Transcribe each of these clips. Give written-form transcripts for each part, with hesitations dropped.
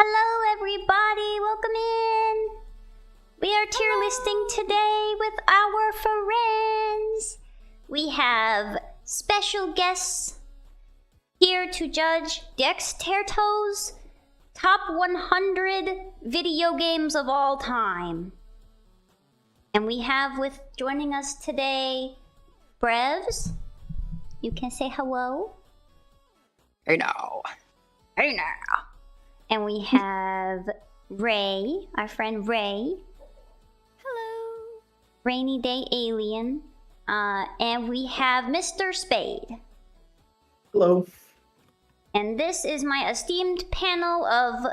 Hello everybody, welcome in! We are tier listing today with our friends. We have special guests here to judge Dexterto's top 100 video games of all time. And we have joining us today, Brevs. You can say hello. Hey now. Hey now. And we have Ray, our friend Ray. Hello. Rainy Day Alien. And we have Mr. Spade. Hello. And this is my esteemed panel of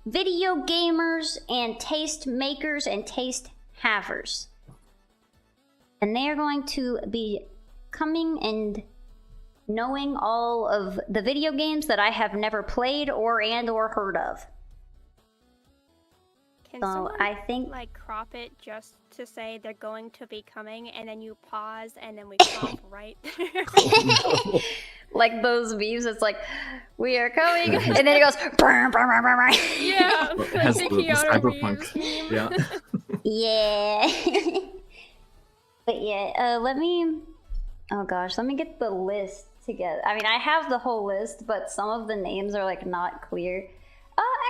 video gamers and taste makers and taste havers. And they are going to be coming and knowing all of the video games that I have never played or heard of. Can So someone, I think like, crop it just to say they're going to be coming, and then you pause, and then we crop right there? like those memes, it's like, we are coming, and then it goes, brr, brr, brr, brr, brr. Yeah, It like has the the Keanu cyberpunk. Reeves meme. Yeah. Yeah. But yeah, let me get the list together. I mean, I have the whole list, but some of the names are like not clear.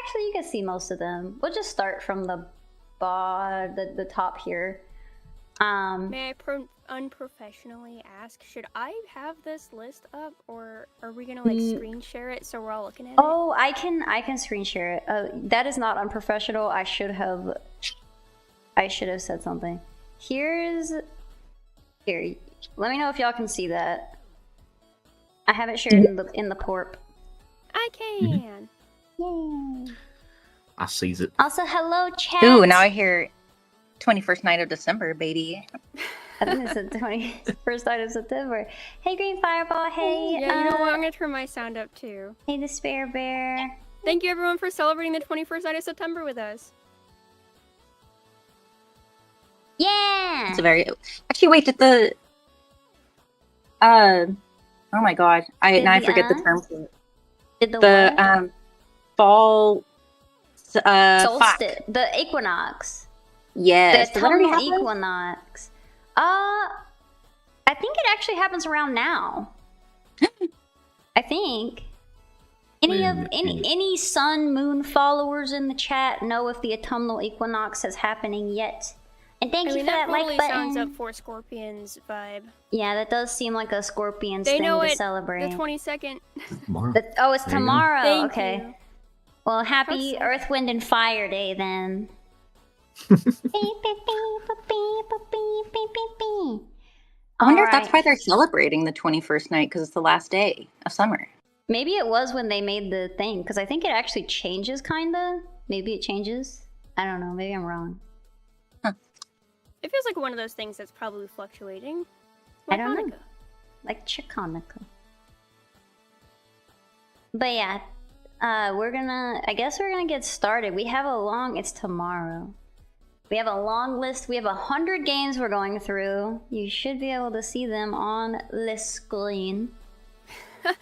Actually, you can see most of them. We'll just start from the top here. May I unprofessionally ask, should I have this list up, or are we gonna like screen share it so we're all looking at it? Oh, I can screen share it. That is not unprofessional. I should have said something. Here. Let me know if y'all can see that. I have it shared in the porp. I can. Yay! I sees it. Also, hello, chat. Ooh, now I hear 21st night of December, baby. I think it's the 21st night of September. Hey, Green Fireball. Hey, Yeah, you know what? I'm gonna turn my sound up too. Hey, Despair Bear. Thank you everyone for celebrating the 21st night of September with us. Yeah. It's a very actually wait, did the oh my god. I forget the term for it. Did the what? Fall Solstice, the equinox. Yes, The does that already autumnal happen? equinox. I think it actually happens around now. I think. Any sun moon followers in the chat know if the autumnal equinox is happening yet? And thank you for that totally like button. sounds up for Scorpions vibe. Yeah, that does seem like a Scorpions They thing know to it. celebrate. The 22nd. Tomorrow. It's There you go. tomorrow. Thank Okay. you. Well, happy That's Earth, Wind, and Fire Day then. I wonder if Alright. that's why they're celebrating the 21st night, because it's the last day of summer. Maybe it was when they made the thing, because I think it actually changes, kinda. Maybe it changes. I don't know. Maybe I'm wrong. It feels like one of those things that's probably fluctuating. I Like don't know. Hanukkah. Like Chiconica. But yeah, I guess we're gonna get started. It's tomorrow. We have a long list. We have 100 games we're going through. You should be able to see them on the screen.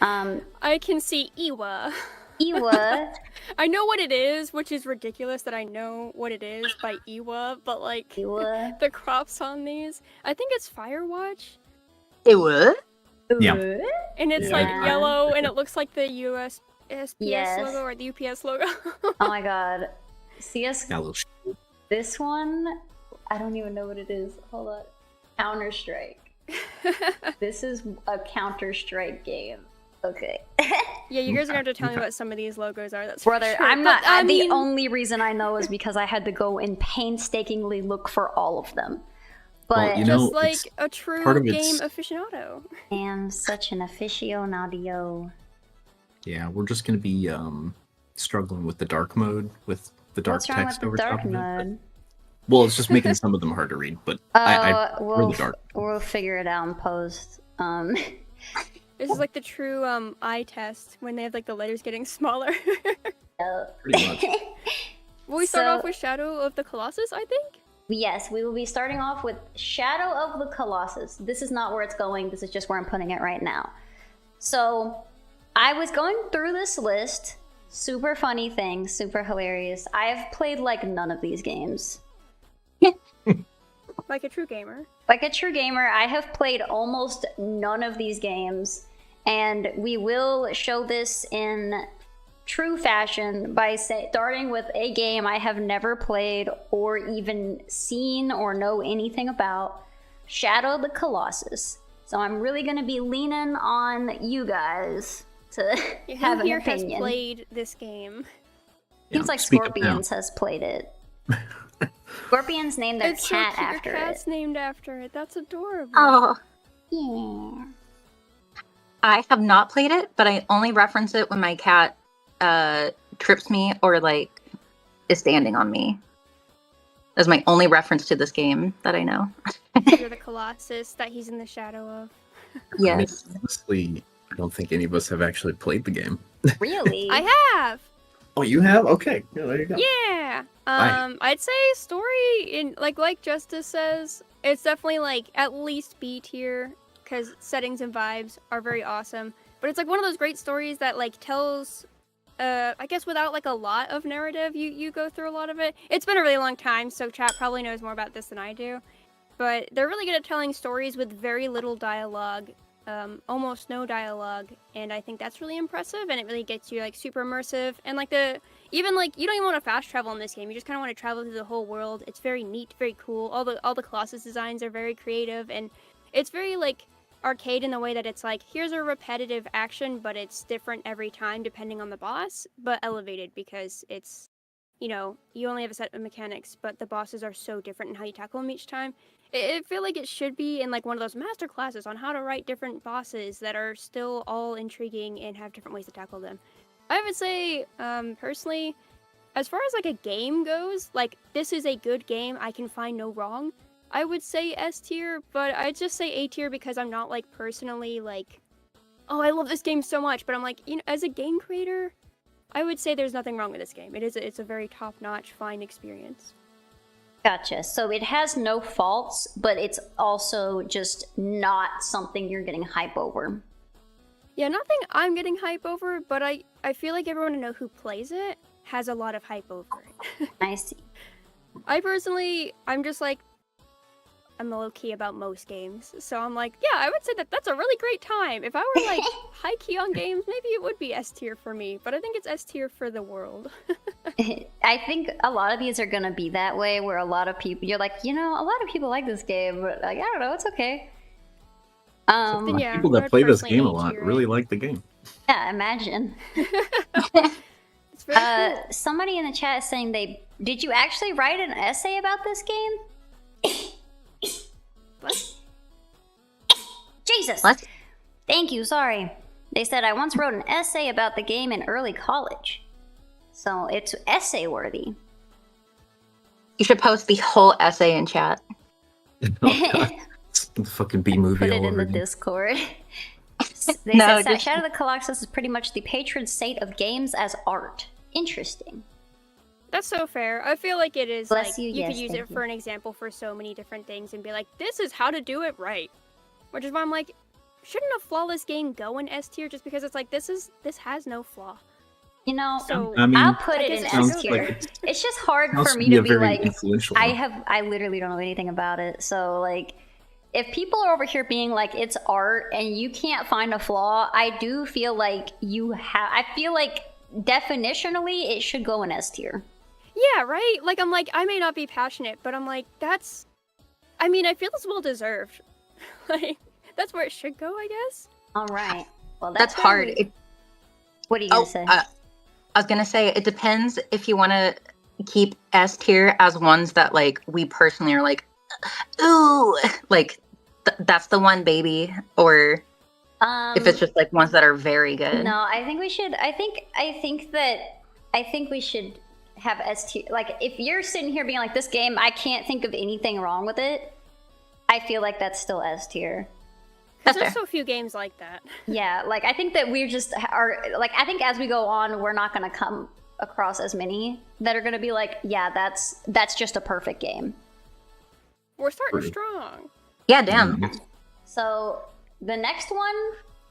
I can see Iwa. Iwa. I know what it is, which is ridiculous that I know what it is by Iwa, but like Iwa. the crops on these, I think it's Firewatch, It would? Yeah. and it's Yeah. like yellow, and it looks like the USPS Yes. logo or the UPS logo. Oh my god. CS. Got a little sh- This one, I don't even know what it is. Hold on. Counter-Strike. This is a Counter-Strike game. Okay. Yeah, you guys are gonna have to tell me what some of these logos are. That's Brother, for sure. I'm But, not. I mean, The only reason I know is because I had to go and painstakingly look for all of them. But Well, you know, just like it's- a true part of game it's- aficionado. I am such an aficionado. Yeah, we're just gonna be struggling with the dark mode with the dark What's wrong with text the over dark top of it. mode? Well, it's just making some of them hard to read, but I prefer we'll the dark. we'll figure it out in post. This is like the true eye test when they have like the letters getting smaller. Pretty much. Will we start So- off with Shadow of the Colossus, I think? Yes, we will be starting off with Shadow of the Colossus. This is not where it's going, this is just where I'm putting it right now. So, I was going through this list, Super funny thing, super hilarious. I've played like none of these games. Like a true gamer. Like a true gamer, I have played almost none of these games, and we will show this in true fashion by starting with a game I have never played or even seen or know anything about, Shadow of the Colossus. So I'm really going to be leaning on you guys to have an Who here opinion. has played this game? Seems like speak up Scorpions has played it. Scorpions named their It's cat so cute. after Your cat's it. named after it. That's adorable. Oh, Yeah. I have not played it, but I only reference it when my cat trips me or like is standing on me. That's my only reference to this game that I know. You're the Colossus that he's in the shadow of. Yes. Honestly, I don't think any of us have actually played the game. Really? I have. Oh, you have? Okay. Yeah, there you go. Yeah. I'd say story in like Justice says, it's definitely like at least B tier because settings and vibes are very awesome. But it's like one of those great stories that like tells, I guess without like a lot of narrative, you go through a lot of it. It's been a really long time, so chat probably knows more about this than I do. But they're really good at telling stories with very little dialogue. Almost no dialogue, and I think that's really impressive, and it really gets you like super immersive, and like even like you don't even want to fast travel in this game, you just kind of want to travel through the whole world. It's very neat, very cool. All the Colossus designs are very creative, and it's very like arcade in the way that it's like, here's a repetitive action, but it's different every time depending on the boss, but elevated because it's, you know, you only have a set of mechanics, but the bosses are so different in how you tackle them each time. I feel like it should be in like one of those master classes on how to write different bosses that are still all intriguing and have different ways to tackle them. I would say, personally, as far as like a game goes, like this is a good game, I can find no wrong. I would say S tier, but I'd just say A tier because I'm not like personally like, oh, I love this game so much, but I'm like, you know, as a game creator, I would say there's nothing wrong with this game. It's a very top-notch, fine experience. Gotcha. So it has no faults, but it's also just not something you're getting hype over. Yeah, nothing I'm getting hype over, but I feel like everyone I know who plays it has a lot of hype over it. I see. I personally, I'm just like, I'm low-key about most games, so I'm like, yeah, I would say that's a really great time. If I were like high-key on games, maybe it would be S tier for me, but I think it's S tier for the world. I think a lot of these are gonna be that way, where a lot of people, you're like, you know, a lot of people like this game, but like, I don't know, it's okay. Then yeah, People that I'd play this personally game a A lot tier really it. like the game. Yeah, imagine. It's very cool. Somebody in the chat is saying did you actually write an essay about this game? What? Jesus! What? Thank you, sorry. They said, I once wrote an essay about the game in early college. So it's essay worthy. You should post the whole essay in chat. Oh, God. It's the fucking B movie Put all it in over the again. Discord. They No, said just- Shadow of the Colossus is pretty much the patron saint of games as art. Interesting. That's so fair. I feel like it is Bless like you, you yes, could use thank it you. for an example for so many different things and be like, this is how to do it right. Which is why I'm like, shouldn't a flawless game go in S tier just because it's like this has no flaw. You know, So I mean, I'll put I it guess in it S sounds sounds tier. like It's just hard sounds for to me be to a be very like, influential one. I literally don't know anything about it. So like, if people are over here being like it's art and you can't find a flaw, I do feel like I feel like definitionally it should go in S tier. Yeah, right? Like I'm like, I may not be passionate, but I'm like, I mean, I feel it's well deserved. Like, that's where it should go, I guess. All right. Well, That's where hard. What are you gonna Oh, say? I was gonna say it depends if you want to keep S tier as ones that like we personally are like, ooh, like that's the one, baby, or if it's just like ones that are very good. No, I think we should. I think we should have S tier. Like, if you're sitting here being like, this game, I can't think of anything wrong with it, I feel like that's still S tier. Because That's there's fair. so few games like that. Yeah, like, I think that we're just are like, I think as we go on, we're not gonna come across as many that are gonna be like, yeah, that's just a perfect game. We're starting True. strong. Yeah, damn. So the next one,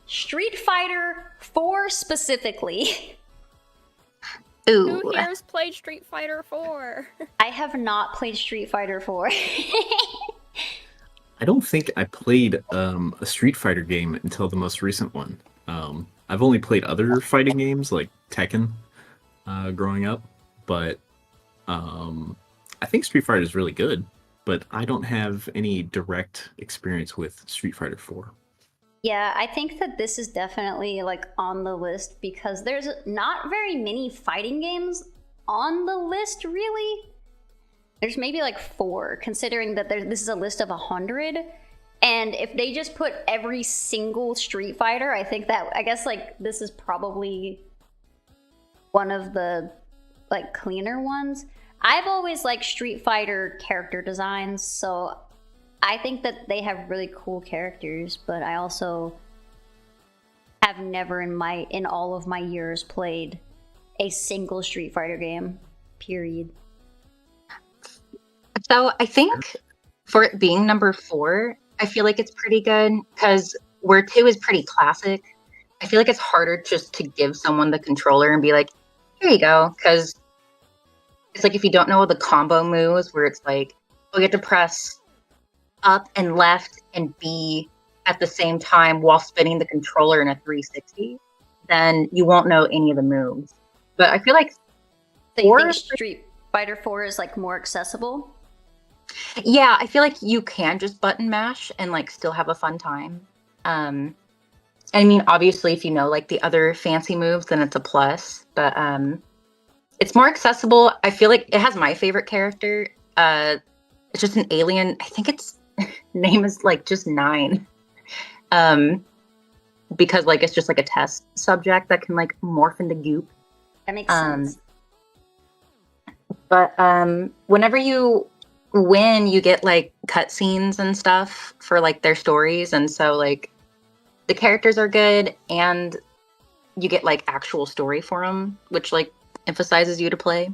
Street Fighter 4 specifically. Ooh. Who here has played Street Fighter 4? I have not played Street Fighter 4. I don't think I played a Street Fighter game until the most recent one. I've only played other fighting games like Tekken growing up, but I think Street Fighter is really good. But I don't have any direct experience with Street Fighter 4. Yeah, I think that this is definitely like on the list because there's not very many fighting games on the list, really. There's maybe like 4, considering that this is a list of 100. And if they just put every single Street Fighter, I guess like this is probably one of the like cleaner ones. I've always liked Street Fighter character designs, so I think that they have really cool characters, but I also have never in all of my years played a single Street Fighter game, period. So I think for it being number 4, I feel like it's pretty good because where 2 is pretty classic. I feel like it's harder just to give someone the controller and be like, here you go. Because it's like if you don't know the combo moves where it's like, oh, you have to press up and left and B at the same time while spinning the controller in a 360, then you won't know any of the moves. But I feel like So you think Street Fighter 4 is like more accessible? yeah, I feel like you can just button mash and like still have a fun time. I mean, obviously, if you know like the other fancy moves, then it's a plus. But it's more accessible. I feel like it has my favorite character. It's just an alien. I think its name is like just 9. Because like it's just like a test subject that can like morph into goop. That makes sense. But whenever you win, you get like cutscenes and stuff for like their stories, and so like the characters are good, and you get like actual story for them, which like emphasizes you to play.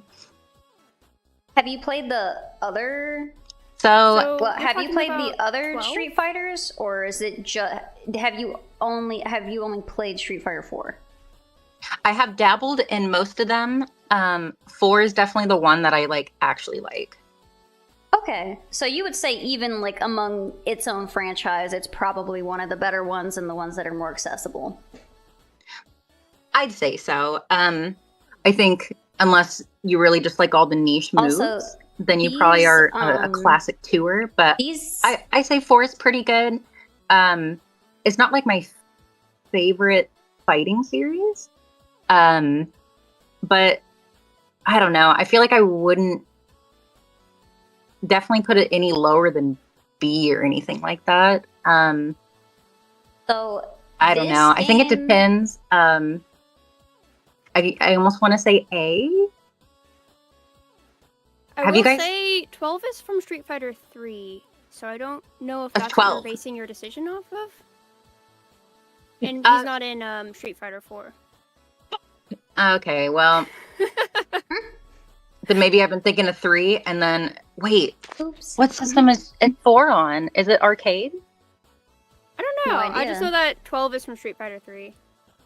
Have you played the other? So Well, have you talking played about the other 12? Street Fighters, or is it just have you only played Street Fighter 4? I have dabbled in most of them. 4 is definitely the one that I like actually like. Okay, so you would say even like among its own franchise, it's probably one of the better ones and the ones that are more accessible. I'd say so. I think unless you really just like all the niche moves, Also, then you probably these, are a classic tour. But These I say 4 is pretty good. It's not like my favorite fighting series. But I don't know. I feel like I wouldn't definitely put it any lower than B or anything like that. so I don't this know. I think it game- depends. I almost want to say A. I Have will you guys- say 12 is from Street Fighter 3, so I don't know if That's that's what 12. you're basing your decision off of. And Uh, he's not in Street Fighter 4. Okay, well, then maybe I've been thinking of 3, and then wait, Oops. what system is it 4 on? Is it arcade? I don't know. No I just idea. know that 12 is from Street Fighter 3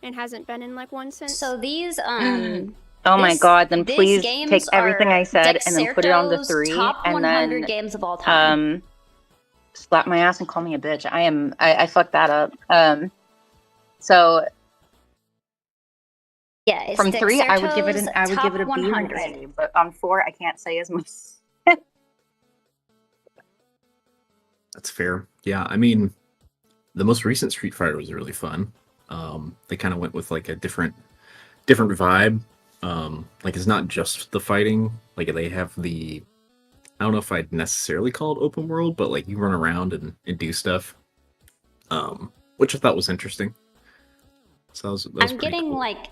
and hasn't been in like one since. So these Oh my god, then these please games take everything are I said and then put it on the Dexerto's 3, top and 100 then games of all time. slap my ass and call me a bitch. I fucked that up. So Yeah, it's from 3, I would give it Dexerto's a B top or an 100. A, but on 4, I can't say as much. That's fair. Yeah, I mean, the most recent Street Fighter was really fun. They kind of went with like a different vibe. Like it's not just the fighting. Like they have the, I don't know if I'd necessarily call it open world, but like you run around and do stuff. Which I thought was interesting. So that was I'm pretty getting cool. like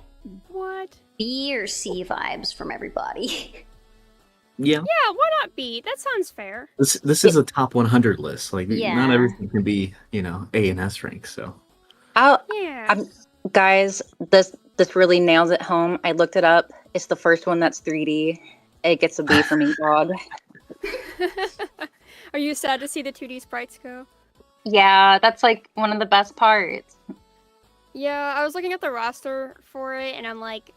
what? B or C vibes from everybody. Yeah, Yeah, why not B? That sounds fair. this is a top 100 list. Like Yeah. not everything can be, A and S rank. So Yeah. Guys, this really nails it home. I looked it up. It's the first one that's 3D. It gets a B for me, dog. Are you sad to see the 2D sprites go? Yeah, that's like one of the best parts. Yeah, I was looking at the roster for it, and I'm like,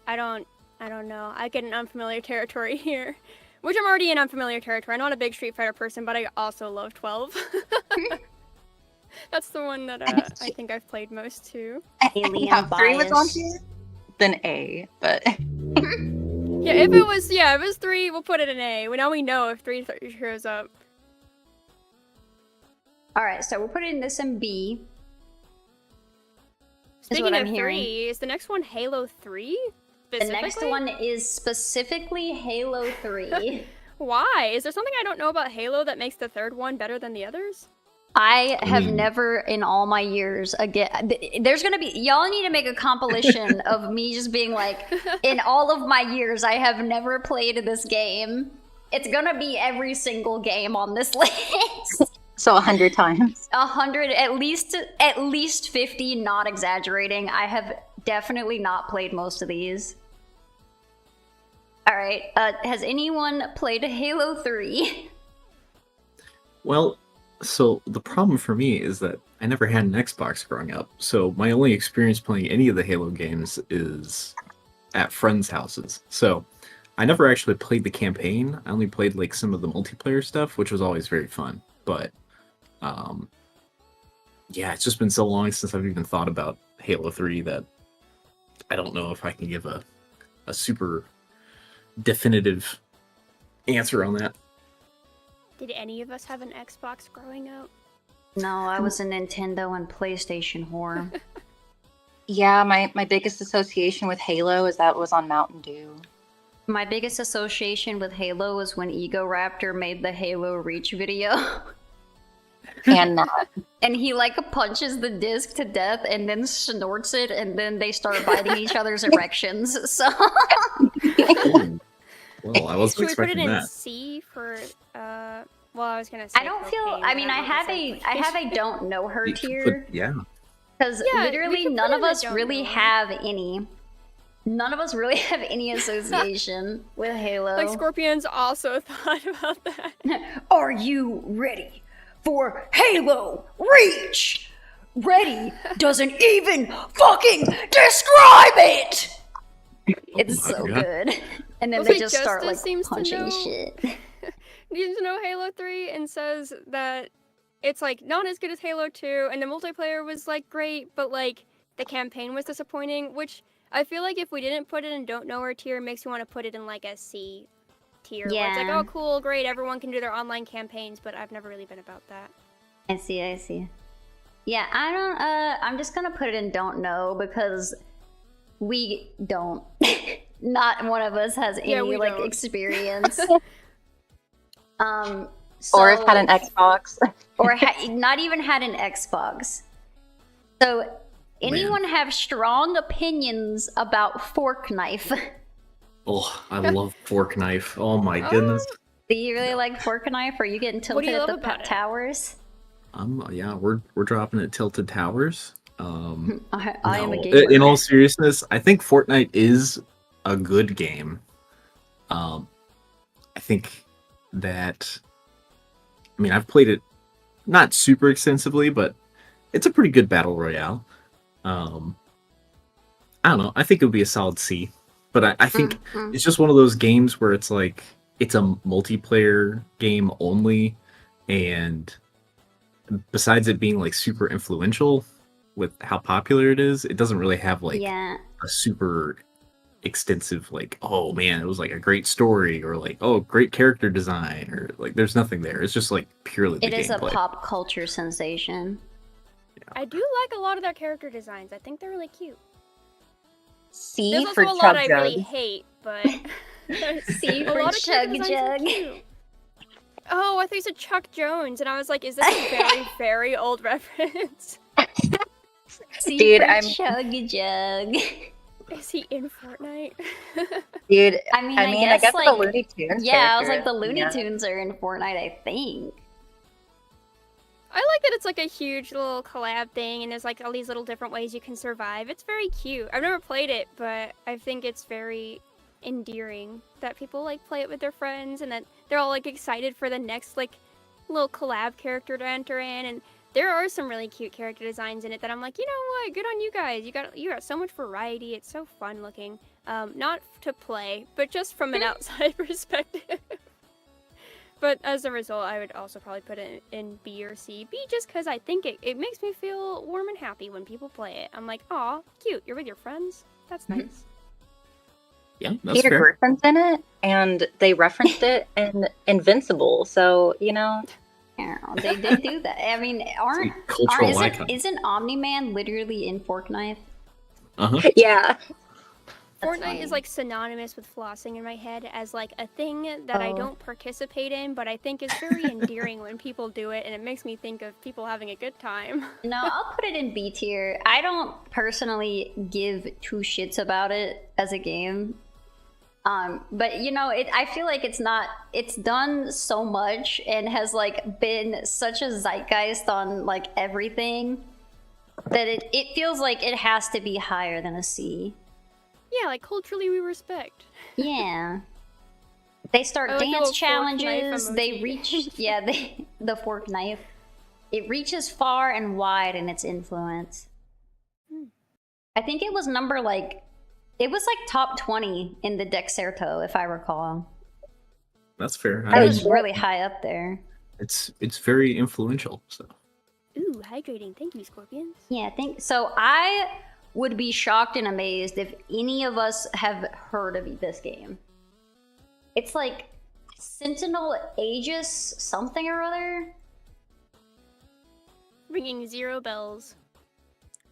I don't I don't know. I get in unfamiliar territory here. Which I'm already in unfamiliar territory. I'm not a big Street Fighter person, but I also love 12. That's the one that I think I've played most too. I think Alien if 3 was on bias. here, then A, but Yeah, if it was 3, we'll put it in A. Well, now we know if 3 shows up. All right, so we'll put it in this in B. Speaking what of I'm 3, hearing. is the next one Halo 3? The next one is specifically Halo 3. Why? Is there something I don't know about Halo that makes the third one better than the others? I have never in all my years there's gonna be y'all need to make a compilation of me just being like, in all of my years I have never played this game. It's gonna be every single game on this list. so 100 times. 100, at least 50, not exaggerating. I have definitely not played most of these. All right, has anyone played Halo 3? Well, so the problem for me is that I never had an Xbox growing up. So my only experience playing any of the Halo games is at friends' houses. So I never actually played the campaign. I only played like some of the multiplayer stuff, which was always very fun. But yeah, it's just been so long since I've even thought about Halo 3 that I don't know if I can give a super definitive answer on that. Did any of us have an Xbox growing up? No, I was a Nintendo and PlayStation whore. Yeah, my biggest association with Halo is that it was on Mountain Dew. My biggest association with Halo was when Ego Raptor made the Halo Reach video. And that. And he like punches the disc to death and then snorts it, and then they start biting each other's erections. So Oh, well, I wasn't Should we put it expecting in that. C for well, I was gonna say I don't feel. cocaine, I but mean, I have a don't know her You could tier put- yeah. because Yeah, we literally could none put of in a us don't really know. have any. None of us really have any association with Halo. Like Scorpions also thought about that. Are you ready for Halo Reach? Ready doesn't even fucking describe it! It's Oh my so God. good. And then Also, they just start like Justice seems to punching know- shit. Needs to know Halo 3 and says that it's like not as good as Halo 2 and the multiplayer was like great, but like the campaign was disappointing, which I feel like if we didn't put it in don't know her tier, it makes you want to put it in like a C tier. Where it's like, Yeah. oh cool, great, everyone can do their online campaigns, but I've never really been about that. I see. Yeah, I don't, I'm just gonna put it in don't know because we don't. Not one of us has any Yeah, we like don't. experience. Or so- have had an Xbox. or not even had an Xbox. So, anyone have strong opinions about Fork Knife? Oh, I love Fork Knife. Oh my goodness. Do you really like Fork Knife? Or are you getting What do tilted you at love the about it? towers? Yeah, we're dropping at Tilted Towers. I am a No, gamer. in all seriousness, I think Fortnite is a good game. I think that, I mean, I've played it not super extensively, but it's a pretty good battle royale. I don't know. I think it would be a solid C, but I think it's just one of those games where it's like it's a multiplayer game only, and besides it being like super influential with how popular it is, it doesn't really have like Yeah. a super extensive like, oh man, it was like a great story, or like, oh, great character design, or like there's nothing there. It's just like purely the It is a gameplay. pop culture sensation. I do like a lot of their character designs. I think they're really cute. C There's also for a lot Chug I Jug. really hate, but C a for lot of character Chug designs are Jug. cute. Oh, I thought you said Chuck Jones, and I was like, is this a very, very old reference? C Dude, for I'm- Chug Jug. Is he in Fortnite? Dude, I mean, I guess like, the Looney Tunes. yeah, I was like, character. the Looney Yeah. Tunes are in Fortnite, I think. I like that it's like a huge little collab thing, and there's like all these little different ways you can survive. It's very cute. I've never played it, but I think it's very endearing that people like play it with their friends, and that they're all like excited for the next like little collab character to enter in. And There are some really cute character designs in it that I'm like, you know what? Good on you guys. You got so much variety. It's so fun looking. Not to play, but just from an outside perspective. But as a result, I would also probably put it in B or C. B just because I think it makes me feel warm and happy when people play it. I'm like, aw, cute. You're with your friends. That's nice. Yeah, that's Peter fair. Griffin's in it, and they referenced it in Invincible. So Yeah, they did do that. I mean, isn't Omni-Man literally in Fork Knife? Yeah. Fortnite is like synonymous with flossing in my head as like a thing that I don't participate in, but I think is very endearing when people do it, and it makes me think of people having a good time. No, I'll put it in B tier. I don't personally give two shits about it as a game. But you know, I feel like it's done so much and has like been such a zeitgeist on like everything that it feels like it has to be higher than a C. Yeah, like culturally we respect. Yeah. They start I like the dance little fork challenges, knife they emoji. reach the fork knife. It reaches far and wide in its influence. I think it was top 20 in the Dexerto, if I recall. That's fair. It was really high up there. It's very influential. So Ooh, hydrating. Thank you, Scorpions. Yeah, so. I would be shocked and amazed if any of us have heard of this game. It's like Sentinel Aegis something or other. Ringing 0 bells.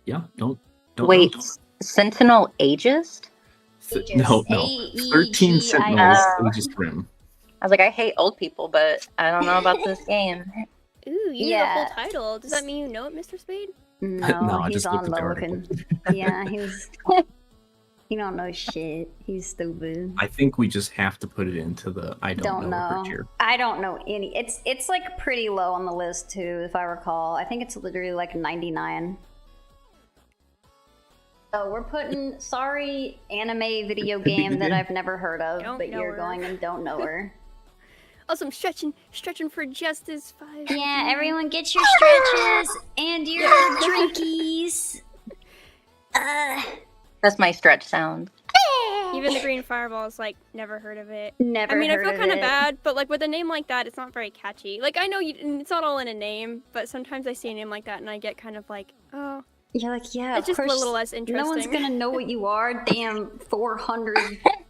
yeah, don't Wait, know. Sentinel Aegis? No. Aegis. 13 Sentinels Aegis Rim. I was like, I hate old people, but I don't know about this game. Ooh, you know the full title. Does that mean you know it, Mr. Spade? No, I he's just on looked at the Logan. Yeah, he don't know shit. He's stupid. I think we just have to put it into the I don't know tier. I don't know any. It's like pretty low on the list too, if I recall. I think it's literally like 99. So we're putting sorry anime video game that I've never heard of, but you're going and don't know her. Also, I'm stretching for justice 5. Yeah, everyone get your stretches and your drinkies. That's my stretch sound. Even the green fireball's like never heard of it. Never. I mean, heard I feel kind of it. bad, but like with a name like that, it's not very catchy. Like I know it's not all in a name, but sometimes I see a name like that and I get kind of like, oh. You're like, yeah, it's just a little less interesting. No one's gonna know what you are. Damn 400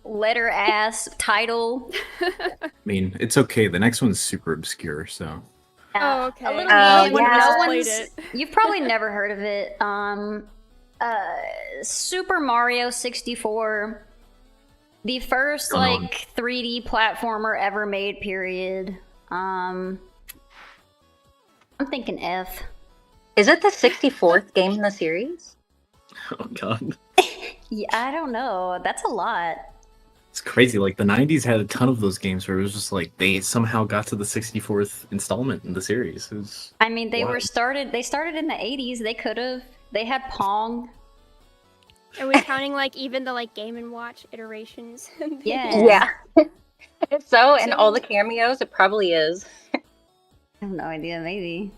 letter ass title. I mean, it's okay. The next one's super obscure, so. Oh, okay. A little yeah. You've probably never heard of it. Super Mario 64. The first like 3D platformer ever made, period. I'm thinking F. Is it the 64th game in the series? Oh god. Yeah, I don't know. That's a lot. It's crazy. Like the 90s had a ton of those games where it was just like they somehow got to the 64th installment in the series. I mean, they started in the 80s. They could have. They had Pong. Are we counting like even the like Game and Watch iterations? Yeah. So, and all the cameos, it probably is. I have no idea. Maybe.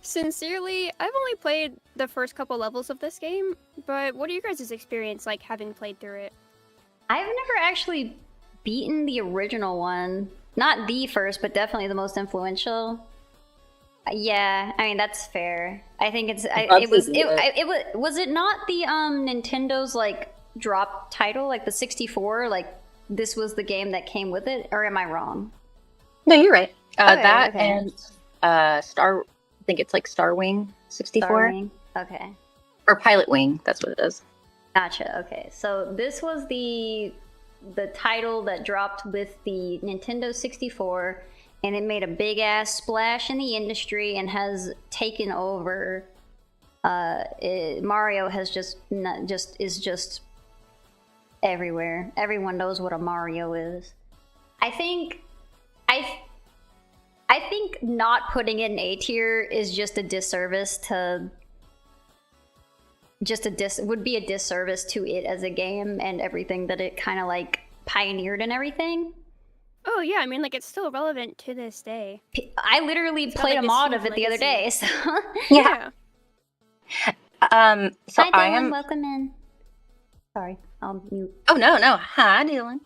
Sincerely, I've only played the first couple levels of this game, but what are you guys' experience like having played through it? I've never actually beaten the original one. Not the first, but definitely the most influential. Yeah, I mean that's fair. I think was it not the Nintendo's like drop title, like the 64? Like this was the game that came with it, or am I wrong? No, you're right. Okay. And Star. I think it's like Star Wing 64. Star Wing. Okay. Or Pilot Wing. That's what it is. Gotcha. Okay, so this was the title that dropped with the Nintendo 64. And it made a big ass splash in the industry and has taken over. Mario has just everywhere. Everyone knows what a Mario is. I think not putting it in A tier is just a disservice to. Would be a disservice to it as a game and everything that it kind of like pioneered and everything. Oh yeah, I mean, like, it's still relevant to this day. I literally got, played like, a this mod huge of it the other day. So Yeah. So hi, I Dylan. am. Welcome in. Sorry, I'll mute. Oh no. Hi, Dylan.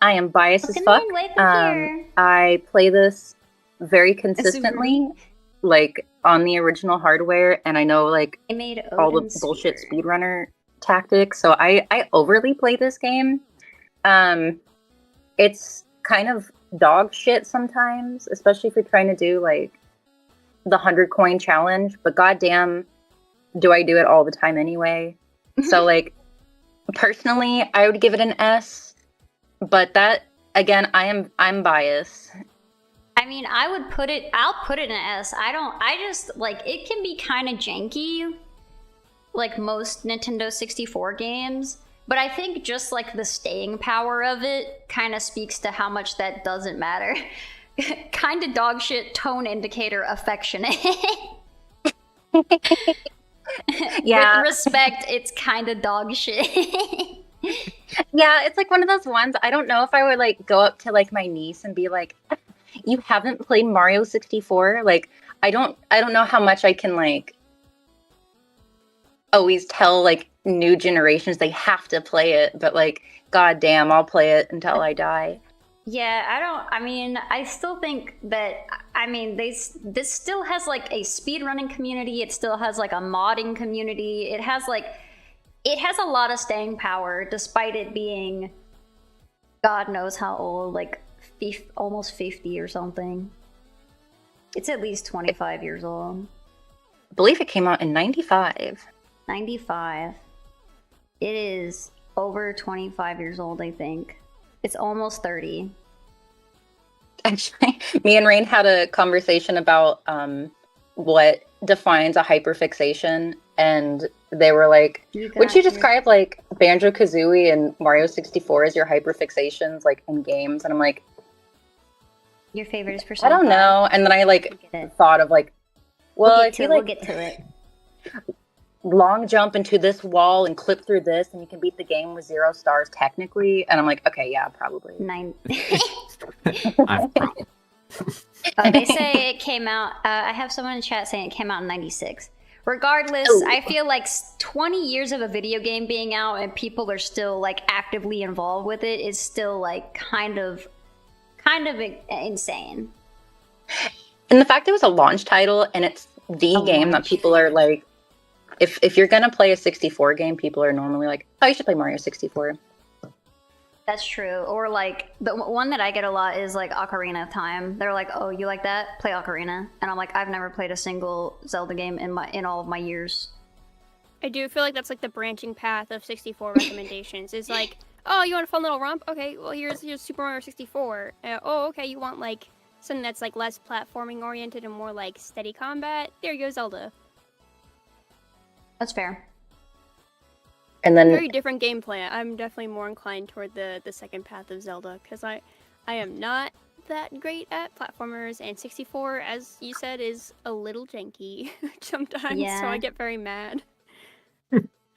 I am biased as Welcome fuck. in. Welcome here. I play this very consistently, like on the original hardware, and I know like I made all the Odin's bullshit spear. speedrunner tactics, so I overly play this game. It's kind of dog shit sometimes, especially if you're trying to do like the 100 coin challenge, but goddamn, do I do it all the time anyway. So like personally, I would give it an S, but that again, I'm biased. I mean, I'll put it in an S. I just, like, it can be kind of janky, like most Nintendo 64 games, but I think just, like, the staying power of it kind of speaks to how much that doesn't matter. Kind of dog shit, tone indicator, affectionate. Yeah. With respect, it's kind of dog shit. Yeah, it's like one of those ones. I don't know if I would like go up to like my niece and be like, "You haven't played Mario 64?" Like, I don't know how much I can like always tell like new generations they have to play it, but like, goddamn, I'll play it until I die. Yeah, I still think that, this still has like a speedrunning community. It still has like a modding community. It has a lot of staying power, despite it being God knows how old, like almost 50 or something. It's at least 25 years old. I believe it came out in 95. 95. It is over 25 years old, I think. It's almost 30. Actually, me and Rain had a conversation about what defines a hyperfixation, and they were like, would you describe like Banjo-Kazooie and Mario 64 as your hyperfixations like in games? And I'm like, your favorite is Persona I don't 5. know. And then I like thought of like, well, if you like, we'll get to it. Long jump into this wall and clip through this, and you can beat the game with 0 stars technically. And I'm like, okay, yeah, probably. 9. I've probably. They say it came out. I have someone in chat saying it came out in 96. Regardless, I feel like 20 years of a video game being out and people are still like actively involved with it is still like kind of insane. And the fact it was a launch title and it's the game that people are like, if you're gonna play a 64 game, people are normally like, oh, you should play Mario 64. That's true. Or like the one that I get a lot is like Ocarina of Time. They're like, "Oh, you like that? Play Ocarina." And I'm like, "I've never played a single Zelda game in all of my years." I do feel like that's like the branching path of 64 recommendations. Is like, oh, you want a fun little romp? Okay, well here's Super Mario 64. Oh, okay, you want like something that's like less platforming oriented and more like steady combat? There you go, Zelda. That's fair. And then very different gameplay. I'm definitely more inclined toward the second path of Zelda because I am not that great at platformers, and 64, as you said, is a little janky sometimes. Yeah. So I get very mad.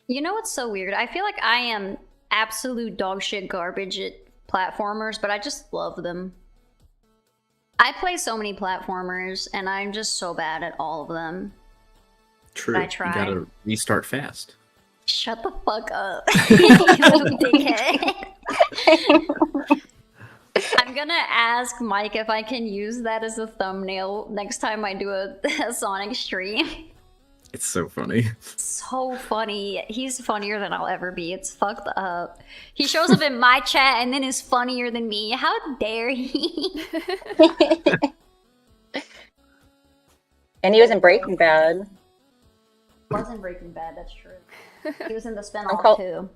You know what's so weird? I feel like I am absolute dog shit garbage at platformers, but I just love them. I play so many platformers, and I'm just so bad at all of them. True. I try. You gotta restart fast. Shut the fuck up, you dickhead. I'm gonna ask Mike if I can use that as a thumbnail next time I do a Sonic stream. It's so funny. So funny. He's funnier than I'll ever be. It's fucked up. He shows up in my chat and then is funnier than me. How dare he? And he was in Breaking Bad. Wasn't Breaking Bad, that's true. He was in the spinoff too.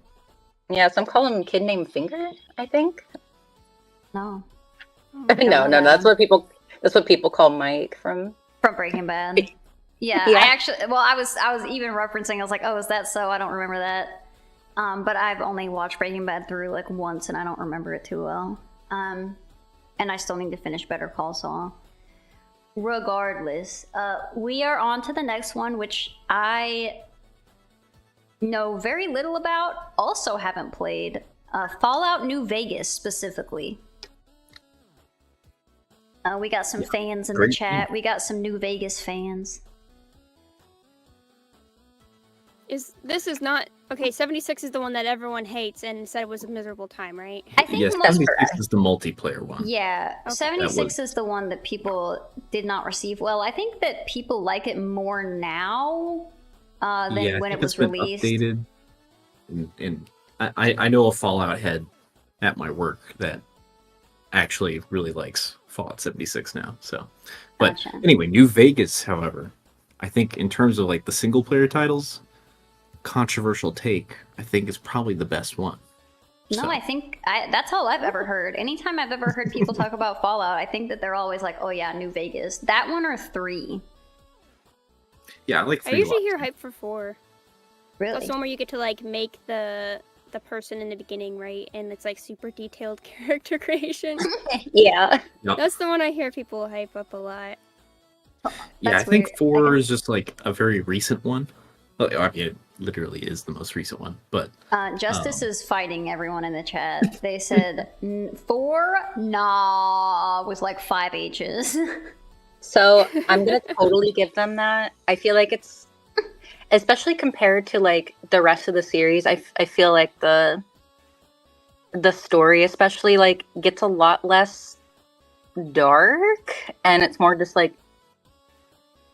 Yeah, some call him Kid Named Finger, I think. No. No, that's what people call Mike from Breaking Bad. Yeah, I was even referencing, I was like, oh, is that so? I don't remember that. But I've only watched Breaking Bad through like once and I don't remember it too well. And I still need to finish Better Call Saul. Regardless, we are on to the next one, which I know very little about, also haven't played. Fallout New Vegas specifically. We got some fans in the chat. We got some New Vegas fans. This is not okay? 76 is the one that everyone hates and said it was a miserable time, right? I think Yes, most 76 is the multiplayer one. Yeah, Okay. 76 is the one that people did not receive well. I think that people like it more now than when it was released. Updated. And I know a Fallout head at my work that actually really likes Fallout 76 now. So, but Gotcha. anyway, New Vegas, however, I think in terms of like the single player titles, controversial take, I think is probably the best one. No, So, I think that's all I've ever heard. Anytime I've ever heard people talk about Fallout, I think that they're always like, "Oh yeah, New Vegas." That one or 3? yeah, I like I 3 usually lots. hear hype for 4. Really? That's the one where you get to like make the person in the beginning, right? And it's like super detailed character creation. Yeah. Yep. That's the one I hear people hype up a lot. Yeah, I That's think weird. 4 is just like a very recent one. Well, I mean, it literally is the most recent one, but Justice is fighting everyone in the chat. They said 4, nah, with like 5 H's. So I'm gonna totally give them that. I feel like it's, especially compared to like the rest of the series, I feel like the story especially like gets a lot less dark, and it's more just like,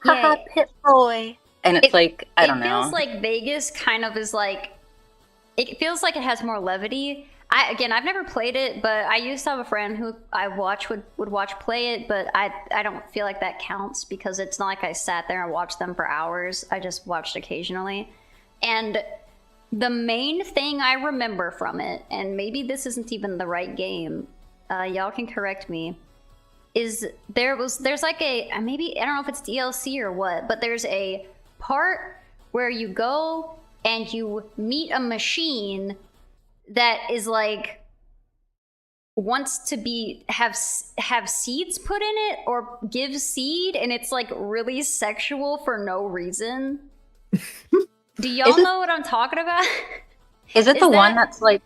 haha, Yeah. Pit Boy, and it's like, I don't know. It feels like Vegas kind of is like, it feels like it has more levity. I've never played it, but I used to have a friend who I would watch play it, but I don't feel like that counts because it's not like I sat there and watched them for hours. I just watched occasionally. And the main thing I remember from it, and maybe this isn't even the right game, y'all can correct me, is there's like maybe, I don't know if it's DLC or what, but there's a part where you go and you meet a machine that is like wants to have seeds put in it or give seed, and it's like really sexual for no reason. Do y'all know what I'm talking about? Is it Is the one that- that's like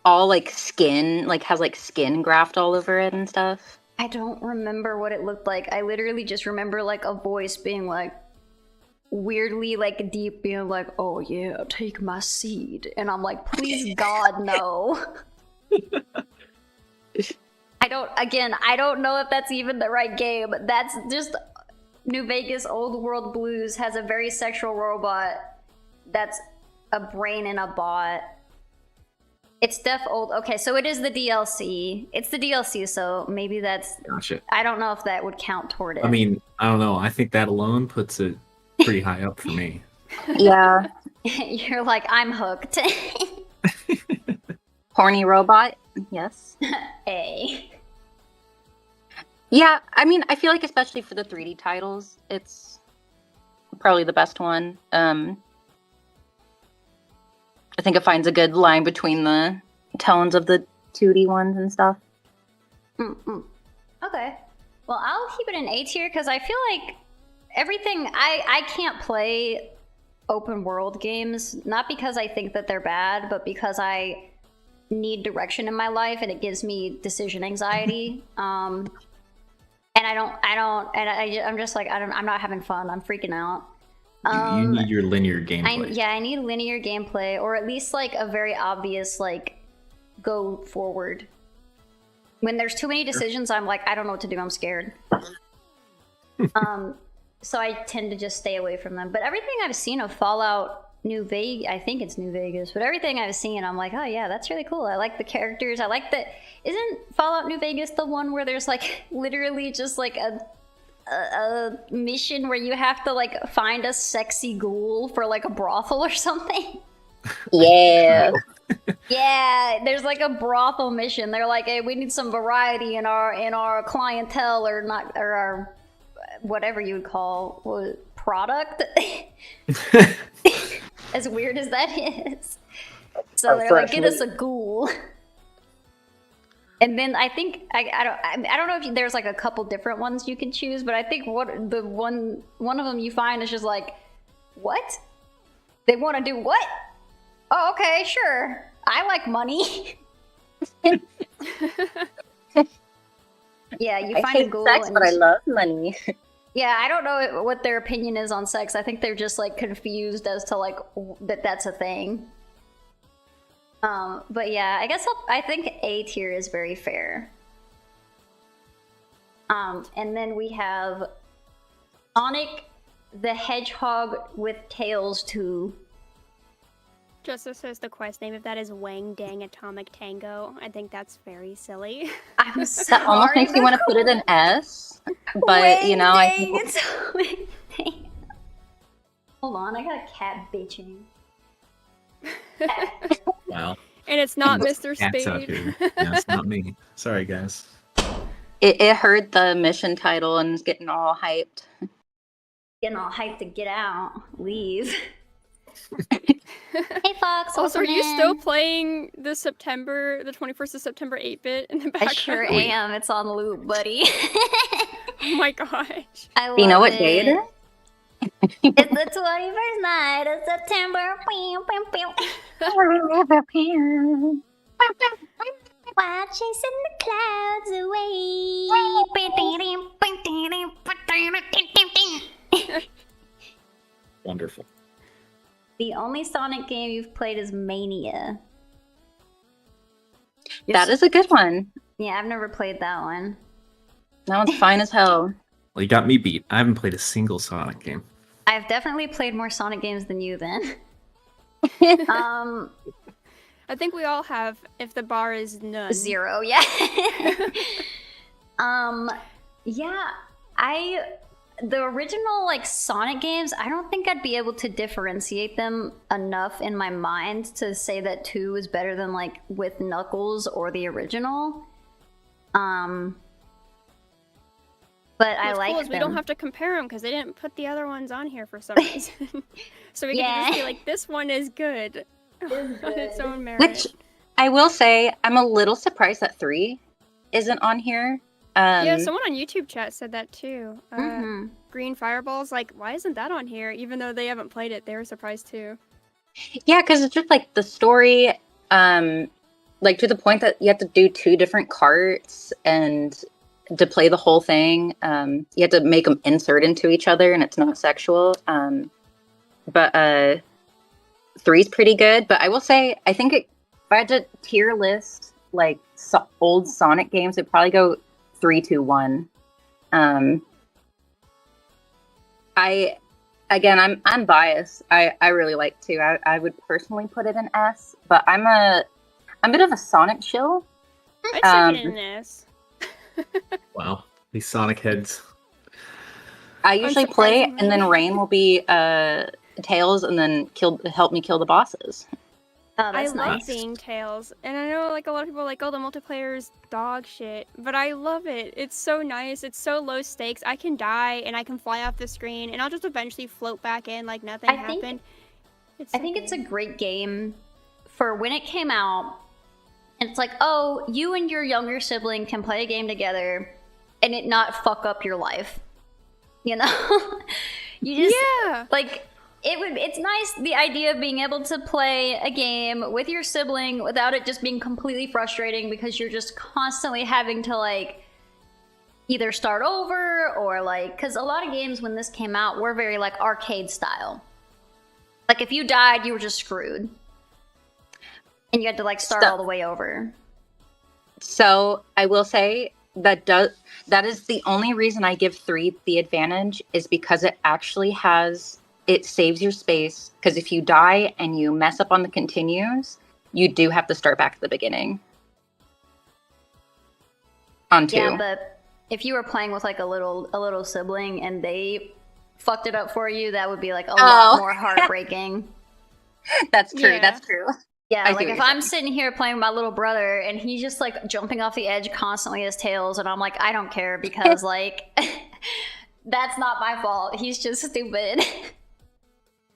all like skin, like has like skin graft all over it and stuff? I don't remember what it looked like. I literally just remember like a voice being like weirdly like deep, being like, "Oh yeah, take my seed," and I'm like, "Please God, no." I don't know if that's even the right game. That's just New Vegas Old World Blues has a very sexual robot that's a brain in a bot. It's old. Okay, so it is the DLC. It's the DLC, so maybe that's. gotcha. I don't know if that would count toward it. I mean, I don't know. I think that alone puts it pretty high up for me. Yeah. You're like, I'm hooked. Horny robot. Yes. A. Yeah, I mean, I feel like especially for the 3D titles, it's probably the best one. I think it finds a good line between the tones of the 2D ones and stuff. Mm-mm. Okay. Well, I'll keep it an A tier because I feel like everything. I can't play open world games, not because I think that they're bad, but because I need direction in my life and it gives me decision anxiety. And I'm just like, I'm not having fun. I'm freaking out. You need your linear gameplay. I need linear gameplay, or at least like a very obvious like go forward. When there's too many decisions, I'm like, I don't know what to do. I'm scared. So I tend to just stay away from them. But everything I've seen of Fallout New Vegas, I think it's New Vegas, but everything I've seen, I'm like, oh yeah, that's really cool. I like the characters. I like that. Isn't Fallout New Vegas the one where there's like literally just like a mission where you have to like find a sexy ghoul for like a brothel or something? Yeah. Yeah, there's like a brothel mission. They're like, hey, we need some variety in our clientele, or not, or our whatever you would call product. As weird as that is. So they're like, get us a ghoul. And then I think I don't know if there's like a couple different ones you can choose, but I think one of them you find is just like, what? They want to do what? Oh, okay, sure. I like money. Yeah, you I find a hate ghoul sex, and but I love money. yeah, I don't know what their opinion is on sex. I think they're just like confused as to like that's a thing. But yeah, I guess I think A tier is very fair. And then we have Sonic the Hedgehog with Tails 2. Justice says the quest name of that is Wang Dang Atomic Tango. I think that's very silly. I'm sorry. That almost makes me want to put it in S, but you know, I think it's hold on, I got a cat bitching. Wow. And it's not There's Mr. cats out Spade. here. Yeah, it's not me. Sorry, guys. it heard the mission title and is getting all hyped. Getting all hyped to get out, leave. Hey Fox, Also, are welcome you still in. playing the 21st of September 8-bit in the I background? sure Wait. am. It's on loop, buddy. Oh my gosh. I love Do you know what day it is? It's the 21st night of September. While chasing the clouds away. Wonderful. The only Sonic game you've played is Mania. That is a good one. Yeah, I've never played that one. That one's fine as hell. Well, you got me beat. I haven't played a single Sonic game. I've definitely played more Sonic games than you then. I think we all have, if the bar is none. 0, yeah. Yeah, the original like Sonic games, I don't think I'd be able to differentiate them enough in my mind to say that 2 is better than like with Knuckles or the original. But I What's like cool is them. we don't have to compare them because they didn't put the other ones on here for some reason. So we can just be like, this one is good on its own merit. Which I will say, I'm a little surprised that 3 isn't on here. Yeah, someone on YouTube chat said that too. Mhm. Green Fireball's like, why isn't that on here? Even though they haven't played it, they were surprised too. Yeah, because it's just like the story, like to the point that you have to do 2 different carts and to play the whole thing, you have to make them insert into each other, and it's not sexual. But 3's pretty good. But I will say, I think if I had to tier list like old Sonic games, it'd probably go 3, 2, 1. I'm biased. I really like 2. I would personally put it in S, but I'm a bit of a Sonic shill. I'd second it in this. Wow. These Sonic heads. I usually play, Unsurprisingly. and then Rain will be Tails, and then help me kill the bosses. Oh, I that's love nice. being Tails, and I know like a lot of people are like, oh, the multiplayer's dog shit, but I love it. It's so nice. It's so low stakes. I can die and I can fly off the screen, and I'll just eventually float back in like nothing I think- happened. I think it's a great game for when it came out. And it's like, oh, you and your younger sibling can play a game together and it not fuck up your life. You know? You just yeah. like it's nice the idea of being able to play a game with your sibling without it just being completely frustrating because you're just constantly having to like either start over or like, because a lot of games when this came out were very like arcade style. Like if you died, you were just screwed. And you had to like start all the way over. So I will say that is the only reason I give 3 the advantage, is because it actually it saves your space. Because if you die and you mess up on the continues, you do have to start back at the beginning. On 2. Yeah, but if you were playing with like a little sibling and they fucked it up for you, that would be like a lot more heartbreaking. That's true. Yeah. That's true. Yeah, I see like what if you're I'm saying. sitting here playing with my little brother and he's just like jumping off the edge constantly as Tails, and I'm like, I don't care because like that's not my fault. He's just stupid.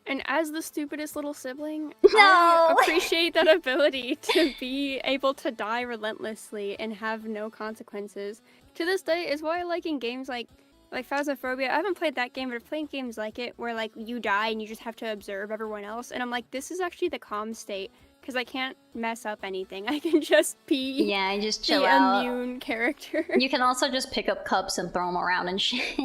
And as the stupidest little sibling, No! I appreciate that ability to be able to die relentlessly and have no consequences. To this day is why I like in games like Phasmophobia. I haven't played that game, but I've played games like it where like you die and you just have to observe everyone else. And I'm like, this is actually the calm state. because I can't mess up anything. I can just be Yeah, and just the chill out. immune character. You can also just pick up cups and throw them around and shit.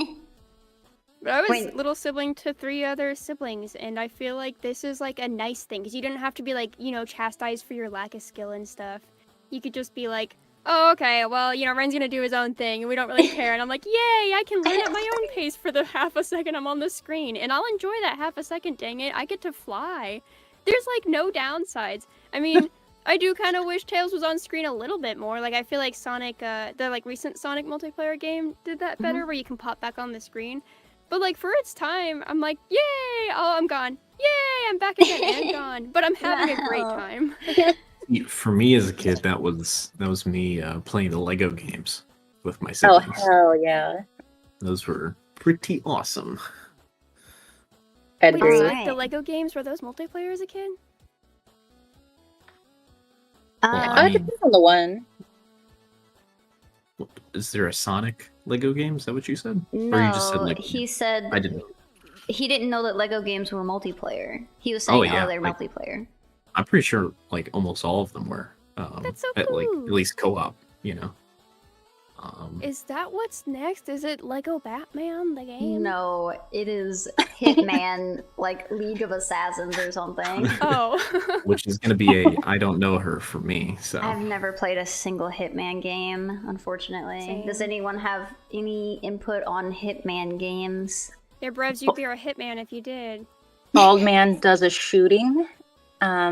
But I was Wait. little sibling to 3 other siblings, and I feel like this is like a nice thing because you didn't have to be like, chastised for your lack of skill and stuff. You could just be like, oh, okay, well, Ren's gonna do his own thing, and we don't really care. And I'm like, yay, I can learn at my own pace for the half a second I'm on the screen, and I'll enjoy that half a second, dang it. I get to fly. There's like no downsides. I mean, I do kind of wish Tails was on screen a little bit more. Like, I feel like Sonic, the like recent Sonic multiplayer game did that better, where you can pop back on the screen. But like for its time, I'm like, yay! Oh, I'm gone. Yay! I'm back again and gone. But I'm having a great time. For me as a kid, that was me playing the Lego games with my Oh, siblings. hell yeah. Those were pretty awesome. Wait, Agree. so Alright. the Lego games, were those multiplayer as a kid? Well, I It mean, depends on the one. is there a Sonic Lego game? Is that what you said? Or you just said No, Lego he games? said I didn't. he didn't know that Lego games were multiplayer. He was saying, Oh, yeah, they're like- multiplayer. I'm pretty sure like almost all of them were. That's so at cool. least co-op, Is that what's next? Is it Lego Batman, the game? No, it is Hitman, like League of Assassins or something. Oh. which is gonna be a I don't know her for me. So I've never played a single Hitman game, unfortunately. Same. Does anyone have any input on Hitman games? Yeah, Brevs, you'd be a hitman if you did. Bald man does a shooting. I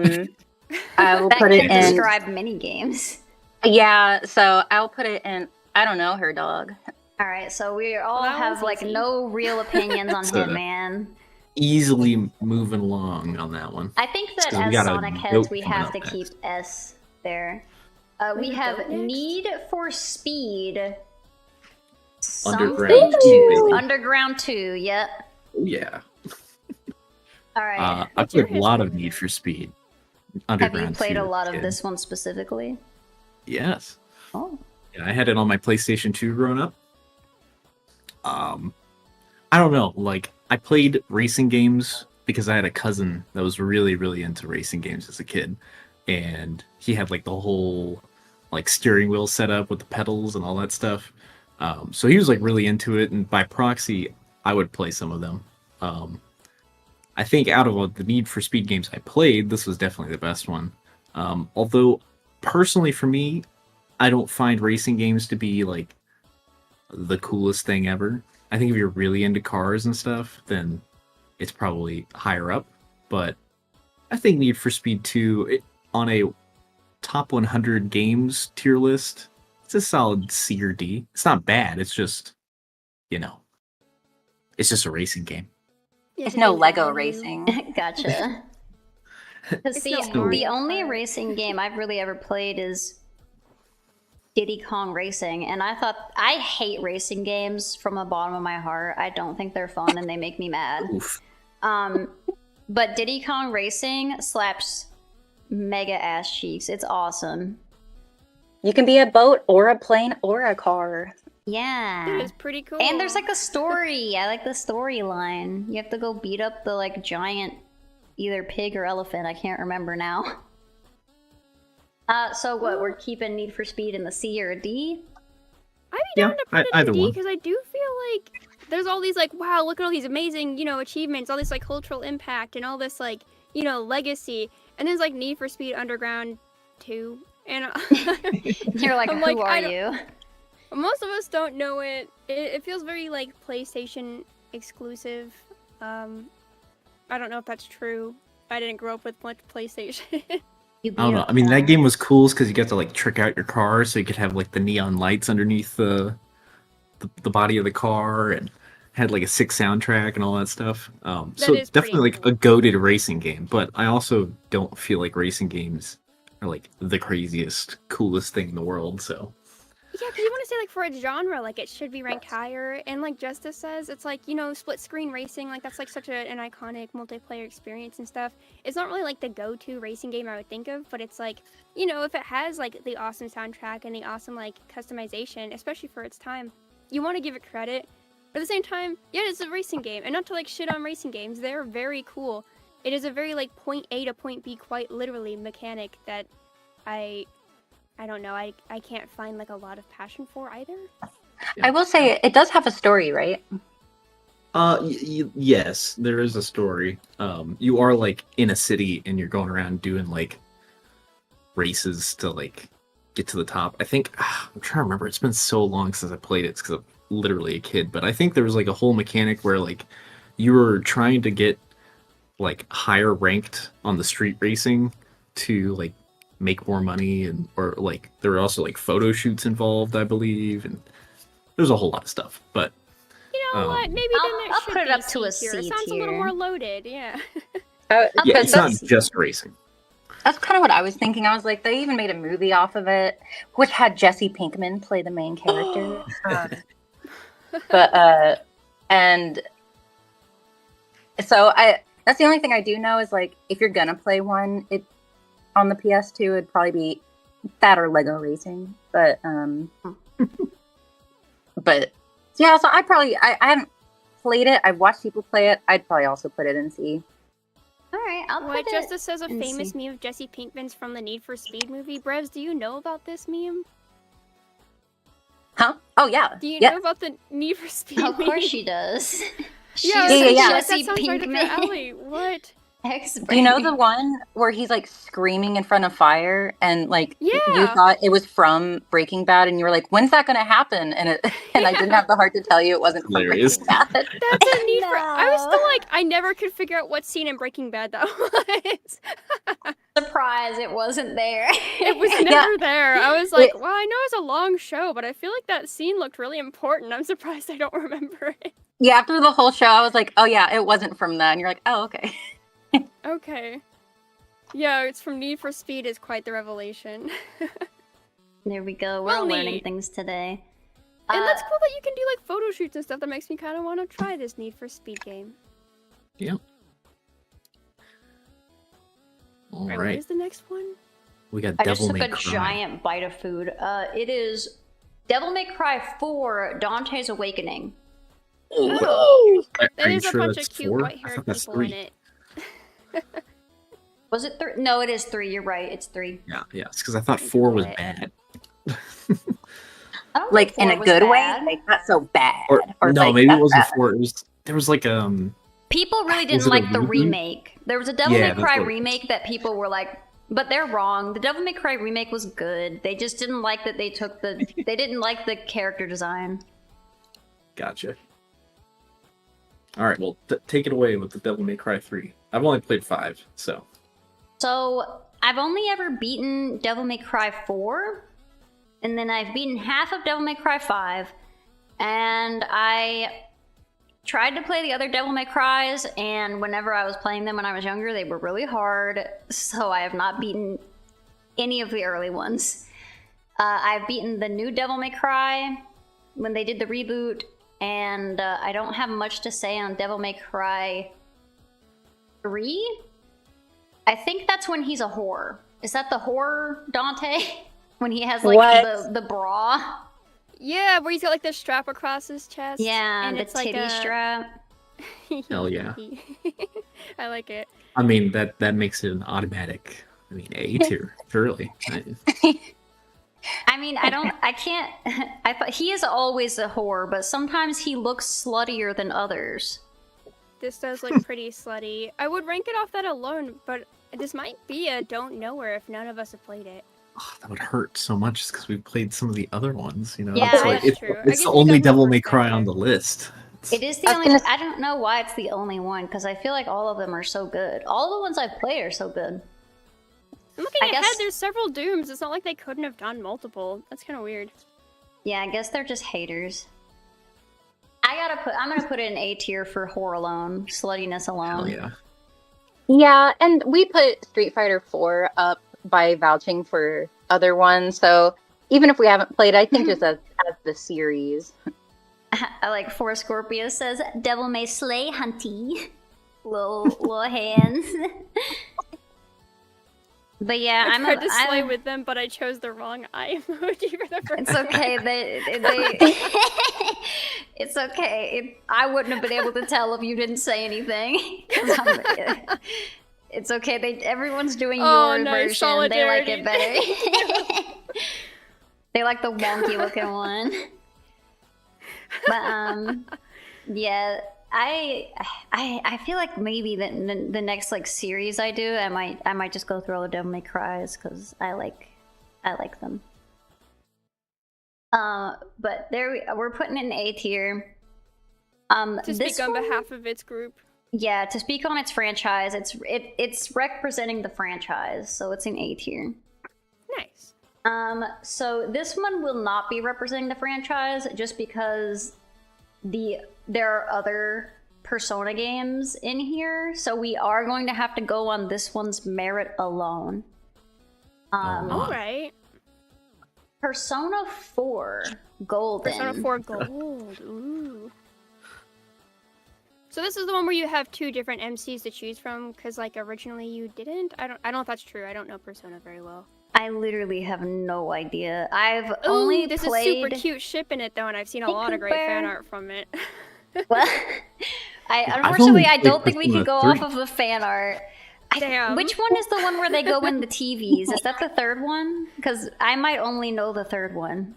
will That put it can in. describe mini games. Yeah, so I'll put it in. I don't know her dog. All right, so we all Well, that have was like easy. no real opinions on So- Hitman. easily moving along on that one. I think that So we as got a Sonic heads, goat we coming have up to next. keep S there. We Wait, have goat next? Need for Speed. Underground Something 2, 2. baby. Underground 2, yep. Oh yeah. All right. I What's your played a lot of history with Need it? for Speed. have you Underground played 2 a lot as of kid. this one specifically? Yes. Oh. Yeah, I had it on my PlayStation 2 growing up. I don't know, like I played racing games because I had a cousin that was really, really into racing games as a kid. And he had like the whole like steering wheel set up with the pedals and all that stuff. So he was like really into it, and by proxy, I would play some of them. I think out of all the Need for Speed games I played, this was definitely the best one. Although personally for me, I don't find racing games to be like the coolest thing ever. I think if you're really into cars and stuff, then it's probably higher up. But I think Need for Speed 2 on a top 100 games tier list, it's a solid C or D. It's not bad. It's just, it's just a racing game. Yeah, It's did no they Lego value- racing. Gotcha. 'Cause It's see, no the Mario only Kart. racing game I've really ever played is Diddy Kong Racing, and I hate racing games from the bottom of my heart. I don't think they're fun and they make me mad. Oof. But Diddy Kong Racing slaps mega ass cheeks. It's awesome. You can be a boat or a plane or a car. Yeah. It is pretty cool. And there's like a story. I like the storyline. You have to go beat up the like giant either pig or elephant. I can't remember now. So what, we're keeping Need for Speed in the C or a D? I'd be down Yeah, to put it either in D one. because I do feel like there's all these like, wow, look at all these amazing, achievements, all this like cultural impact and all this like, legacy. And there's like Need for Speed Underground 2. And You're like, I'm who like, are I don't- you? most of us don't know it. It feels very like PlayStation exclusive. I don't know if that's true. I didn't grow up with much PlayStation. You I don't beat know. up I mean, that them. game was cool because you got to like trick out your car, so you could have like the neon lights underneath the body of the car, and had like a sick soundtrack and all that stuff. So is it's pretty definitely like cool. a goated racing game. But I also don't feel like racing games are like the craziest, coolest thing in the world. So Yeah, because you want to say, like, for a genre, like, it should be ranked higher. And, like Justice says, it's like, split-screen racing, like, that's, like, such an iconic multiplayer experience and stuff. It's not really, like, the go-to racing game I would think of, but it's, like, if it has, like, the awesome soundtrack and the awesome, like, customization, especially for its time, you want to give it credit. But at the same time, yeah, it's a racing game. And not to, like, shit on racing games. They're very cool. it is a very like point A to point B quite literally mechanic that I don't know, I can't find like a lot of passion for either. Yeah. I will say it does have a story, right? Yes, there is a story. You are like in a city and you're going around doing like races to like get to the top. I think I'm trying to remember. It's been so long since I played it because I'm literally a kid. But I think there was like a whole mechanic where like you were trying to get like higher ranked on the street racing to like make more money, and or like there were also like photo shoots involved, I believe, and there's a whole lot of stuff. But you know what? Maybe then I'll put it up to a C tier. C It sounds a little more loaded. Yeah. Yeah, it's not just racing. That's kind of what I was thinking. I was like, they even made a movie off of it, which had Jesse Pinkman play the main character. And so that's the only thing I do know is like, if you're gonna play one, it on the PS2, it'd probably be that or Lego Racing. But yeah, so I haven't played it. I've watched people play it. I'd probably also put it in C. All right, I'll put it. Justice says a famous meme of Jesse Pinkman's from the Need for Speed movie. Brevs, do you know about this meme? Huh? Oh yeah. Do you know about the Need for Speed meme? Of course she does. Yeah. Jesse that sounds right up your alley. What? You know the one where he's like screaming in front of fire and like you thought it was from Breaking Bad and you were like, when's that gonna happen? And I didn't have the heart to tell you it wasn't from Breaking Bad. That's a need for I was still like, I never could figure out what scene in Breaking Bad that was. Surprise, it wasn't there. It was never there. I was like, well, I know it's a long show, but I feel like that scene looked really important. I'm surprised I don't remember it. Yeah, after the whole show, I was like, oh yeah, it wasn't from that. And you're like, oh, okay. Okay. Yeah, it's from Need for Speed is quite the revelation. There we go. We're all learning things today. And that's cool that you can do like photo shoots and stuff. That makes me kind of want to try this Need for Speed game. Yeah. All right. What is the next one? We got I Devil just May took a Cry. giant bite of food. It is Devil May Cry 4: Dante's Awakening. Oh, Are that you is a sure bunch that's of cute 4? I white-haired thought that's people in 3. it. Was it 3? No, it is 3. You're right. It's 3. Yeah, it's because I thought 4 was bad. I don't Like think in 4 a good was way, bad. like not so bad. Or no, like, maybe it wasn't bad. 4. There was like People really Was didn't it a like the reboot? remake. There was a Devil Yeah, May that's Cry what it remake that people were like, but they're wrong. The Devil May Cry remake was good. They just didn't like that they took the. They didn't like the character design. Gotcha. All right, well, take it away with the Devil May Cry 3. I've only played 5, so. So I've only ever beaten Devil May Cry 4, and then I've beaten half of Devil May Cry 5, and I tried to play the other Devil May Cries, and whenever I was playing them when I was younger, they were really hard, so I have not beaten any of the early ones. I've beaten the new Devil May Cry when they did the reboot, and I don't have much to say on Devil May Cry 3. I think that's when he's a whore. Is that the whore Dante? When he has like the bra? Yeah, where he's got like the strap across his chest. Yeah, and the it's like titty strap. Hell yeah. I like it. I mean, that makes it an automatic, A tier, surely. I mean, I can't, I thought he is always a whore, but sometimes he looks sluttier than others. This does look pretty slutty. I would rank it off that alone, but this might be a don't know her if none of us have played it. Oh, that would hurt so much just because we've played some of the other ones, you know? Yeah, it's like, that's true. I it's guess the you only got more Devil May Cry perspective. on the list. It is the only, I don't know why it's the only one, because I feel like all of them are so good. All the ones I've played are so good. I'm looking I ahead, guess- there's several Dooms. It's not like they couldn't have done multiple. That's kind of weird. Yeah, I guess they're just haters. I'm gonna put it in A tier for whore alone, sluttiness alone. Hell yeah. Yeah, and we put Street Fighter 4 up by vouching for other ones, so even if we haven't played, I think just as the series. I like For Scorpio says, Devil May Slay Hunty. Little hands. But yeah, I tried to slay with them, but I chose the wrong eye emoji for the first It's okay. time. They it's okay. I wouldn't have been able to tell if you didn't say anything. 'Cause it's okay. Everyone's doing your nice. version. They like it Solidarity. better. They like the wonky looking one. But yeah. I feel like maybe the next like series I do, I might just go through all the Devil May Cries because I like them. But we're putting it in A tier. To speak on behalf of its group. Yeah, to speak on its franchise, it's representing the franchise, so it's in A tier. Nice. So this one will not be representing the franchise just because there are other Persona games in here, so we are going to have to go on this one's merit alone. Alright. Persona 4 Golden. Persona 4 Gold. Ooh. So this is the one where you have 2 different MCs to choose from, because like originally you didn't? I don't know if that's true. I don't know Persona very well. I literally have no idea. I've only there's played... a super cute ship in it though, and I've seen a lot of great fan art from it. Well, unfortunately, I don't think we can go off of the fan art. Damn. Which one is the one where they go in the TVs? Is that the third one? Because I might only know the third one.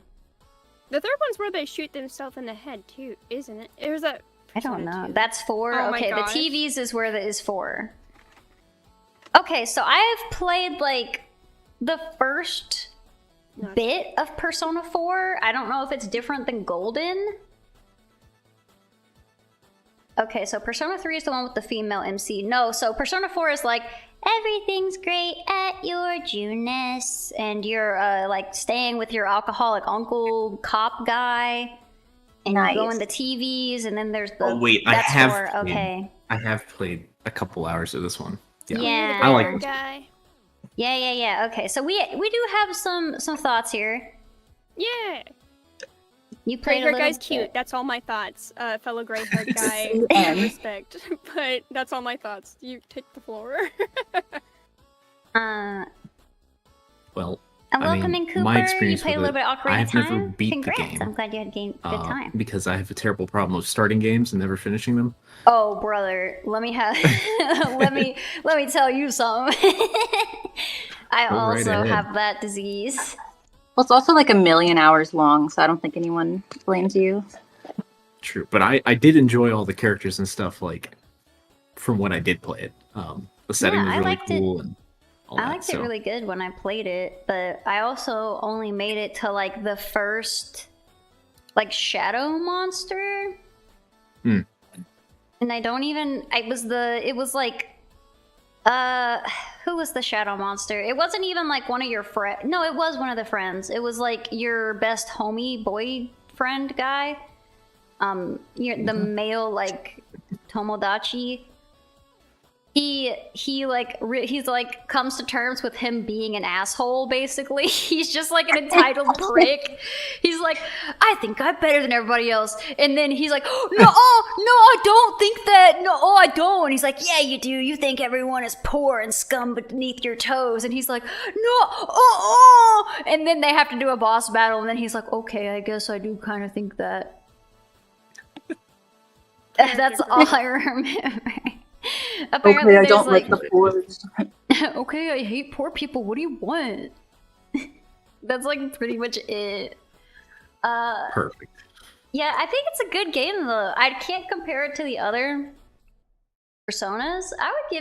The third one's where they shoot themselves in the head too, isn't it? Or is that... I don't know. 2? That's 4? Oh okay, my the gosh. TVs is where that is 4. Okay, so I have played, like, the first bit of Persona 4. I don't know if it's different than Golden. Okay, so Persona 3 is the one with the female MC. No, so Persona 4 is like, everything's great at your Juness, and you're, like, staying with your alcoholic uncle cop guy. And you go in the TVs, and then there's the... Oh wait, that's I have. for, okay. I have played a couple hours of this one. Yeah, Yeah. I like this. Guy. Yeah. Okay, so we do have some thoughts here. Yeah. You Gray played a hair little guy's bit. cute. That's all my thoughts. Fellow gray haired guy. I respect. But that's all my thoughts. You take the floor. Well, And welcome in, Cooper. my You experience played a with little bit of Ocarina I've of Time. never beat Congrats. the game. I'm glad you had a good time. Because I have a terrible problem of starting games and never finishing them. Oh, brother, let me have let me tell you something. I Go right also ahead. have that disease. Well, it's also like 1,000,000 hours long, so I don't think anyone blames you. True, but I did enjoy all the characters and stuff, like, from when I did play it. The setting Yeah, was I really liked it. cool and all I that. liked it really good when I played it, but I also only made it to like the first like shadow monster. Hmm. And I don't even it was like who was the shadow monster? It wasn't even like one of your friends. No, it was one of the friends. It was like your best homie boyfriend guy. The male like Tomodachi. He's like comes to terms with him being an asshole, basically. He's just like an entitled prick. He's like, I think I'm better than everybody else. And then he's like, no, I don't think that. No, I don't. And he's like, yeah, you do. You think everyone is poor and scum beneath your toes. And he's like, no, and then they have to do a boss battle. And then he's like, okay, I guess I do kind of think that. That's all I remember. Apparently, Okay, I don't there's, like the poors. okay, I hate poor people. What do you want? That's like pretty much it. Perfect. Yeah, I think it's a good game though. I can't compare it to the other Personas. I would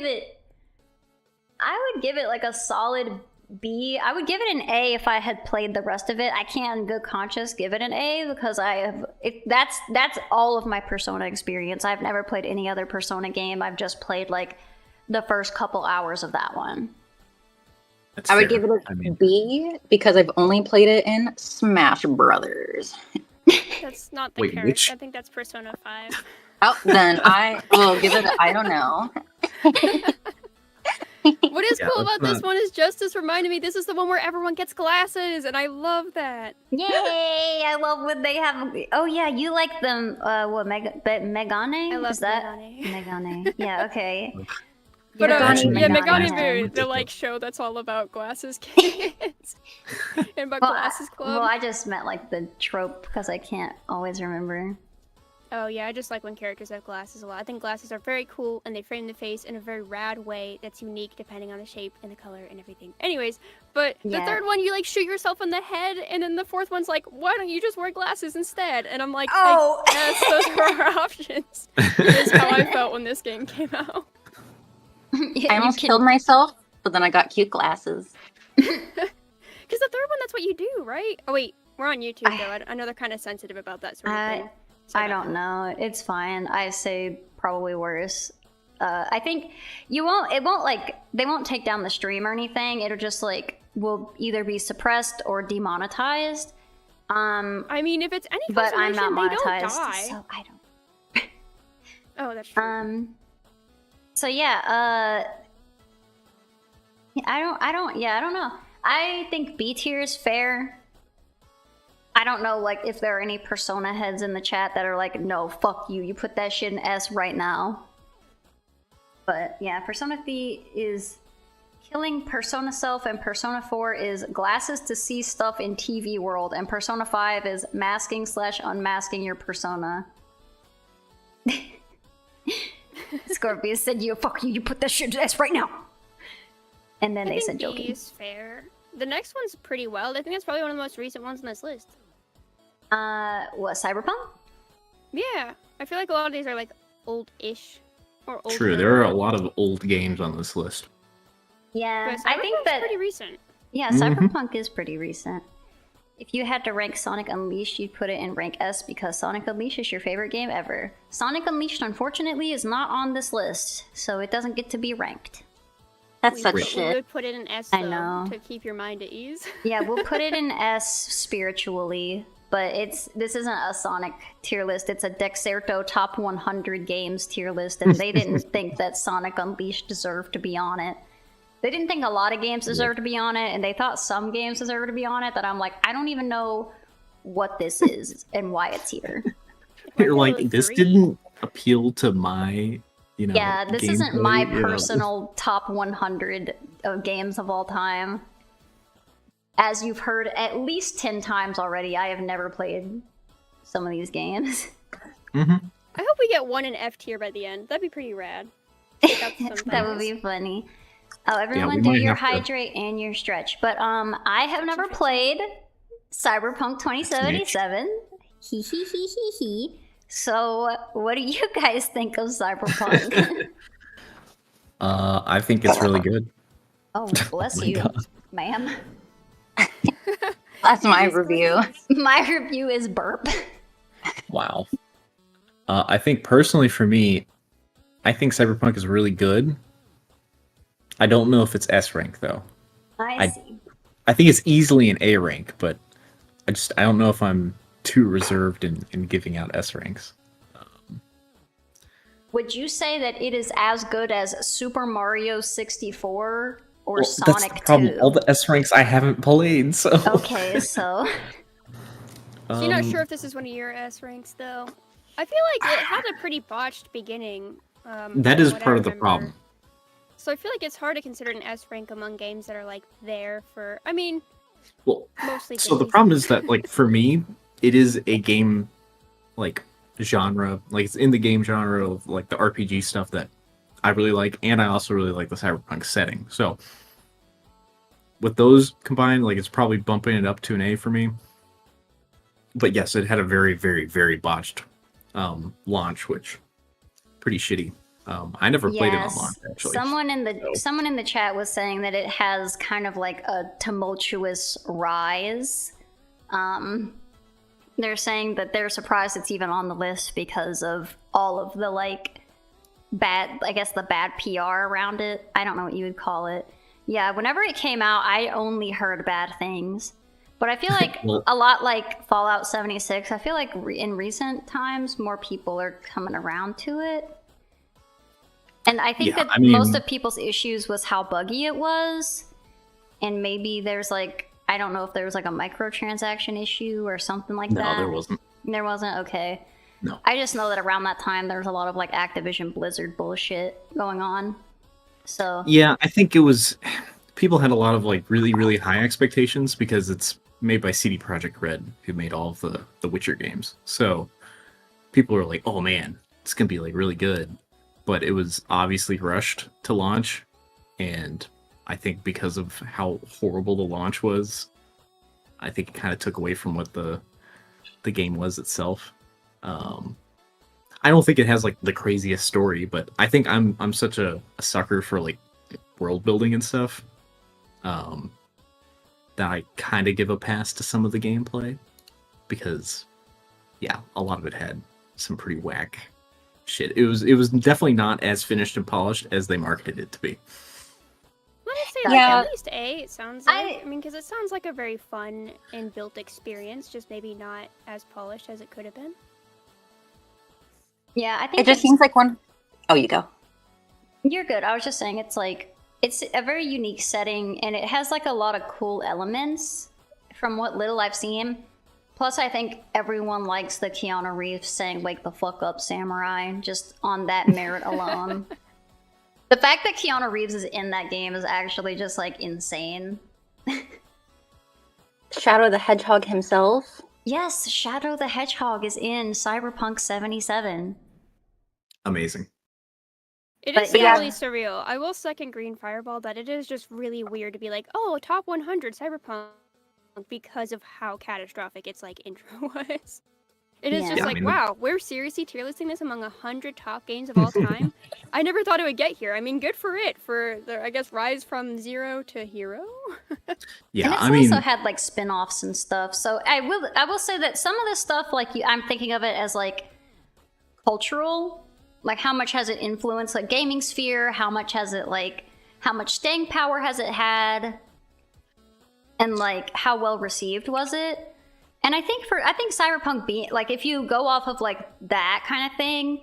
give it like a solid B. I would give it an A if I had played the rest of it. I can't in good conscience give it an A because that's all of my Persona experience. I've never played any other Persona game. I've just played like the first couple hours of that one. That's I would fair. give it a B because I've only played it in Smash Brothers. That's not the Wait, character. which- I think that's Persona 5. Oh, then I will give it. I don't know. What is Yeah, cool let's about this not- one is Justice reminded me this is the one where everyone gets glasses, and I love that. Yay! I love when they have. Oh yeah, you like them. What Megane? I love Is that Megane. Megane? Yeah. Okay. But Megami yeah, Megami Megami Head. the like show that's all about glasses kids and about glasses club. Well, I just meant like the trope because I can't always remember. Oh yeah, I just like when characters have glasses a lot. I think glasses are very cool and they frame the face in a very rad way that's unique depending on the shape and the color and everything. Anyways, but the Yeah. third one you like shoot yourself in the head, and then the fourth one's like, why don't you just wear glasses instead? And I'm like, Oh. I guess those are our options. Is how I felt when this game came out. I almost killed myself, but then I got cute glasses. Because the third one, that's what you do, right? Oh wait, we're on YouTube though. I know they're kind of sensitive about that sort of thing. So I don't know. It's fine. I say probably worse. I think you won't. It won't like they won't take down the stream or anything. It'll just like will either be suppressed or demonetized. I mean, if it's any But I'm not they don't monetized, die. so I don't. Oh, that's true. So yeah. I don't know. I think B tier is fair. I don't know, like, if there are any Persona heads in the chat that are like, no, fuck you. You put that shit in S right now. But yeah, Persona 3 is killing Persona Self, and Persona 4 is glasses to see stuff in TV world, and Persona 5 is masking / unmasking your persona. Scorpius said, "You fuck you. You put that shit in S right now." And then I they think said, B "Joking." is fair. The next one's pretty well. I think that's probably one of the most recent ones on this list. What, Cyberpunk? Yeah, I feel like a lot of these are like old-ish or older. True, there are a lot of old games on this list. Yeah, But I think Cyberpunk's that pretty recent. yeah, Cyberpunk is pretty recent. If you had to rank Sonic Unleashed, you'd put it in rank S because Sonic Unleashed is your favorite game ever. Sonic Unleashed, unfortunately, is not on this list, so it doesn't get to be ranked. That's such We shit. would put it in S I though know. to keep your mind at ease. Yeah, we'll put it in S spiritually, but this isn't a Sonic tier list. It's a Dexerto top 100 games tier list, and they didn't think that Sonic Unleashed deserved to be on it. They didn't think a lot of games deserved to be on it, and they thought some games deserved to be on it, that I'm like, I don't even know what this is and why it's here. You're like, Really this three. didn't appeal to my, you know. Yeah, this isn't my gameplay, you know, personal top 100 of games of all time. As you've heard at least 10 times already, I have never played some of these games. Mhm. I hope we get one in F tier by the end. That'd be pretty rad. Pick up some That would things. be funny. Oh, everyone we do might your have to- hydrate and your stretch. But I have never played Cyberpunk 2077. Hee hee hee hee hee. So, what do you guys think of Cyberpunk? I think it's really good. Oh, bless my you, God. ma'am. That's my review. My review is burp. Wow. I think personally for me, I think Cyberpunk is really good. I don't know if it's S rank though. I see. I think it's easily an A rank, but I don't know if I'm too reserved in giving out S ranks. Would you say that it is as good as Super Mario 64 or Well, Sonic that's the problem. 2? All the S ranks I haven't played, so. Okay, so So you're not sure if this is one of your S ranks though? I feel like it had a pretty botched beginning. That from is what I part of the remember. problem. So I feel like it's hard to consider an S rank among games that are like there for. I mean, Well, mostly. so the goodies. problem is that, like, for me, it is a game, like, genre. Like, it's in the game genre of, like, the RPG stuff that I really like, and I also really like the cyberpunk setting. So, with those combined, like, it's probably bumping it up to an A for me. But yes, it had a very, very, very botched launch, which pretty shitty. I never played it on launch, actually. someone in the chat was saying that it has kind of like a tumultuous rise. They're saying that they're surprised it's even on the list because of all of the like bad, I guess the bad PR around it. I don't know what you would call it. Yeah, whenever it came out, I only heard bad things. But I feel like Well- a lot like Fallout 76, I feel like in recent times, more people are coming around to it. And I think Yeah, that I mean- most of people's issues was how buggy it was. And maybe there's like, I don't know if there was like a microtransaction issue or something like No, that. there wasn't. There wasn't? Okay. No. I just know that around that time there was a lot of like Activision Blizzard bullshit going on. So Yeah, I think it was people had a lot of like really, really high expectations because it's made by CD Projekt Red, who made all of the Witcher games. So people were like, "Oh man, it's gonna be like really good," but it was obviously rushed to launch, and I think because of how horrible the launch was, I think it kind of took away from what the game was itself. I don't think it has like the craziest story, but I think I'm such a sucker for like world building and stuff, that I kind of give a pass to some of the gameplay because, yeah, a lot of it had some pretty whack shit. It was definitely not as finished and polished as they marketed it to be. Let me say, Yeah. like, at least it sounds like. I mean, because it sounds like a very fun and built experience, just maybe not as polished as it could have been. yeah, I think It just seems like one. Oh, you go. you're good. I was just saying it's like it's a very unique setting and it has like a lot of cool elements from what little I've seen. Plus, I think everyone likes the Keanu Reeves saying "Wake the fuck up, samurai" just on that merit alone. The fact that Keanu Reeves is in that game is actually just like insane. Shadow the Hedgehog himself. Yes, Shadow the Hedgehog is in Cyberpunk 77. Amazing. It But is yeah. really surreal. I will second Green Fireball that it is just really weird to be like, oh, top 100 Cyberpunk because of how catastrophic its like intro was. It is Yeah. just Yeah, I like, mean- wow, we're seriously tier listing this among 100 top games of all time. I never thought it would get here. I mean, good for it for the, I guess, rise from zero to hero. Yeah, And it's I mean, also had like spin-offs and stuff. So I will say that some of this stuff, like I'm thinking of it as like cultural. Like how much has it influenced like gaming sphere? How much has it like how much staying power has it had? And like how well received was it? And I think Cyberpunk being like if you go off of like that kind of thing,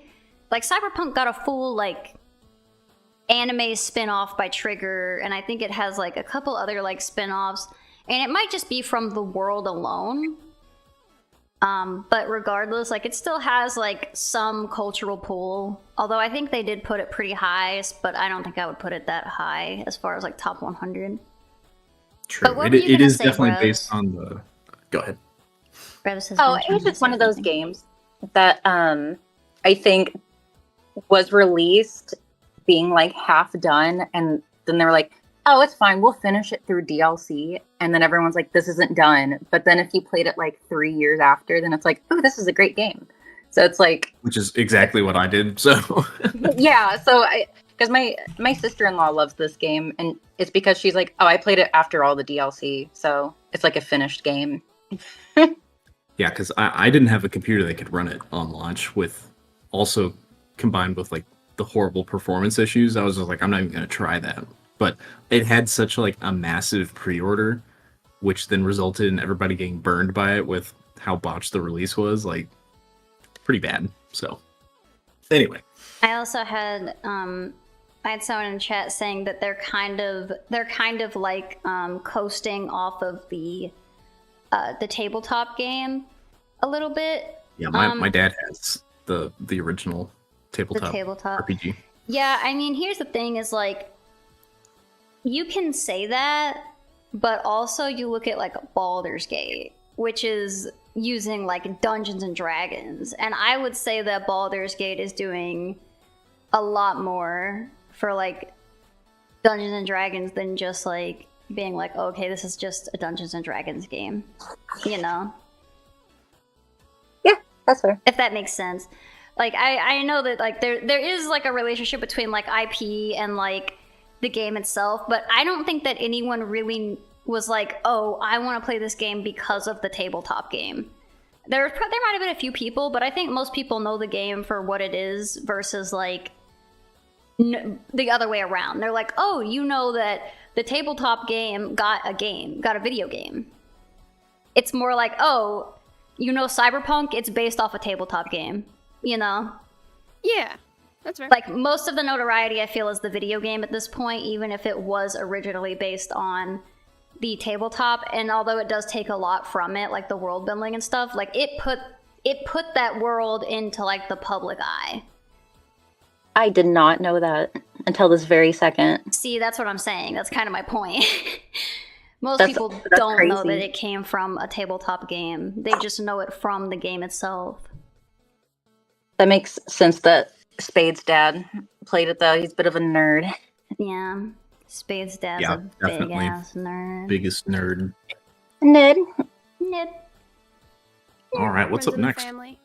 like Cyberpunk got a full like anime spin-off by Trigger, and I think it has like a couple other like spin-offs, and it might just be from the world alone. But regardless, like it still has like some cultural pull. Although I think they did put it pretty high, but I don't think I would put it that high as far as like top 100. true. But what were you It gonna is say, definitely Rose? based on the. Go ahead. Revis has Oh, been it trying was to just say one of those something. games that I think was released being like half done, and then they were like, "Oh, it's fine. We'll finish it through DLC." And then everyone's like, "This isn't done." But then if you played it like 3 years after, then it's like, "Oh, this is a great game." So it's like, Which is exactly what I did. So yeah. So because my sister-in-law loves this game, and it's because she's like, "Oh, I played it after all the DLC, so it's like a finished game." yeah, because I didn't have a computer that could run it on launch. With also combined with like the horrible performance issues, I was just like, I'm not even gonna try that. But it had such like a massive pre-order, which then resulted in everybody getting burned by it with how botched the release was. Like, pretty bad. So anyway, I also had I had someone in chat saying that they're kind of like coasting off of the tabletop game a little bit. yeah, my dad has the original The tabletop tabletop. RPG. Yeah, I mean, here's the thing: is like you can say that, but also you look at like Baldur's Gate, which is using like Dungeons and Dragons, and I would say that Baldur's Gate is doing a lot more for like Dungeons and Dragons than just like being like, oh, okay, this is just a Dungeons and Dragons game, you know? Yeah, that's fair. If that makes sense. Like I know that like there is like a relationship between like IP and like the game itself, but I don't think that anyone really was like, oh, I want to play this game because of the tabletop game. There might have been a few people, but I think most people know the game for what it is versus like the other way around. They're like, oh, you know that the tabletop game got a video game. It's more like, oh, you know Cyberpunk, it's based off a tabletop game, you know? Yeah, that's fair. Like, most of the notoriety, I feel, is the video game at this point, even if it was originally based on the tabletop. And although it does take a lot from it, like the world building and stuff, like it put that world into like the public eye. I did not know that. until this very second. See, that's what I'm saying. That's kind of my point. Most That's people don't know that crazy. it came from a tabletop game. They just know it from the game itself. That makes sense that Spade's dad played it, though. He's a bit of a nerd. Yeah. Spade's dad's Yeah, a big definitely. ass nerd. Biggest nerd. Nerd. Nerd. All right, what's Friends up in the next? family.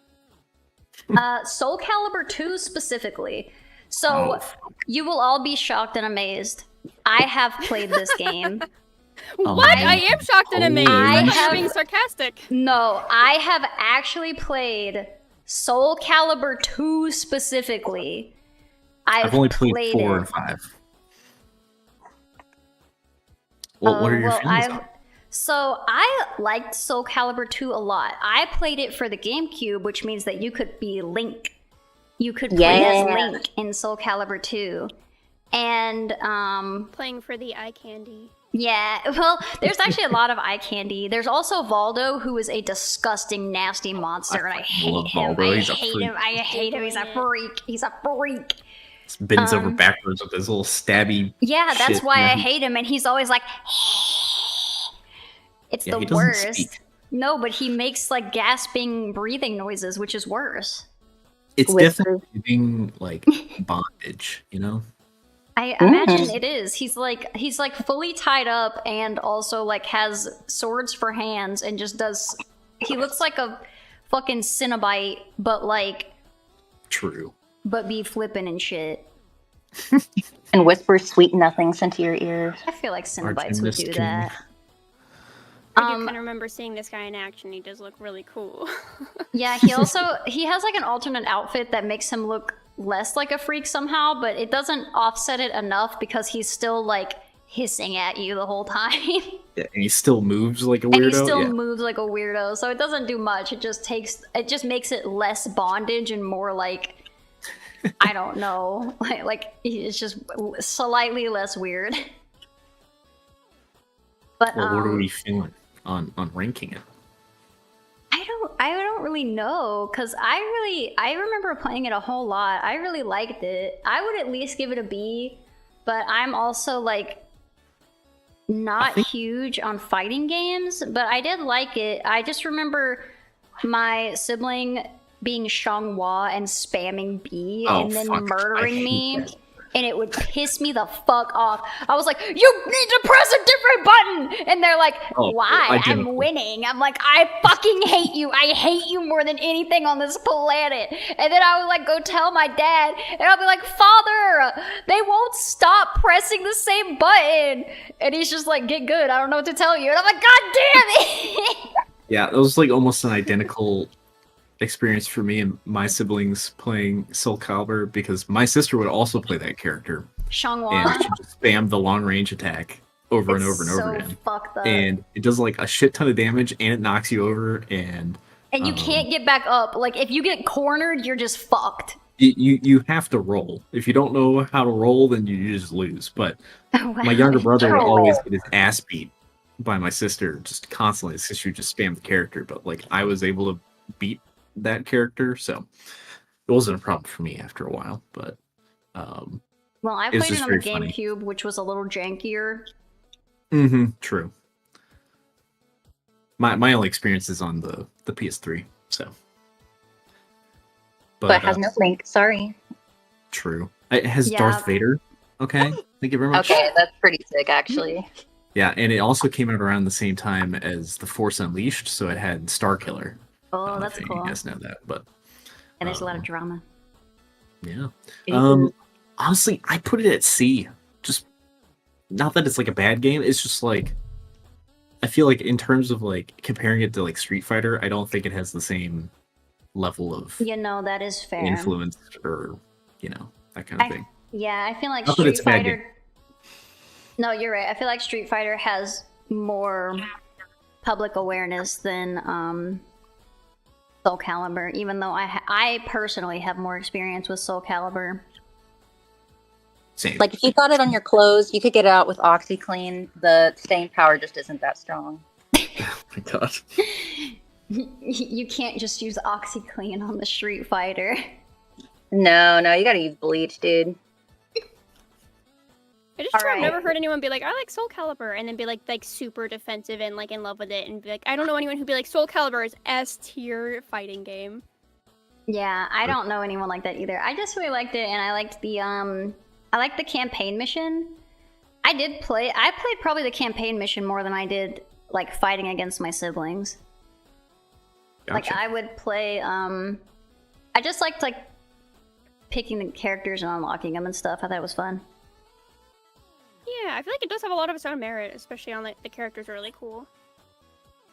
Soul Calibur 2 specifically. So Oh, you will all be shocked and amazed. I have played this game. Oh, What? man. I am shocked and amazed. I I'm have- being sarcastic. No, I have actually played Soul Calibur 2 specifically. I've only played 4 it. and 5. What are your feelings on it? So I liked Soul Calibur 2 a lot. I played it for the GameCube, which means that you could be Link. You could play as Yeah. Link in Soul Calibur 2. And Playing for the eye candy. yeah, well, there's actually a lot of eye candy. There's also Valdo, who is a disgusting, nasty monster, and I hate love him. Valdo. I He's a hate freak. him. I hate him. He's a freak. He's a freak. Bends over backwards with his little stabby. Yeah, that's shit, why you know? I hate him, and he's always like, it's Yeah, the he doesn't worst. speak. No, but he makes like gasping, breathing noises, which is worse. It's Whispers. definitely giving like bondage, you know? I imagine it is. He's like fully tied up and also like has swords for hands and just does. He looks like a fucking Cinnabite, but True. be flipping and shit. And whispers sweet nothings into your ears. I feel like Our Cinnabites would gymnast do king. that. I do kind of remember seeing this guy in action. He does look really cool. Yeah, he has like an alternate outfit that makes him look less like a freak somehow, but it doesn't offset it enough because he's still like hissing at you the whole time. Yeah, and he still moves like a weirdo. And he still yeah. moves like a weirdo, so it doesn't do much. It just makes it less bondage and more like I don't know, like it's just slightly less weird. But Well, what are we feeling on ranking it? I don't really know because I remember playing it a whole lot. I really liked it. I would at least give it a B, but I'm also like not huge on fighting games, but I did like it. I just remember my sibling being Xianghua and spamming B Oh, and then fuck. I murdering hate me. that. And it would piss me the fuck off. I was like, you need to press a different button. And they're like, Oh, why? I'm identical. winning. I'm like, I fucking hate you. I hate you more than anything on this planet. And then I would like go tell my dad, and I'll be like, Father, they won't stop pressing the same button. And he's just like, get good. I don't know what to tell you. And I'm like, God damn it. Yeah, it was like almost an identical experience for me and my siblings playing Soul Calibur because my sister would also play that character and Xianghua. she just spammed the long range attack over and It's over and over again. fucked up. And it does like a shit ton of damage and it knocks you over and And you can't get back up. Like, if you get cornered, you're just fucked. you have to roll. If you don't know how to roll, then you just lose. But my younger brother would always get his ass beat by my sister just constantly because she would just spam the character. But like I was able to beat that character, so it wasn't a problem for me after a while. But Well, I It was played it just on the very funny. GameCube, which was a little jankier. true. My only experience is on the PS3, so. But has no link. Sorry. True. It has Yeah. Darth Vader. Okay, thank you very much. Okay, that's pretty sick, actually. Yeah, and it also came out around the same time as The Force Unleashed, so it had Star Killer. Oh, I that's think cool. You guys know that, but And there's a lot of drama. yeah. Ooh. Honestly, I put it at C. Just not that it's like a bad game. It's just like I feel like in terms of like comparing it to like Street Fighter, I don't think it has the same level of You know, that is fair. influence or that kind of thing. Yeah, I feel like Not that Street it's a bad Fighter. No, you're right. I feel like Street Fighter has more public awareness than Soul Calibur, even though I personally have more experience with Soul Calibur. Same. Like, if you got it on your clothes, you could get it out with OxyClean. The staying power just isn't that strong. Oh my god. You can't just use OxyClean on the Street Fighter. No, you gotta use bleach, dude. It is All true. I've right. never heard anyone be like, I like Soul Calibur, and then be like super defensive and like in love with it, and be like, I don't know anyone who'd be like, Soul Calibur is S tier fighting game. Yeah, I don't know anyone like that either. I just really liked it, and I liked the campaign mission. I played probably the campaign mission more than I did like fighting against my siblings. Like Gotcha. I would play I just liked like picking the characters and unlocking them and stuff. I thought it was fun. Yeah, I feel like it does have a lot of its own merit, especially on like the characters are really cool.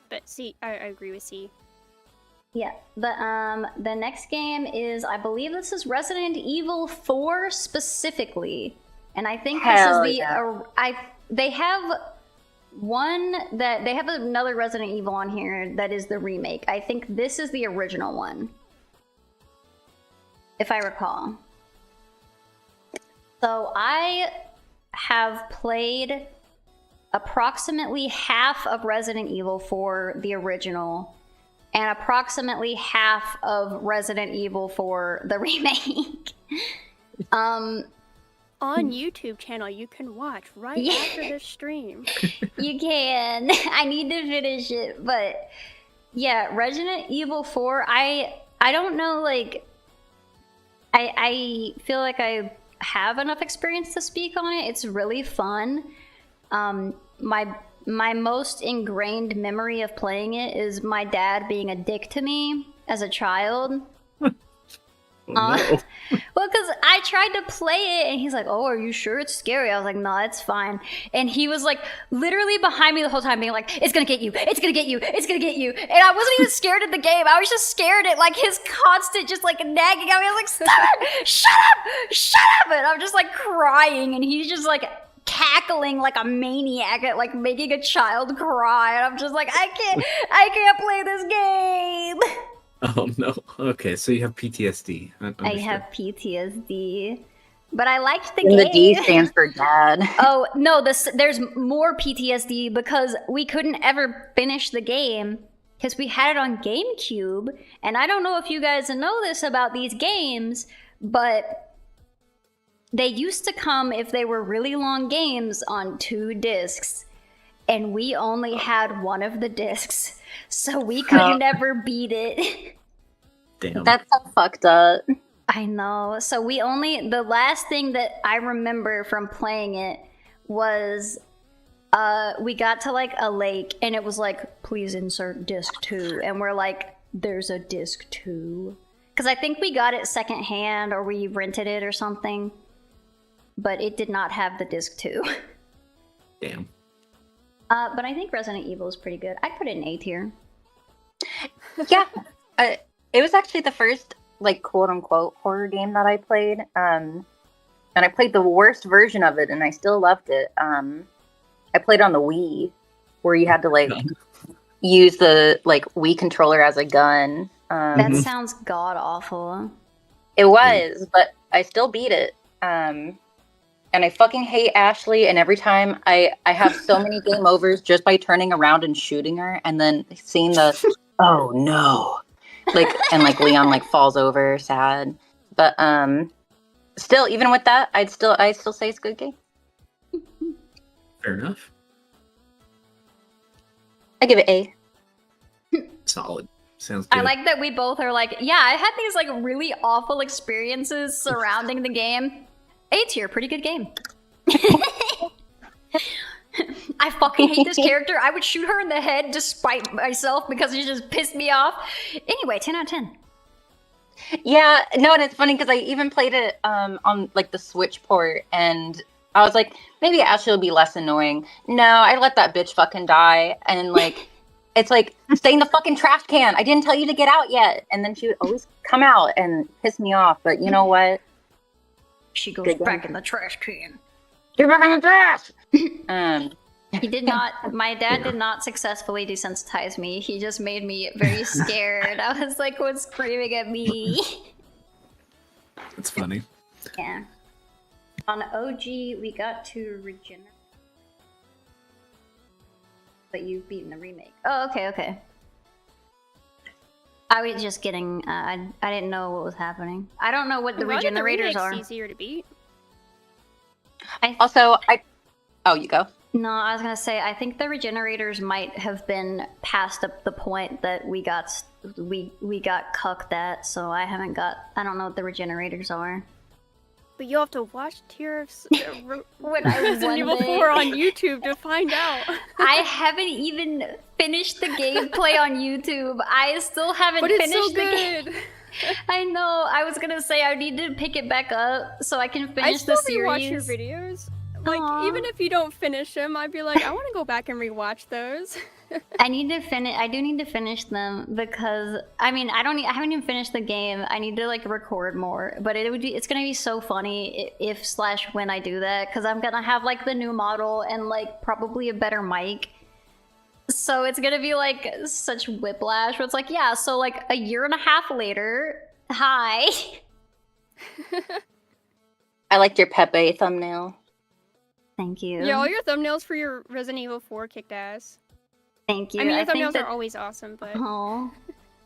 But C, I agree with C. Yeah, the next game is, I believe this is Resident Evil 4 specifically, and I think Hell this is the yeah. they have another Resident Evil on here that is the remake. I think this is the original one, if I recall. So I have played approximately half of Resident Evil 4, the original, and approximately half of Resident Evil 4, the remake. On YouTube channel, you can watch right after this stream. You can. I need to finish it, but yeah, Resident Evil 4. I don't know. Like, I feel like I have enough experience to speak on it. It's really fun. My most ingrained memory of playing it is my dad being a dick to me as a child. Oh, no. Well, because I tried to play it and he's like, "Oh, are you sure it's scary?" I was like, "No, it's fine." And he was like literally behind me the whole time being like, "It's gonna get you, it's gonna get you, it's gonna get you." And I wasn't even scared of the game. I was just scared at like his constant just like nagging at me. I was like, "Stop it! Shut up! Shut up!" And I'm just like crying and he's just like cackling like a maniac at like making a child cry. And I'm just like, I can't play this game. Oh no. Okay, so you have PTSD. I Understood. have PTSD, but I liked the And the D game. stands for dad. Oh no, there's more PTSD because we couldn't ever finish the game because we had it on GameCube, and I don't know if you guys know this about these games, but they used to come, if they were really long games, on 2 discs, and we only had one of the discs, so we could never beat it. Damn. That's so fucked up. I know. So the last thing that I remember from playing it was we got to like a lake and it was like, please insert disc 2. And we're like, there's a disc 2. Because I think we got it secondhand or we rented it or something. But it did not have the disc 2. Damn. But I think Resident Evil is pretty good. I'd put it in A tier. Yeah. It was actually the first, like, quote-unquote horror game that I played. And I played the worst version of it, and I still loved it. I played on the Wii, where you had to, like, use the, like, Wii controller as a gun. That sounds god-awful. It was, but I still beat it. And I fucking hate Ashley, and every time I have so many game overs just by turning around and shooting her, and then seeing the, oh no. Like, and like Leon like falls over sad, but still, even with that, I still say it's a good game. Fair enough. I give it A. Solid. Sounds good. I like that we both are like, yeah, I had these like really awful experiences surrounding the game. A tier, pretty good game. I fucking hate this character. I would shoot her in the head despite myself because she just pissed me off. Anyway, 10 out of 10. Yeah, no, and it's funny because I even played it on like the Switch port, and I was like, maybe Ashley will be less annoying. No, I let that bitch fucking die, and like, it's like, stay in the fucking trash can. I didn't tell you to get out yet, and then she would always come out and piss me off. But you know what? She goes back in the trash can. Get back in the trash. He did not. My dad did not successfully desensitize me. He just made me very scared. I was like, "What's screaming at me?" That's funny. Yeah. On OG, we got to regenerate, but you've beaten the remake. Oh, okay. I was just getting. I didn't know what was happening. I don't know what the Why did the regenerators remake's are. easier to beat. Also, oh, you go. No, I was gonna say I think the regenerators might have been past the point that we got cucked at, so I don't know what the regenerators are. But you'll have to watch Tears When I Resident Evil 4 on YouTube to find out. I haven't even finished the gameplay on YouTube. I still haven't But it's finished so the game. good. I know. I was gonna say I need to pick it back up so I can finish the I still series. rewatch your videos. Like, Aww. even if you don't finish them, I'd be like, I want to go back and rewatch those. I need to finish. I do need to finish them because I haven't even finished the game. I need to like record more, but it's gonna be so funny if / when I do that because I'm gonna have like the new model and like probably a better mic. So it's gonna be like such whiplash. Where it's like, yeah, so like a year and a half later, hi. I liked your Pepe thumbnail. Thank you. Yeah, all your thumbnails for your Resident Evil 4 kicked ass. Thank you. I mean, your think thumbnails that- are always awesome, but Oh,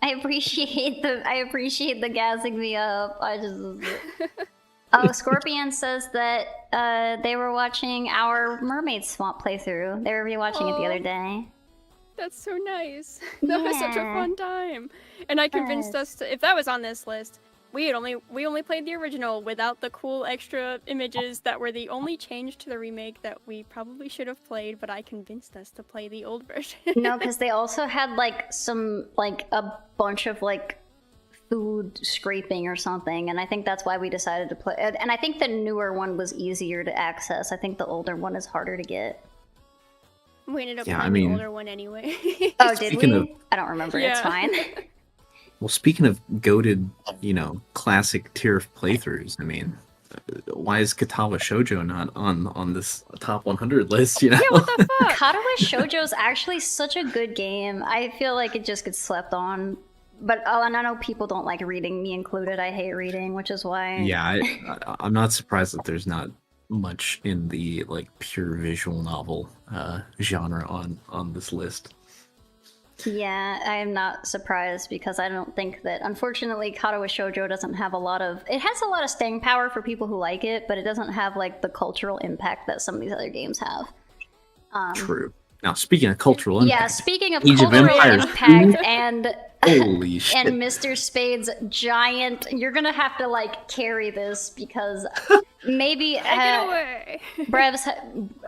I appreciate the gassing me up. Oh, Scorpion says that they were watching our Mermaid Swamp playthrough. They were rewatching it the other day. that's so nice. That was such a Yeah. fun time. And I convinced us to, if that was on this list, we only played the original without the cool extra images that were the only change to the remake that we probably should have played, but I convinced us to play the old version. No, because they also had like a bunch of like food scraping or something, and I think that's why we decided to play. And I think the newer one was easier to access. I think the older one is harder to get. We ended up Yeah, playing I mean- the older one anyway. Oh, did Speaking we? of- I don't remember. It's Yeah. fine. Well, speaking of goated, classic tier playthroughs, I mean, why is Katawa Shoujo not on this top 100 list? Yeah, what the fuck? Katawa Shoujo's actually such a good game. I feel like it just gets slept on. But and I know people don't like reading, me included. I hate reading, which is why. Yeah, I'm not surprised that there's not much in the like pure visual novel genre on this list. Yeah, I am not surprised because I don't think that. Unfortunately, Katawa Shoujo doesn't have a lot of. It has a lot of staying power for people who like it, but it doesn't have like the cultural impact that some of these other games have. True. Now, speaking of cultural impact, Yeah, speaking of Age of cultural Empires impact 2? and holy shit! and Mr. Spade's giant, you're gonna have to like carry this because maybe Take it away.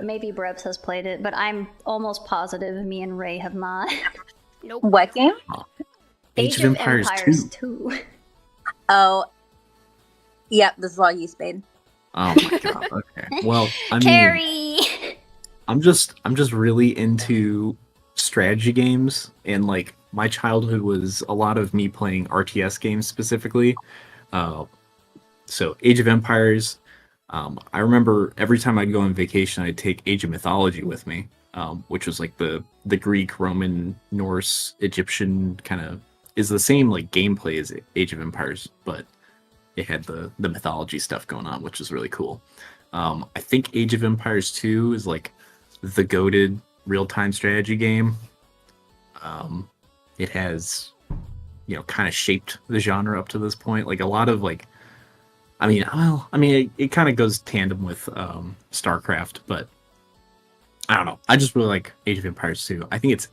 Maybe Brebs has played it, but I'm almost positive me and Ray have not. Nope. What game? Age of Empires 2. 2. Oh, yep. This is all you, Spade. Oh my god. Okay. Well, I mean, Carrie. I'm just really into strategy games, and like my childhood was a lot of me playing RTS games specifically. So Age of Empires. I remember every time I'd go on vacation, I'd take Age of Mythology with me, which was like the Greek, Roman, Norse, Egyptian kind of is the same like gameplay as Age of Empires, but it had the mythology stuff going on, which is really cool. I think Age of Empires 2 is like the goated real-time strategy game. It has, kind of shaped the genre up to this point. Like a lot of like, it kind of goes tandem with StarCraft, but I don't know. I just really like Age of Empires 2. I think it's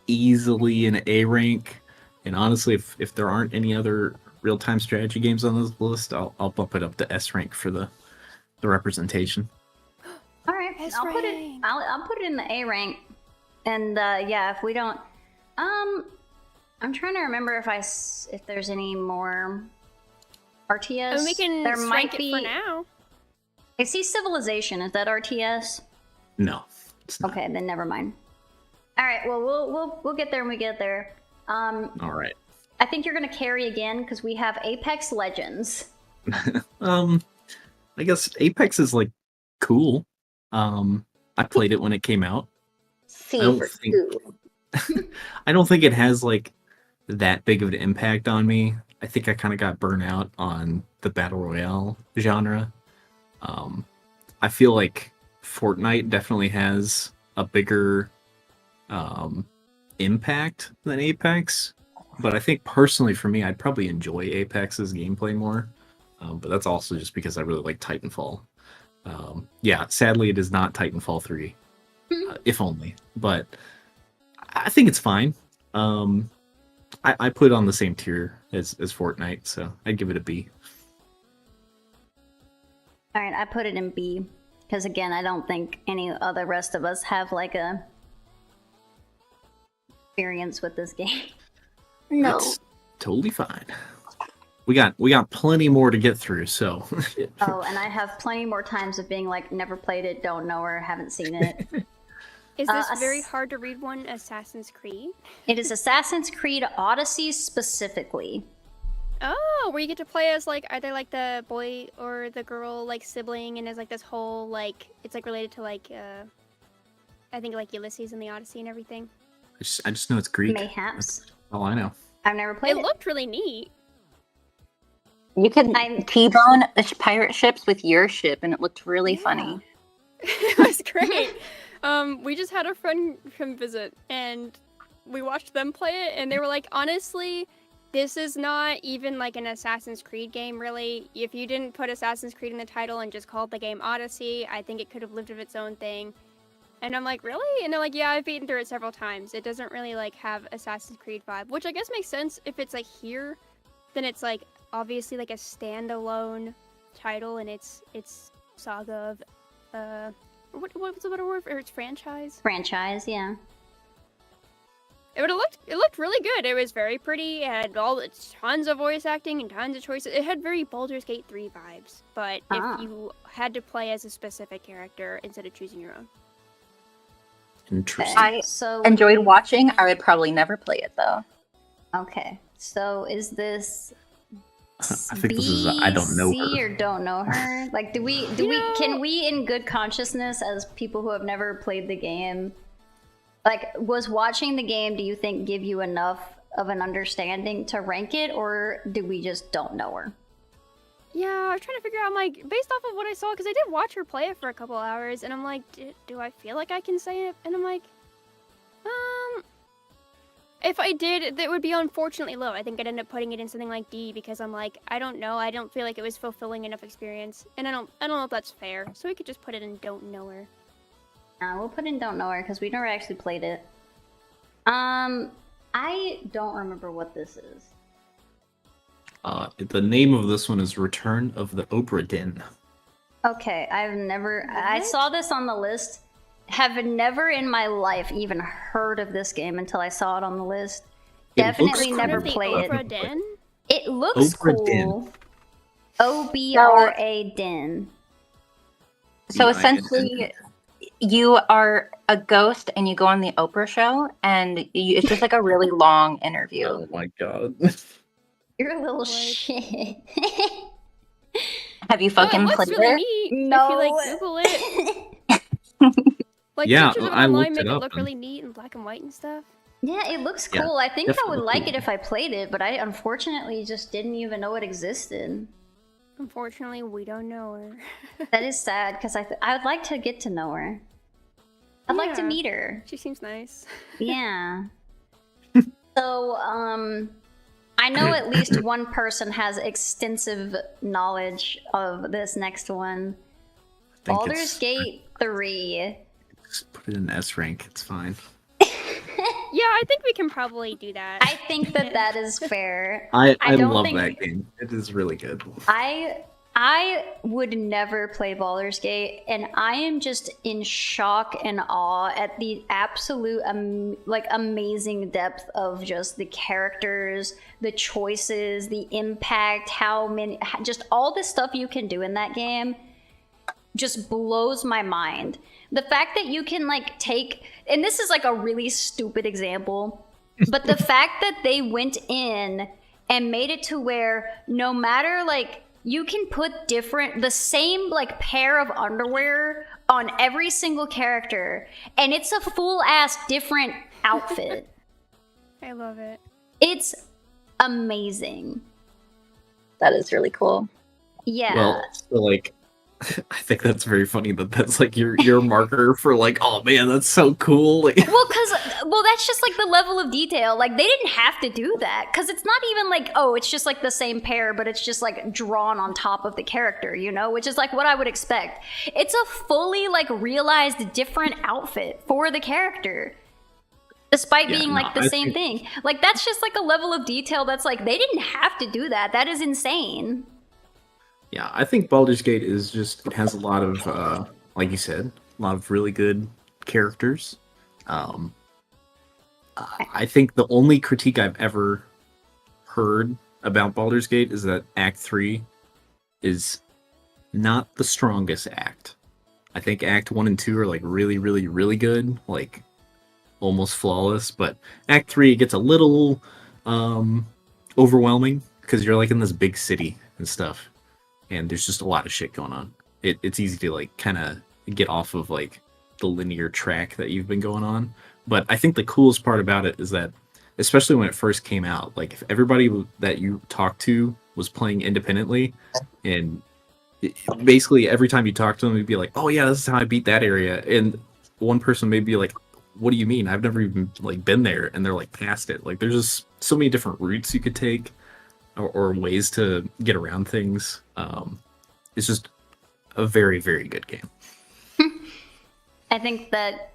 easily an A rank, and honestly, if there aren't any other real-time strategy games on this list, I'll bump it up to S rank for the representation. All right, S I'll put it. rank. I'll put it in the A rank, and yeah, if we don't, I'm trying to remember if there's any more RTS. And we can there rank might it be. for now. I see Civilization. Is that RTS? No. It's not. Okay, then never mind. All right, well we'll get there when we get there. All right. I think you're gonna carry again because we have Apex Legends. I guess Apex is like cool. I played it when it came out. C I don't for think- cool. I don't think it has like that big of an impact on me. I think I kind of got burnt out on the battle royale genre. I feel like Fortnite definitely has a bigger impact than Apex, but I think personally for me, I'd probably enjoy Apex's gameplay more. But that's also just because I really like Titanfall. Yeah, sadly, it is not Titanfall 3, Hmm. if only. But I think it's fine. I put it on the same tier as Fortnite, so I'd give it a B. All right, I put it in B because again, I don't think any other rest of us have like a experience with this game. No. That's totally fine. We got plenty more to get through, so. Oh, and I have plenty more times of being like, never played it, don't know her, haven't seen it. Is this Ass- very hard to read one? Assassin's Creed? It is Assassin's Creed Odyssey specifically. Oh, where you get to play as like either like the boy or the girl like sibling, and there's like this whole like it's like related to like I think like Ulysses and the Odyssey and everything. I just know it's Greek. Mayhaps. That's all I know. I've never played It it. looked really neat. You could I'm- T-bone the pirate ships with your ship, and it looked really funny. It was great. We just had a friend come visit, and we watched them play it, and they were like, honestly, this is not even like an Assassin's Creed game, really. If you didn't put Assassin's Creed in the title and just called the game Odyssey, I think it could have lived of its own thing. And I'm like, really? And they're like, yeah, I've beaten through it several times. It doesn't really like have Assassin's Creed vibe, which I guess makes sense if it's like here, then it's like obviously like a standalone title, and it's saga of what's the better word for its franchise? Franchise, yeah. It looked really good. It was very pretty. It had tons of voice acting and tons of choices. It had very Baldur's Gate 3 vibes, but Ah. if you had to play as a specific character instead of choosing your own. Interesting. I So enjoyed watching. I would probably never play it though. okay. So is this I think this is I don't know C her. or don't know her? Like, can we in good consciousness as people who have never played the game, like, was watching the game, do you think give you enough of an understanding to rank it, or do we just don't know her? Yeah, I was trying to figure out, I'm like, based off of what I saw, because I did watch her play it for a couple hours, and I'm like, do I feel like I can say it? And I'm like, if I did, that would be unfortunately low. I think I'd end up putting it in something like D, because I'm like, I don't know, I don't feel like it was fulfilling enough experience, and I don't know if that's fair. So we could just put it in don't know her. We'll put in don't know her because we never actually played it. I don't remember what this is. The name of this one is Return of the Obra Dinn. Okay, I've never. I What? saw this on the list. Have never in my life even heard of this game until I saw it on the list. It Definitely looks never Part of the played Obra it. Den? It looks Obra cool. Dinn. OBRA Din. So Yeah, essentially, you are a ghost and you go on the Oprah show, and it's just like a really long interview. Oh my god. You're a little What? shit. Have you Oh, fucking it looks played really it? neat. No. If you like Google it. Like Yeah, pictures of it I online looked make it it up look and- really neat and black and white and stuff. Yeah, it looks Yeah, cool. I think I would definitely like cool. it if I played it, but I unfortunately just didn't even know it existed. Unfortunately, we don't know her. That is sad because I would like to get to know her. I'd like to Yeah. meet her. She seems nice. Yeah. So, I know at least one person has extensive knowledge of this next one. I think Baldur's it's- Gate 3. Just put it in S rank. It's fine. Yeah, I think we can probably do that. I think that that is fair. I don't love think- that game. It is really good. I would never play Baldur's Gate, and I am just in shock and awe at the absolute amazing depth of just the characters, the choices, the impact, just all the stuff you can do in that game just blows my mind. The fact that you can take, and this is like a really stupid example, but the fact that they went in and made it to where no matter you can put the same pair of underwear on every single character, and it's a full ass different outfit. I love it. It's amazing. That is really cool. Yeah. Well, so I think that's very funny that that's like your marker for like, oh man, that's so cool. Like, Well, that's just like the level of detail. Like they didn't have to do that because it's not even like, oh, it's just like the same pair, but it's just like drawn on top of the character, you know, which is like what I would expect. It's a fully like realized different outfit for the character, despite Yeah, being no, like the I same thing. Like that's just like a level of detail that's like they didn't have to do that. That is insane. yeah, I think Baldur's Gate is just it has a lot of like you said, a lot of really good characters. Um, I think the only critique I've ever heard about Baldur's Gate is that Act 3 is not the strongest act. I think Act 1 and 2 are like really, really, really good, like almost flawless, but Act 3 gets a little overwhelming because you're like in this big city and stuff, and there's just a lot of shit going on. It's easy to like kind of get off of like the linear track that you've been going on. But I think the coolest part about it is that, especially when it first came out, like if everybody that you talked to was playing independently, and basically every time you talk to them, you'd be like, "Oh yeah, this is how I beat that area," and one person may be like, "What do you mean? I've never even like been there," and they're like past it. Like there's just so many different routes you could take, or ways to get around things. It's just a very, very good game. I think that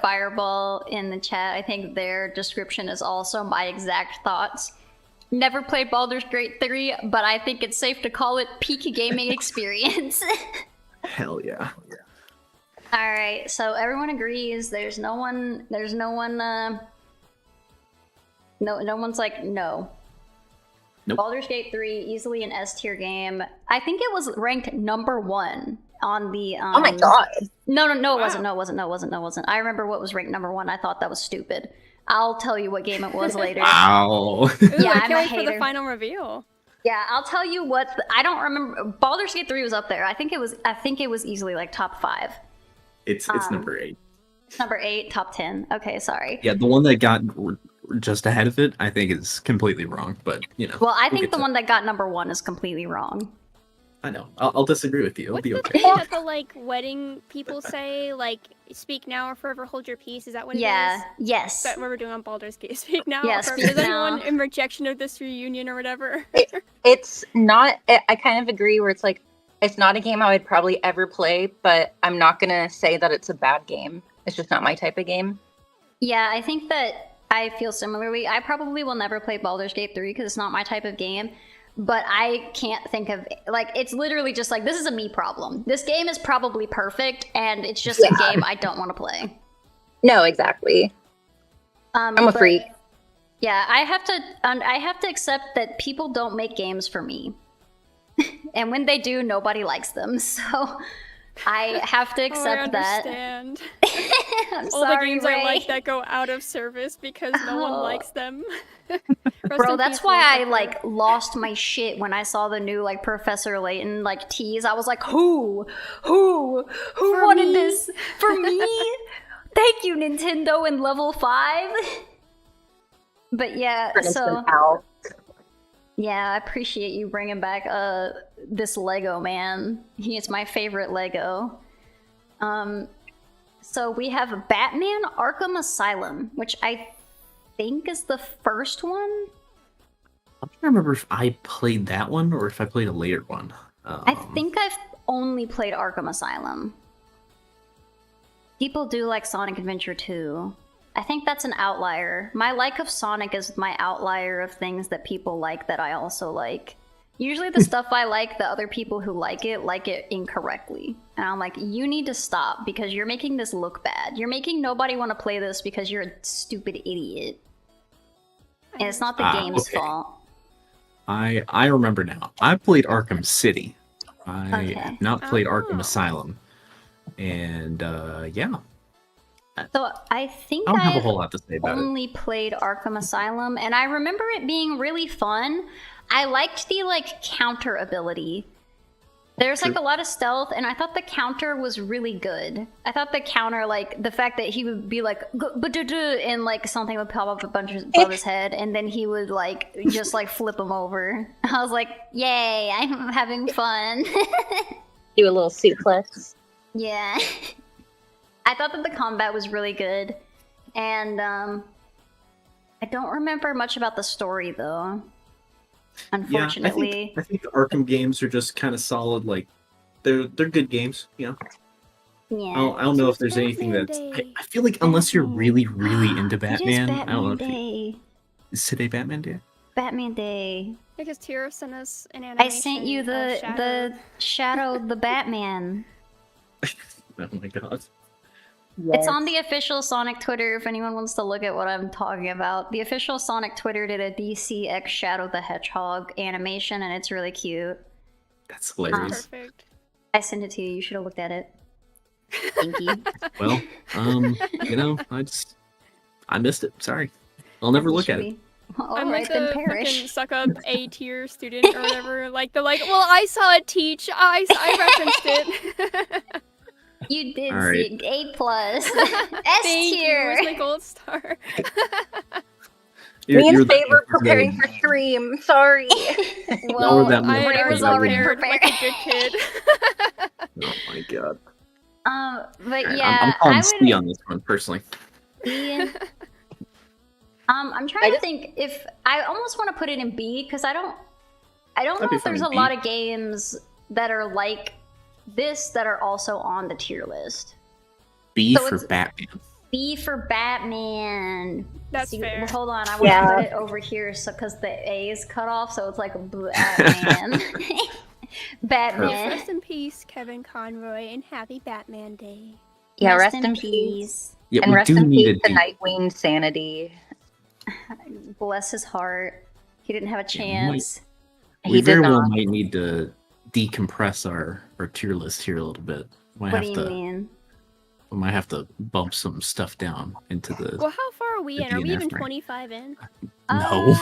Fireball in the chat, I think their description is also my exact thoughts. Never played Baldur's Gate 3, but I think it's safe to call it peak gaming experience. Hell yeah. All right, so everyone agrees. No one's like no. Nope. Baldur's Gate 3 easily an S tier game. I think it was ranked number 1 on the Oh my god. No, it Wow. wasn't. No, it wasn't. I remember what was ranked number 1. I thought that was stupid. I'll tell you what game it was later. Wow. Ooh, Yeah, I I'm can't a wait for hater. the final reveal. Yeah, I'll tell you what. I don't remember. Baldur's Gate 3 was up there. I think it was easily like top 5. It's number 8. Number 8, top 10. Okay, sorry. Yeah, the one that got just ahead of it, I think is completely wrong. But you know, Well, I we'll think get the to one that got number 1 is completely wrong. I know. I'll disagree with you. It'll What's be the okay. thing that the like wedding people say? Like, speak now or forever hold your peace. Is that what it is? Yeah. Yes. Is that what we're doing on Baldur's Gate? Speak now. Yeah, or forever? speak Is anyone now. in rejection of this reunion or whatever? It's not. I kind of agree where it's like, it's not a game I would probably ever play, but I'm not going to say that it's a bad game. It's just not my type of game. Yeah, I think that I feel similarly. I probably will never play Baldur's Gate 3 because it's not my type of game. But I can't think of, like, it's literally just like, this is a me problem. This game is probably perfect, and it's just a game I don't want to play. No, exactly. I'm a but, freak. Yeah, I have to accept that people don't make games for me. And when they do, nobody likes them. So I have to accept that. understand. I'm All sorry, the games Ray. I like that go out of service because no one Oh. likes them. Bro, that's why I like lost my shit when I saw the new like Professor Layton like tease. I was like, who wanted me? this for me? Thank you, Nintendo and Level 5. But yeah, so yeah, I appreciate you bringing back this Lego man. He is my favorite Lego. So we have Batman Arkham Asylum, which I think is the first one. I don't remember if I played that one or if I played a later one. I think I've only played Arkham Asylum. People do like Sonic Adventure 2. I think that's an outlier. My like of Sonic is my outlier of things that people like that I also like. Usually the stuff I like, the other people who like it incorrectly. And I'm like, you need to stop because you're making this look bad. You're making nobody want to play this because you're a stupid idiot. And it's not the game's okay. fault. I remember now. I played Arkham City. I Okay. have not played Arkham Oh. Asylum. And yeah, So I think I don't have a I've whole lot to say about it. only played Arkham Asylum, and I remember it being really fun. I liked the like counter ability. There's like a lot of stealth, and I thought the counter was really good. I thought the counter, like the fact that he would be like, and like something would pop up a bunch above his head, and then he would like just like flip him over. I was like, yay, I'm having fun. Do a little suplex. Yeah. I thought that the combat was really good. And I don't remember much about the story though. Unfortunately. I think the Arkham games are just kind of solid. Like they're good games. You know. Yeah. I don't know if It's there's anything Batman that's. Day. I feel like unless you're Batman. really into It is Batman, I don't know. Batman If Day. is today Batman Day? Batman Day. Because Tira sent us an I animation. sent you of the Shadow the Batman. Oh my god. It's on the official Sonic Twitter if anyone wants to look at what I'm talking about. The official Sonic Twitter did a DC X Shadow the Hedgehog animation and it's really cute. That's hilarious. Perfect. I sent it to you. You should have looked at it. Thank you. Well, you know, I missed it. Sorry. I'll never look at it. I'm Alright, like then the perish. fucking suck up A tier student or whatever. Like they're like, well, I saw it teach. I referenced it. You did All right. see A plus. S Thank you. tier. Where's my gold star? Me You're and the- Faye were preparing for stream. Sorry. Well, that I much. had Ray was already already prepared prepared. like a good kid. Oh my god. But All right, yeah, I'm calling I C would. on this one personally. I'm trying to think if I almost want to put it in B because I don't know That'd be if there's a fine in lot B. of games that are like this that are also on the tier list. B So for it's- Batman. B for Batman. That's fair. Well, hold on, I want to Yeah. put it over here so because the A is cut off, so it's like Batman. Batman. Rest in peace, Kevin Conroy, and happy Batman Day. Yeah, rest in peace. Yeah, And we rest do in need peace a to D. Nightwing sanity. Bless his heart. He didn't have a Yeah, we might- chance. We He did very well not. might need to decompress our tier list here a little bit. Might What have do you to mean? we might have to bump some stuff down into the Well, how far are we The in? Are we DNF even rank. 25 in? no.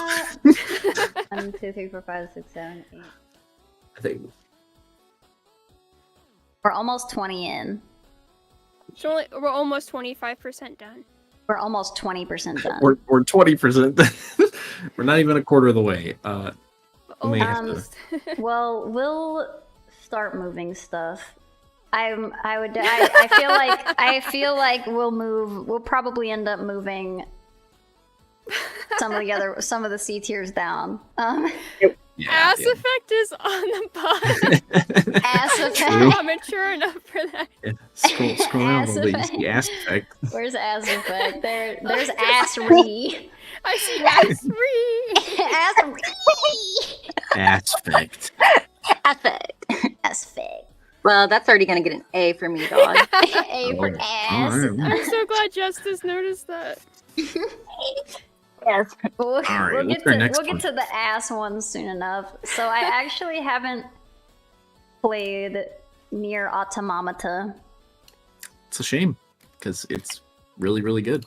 1, 2, 3, 4, 5, 6, 7, 8. I think We're almost 20 in. So we're almost 25% done. We're almost 20% done. we're 20%. We're not even a quarter of the way. We may have to- Almost. Well, we'll start moving stuff. I feel like we'll probably end up moving some of the C tiers down. yeah, Ass yeah. Effect is on the bottom. Ass True. effect. I'm not mature enough for that. Yeah, Scroll down a Ass little bit. You effect. see ass effect. Where's ass effect? There's ass re. I see ass free. Ass re. Aspect. Affect. Ass effect. Well, that's already gonna get an A for me, dog. A for Oh, ass. alright. I'm so glad Justice noticed that. Yes. We'll right, get what's our to next we'll get one? to the ass one soon enough. So I actually haven't played Near Automata. It's a shame because it's really, really good.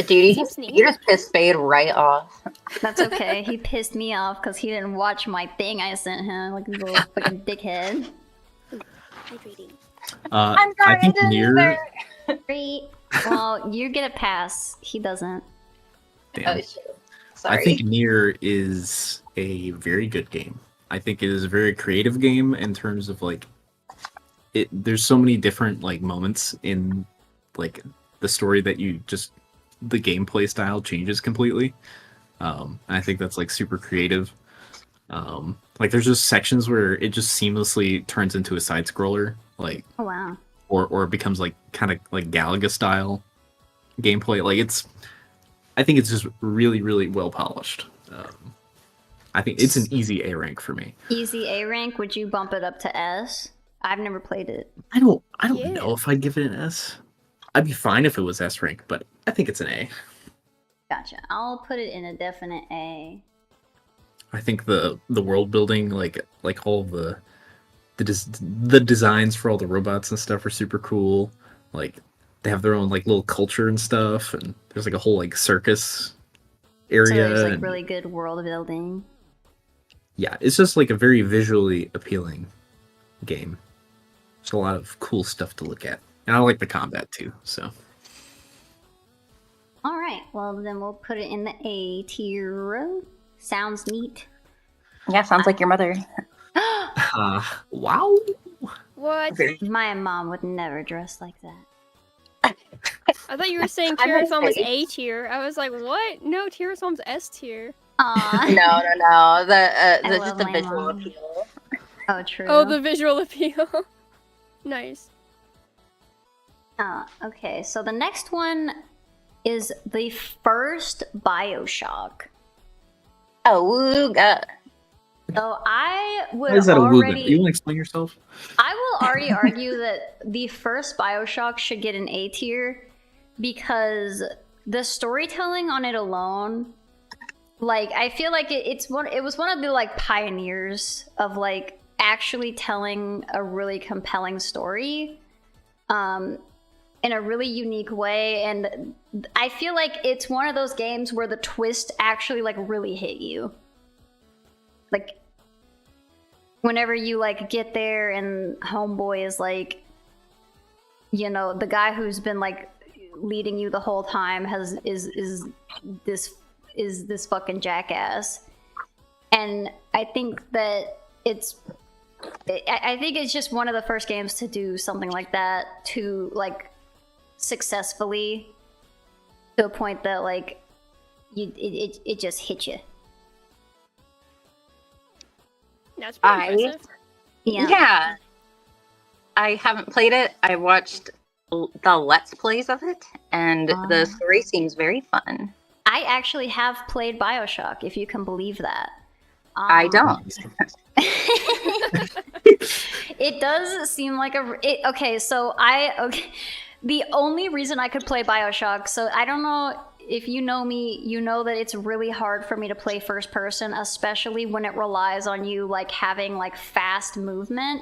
Dude, Seems neat. you just pissed Spade right off. That's okay. He pissed me off because he didn't watch my thing I sent him, like a little fucking dickhead. Hydrating. I'm I sorry, think I didn't near. Great. Well, you get a pass. He doesn't. Damn. Oh shit. Sorry. I think Nier is a very good game. I think it is a very creative game in terms of like it. There's so many different like moments in like the story that you just the gameplay style changes completely. I think that's like super creative. Like there's just sections where it just seamlessly turns into a side scroller, like Oh wow. or it becomes like kind of like Galaga style gameplay. Like I think it's just really, really well polished. I think it's an easy A rank for me. Easy A rank. Would you bump it up to S? I've never played it. I don't Yeah. know if I'd give it an S. I'd be fine if it was S rank, but I think it's an A. Gotcha. I'll put it in a definite A. I think the world building, like all the designs for all the robots and stuff are super cool. Like they have their own like little culture and stuff, and there's like a whole like circus area. So there's like and- really good world building. yeah, it's just like a very visually appealing game. There's a lot of cool stuff to look at, and I like the combat too. So All right. Well, then we'll put it in the A tier. Sounds neat. Yeah, sounds like your mother. wow. What? My mom would never dress like that. I thought you were saying I'm Tier's mom was afraid. A tier. I was like, what? No, Tier's mom's S tier. Aw. No. I The love just the my visual mom. appeal. Oh, true. Oh, the visual appeal. Nice. Okay, so the next one is the first BioShock. Oh, God. So I would Why is that a wooga? already... You want to explain yourself? I will already argue that the first BioShock should get an A tier because the storytelling on it alone, like, I feel like it was one of the like pioneers of like actually telling a really compelling story in a really unique way, and I feel like it's one of those games where the twist actually like really hit you. Like, whenever you like get there and homeboy is like, you know, the guy who's been like leading you the whole time is this fucking jackass. And I think that I think it's just one of the first games to do something like that, to like successfully, to a point that like it just hit you. That's pretty impressive. Yeah. I haven't played it. I watched the Let's Plays of it, and the story seems very fun. I actually have played BioShock, if you can believe that. I don't. It does seem like okay, so the only reason I could play BioShock, so I don't know if you know me, you know that it's really hard for me to play first person, especially when it relies on you like having like fast movement.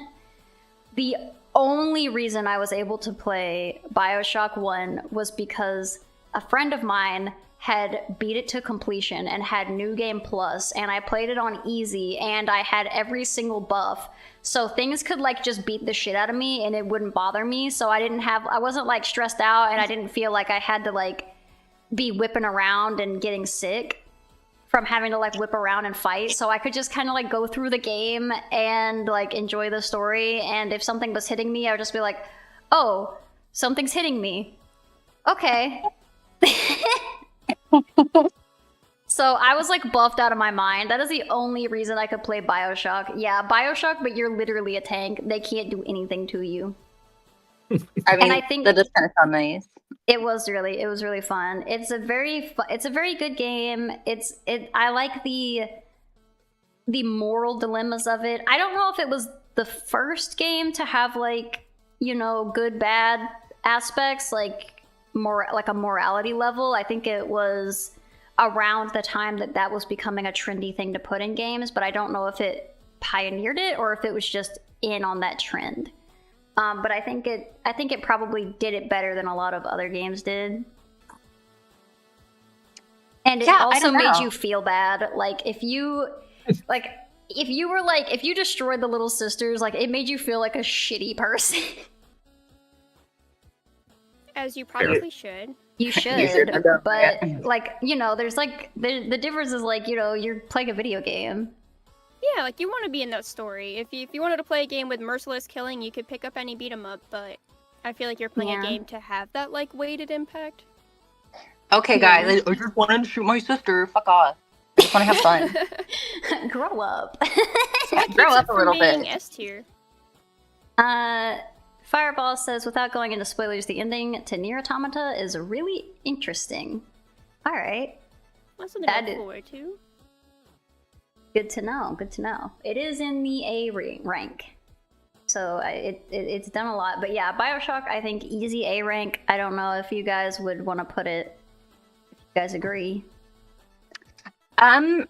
The only reason I was able to play BioShock 1 was because a friend of mine had beat it to completion and had New Game Plus, and I played it on easy, and I had every single buff. So things could like just beat the shit out of me and it wouldn't bother me. So I wasn't like stressed out, and I didn't feel like I had to like be whipping around and getting sick from having to like whip around and fight. So I could just kind of like go through the game and like enjoy the story. And if something was hitting me, I would just be like, oh, something's hitting me. Okay. So I was like buffed out of my mind. That is the only reason I could play BioShock. Yeah, BioShock, but you're literally a tank. They can't do anything to you. I mean, and I think that does kind of sound nice. It was really fun. It's a very good game. I like the moral dilemmas of it. I don't know if it was the first game to have like, you know, good bad aspects, like more like a morality level. I think it was around the time that was becoming a trendy thing to put in games, but I don't know if it pioneered it or if it was just in on that trend. But I think it probably did it better than a lot of other games did. And it also made you feel bad. Like if you destroyed the little sisters, like it made you feel like a shitty person. As you probably should. You should, but like, you know, there's like the difference is like, you know, you're playing a video game. Yeah, like you want to be in that story. If you wanted to play a game with merciless killing, you could pick up any beat 'em up, but I feel like you're playing a game to have that like weighted impact. Okay, guys, I just wanted to shoot my sister. Fuck off. I just want to have fun. Grow up. Grow up a little bit. S tier. Fireball says, without going into spoilers, the ending to Nier Automata is really interesting. All right. That's something to look forward to. Good to know. Good to know. It is in the A rank, so it's done a lot. But yeah, BioShock, I think easy A rank. I don't know if you guys would want to put it. If you guys agree. I'm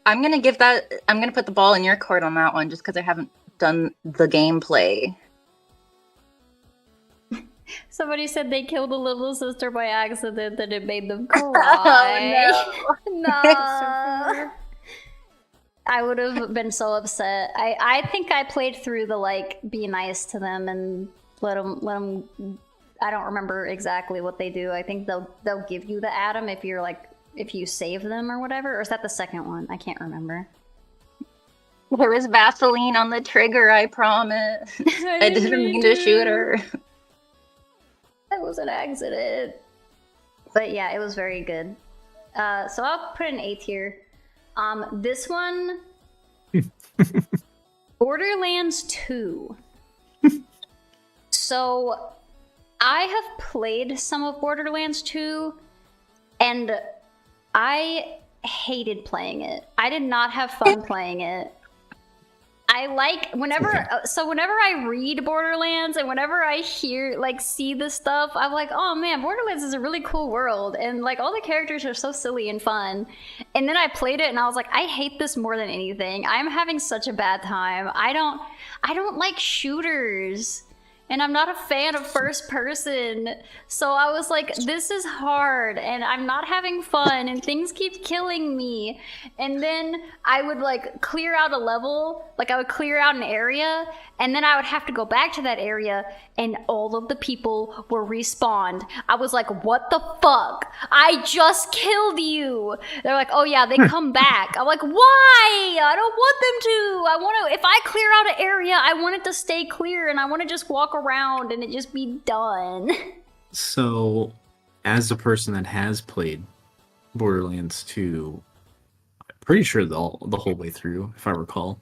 gonna give that. I'm gonna put the ball in your court on that one, just because I haven't done the gameplay. Somebody said they killed a little sister by accident and it made them cry. Oh, no. No. I would have been so upset. I think I played through the like be nice to them and let them. I don't remember exactly what they do. I think they'll give you the atom if you're like if you save them or whatever. Or is that the second one? I can't remember. There was Vaseline on the trigger, I promise. I didn't mean to shoot her. That was an accident. But yeah, it was very good. So I'll put an A tier. This one, Borderlands 2. So I have played some of Borderlands 2, and I hated playing it. I did not have fun playing it. I like whenever I read Borderlands and whenever I see this stuff, I'm like, oh man, Borderlands is a really cool world, and like all the characters are so silly and fun. And then I played it and I was like, I hate this more than anything. I'm having such a bad time. I don't like shooters. And I'm not a fan of first person. So I was like, this is hard and I'm not having fun and things keep killing me. And then I would like clear out a level, like I would clear out an area, and then I would have to go back to that area and all of the people were respawned. I was like, what the fuck? I just killed you. They're like, oh yeah, they come back. I'm like, why? I don't want them to. If I clear out an area, I want it to stay clear and I want to just walk around and it just be done. So, as a person that has played Borderlands 2, I'm pretty sure the whole way through, if I recall,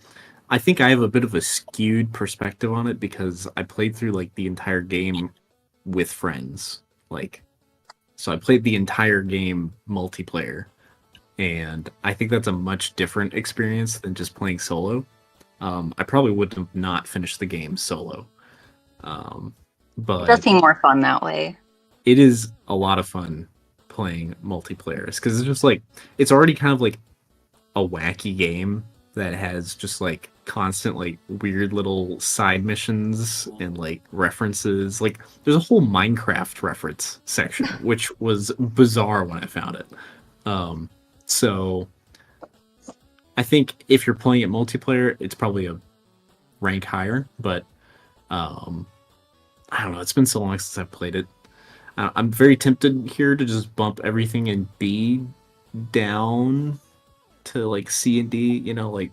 I think I have a bit of a skewed perspective on it because I played through like the entire game with friends. So I played the entire game multiplayer, and I think that's a much different experience than just playing solo. I probably would have not finished the game solo. But It does seem more fun that way. it is a lot of fun playing multiplayer because it's just like it's already kind of like a wacky game that has just like constant like weird little side missions and like references. Like there's a whole Minecraft reference section, which was bizarre when I found it. So I think if you're playing it multiplayer, it's probably a rank higher, but I don't know. It's been so long since I've played it. I'm very tempted here to just bump everything in B down to like C and D, like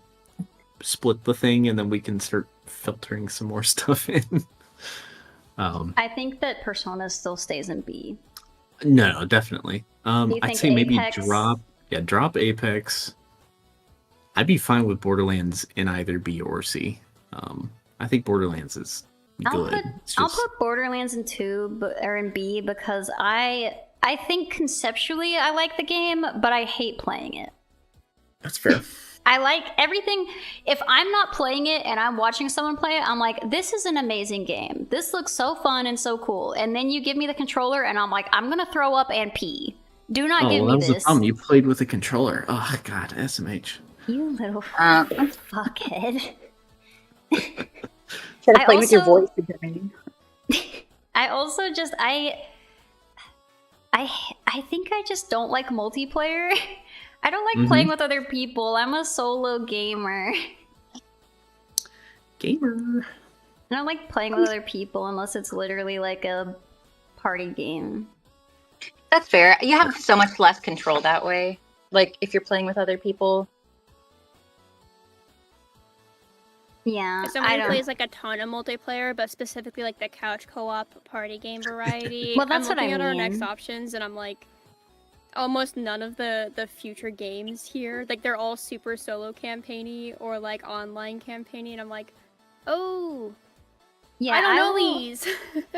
split the thing and then we can start filtering some more stuff in. I think that Persona still stays in B. No, definitely. you I'd think say maybe Apex? drop Apex. I'd be fine with Borderlands in either B or C. I think Borderlands is good. I'll put Borderlands in 2 or in B because I think conceptually I like the game, but I hate playing it. That's fair. I like everything. If I'm not playing it and I'm watching someone play it, I'm like, this is an amazing game. This looks so fun and so cool. And then you give me the controller and I'm like, I'm gonna throw up and pee. Do not give that me was this. the problem. You played with a controller. Oh God, SMH. You little fuckhead. Try to play with your voice again. I also just I think I just don't like multiplayer. I don't like playing with other people. I'm a solo gamer. Gamer. I don't like playing with other people unless it's literally like a party game. That's fair. You have so much less control that way. Like if you're playing with other people. Yeah, If somebody plays like a ton of multiplayer, but specifically like the couch co-op party game variety, Well, that's I'm what I looking at our next mean. options, and I'm like, almost none of the future games here, like they're all super solo campaigny or like online campaigny, and I'm like, oh, yeah, I don't know will, these.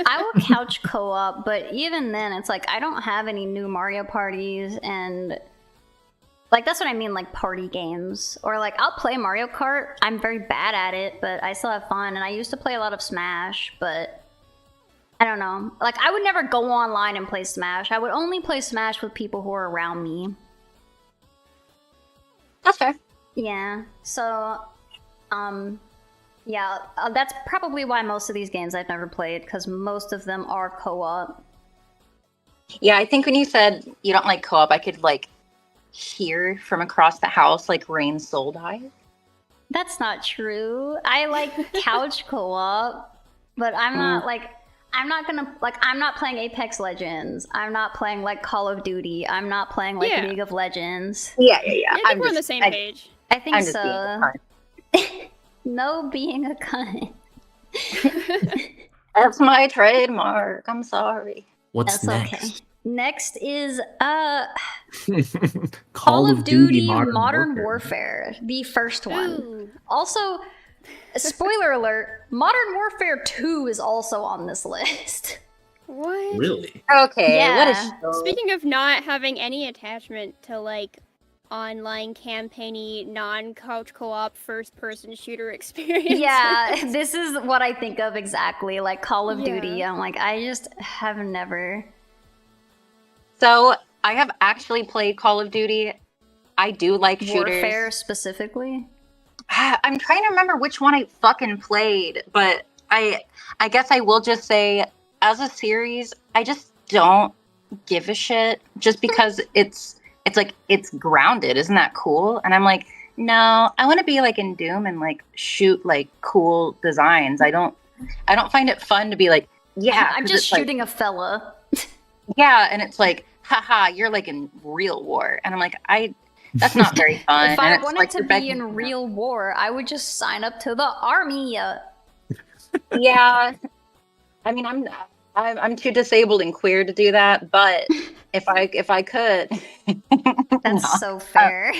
I will couch co-op, but even then, it's like I don't have any new Mario parties, and like that's what I mean, like party games, or like I'll play Mario Kart. I'm very bad at it, but I still have fun, and I used to play a lot of Smash, but I don't know. Like I would never go online and play Smash. I would only play Smash with people who are around me. That's fair. Yeah. So, yeah, that's probably why most of these games I've never played, because most of them are co-op. Yeah, I think when you said you don't like co-op, I could like hear from across the house like Rain's soul die. That's not true. I like couch co-op, but I'm not like, I'm not gonna, like, I'm not playing Apex Legends. I'm not playing like Call of Duty. I'm not playing like Yeah. League of Legends. Yeah. I think we're on the same page. I think I'm just being so. fun. No being a cunt. That's my trademark. I'm sorry. What's That's okay. next? Next is Call of Duty Modern Warfare, the first one. Ooh. Also, spoiler alert, Modern Warfare 2 is also on this list. What? Really? Okay, what a Yeah. show. Speaking of not having any attachment to like online campaigny, non-couch co-op first-person shooter experience. Yeah, this is what I think of exactly, like Call of Duty. Yeah. I'm like, I just have never. So I have actually played Call of Duty. I do like shooters. Warfare specifically? I'm trying to remember which one I fucking played, but I guess I will just say, as a series, I just don't give a shit. Just because it's like it's grounded. Isn't that cool? And I'm like, no, I want to be like in Doom and like shoot like cool designs. I don't find it fun to be like, yeah, I'm 'cause just it's, like, shooting a fella. yeah, and it's like, haha, you're like in real war, and I'm like, that's not very fun. If I and it's wanted like to you're be begging in me. real war, I would just sign up to the army. Yeah, I mean, I'm too disabled and queer to do that, but if I could, That's No. so fair.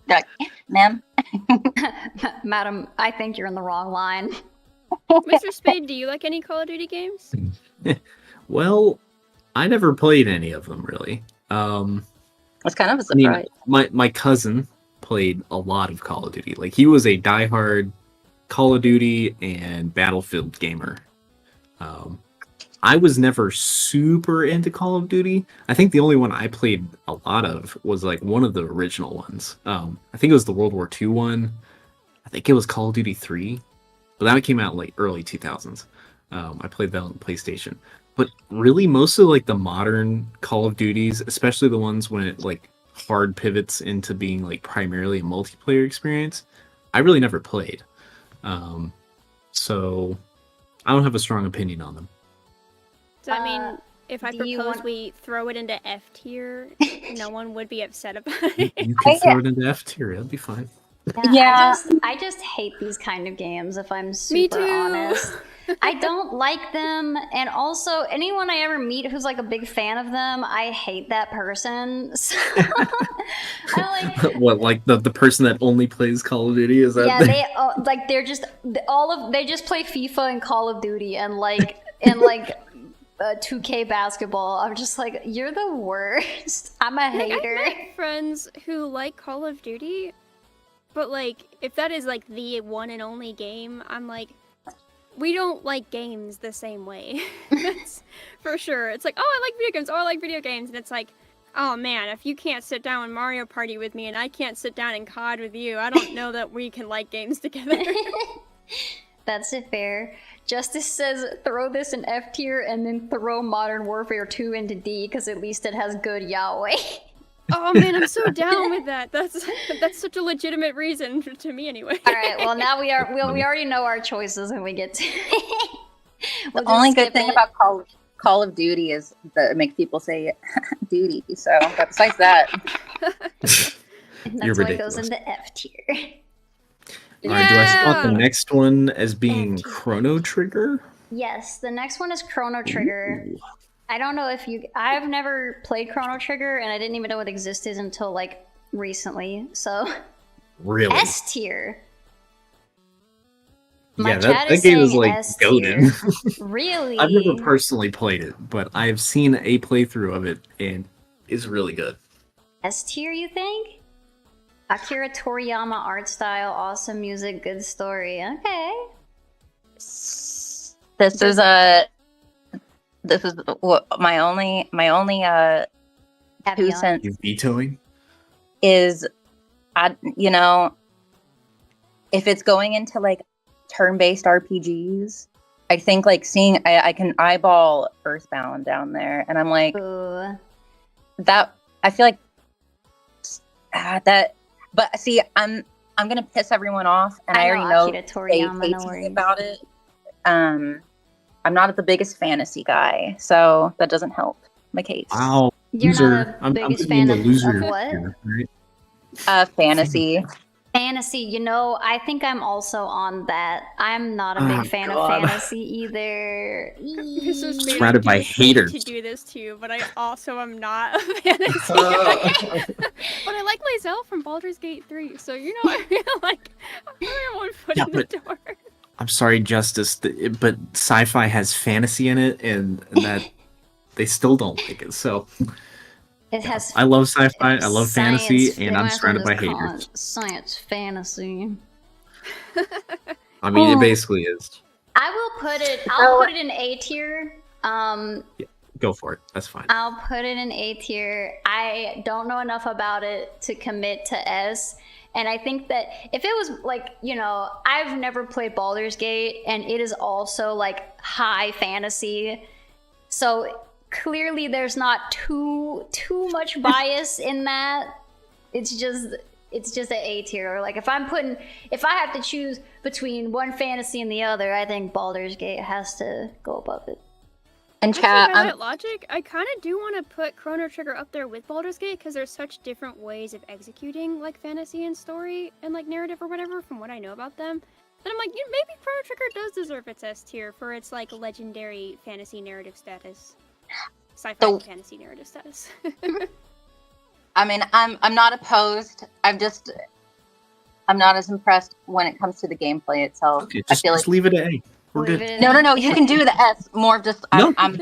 Like, ma'am. Madam, I think you're in the wrong line. Mr. Spade, do you like any Call of Duty games? Well, I never played any of them really. That's kind of a I mean, surprise. my cousin played a lot of Call of Duty. Like he was a diehard Call of Duty and Battlefield gamer. I was never super into Call of Duty. I think the only one I played a lot of was like one of the original ones. I think it was the World War II one. I think it was Call of Duty 3, but that came out like early 2000s. I played that on the PlayStation. But really, most of like the modern Call of Duties, especially the ones when it like hard pivots into being like primarily a multiplayer experience, I really never played. So I don't have a strong opinion on them. So I mean, if I do you propose want- we throw it into F tier, no one would be upset about it. You can throw it into F tier. That'd be fine. Yeah. I just hate these kind of games, if I'm Me super too. honest. I don't like them, and also anyone I ever meet who's like a big fan of them, I hate that person. So I like, What, like the person that only plays Call of Duty? Is that yeah, they like they're just they just play FIFA and Call of Duty and like 2K basketball. I'm just like, you're the worst. I'm a Like, hater. I've met friends who like Call of Duty, but like if that is like the one and only game, I'm like, we don't like games the same way. That's for sure. It's like, oh, I like video games. Oh, I like video games, and it's like, oh man, if you can't sit down in Mario Party with me and I can't sit down in COD with you, I don't know that we can like games together. That's it, fair. Justice says throw this in F tier and then throw Modern Warfare 2 into D because at least it has good Yahweh. Oh man, I'm so down with that. That's such a legitimate reason to me anyway. All right, well now we already know our choices when we get to. We'll The only just good skip thing it. about Call of Duty is that it makes people say duty. So, but besides that, And You're that's why it goes ridiculous. into F tier. All right, do I spot the Yeah. next one as being F tier. Chrono Trigger? Yes, the next one is Chrono Trigger. Ooh. I don't know if you. I've never played Chrono Trigger, and I didn't even know it existed until like recently. So Really? S tier. My Yeah, chat that is game is saying like S tier. goated. Really? I've never personally played it, but I've seen a playthrough of it and it's really good. S tier, you think? Akira Toriyama art style, awesome music, good story. Okay. this is what my only 2 Caveat. cents You vetoing? is, if it's going into like turn-based RPGs, I think like I can eyeball Earthbound down there, and I'm like Ooh. that. I feel like that, but see, I'm gonna piss everyone off, and I already know Akira they Toriyama, hate no me worries. about it. I'm not the biggest fantasy guy, so that doesn't help my case. Wow. You're loser. not a I'm biggest putting fan the loser of what? here, right? Fantasy. Fantasy, you know, I think I'm also on that. I'm not a big Oh, fan God. of fantasy either. This was made Surrounded by to haters. do this to you, but I also am not a fantasy guy. But I like myself from Baldur's Gate 3, so you know, I feel like I'm really one foot Yeah, in the door. I'm sorry, Justice, but sci-fi has fantasy in it, and that they still don't like it. So It has I love sci-fi, I love science. fantasy, They and might I'm as well surrounded by just call haters. it science fantasy. I mean, it Oh. basically is. I will put it. I'll put it in A tier. Go for it. That's fine. I'll put it in A tier. I don't know enough about it to commit to S. And I think that if it was like, you know, I've never played Baldur's Gate, and it is also like high fantasy. So clearly there's not too much bias in that. It's just an A tier. Like if I have to choose between one fantasy and the other, I think Baldur's Gate has to go above it. And Actually, chat, by that logic, I kind of do want to put Chrono Trigger up there with Baldur's Gate because there's such different ways of executing like fantasy and story and like narrative or whatever from what I know about them. That I'm like, yeah, maybe Chrono Trigger does deserve its S tier for its like legendary fantasy narrative status, sci-fi fantasy narrative status. I mean, I'm not opposed. I'm not as impressed when it comes to the gameplay itself. Okay, I feel just like leave it at A. We're Leave good. it in no. You can do the S. More of just No. I'm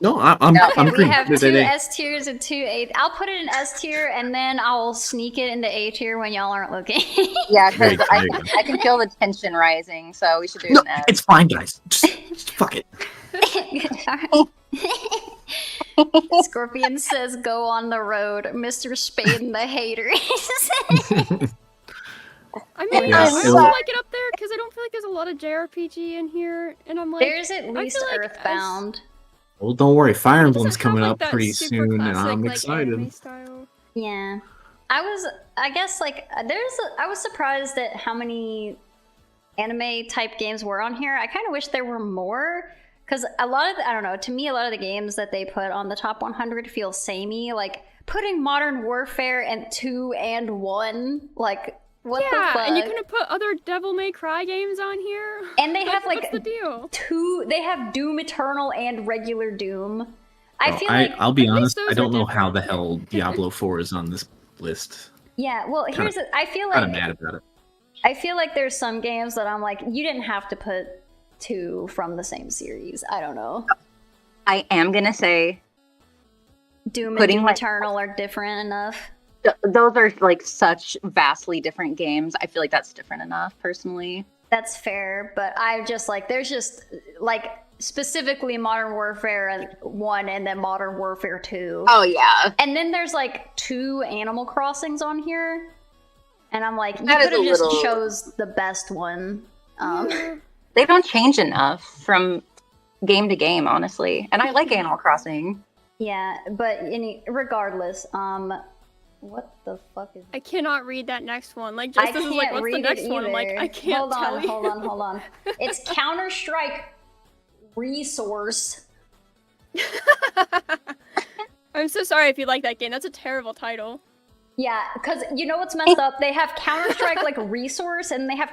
No, I'm Okay, I'm we agreeing. have Leave two it at A. S tiers and two A. I'll put it in S tier, and then I'll sneak it into A tier when y'all aren't looking. yeah, There you because go, there you go. I can feel the tension rising. So we should do No, an S. it's fine, guys. Just fuck it. Scorpion says, "Go on the road, Mr. Spade and the haters." I mean, Yeah, I it also will- like it up there because I don't feel like there's a lot of JRPG in here, and I'm like, There's at least feel like Earthbound. Well, don't worry. Fire it Emblem's doesn't have, coming like, up that pretty super soon, and classic, I'm like, excited. anime style. Yeah, I guess like I was surprised at how many anime type games were on here. I kind of wish there were more, because a lot of I don't know. To me, a lot of the games that they put on the top 100 feel samey. Like putting Modern Warfare and 2 and 1. Like what the fuck? and you could have put other Devil May Cry games on here. And they have like what's the deal? They have Doom Eternal and regular Doom. I Well, feel like I'll be at least honest. those I are don't know how different. the hell Diablo 4 is on this list. yeah. Well, Kinda- here's the, I feel Kind of like mad about it. I feel like there's some games that I'm like, you didn't have to put 2 from the same series. I don't know. I am gonna say Doom and Putting, Doom like- Eternal are different enough. those are like such vastly different games. I feel like that's different enough, personally. That's fair, but I just like there's just like specifically Modern Warfare 1 and then Modern Warfare 2. Oh yeah, And then there's like 2 Animal Crossings on here. And I'm like, you That is could have a just little- chose the best one. they don't change enough from game to game, honestly. And I like Animal Crossing. Yeah, but regardless, what the fuck is I cannot read that next one. Like, I just this is can't like, what's the read next it one? I'm like, either. I can't tell you. Hold on. It's Counter-Strike Resource. I'm so sorry if you like that game. That's a terrible title. Yeah, because you know what's messed up? They have Counter-Strike like Resource, and they have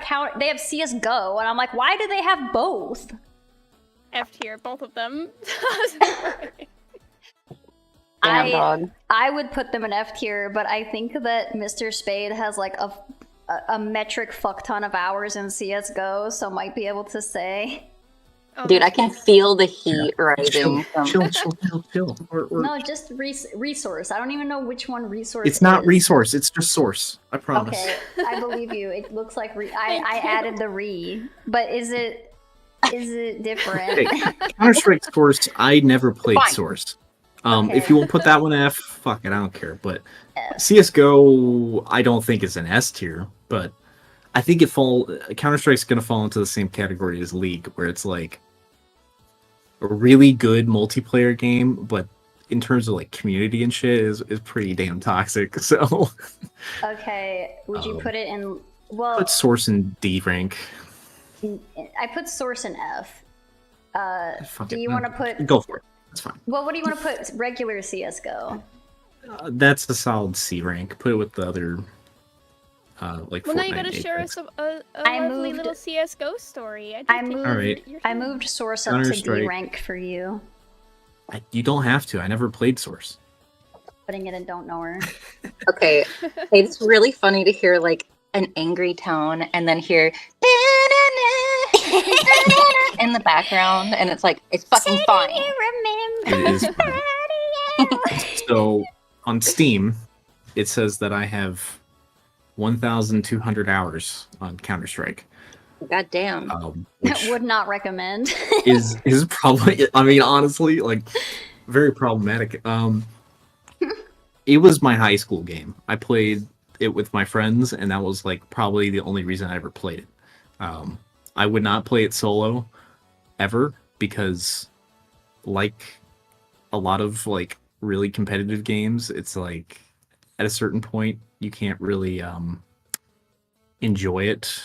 CS:GO, and I'm like, why do they have both? F tier, both of them. Damn, dog. I would put them in F tier, but I think that Mr. Spade has like a metric fuck ton of hours in CS:GO, so might be able to say. Oh, Dude, I can feel the heat rising. Chill, from- chill. No, just Resource. I don't even know which one Resource It's not is. Resource. It's just Source. I promise. Okay, I believe you. It looks like I Thank you. added the re, but is it different? Hey, Counter Strike Source. I never played Fine. Source. Okay. If you will put that one F, fuck it, I don't care. But CS:GO, I don't think is an S tier. But I think Counter Strike's gonna fall into the same category as League, where it's like a really good multiplayer game, but in terms of like community and shit, is pretty damn toxic. So Okay, would you put it in? Well, put Source in D rank. I put Source in F. Fuck Do it. you want to put? Go for it. That's fine. Well, what do you want to put? Regular CS:GO. That's a solid C rank. Put it with the other like Well, Fortnite. now you gotta and share Apex. us a I lovely moved- little CS:GO story. I moved. Alright. I moved Source up to D Counter-Strike. rank for you. You don't have to. I never played Source. Putting it in Don't Know Her. Okay, it's really funny to hear like an angry tone and then hear in the background, and it's like it's fucking fine. Remember. It is fun. So on Steam, it says that I have 1,200 hours on Counter-Strike. God damn. Which Would not recommend. is probably, I mean, honestly, like very problematic. It was my high school game. I played it with my friends, and that was like probably the only reason I ever played it. I would not play it solo ever because, like a lot of like really competitive games, it's like at a certain point you can't really enjoy it.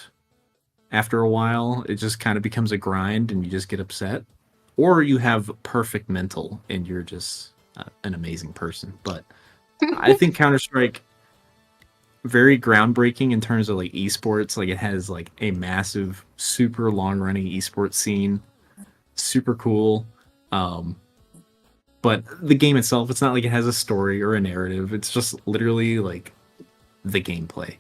After a while, it just kind of becomes a grind, and you just get upset, or you have perfect mental and you're just an amazing person. But I think Counter-Strike very groundbreaking in terms of like esports. Like it has like a massive, super long-running esports scene, super cool. But the game itself, it's not like it has a story or a narrative. It's just literally like the gameplay,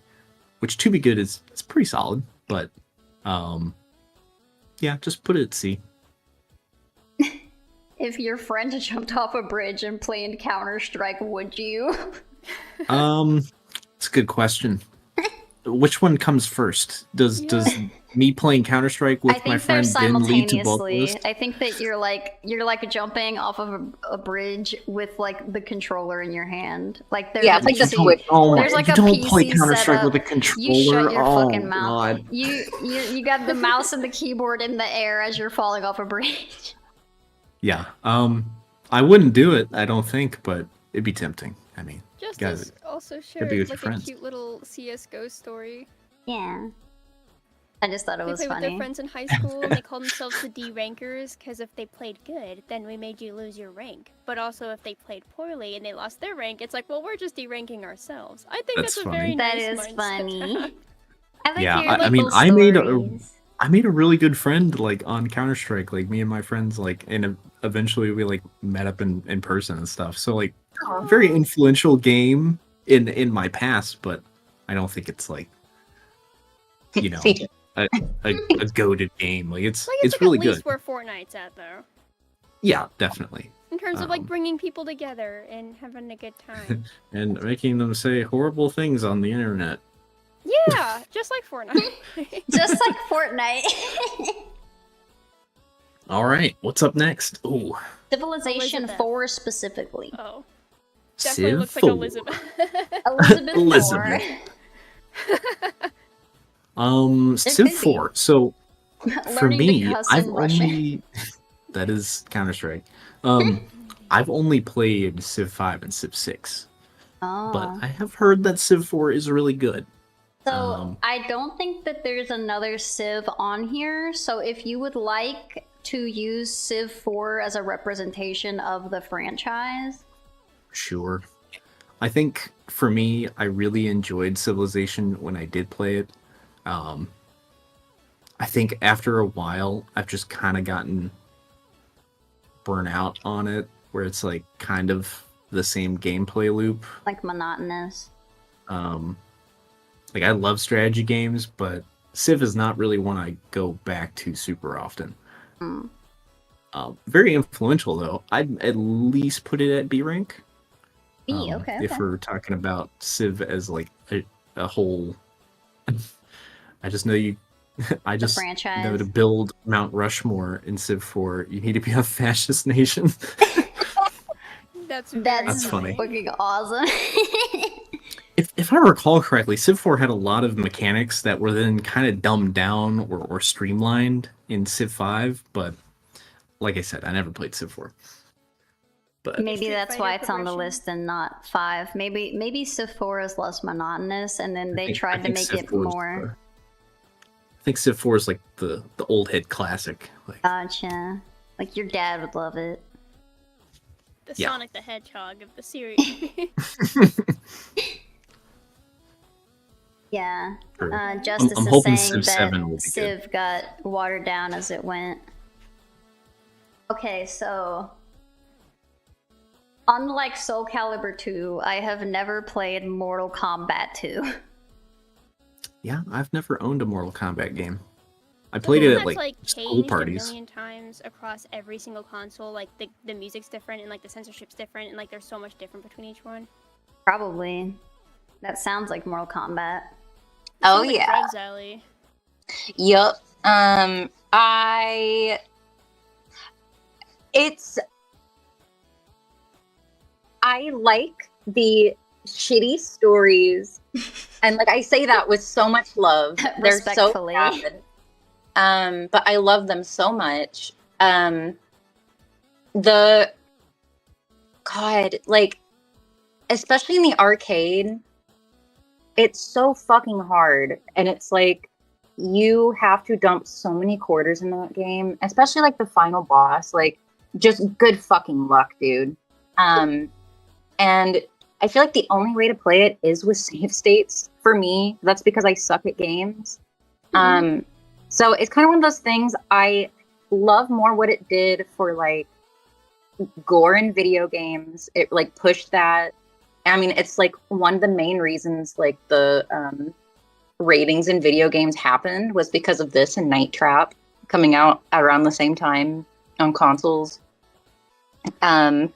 which to be good is it's pretty solid. But yeah, just put it at C. If your friend jumped off a bridge and played Counter-Strike, would you? It's a good question. Which one comes first? Does me playing Counter-Strike with I my think they're friend then lead to both simultaneously. lists? I think that you're like jumping off of a bridge with like the controller in your hand. Like there's Yeah, a it's like the PC. Switch. Oh, There's like you a don't play PC Counter-Strike setup. with a controller. You shut your oh, fucking mouth. God. You got the mouse and the keyboard in the air as you're falling off a bridge. Yeah. I wouldn't do it, I don't think, but it'd be tempting. I mean, Justice also shared be with your like a friends. cute little CS:GO story. Yeah. I just thought it They was played with their funny. friends in high school, and they called themselves the D rankers because if they played good, then we made you lose your rank. But also, if they played poorly and they lost their rank, it's like, well, we're just D-ranking ourselves. I think That's that's, a funny. very That nice is mindset to funny. have. I like Yeah, hearing I mean, little I made a stories. I made a really good friend like on Counter-Strike. Like me and my friends, like, and eventually we like met up in person and stuff. So like, very influential game in my past, but I don't think it's like, you know, See, a goated game. Like it's Like, really at good. least where Fortnite's at, though. Yeah, definitely. In terms of like Um, bringing people together and having a good time. And making them say horrible things on the internet. Yeah, just like Fortnite. Just like Fortnite. All right, what's up next? Ooh, Civilization Elizabeth. 4 specifically. Oh, definitely Civ looks 4. like Elizabeth. Elizabeth 4. Elizabeth. There Civ could be. 4. So for Learning to me, cuss I've in Russian. only that is Counter-Strike. I've only played Civ 5 and Civ 6, Oh. but I have heard that Civ 4 is really good. So I don't think that there's another Civ on here. So if you would like to use Civ 4 as a representation of the franchise, Sure. I think for me, I really enjoyed Civilization when I did play it. I think after a while, I've just kind of gotten burnt out on it, where it's like kind of the same gameplay loop. like monotonous. Like I love strategy games, but Civ is not really one I go back to super often. Very influential though. I'd at least put it at B rank. B, okay. If we're talking about Civ as like a whole, I just know you. I just franchise. know to build Mount Rushmore in Civ 4, you need to be a fascist nation. That's That's funny. fucking awesome. If I recall correctly, Civ 4 had a lot of mechanics that were then kind of dumbed down or streamlined in Civ 5, but like I said, I never played Civ 4. But Maybe Street that's Fighter why it's on the progression. list and not 5. Maybe Civ 4 is less monotonous, and then they tried to make Civ it 4 is more. I think Civ 4 is like the old head classic. Like, Gotcha. Like your dad would love it. the Yeah. Sonic the Hedgehog of the series. Yeah. True. Justice I'm is hoping saying Civ 7 will that be good. Civ got watered down as it went. Okay, so unlike Soul Calibur 2, I have never played Mortal Kombat 2. Yeah, I've never owned a Mortal Kombat game. I The played one it at that's like changed school a parties. million times across every single console. Like the music's different and like the censorship's different and like there's so much different between each one. Probably. That sounds like Mortal Kombat. Oh, Sounds like yeah. Fred's Alley. Yup. I like the shitty stories, and like I say that with so much love. They're so Respectfully. bad. But I love them so much. The God, like, especially in the arcade, it's so fucking hard, and it's like you have to dump so many quarters in that game, especially like the final boss. Like, just good fucking luck, dude. And I feel like the only way to play it is with save states for me. That's because I suck at games. So it's kind of one of those things. I love more what it did for like gore in video games. It like pushed that. I mean, it's like one of the main reasons like the ratings in video games happened was because of this and Night Trap coming out around the same time on consoles. And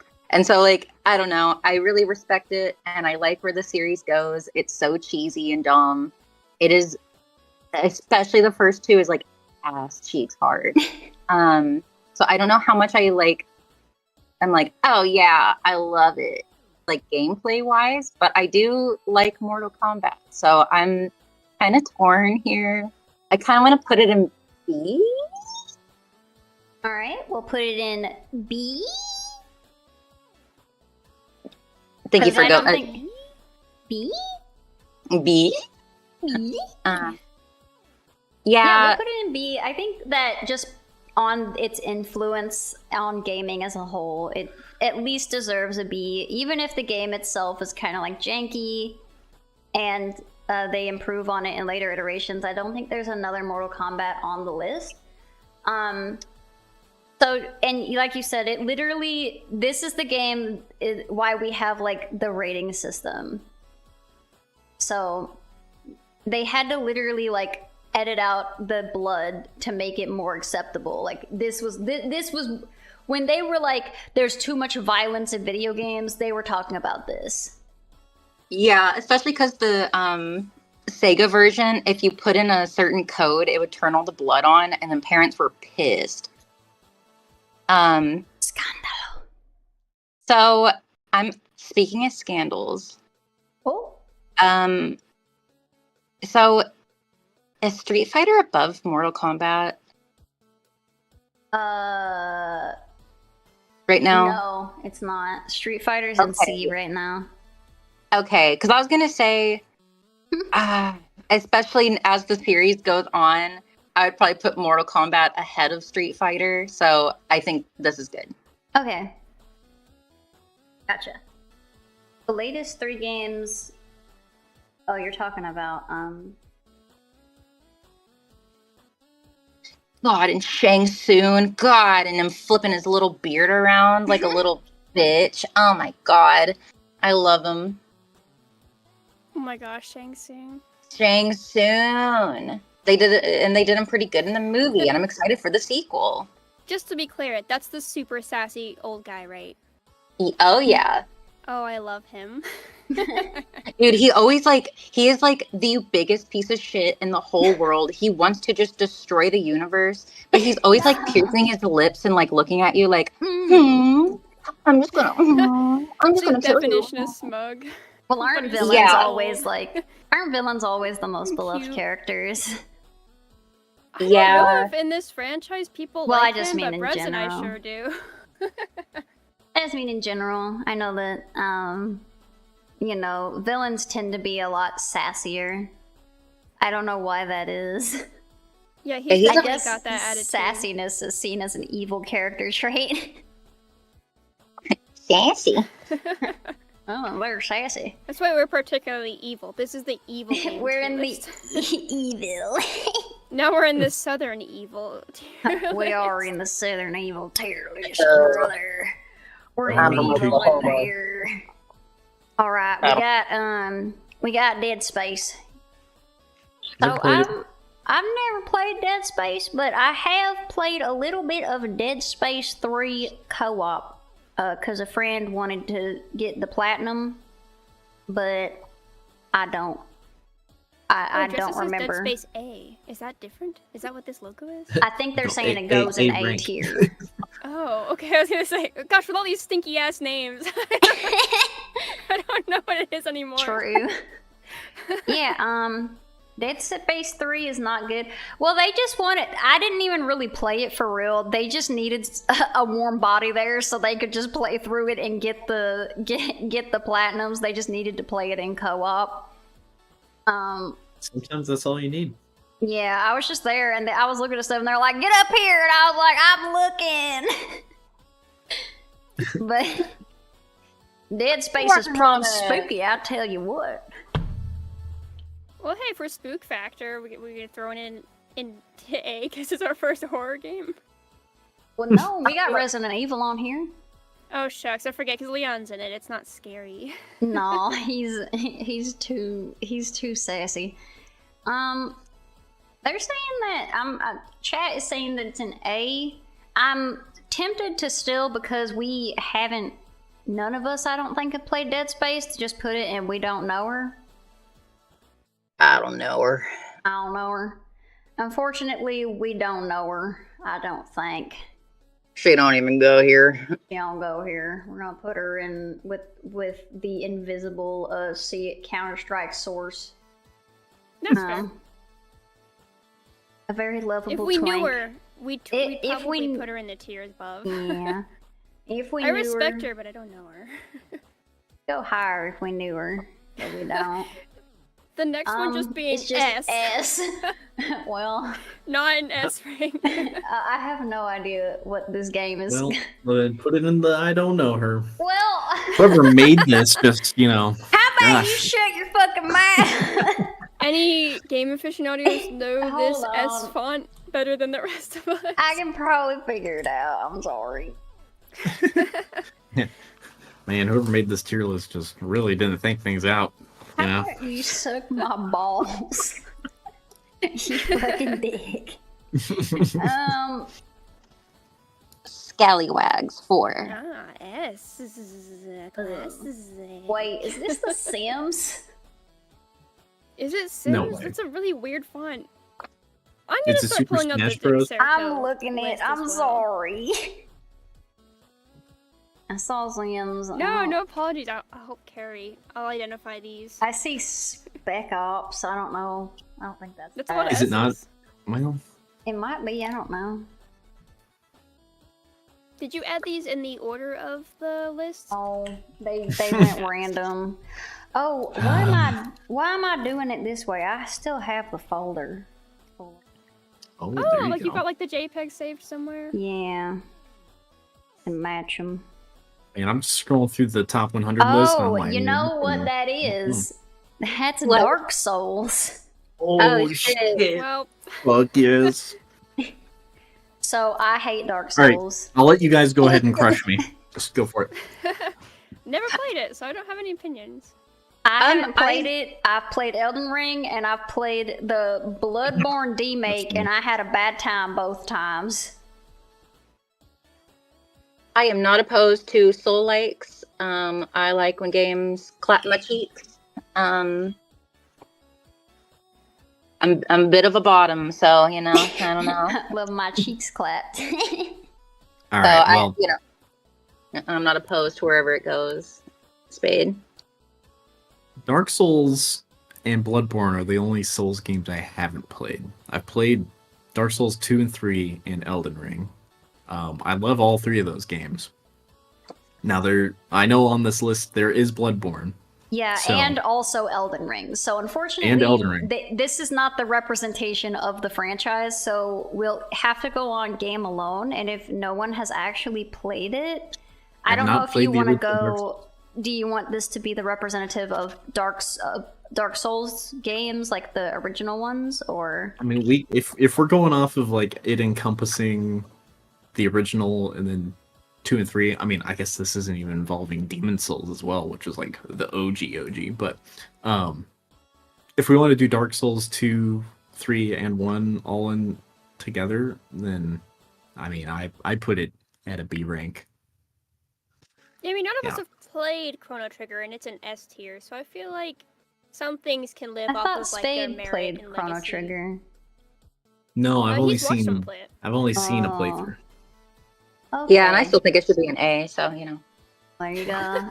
so, like, I don't know. I really respect it, and I like where the series goes. It's so cheesy and dumb. It is, especially the first two, is like ass cheeks hard. So I don't know how much I like. I'm like, oh yeah, I love it, like gameplay wise. But I do like Mortal Kombat, so I'm kind of torn here. I kind of want to put it in B. All right, we'll put it in B. Thank you for I going. don't think B. B. B. Yeah. Yeah, we'll put it in B. I think that just on its influence on gaming as a whole, it at least deserves a B, even if the game itself is kind of like janky and they improve on it in later iterations. I don't think there's another Mortal Kombat on the list. So, and like you said, it literally, this is the game why we have like the rating system. So they had to literally like edit out the blood to make it more acceptable. Like this was when they were like, there's too much violence in video games, they were talking about this. Yeah, especially because the Sega version, if you put in a certain code, it would turn all the blood on, and then parents were pissed. Scandalo. So I'm speaking of scandals. Oh. So is Street Fighter above Mortal Kombat right now? No, it's not. Street Fighter's in C right now. Okay, because I was gonna say, especially as the series goes on, I would probably put Mortal Kombat ahead of Street Fighter. So I think this is good. Okay. Gotcha. The latest 3 games. Oh, you're talking about God, and Shang Tsung, God, and him flipping his little beard around like a little bitch. Oh my God, I love him. Oh my gosh, Shang Tsung. Shang Tsung. They did it, and they did him pretty good in the movie, and I'm excited for the sequel. Just to be clear, that's the super sassy old guy, right? Oh yeah. Oh, I love him. Dude, he always he is like the biggest piece of shit in the whole world. He wants to just destroy the universe, but he's always like piercing his lips and like looking at you like, I'm just gonna kill you. Definition of smug. Well, aren't But villains yeah. always the most beloved Cute. characters? I don't Yeah. know if in this franchise people Well, like I just him, mean but in Brez and I general. sure do. I just mean in general. I know that villains tend to be a lot sassier. I don't know why that is. Yeah, he's he's I definitely guess got that attitude. sassiness is seen as an evil character trait. Sassy. Oh, we're sassy. That's why we're particularly evil. This is the evil game We're tier in the list. evil. Now we're in the southern evil tier We are list. in the southern evil tier list, Uh, brother. We're in I'm the a evil little- in here. All right, we got Dead Space. Never So played it. I've never played Dead Space, but I have played a little bit of Dead Space 3 co-op because a friend wanted to get the platinum, but I don't. I Just don't says remember. Dead Space A. Is that different? Is that what this logo is? I think they're No, saying A- it goes in A A rank. tier. Oh, okay. I was gonna say, gosh, with all these stinky ass names, I don't know what it is anymore. True. Yeah, Dead Space 3 is not good. Well, they just wanted. I didn't even really play it for real. They just needed a warm body there so they could just play through it and get the platinums. They just needed to play it in co-op. Sometimes that's all you need. Yeah, I was just there and I was looking at stuff and they're like, "Get up here," and I was like, "I'm looking." But Dead Space is pretty spooky. I tell you what. Well, hey, for spook factor, we get thrown in A because it's our first horror game. Well, no, we got Resident Evil on here. Oh shucks, I forget because Leon's in it. It's not scary. No, he's too sassy. They're saying that chat is saying that it's an A. I'm tempted to still because we haven't. None of us, I don't think, have played Dead Space. To just put it and we don't know her. I don't know her. I don't know her. Unfortunately, we don't know her. I don't think. She don't even go here. She don't go here. We're gonna put her in with the invisible Counter-Strike source. That's fair. A very lovable If we twink. knew her, we'd probably we- put her in the tiers above. Yeah. If we I knew respect her, but I don't know her. Go higher if we knew her, but we don't. The next one just being it's just S. Well, not an S rank. I have no idea what this game is. Well, then put it in the I don't know her. Well, Whoever made this, just how about Gosh. you shut your fucking mouth? Any game aficionados know this Hold S on. font better than the rest of us? I can probably figure it out. I'm sorry. Man, whoever made this tier list just really didn't think things out. You know? How about you suck my balls? You fucking dick. Scallywags 4. Ah, S. Wait, is this The Sims? Is it Sims? No way. That's a really weird font. I'm gonna It's a start Super pulling up Smash the Bros. Dixerto I'm looking at. list as I'm well. sorry. I saw Sims. No, no apologies. I'll help Carrie. I'll identify these. I see Spec Ops. I don't know. I don't think that's. That's a lot of Is it not? S's. Well, It might be. I don't know. Did you add these in the order of the list? Oh, they went random. Oh, why am I doing it this way? I still have the folder. oh, Oh, there you like go. you got like the JPEG saved somewhere? Yeah. And match them. And I'm just scrolling through the top 100 list. And I'm Oh, like, you know what mm, that is? That's What? Dark Souls. Oh, shit. shit. Well, Fuck yes. So I hate Dark All right. Souls. I'll let you guys go ahead and crush me. Just go for it. never played it, so I don't have any opinions. I haven't played it. I've played Elden Ring and I've played the Bloodborne demake, and I had a bad time both times. I am not opposed to soul likes. I like when games clap my cheeks. I'm a bit of a bottom, so I don't know. Love my cheeks clapped. All So right. Well, I'm not opposed to wherever it goes. Spade. Dark Souls and Bloodborne are the only Souls games I haven't played. I've played Dark Souls 2 and 3 and Elden Ring. I love all three of those games. Now, I know on this list there is Bloodborne. Yeah, So- and also Elden Ring. So unfortunately, And Elden Ring. This is not the representation of the franchise, so we'll have to go on Game Alone, and if no one has actually played it, I I've don't know not if you played the want to original Dark go... do you want this to be the representative of Dark Souls games, like the original ones, or? I mean, if we're going off of like it encompassing the original and then 2 and 3, I mean, I guess this isn't even involving Demon Souls as well, which is like the OG. But if we want to do Dark Souls 2, 3, and 1 all in together, then I mean, I put it at a B rank. Yeah, I mean, none of us have played Chrono Trigger, and it's an S tier, so I feel like some things can live I off thought of like their Spade merit played and Chrono legacy. Trigger. No, I've only he's watched them seen play it. a playthrough. Okay. Yeah, and I still think it should be an A. So you know. There you go.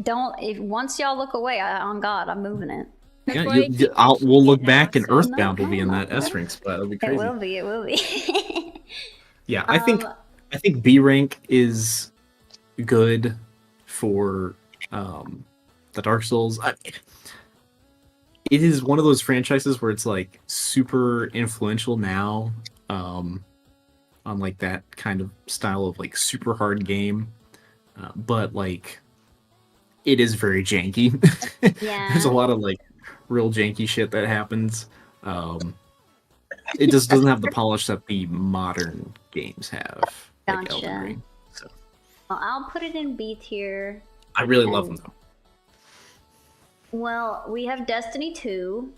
Don't. If once y'all look away, on God, I'm moving it. That's Yeah, why I keep we'll mentioning look it back now, and so- Earthbound will be in No, that S rank spot. That'll be It crazy. will be. It will be. Yeah, I think B rank is good for the Dark Souls. It is one of those franchises where it's like super influential now, on like that kind of style of like super hard game, but like it is very janky. Yeah. There's a lot of like real janky shit that happens. It just doesn't have the polish that the modern games have, like Elden Gotcha. Ring. So Well, I'll put it in B tier. I really love them though. Well, we have Destiny 2.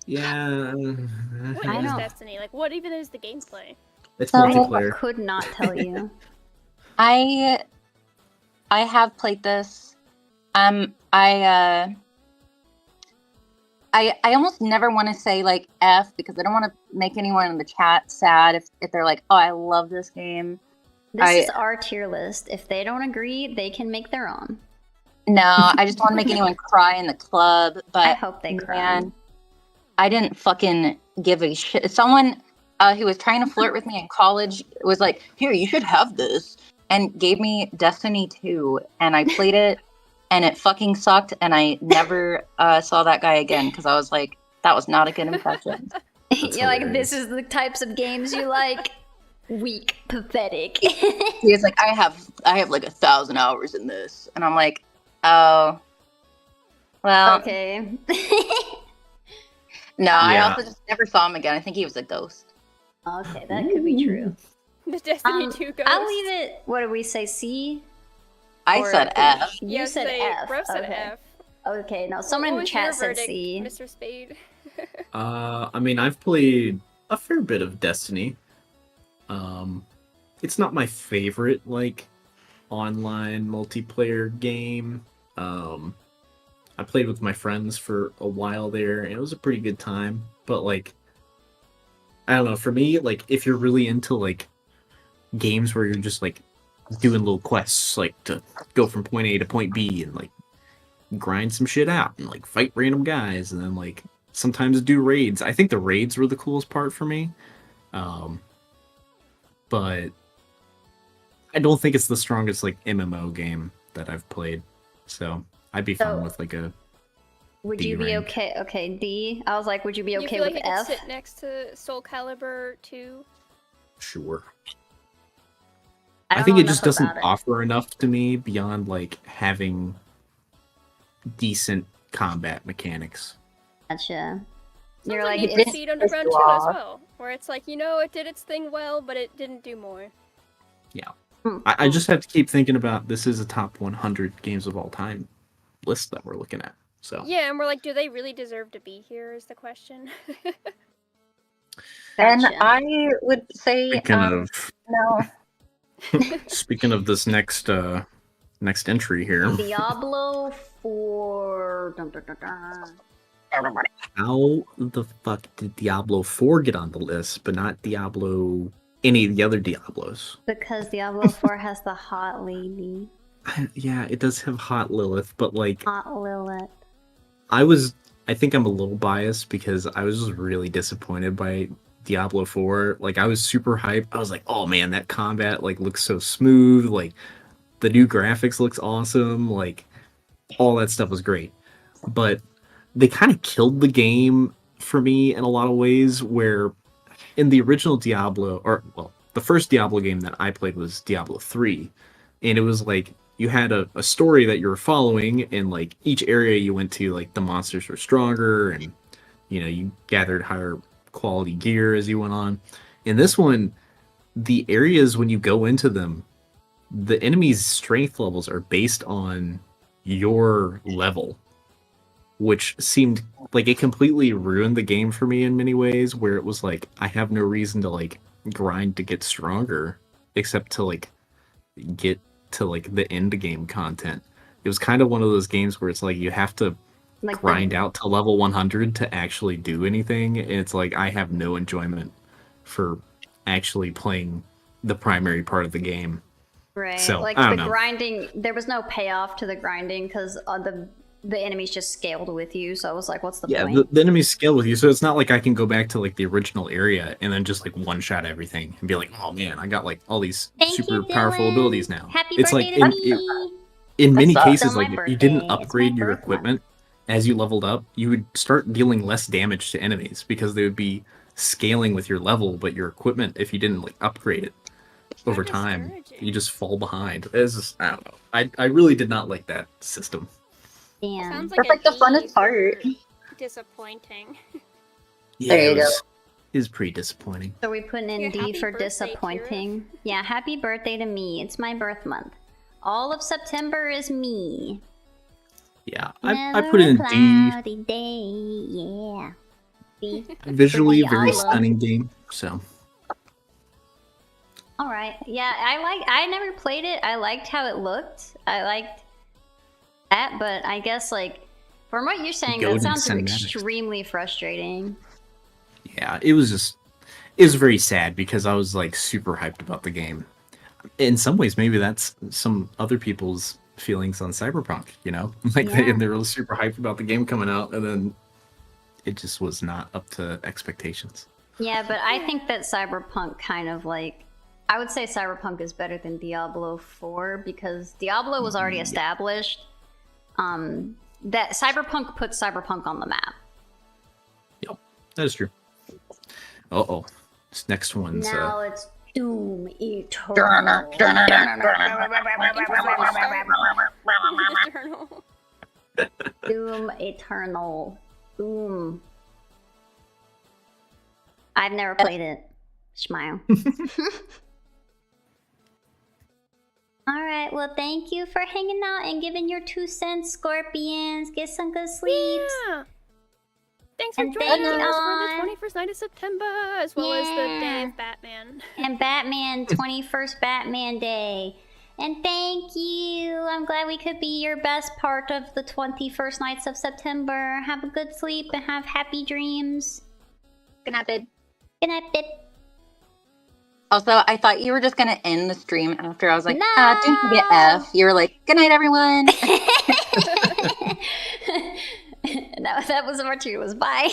Yeah, What I is don't- Destiny? Like, what even is the gameplay? it's So- multiplayer. Could not tell you. I have played this. I almost never want to say like F because I don't want to make anyone in the chat sad if they're like, oh, I love this game. This is our tier list. If they don't agree, they can make their own. No, I just don't want to make anyone cry in the club. But I hope they cry. man, I didn't fucking give a shit. Someone who was trying to flirt with me in college was like, here, you should have this, and gave me Destiny 2, and I played it, and it fucking sucked, and I never saw that guy again because I was like, that was not a good impression. You're like, hilarious. this is the types of games you like. Weak, pathetic. He was like, I have like 1,000 hours in this, and I'm like, oh, well, Okay. no. I Yeah. also just never saw him again. I think he was a ghost. Okay, that could be true. The Destiny 2 ghost. I'll leave it. What did we say? C? I Or- said F. You Yeah, said say, F. Rev said okay. F. Okay, no, someone in What the was chat your said verdict, C. Mr. Spade? I mean, I've played a fair bit of Destiny. It's not my favorite like online multiplayer game. I played with my friends for a while there, and it was a pretty good time. But like, I don't know. For me, like, if you're really into like games where you're just like doing little quests, like to go from point A to point B, and like grind some shit out, and like fight random guys, and then like sometimes do raids. I think the raids were the coolest part for me. But I don't think it's the strongest like MMO game that I've played. So I'd be fine So- with like a Would D you be rank. okay? Okay, D. I was like, would you be You okay feel with like it F? could sit next to Soul Calibur 2? sure. I I don't think know it just enough doesn't about it. offer enough to me beyond like having decent combat mechanics. Gotcha. Sounds You're like like, Need it's, for Speed Underground 2 as well, where it's like, you know, it did its thing well, but it didn't do more. I just have to keep thinking about this is a top 100 games of all time list that we're looking at. So Yeah, and we're like, do they really deserve to be here is the question. And Gotcha. I would say speaking of this next entry here, Diablo 4. Dun, dun, dun, dun. how the fuck did Diablo 4 get on the list, but not any of the other Diablos? Because Diablo 4 has the hot lady. Yeah, it does have Hot Lilith, but like Hot Lilith. I think I'm a little biased because I was just really disappointed by Diablo 4. Like I was super hyped. I was like, oh man, that combat like looks so smooth. Like the new graphics looks awesome. Like all that stuff was great. But they kind of killed the game for me in a lot of ways where in the original Diablo, or well, the first Diablo game that I played was Diablo 3. And it was like you had a story that you were following, and like each area you went to, like the monsters were stronger, and you gathered higher quality gear as you went on. In this one, the areas when you go into them, the enemy's strength levels are based on your level, which seemed like it completely ruined the game for me in many ways, where it was like I have no reason to like grind to get stronger except to like get to like the end game content. It was kind of one of those games where it's like you have to Like grind out to level 100 to actually do anything, and it's like I have no enjoyment for actually playing the primary part of the game. Right. So, Like I the don't know. grinding, there was no payoff to the grinding because the enemies just scaled with you. So I was like, what's the Yeah, point? the enemies scale with you, so it's not like I can go back to like the original area and then just like one shot everything and be like, oh man, I got like all these Thank super you, powerful Dylan. abilities now. Happy It's birthday like to me. in many That's cases, also like my if you didn't birthday. It's my upgrade your birth month. equipment as you leveled up, you would start dealing less damage to enemies because they would be scaling with your level, but your equipment, if you didn't like upgrade it over time, discouraging. you just fall behind. It's just, I don't know. I really did not like that system. Damn. Sounds That's like like the funnest part. Disappointing. Yeah, There you it go. was pretty disappointing. So we putting in Yeah, D happy for birthday, disappointing. Yeah, happy birthday to me. It's my birth month. All of September is me. Yeah, I Never put in a D. cloudy day. Yeah. D. Visually, For very Diablo. stunning game. So All right. Yeah, I never played it. I liked how it looked. I liked that, but I guess like from what you're saying, that Golden sounds cinematics. extremely frustrating. yeah, it was very sad because I was like super hyped about the game. In some ways, maybe that's some other people's feelings on Cyberpunk. Like Yeah. they were super hyped about the game coming out, and then it just was not up to expectations. Yeah, but I think that Cyberpunk kind of like I would say Cyberpunk is better than Diablo 4 because Diablo was already established. That Cyberpunk puts Cyberpunk on the map. Yep, that is true. Oh, this next one's Now it's Doom Eternal. Eternal. Doom Eternal. Doom. I've never played it. Smile. Alright, well, thank you for hanging out and giving your 2 cents, Scorpions. Get some good sleeps. Yeah. Thanks for And joining thank us you. for the 21st night of September, as well as the Day Yeah. of Batman. And Batman, 21st Batman Day. And thank you. I'm glad we could be your best part of the 21st nights of September. Have a good sleep and have happy dreams. Good night, babe. Good night, babe. Also, I thought you were just gonna end the stream after I was like, No! don't forget F. You were like, good night, everyone. that was what she was. Bye.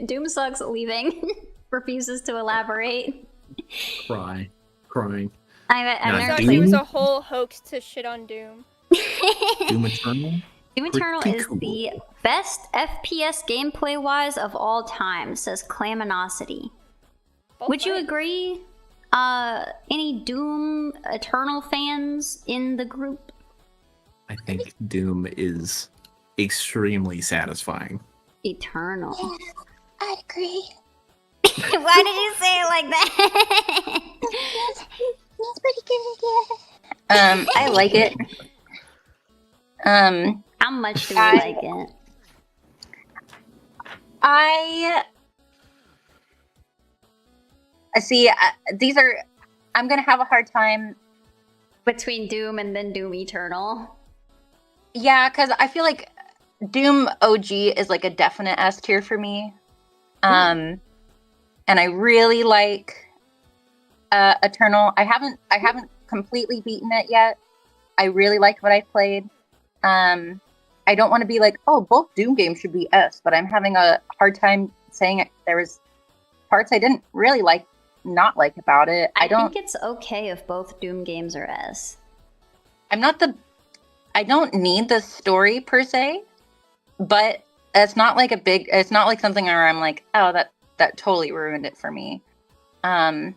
Doom sucks leaving. Refuses to elaborate. crying. I've Now, I never thought Doom? it was played a whole hoax to shit on Doom. Doom Eternal. Doom Eternal Pretty is cool. the best FPS gameplay wise of all time, says Claminosity. Both Would you ways. agree? Any Doom Eternal fans in the group? I think Doom is extremely satisfying. Eternal. I agree. Why did you say it like that? That's pretty good. I like it. How much do you like it? I see. These are. I'm gonna have a hard time. Between Doom and then Doom Eternal. Yeah, because I feel like Doom OG is like a definite S tier for me. And I really like Eternal. I haven't completely beaten it yet. I really liked what I played. I don't want to be like, oh, both Doom games should be S, but I'm having a hard time saying it. There was parts I didn't really not like about it. I think it's okay if both Doom games are S. I don't need the story per se, but it's not like it's not like something where I'm like, oh, that totally ruined it for me. I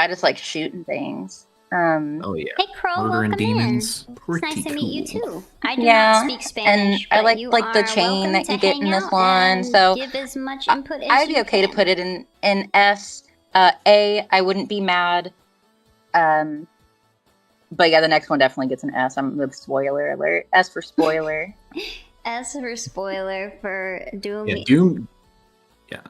just like shooting things. Oh yeah. Hey, Crow, Murder and welcome Demons. in. It's Pretty nice to meet you cool. too. I do Yeah, not speak Spanish, and I but like you the are chain welcome that to you get hang in this out one. and So give as much input as I'd be you okay to can. put it in S. A, I wouldn't be mad. But yeah, the next one definitely gets an S. I'm with spoiler alert. S for spoiler. S for spoiler for Doom. Yeah, Doom. Yeah,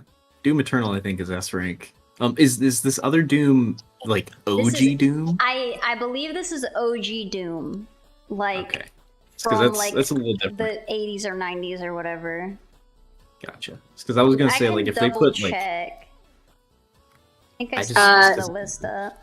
Doom Eternal. I think is S rank. Is this other Doom like This OG is- Doom? I believe this is OG Doom, like Okay, because from that's a little different. the 80s or 90s or whatever. Gotcha. Because I was gonna say can like if they double put like check. I think I I still just- have the list up.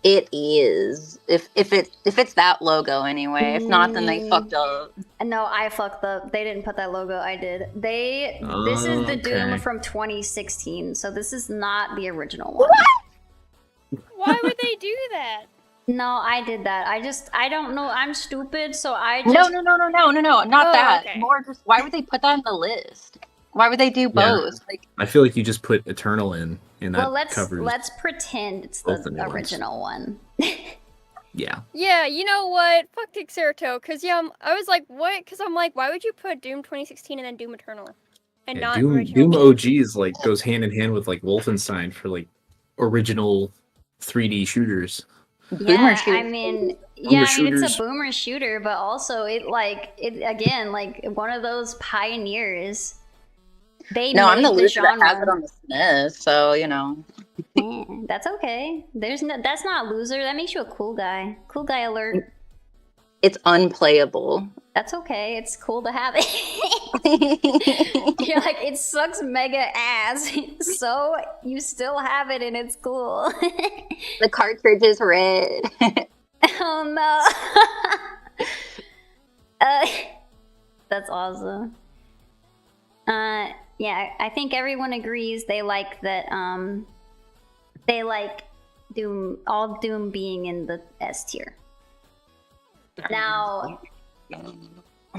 It is. If it's that logo anyway. If not, then they fucked up. No, I fucked up. They didn't put that logo. I did. This is the Doom Okay. from 2016, so this is not the original one. Why would they do that? No, I did that. I don't know. I'm stupid, so I No, just. not Oh, that. okay. More just why would they put that in the list? Why would they do both? Like, I feel like you just put Eternal in that Well, covers. let's pretend it's both the the new ones. original one. Yeah. Yeah, you know what? Fuck Dixerto, because I was like, what? Because I'm like, why would you put Doom 2016 and then Doom Eternal? And Yeah, not Doom original OG is like goes hand in hand with like Wolfenstein for like original 3D shooters. boomer Yeah, shoot. I mean, Boomer it's shooters. a boomer shooter, but also it again like one of those pioneers. They No, I'm made the loser genre. that has it on the SNES, so you know. Yeah, that's okay. That's not a loser. That makes you a cool guy. Cool guy alert. It's unplayable. That's okay. It's cool to have it. You're like, it sucks mega ass, so you still have it and it's cool. The cartridge is red. Oh no. That's awesome. Yeah, I think everyone agrees they like that. They like Doom being in the S tier. Now,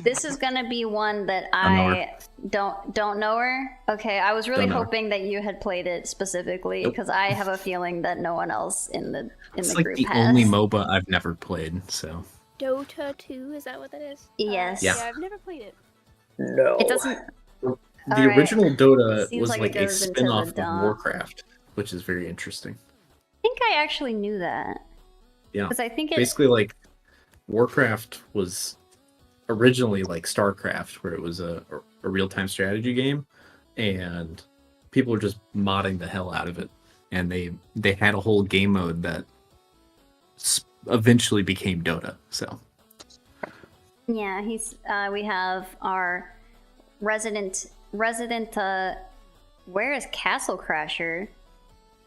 this is gonna be one that I don't know her. Okay, I was really Don't know her. hoping that you had played it specifically Nope. because I have a feeling that no one else in the It's like group the has. only MOBA I've never played. So Dota 2, is that what that is? Yes. Yeah. Yeah, I've never played it. No. It doesn't. the Alright. original Dota Seems was like like it a goes into the spin-off of dump. Warcraft, which is very interesting. I think I actually knew that Yeah. because I think it. Basically, like Warcraft was originally like StarCraft, where it was a real-time strategy game, and people were just modding the hell out of it, and they had a whole game mode that eventually became Dota. So Yeah, we have our resident. Where is Castle Crasher?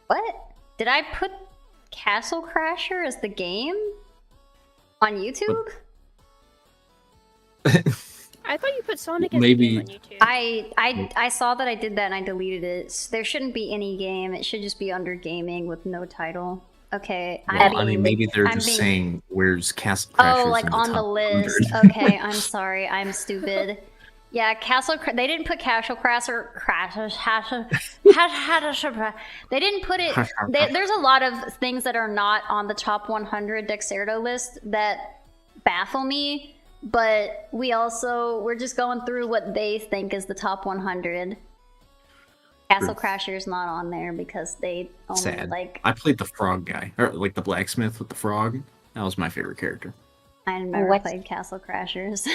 What? Did I put Castle Crasher as the game on YouTube? I thought you put Sonic as Maybe- a game on YouTube. I saw that I did that and I deleted it. There shouldn't be any game. It should just be under gaming with no title. Okay. well, I mean, maybe they're I'm just being- saying where's Castle Crashers Oh, like in the on the top list. 100. Okay, I'm sorry. I'm stupid. Yeah, they didn't put Castle Crasher. They didn't put it. There's a lot of things that are not on the top 100 Dexerto list that baffle me, but we're just going through what they think is the top 100. Castle Crasher's not on there because they only Sad. like. I played the frog guy, or like the blacksmith with the frog. That was my favorite character. I never What? played Castle Crashers.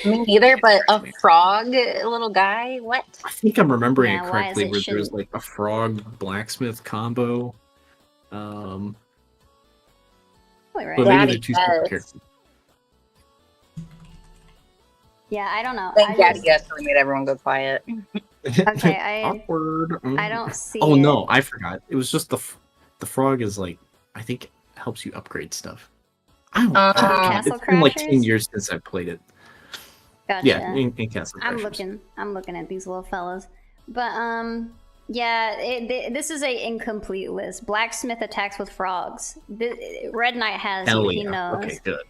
Me neither, but a frog little guy? What? I think I'm remembering Yeah, it why is correctly, it where there was shouldn't- like a frog blacksmith combo. Probably right. But Daddy maybe they're two separate Yes. characters. Yeah, I don't know. Thank I Daddy just- Yes really made everyone go quiet. Okay, I Awkward. don't see. Oh it. no, I forgot. It was just the frog is like, I think it helps you upgrade stuff. I don't know. Castle It's been like 10 Crashers? years since I played it. Gotcha. Yeah, in Castle I'm Crashers. looking at these little fellas, but yeah, this is a incomplete list. Blacksmith attacks with frogs. Red Knight has Hell he yeah. knows. Okay, good.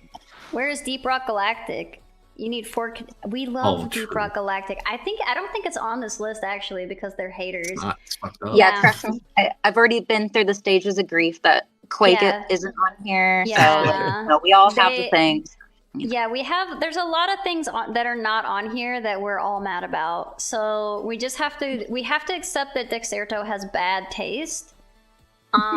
Where is Deep Rock Galactic? You need 4. We love Oh, Deep true. Rock Galactic. I don't think it's on this list actually because they're haters. It's fucked up. Yeah, Yeah. trust me. I've already been through the stages of grief that Quake Yeah. isn't on here. Yeah. So like, no, we all have the things. Yeah, there's a lot of things that are not on here that we're all mad about. So we just have to accept that Dexerto has bad taste.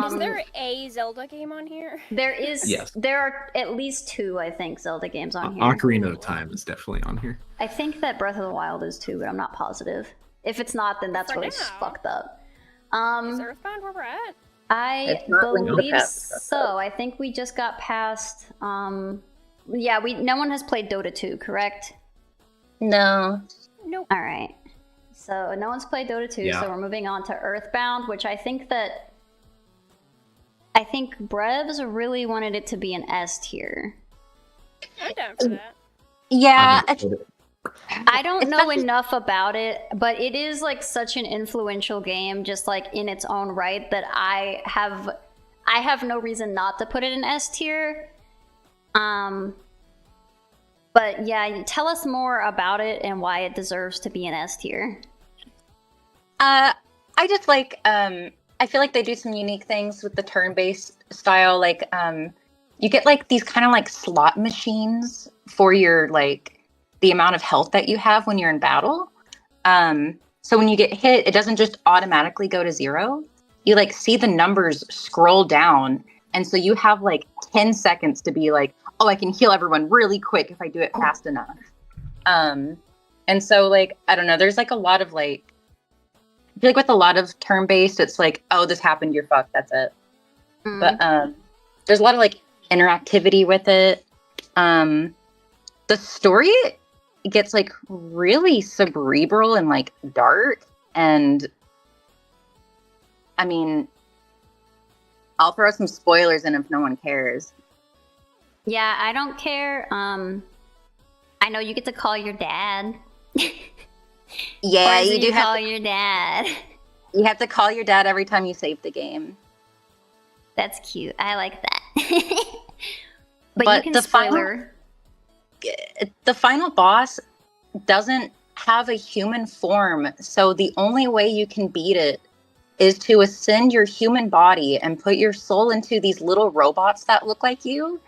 Is there a Zelda game on here? There is. Yes. There are at least 2, I think, Zelda games on here. Ocarina of Time is definitely on here. I think that Breath of the Wild is too, but I'm not positive. If it's not, then that's For really now. fucked up. Is Earthbound where we're at? I It's not Link to the believe Past. so. I think we just got past. Yeah, no one has played Dota 2, correct? No. Nope. All right. So no one's played Dota 2, Yeah. so we're moving on to Earthbound, which I think Brevs really wanted it to be an S tier. I'm down for that. Yeah. I don't know enough about it, but it is like such an influential game, just like in its own right, that I have no reason not to put it in S tier. But yeah, tell us more about it and why it deserves to be an S tier. I just like I feel like they do some unique things with the turn-based style. Like you get like these kind of like slot machines for your like the amount of health that you have when you're in battle. So when you get hit, it doesn't just automatically go to 0. You like see the numbers scroll down, and so you have like 10 seconds to be like, oh, I can heal everyone really quick if I do it fast enough. And so like I don't know, there's like a lot of like I feel like with a lot of turn-based, it's like, oh, this happened, you're fucked, that's it. But there's a lot of like interactivity with it. The story gets like really cerebral and like dark, and I mean, I'll throw some spoilers in if no one cares. Yeah, I don't care. I know you get to call your dad. Yeah, Or you do call have to, your dad. you have to call your dad every time you save the game. That's cute. I like that. but But you can the spoiler. The final boss doesn't have a human form, so the only way you can beat it is to ascend your human body and put your soul into these little robots that look like you,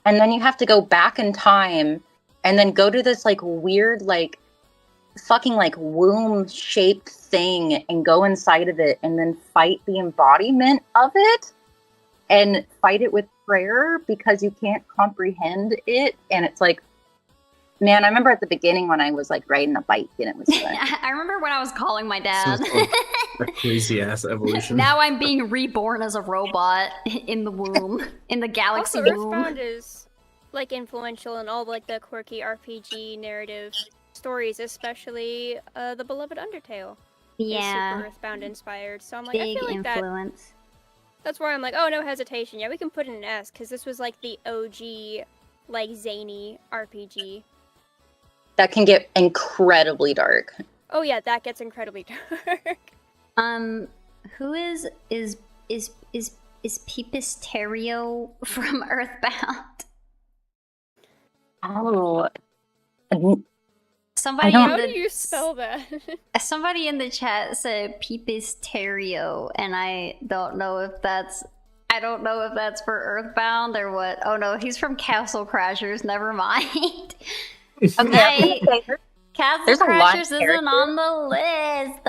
and then you have to go back in time and then go to this like weird like fucking like womb shaped thing and go inside of it and then fight the embodiment of it and fight it with prayer because you can't comprehend it. And it's like, man, I remember at the beginning when I was like riding a bike and it was fun. I remember when I was calling my dad. Sounds like a crazy ass evolution. Now I'm being reborn as a robot in the womb, in the galaxy Also, womb. Earthbound is like influential in all like the quirky RPG narrative stories, especially the beloved Undertale. Is Yeah, super Earthbound inspired. So I'm like, I big feel like influence. that's where I'm like, oh, no hesitation. Yeah, we can put in an S because this was like the OG, like zany RPG. That can get incredibly dark. Oh yeah, that gets incredibly dark. Who is Pipisterio from Earthbound? Oh, Somebody don't- How in do the you spell that? somebody in the chat said Pipisterio, and I don't know if that's for Earthbound or what. Oh no, he's from Castle Crashers. Never mind. okay. I was gonna say, Castle There's a lot of Crashers isn't on the list.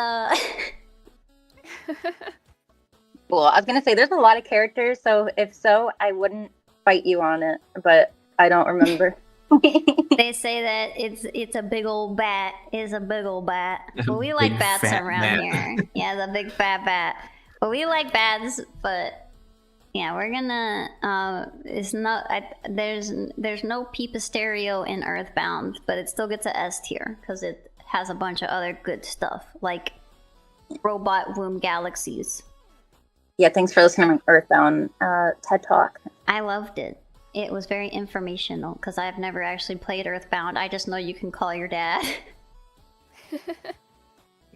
well, I was gonna say there's a lot of characters, so if so, I wouldn't fight you on it, but I don't remember. They say that it's a big old bat. It's a big old bat. But we like Big bats fat around bat. here. Yeah, the big fat bat. But we like bats. But yeah, we're gonna. It's not. There's no Pipisterio in Earthbound, but it still gets a S tier because it has a bunch of other good stuff like robot womb galaxies. Yeah, thanks for listening to my Earthbound TED Talk. I loved it. It was very informational because I've never actually played Earthbound. I just know you can call your dad.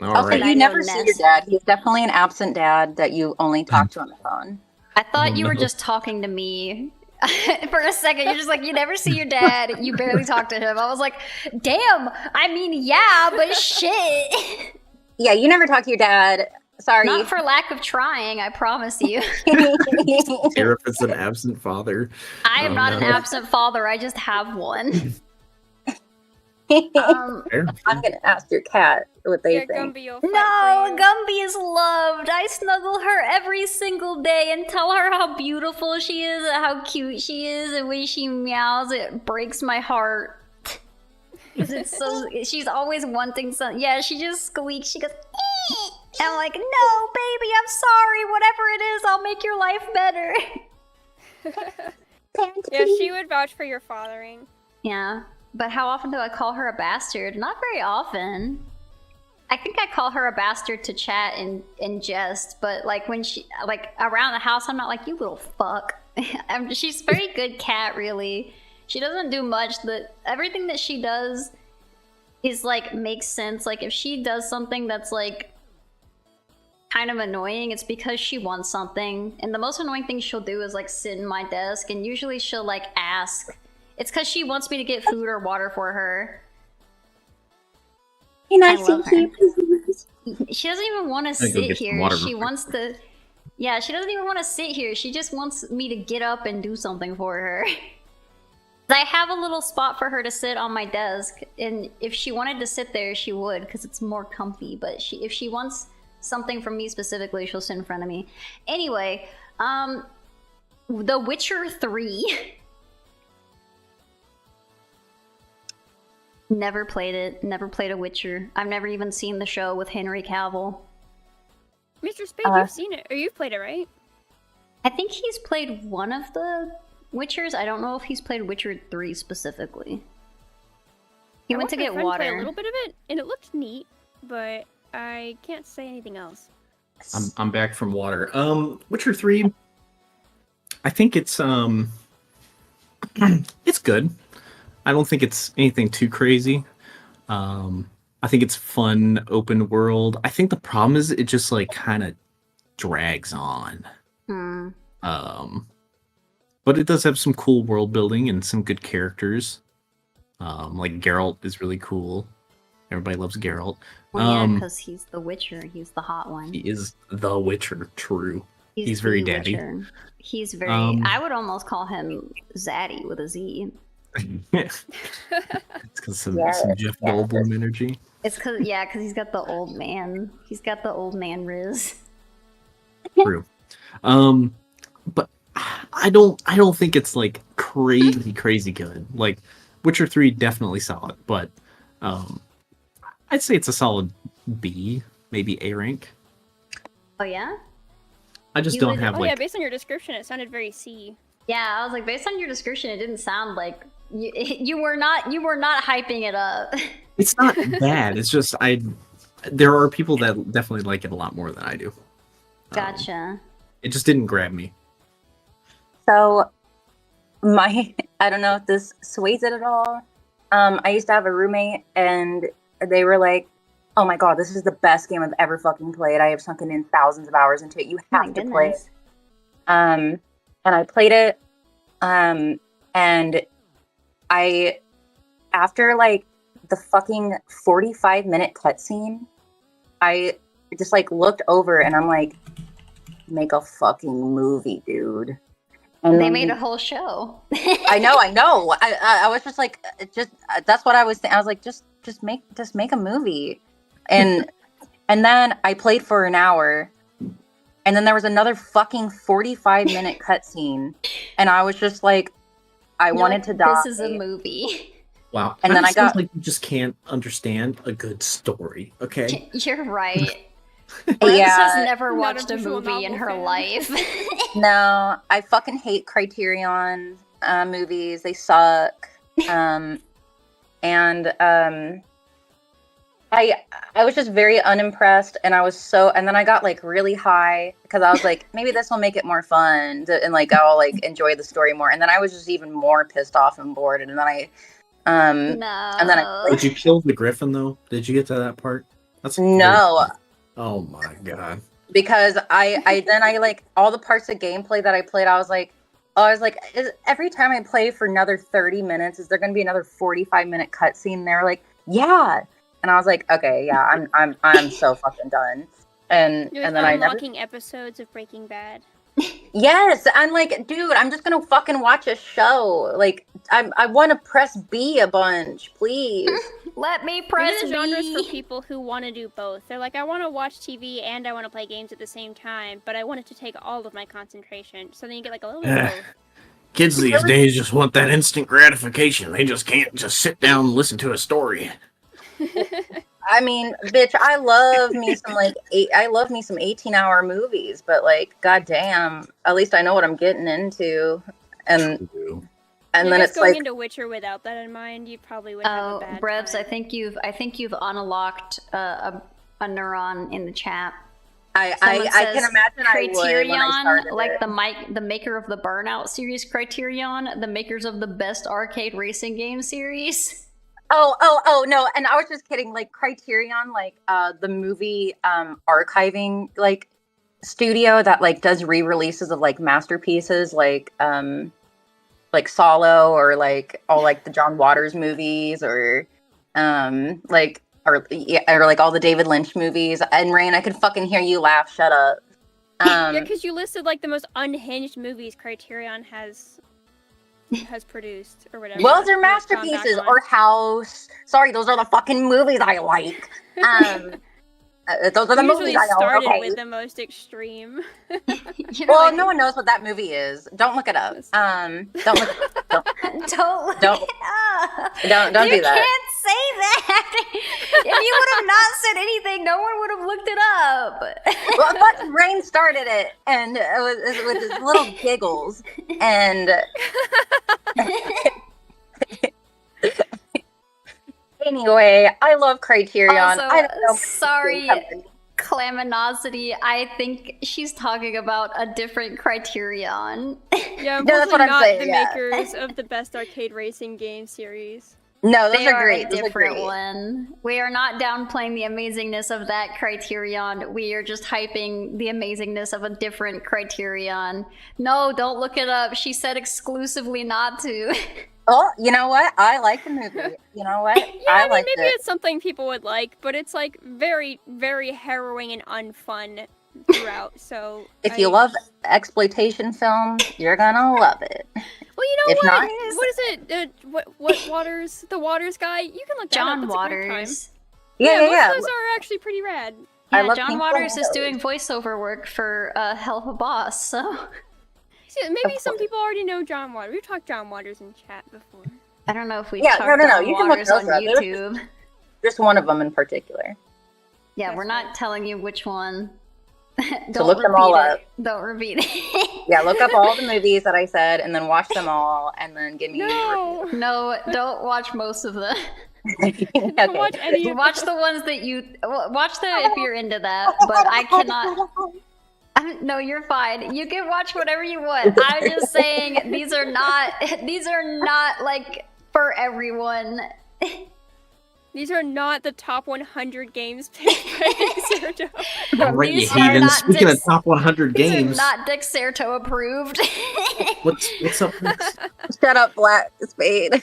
All Also, right. I you know never see Ness. your dad. He's definitely an absent dad that you only talk to on the phone. I thought you were No. just talking to me. For a second, you're just like, you never see your dad. You barely talk to him. I was like, damn. I mean, yeah, but shit. Yeah, you never talk to your dad. Sorry. Not for lack of trying, I promise you. Tara, if it's an absent father. I am Oh, not an no. absent father. I just have one. Fair. I'm gonna ask your cat what they Yeah, think. Gumby, you'll fight No, for you. Gumby is loved. I snuggle her every single day and tell her how beautiful she is and how cute she is. And when she meows, it breaks my heart. 'Cause it's so. She's always wanting something. Yeah, she just squeaks. She goes. "Eh." And I'm like, no, baby, I'm sorry. Whatever it is, I'll make your life better. Yeah, she would vouch for your fathering. Yeah, but how often do I call her a bastard? Not very often. I think I call her a bastard to chat in jest, but like when she like around the house, I'm not like you little fuck. She's a very good cat, really. She doesn't do much. Everything that she does is like makes sense. Like if she does something that's like kind of annoying, it's because she wants something. And the most annoying thing she'll do is like sit in my desk, and usually she'll like ask. It's because she wants me to get food or water for her. Can I I love sit here, please? She doesn't even want to I go sit get some here. water She real quick. wants to. Yeah, she doesn't even want to sit here. She just wants me to get up and do something for her. I have a little spot for her to sit on my desk, and if she wanted to sit there, she would, because it's more comfy. But if she wants something from me specifically, she'll sit in front of me. Anyway, The Witcher 3. Never played it. Never played a Witcher. I've never even seen the show with Henry Cavill. Mr. Spade, you've seen it, or you've played it, right? I think he's played one of the Witchers. I don't know if he's played Witcher 3 specifically. He I went to watched my get friend play water. a little bit of it, and it looked neat, but I can't say anything else. I'm back from water. Witcher 3. I think it's it's good. I don't think it's anything too crazy. I think it's fun, open world. I think the problem is it just like kind of drags on. Hmm. But it does have some cool world building and some good characters. Like Geralt is really cool. Everybody loves Geralt. Well, yeah, because he's the Witcher. He's the hot one. He is the Witcher, true. He's the very daddy. Witcher. He's very. I would almost call him Zaddy with a Z. It's because some Yes, Jeff yes. Goldblum energy. It's because he's got the old man. He's got the old man riz. True. But I don't think it's like crazy good. Like Witcher 3 definitely solid, but I'd say it's a solid B, maybe A rank. Oh yeah. I just You don't would- have Oh yeah, like based on your description, it sounded very C. Yeah, I was like, based on your description, it didn't sound like you were not hyping it up. it's not bad. It's just there are people that definitely like it a lot more than I do. Gotcha. It just didn't grab me. So, I don't know if this sways it at all. I used to have a roommate, and they were like, "Oh my god, this is the best game I've ever fucking played. I have sunken in thousands of hours into it. You My have to play it." goodness. And I played it, and I, after like the fucking 45-minute cutscene, I just like looked over and I'm like, make a fucking movie, dude. And They then made a whole show. I know. I was just like, that's what I was saying. I was like, just make a movie, and then I played for an hour, and then there was another fucking 45-minute cutscene, and I was just like, I wanted to die. This is a movie. Wow. And then I got- like you just can't understand a good story. Okay. You're right. Brooks Yeah. has never Not watched a a visual movie in novel her fan. life. No, I fucking hate Criterion movies. They suck. I was just very unimpressed, and and then I got like really high because I was like, maybe this will make it more fun, and like I'll like enjoy the story more. And then I was just even more pissed off and bored. And then I No. And then I Did you kill the griffin though? Did you get to that part? That's no, Oh my god. because I then I like all the parts of gameplay that I played. I was like, every time I play for another 30 minutes, is there going to be another 45-minute cutscene? They're like, yeah, and I was like, okay, yeah, I'm so fucking done. and You're like then I never. unlocking episodes of Breaking Bad. Yes, I'm like, dude, I'm just gonna fucking watch a show. Like, I want to press B a bunch, please. Let me These press are the genres B. for people who want to do both. They're like, I want to watch TV and I want to play games at the same time, but I want it to take all of my concentration. So then you get like a little bit of both. Kids these days just want that instant gratification. They just can't just sit down and listen to a story. I mean, bitch, I love me some 18-hour movies, but like, goddamn, at least I know what I'm getting into. And True. then it's going like, into Witcher without that in mind, you probably would have a Oh, bad Brevs, time. I think you've unlocked a neuron in the chat. I Someone can says imagine I would when I Criterion, started like it. the maker of the Burnout series, Criterion, the makers of the best arcade racing game series. Oh no, and I was just kidding. Like Criterion, like the movie archiving like studio that like does re-releases of like masterpieces like Solo or like all like the John Waters movies or like or like all the David Lynch movies. And Rain, I could fucking hear you laugh. Shut up. Yeah, because you listed like the most unhinged movies Criterion has produced or whatever. Well, they're or gone back masterpieces on. or House. Sorry, those are the fucking movies I like. Those are the You movies usually I know. started Okay. with the most extreme. You know, Well, like, no one knows what that movie is. Don't look it up. Don't look. don't look Don't- it up. Don't You do that. can't say that. If you would have not said anything, no one would have looked it up. Well, but Rain started it, and it was with his little giggles, and anyway, I love Criterion. Also, I don't know. sorry, Claminosity. I think she's talking about a different Criterion. Yeah, No, that's what unfortunately I'm not saying, the yeah. makers of the best arcade racing game series. No, those They are are great. a Those are different great. one. We are not downplaying the amazingness of that Criterion. We are just hyping the amazingness of a different Criterion. No, don't look it up. She said exclusively not to. Oh, you know what? I like the movie. You know what? Yeah, I mean, liked maybe it. it's something people would like, but it's like very, very harrowing and unfun throughout. So If you love exploitation film, you're gonna love it. well, you know if what? not- What is it? What Waters? The Waters guy? You can look that John up. That's a great time. Waters. Yeah, most yeah. of those are actually pretty rad. I Yeah, love John Pink Waters is Flamingos. doing voiceover work for Hell of a Boss, so See, maybe Of some course. people already know John Waters. We've talked John Waters in chat before. I don't know if we've Yeah, talked no. John You can look Waters those on up. There's YouTube. Just one of them in particular. Yeah, That's we're not telling you which one. So look them all repeat up. it. Don't repeat it. Yeah, look up all the movies that I said, and then watch them all, and then give me. No! No, don't watch most of them. Okay. Don't watch any of Watch them. the ones that you watch them if you're into that. But I cannot. No, you're fine. You can watch whatever you want. I'm just saying these are not like for everyone. These are not the top 100 games picked by Sergio. Alright, you These are heathens. not Speaking of Dix- top 100 These are games, not Dexerto approved. what's up next? Shut up, Black Spade.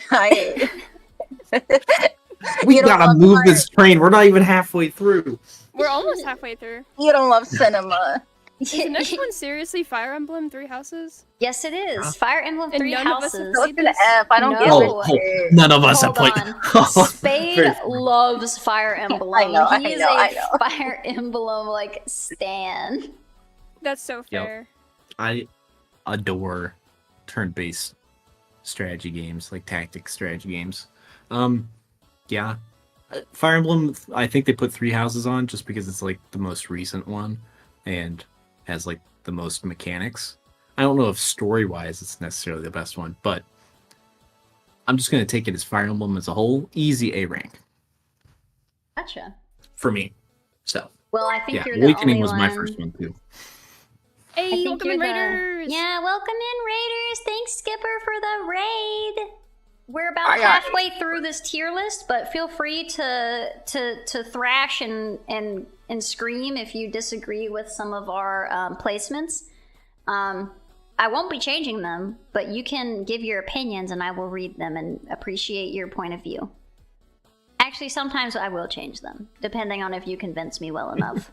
We You don't gotta love move fire- this train. We're not even halfway through. We're almost halfway through. You don't love cinema. Is the next one seriously Fire Emblem Three Houses? Yes, it is. Fire Emblem And Three none of us have Houses. Go to the F. I don't No. give a shit. None of us Hold have played. on. Very Spade funny. loves Fire Emblem. I know, I He is know, a I know. Fire Emblem like stan. That's so fair. I adore turn-based strategy games, like tactic strategy games. Yeah. Fire Emblem, I think they put Three Houses on just because it's like the most recent one and has like the most mechanics. I don't know if story-wise it's necessarily the best one, but I'm just gonna take it as Fire Emblem as a whole. Easy A rank Gotcha. for me. So Well, I think yeah, you're the Awakening only was one. my first one too. I Hey, think welcome you're in, the- Raiders! Yeah, welcome in, Raiders. Thanks, Skipper, for the raid. We're about Aye, aye. halfway through this tier list, but feel free to thrash and scream if you disagree with some of our placements. I won't be changing them, but you can give your opinions and I will read them and appreciate your point of view. Actually, sometimes I will change them, depending on if you convince me well enough.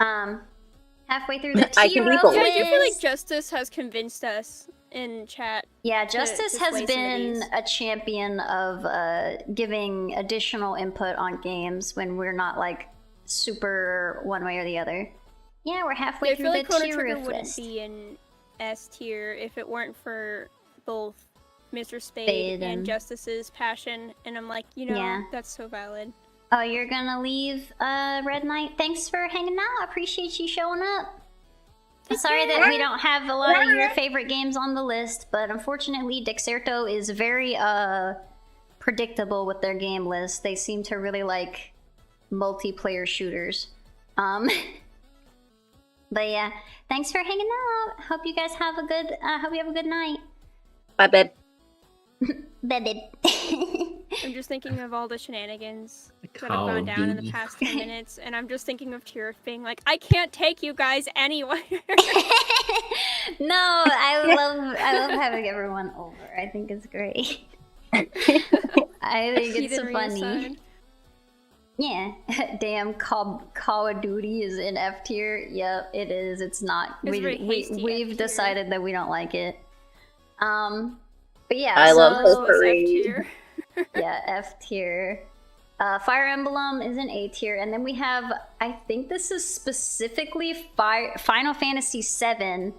Halfway through the I can tier be of bold. Yeah, I do feel like list. Justice has convinced us in chat. Yeah, Justice to has sway some of been these. a champion of giving additional input on games when we're not like super one way or the other. Yeah, we're halfway I through feel like the Chrono tier Trigger of wouldn't list. be in S tier if it weren't for both Mr. Spade Spade and and- Justice's passion, and I'm like, you know, Yeah. that's so valid. Oh, you're gonna leave, Red Knight? Thanks for hanging out. I appreciate you showing up. Sorry that we don't have a lot of your favorite games on the list, but unfortunately, Dexerto is very predictable with their game list. They seem to really like multiplayer shooters. But yeah, thanks for hanging out. Hope you guys have a good. Hope you have a good night. Bye, babe. Baby. I'm just thinking of all the shenanigans that have Call gone of down in the Duty. past 10 minutes, and I'm just thinking of Tier being like, I can't take you guys anywhere. No, I love having everyone over. I think it's great. I think it's so Heathenry funny. aside. Yeah. Damn, Call of Duty is in F tier. Yep, it is. It's not. It's very hasty We've F tier. decided that we don't like it. But yeah, I love so, Hope Was F Parade. tier. yeah, F tier. Fire Emblem is an A tier, and then we have, I think this is specifically Final Fantasy VII,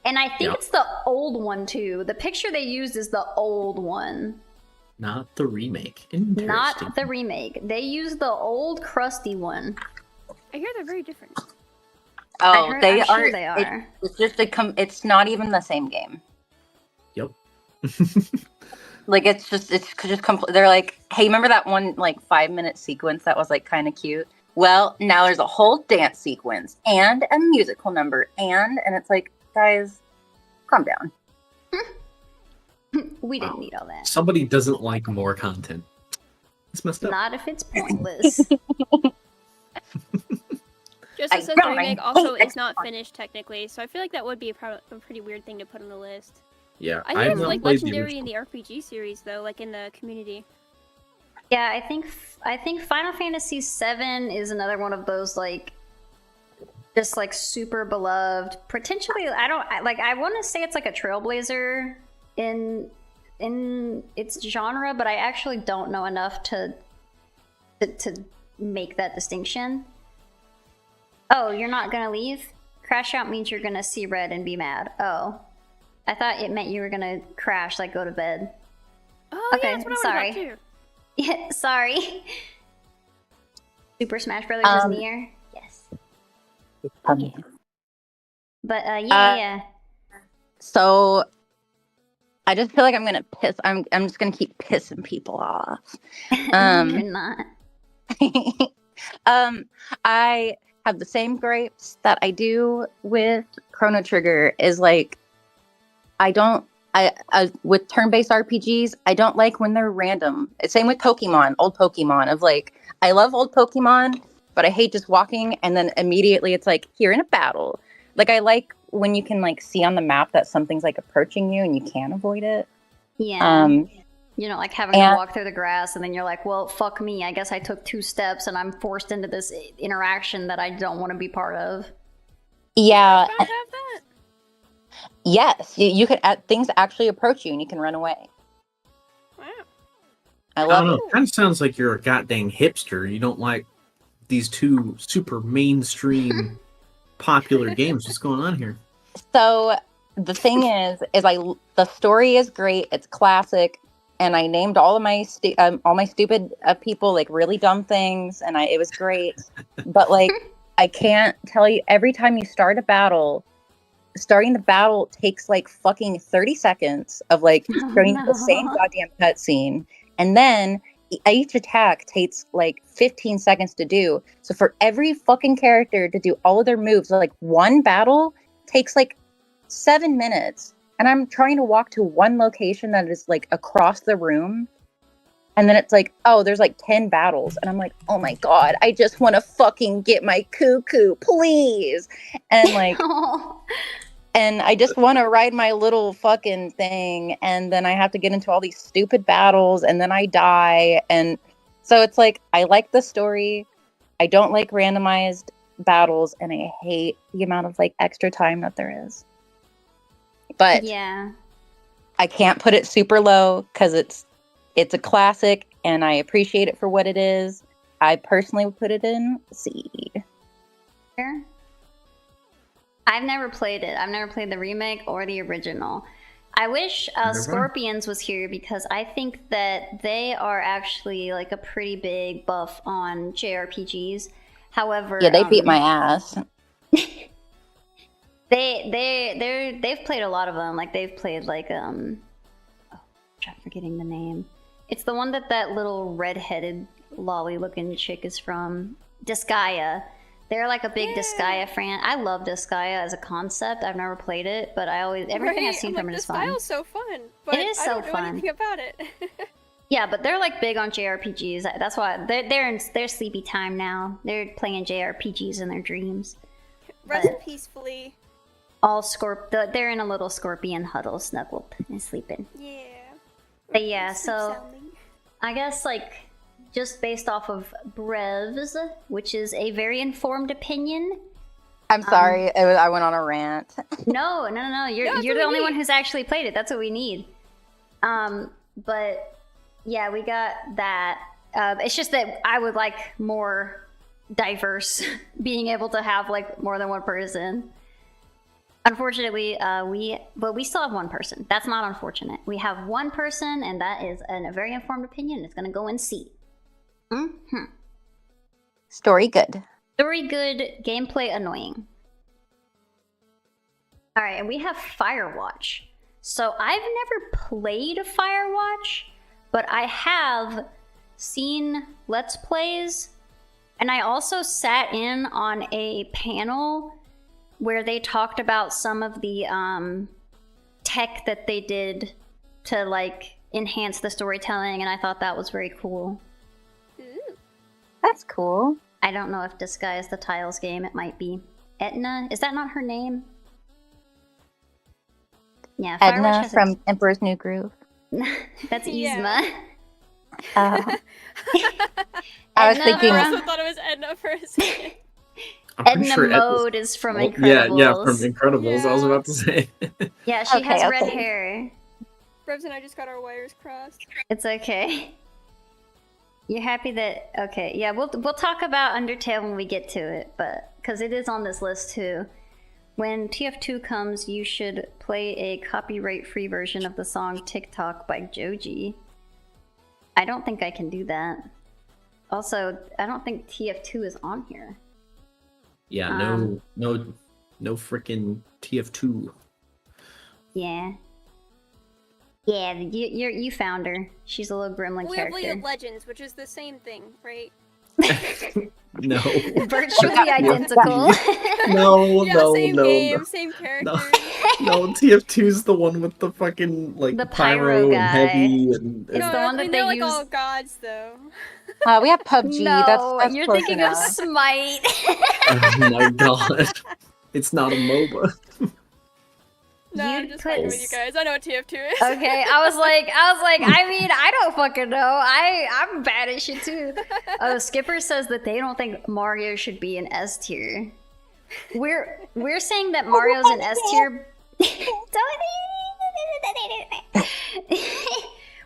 and I think Yep. it's the old one too. The picture they used is the old one, Not the remake. Interesting. not the remake. They used the old crusty one. I hear they're very different. Oh, I'm they sure are. they are. It's just it's not even the same game. Yep. Like it's just complete. They're like, hey, remember that one like 5-minute sequence that was like kind of cute? Well, now there's a whole dance sequence and a musical number and it's like, guys, calm down. We didn't Wow. need all that. Somebody doesn't like more content. It's messed up. Not if it's pointless. Just I as the don't remake hate also it. is not finished technically, so I feel like that would be a pretty weird thing to put on the list. Yeah, I think have it's not like played the legendary in original. the RPG series though, like in the community. Yeah, I think Final Fantasy VII is another one of those like just like super beloved. Potentially, I want to say it's like a trailblazer in its genre, but I actually don't know enough to make that distinction. Oh, you're not gonna leave? Crash out means you're gonna see red and be mad. Oh, I thought it meant you were gonna crash, like go to bed. Oh Okay, yeah, that's what I sorry. would have too. Yeah, sorry. Super Smash Brothers is near. Yes. Okay. But yeah. So I just feel like I'm gonna piss. I'm just gonna keep pissing people off. You're not. I have the same gripes that I do with Chrono Trigger. Is like, I with turn-based RPGs, I don't like when they're random. Same with Pokemon, old Pokemon. Of like, I love old Pokemon, but I hate just walking and then immediately it's like, you're in a battle. Like, I like when you can like see on the map that something's like approaching you and you can't avoid it. Yeah. You know, like having to walk through the grass and then you're like, well, fuck me. I guess I took 2 steps and I'm forced into this interaction that I don't want to be part of. Yeah. Don't have that. Yes, you could. Things actually approach you and you can run away. Wow. I I love don't know. it. It kind of sounds like you're a goddamn hipster. You don't like these two super mainstream popular games. What's going on here? So the thing is the story is great. It's classic, and I named all of my stupid people like really dumb things, and it was great. But like, I can't tell you. Every time you start a battle, starting the battle takes like fucking 30 seconds of like starting the same goddamn cutscene, and then each attack takes like 15 seconds to do. So for every fucking character to do all of their moves, like one battle takes like 7 minutes, and I'm trying to walk to one location that is like across the room, and then it's like, oh, there's like 10 battles, and I'm like, oh my god, I just want to fucking get my cuckoo, please. And like, and I just want to ride my little fucking thing, and then I have to get into all these stupid battles, and then I die. And so it's like, I like the story. I don't like randomized battles, and I hate the amount of like extra time that there is. But Yeah. I can't put it super low because it's a classic, and I appreciate it for what it is. I personally would put it in C. Sure. I've never played it. I've never played the remake or the original. I wish Never. Scorpions was here because I think that they are actually like a pretty big buff on JRPGs. However, Yeah, they beat my ass. they've played a lot of them. Like they've played like I'm forgetting the name. It's the one that little red-headed lolly-looking chick is from. Disgaea. They're like a big Disgaea fan. I love Disgaea as a concept. I've never played it, but everything I've seen from it is fun. The style's so fun, but It is so I don't know fun. anything about it. Yeah, but they're like big on JRPGs. That's why they're in their sleepy time now. They're playing JRPGs in their dreams. Rest peacefully. They're in a little scorpion huddle, snuggled and sleeping. Yeah. But yeah, Sleep so sounding. I guess like just based off of Brevs, which is a very informed opinion. I'm sorry, I went on a rant. No. You're that's the what we only one need. who's actually played it. That's what we need. But yeah, we got that. It's just that I would like more diverse, being able to have like more than one person. Unfortunately, we still have one person. That's not unfortunate. We have one person, and that is a very informed opinion. It's going to go in C. Story good. Story good, gameplay annoying. All right, and we have Firewatch. So I've never played Firewatch, but I have seen Let's Plays, and I also sat in on a panel where they talked about some of the tech that they did to like enhance the storytelling, and I thought that was very cool. That's cool. I don't know if Disgaea is the Tiles game. It might be. Etna? Is that not her name? Yeah, Firewatch Edna has from Emperor's New Groove. That's Yeah. Yzma. I was Edna thinking. I from- also thought it was Edna for a second. I'm pretty Edna sure Edna's- Mode is from Oh, Incredibles. Yeah, from Incredibles. I was Yeah. about to say. Yeah, she Okay, has red okay. hair. Rebs and I just got our wires crossed. It's okay. You're happy that okay? Yeah, we'll talk about Undertale when we get to it, but because it is on this list too. When TF2 comes, you should play a copyright-free version of the song "TikTok" by Joji. I don't think I can do that. Also, I don't think TF2 is on here. Yeah, no freaking TF2. Yeah. Yeah, you found her. She's a little gremlin We have League character. of Legends, which is the same thing, right? No. Virtually identical. No, Yeah, no, same no, game, no. same characters. No, TF2's the one with the fucking like The pyro pyro guy. and heavy and It's no, the one I that mean, they they're like use- all gods, though. We have PUBG. No, that's you're close thinking enough. of Smite. oh my god. It's not a MOBA. No, I'm You'd just put fucking with you guys. I know what TF2 is. Okay, I was like, I mean, I don't fucking know. I'm bad at shit too. Oh, Skipper says that they don't think Mario should be an S tier. We're saying that Mario's an S tier.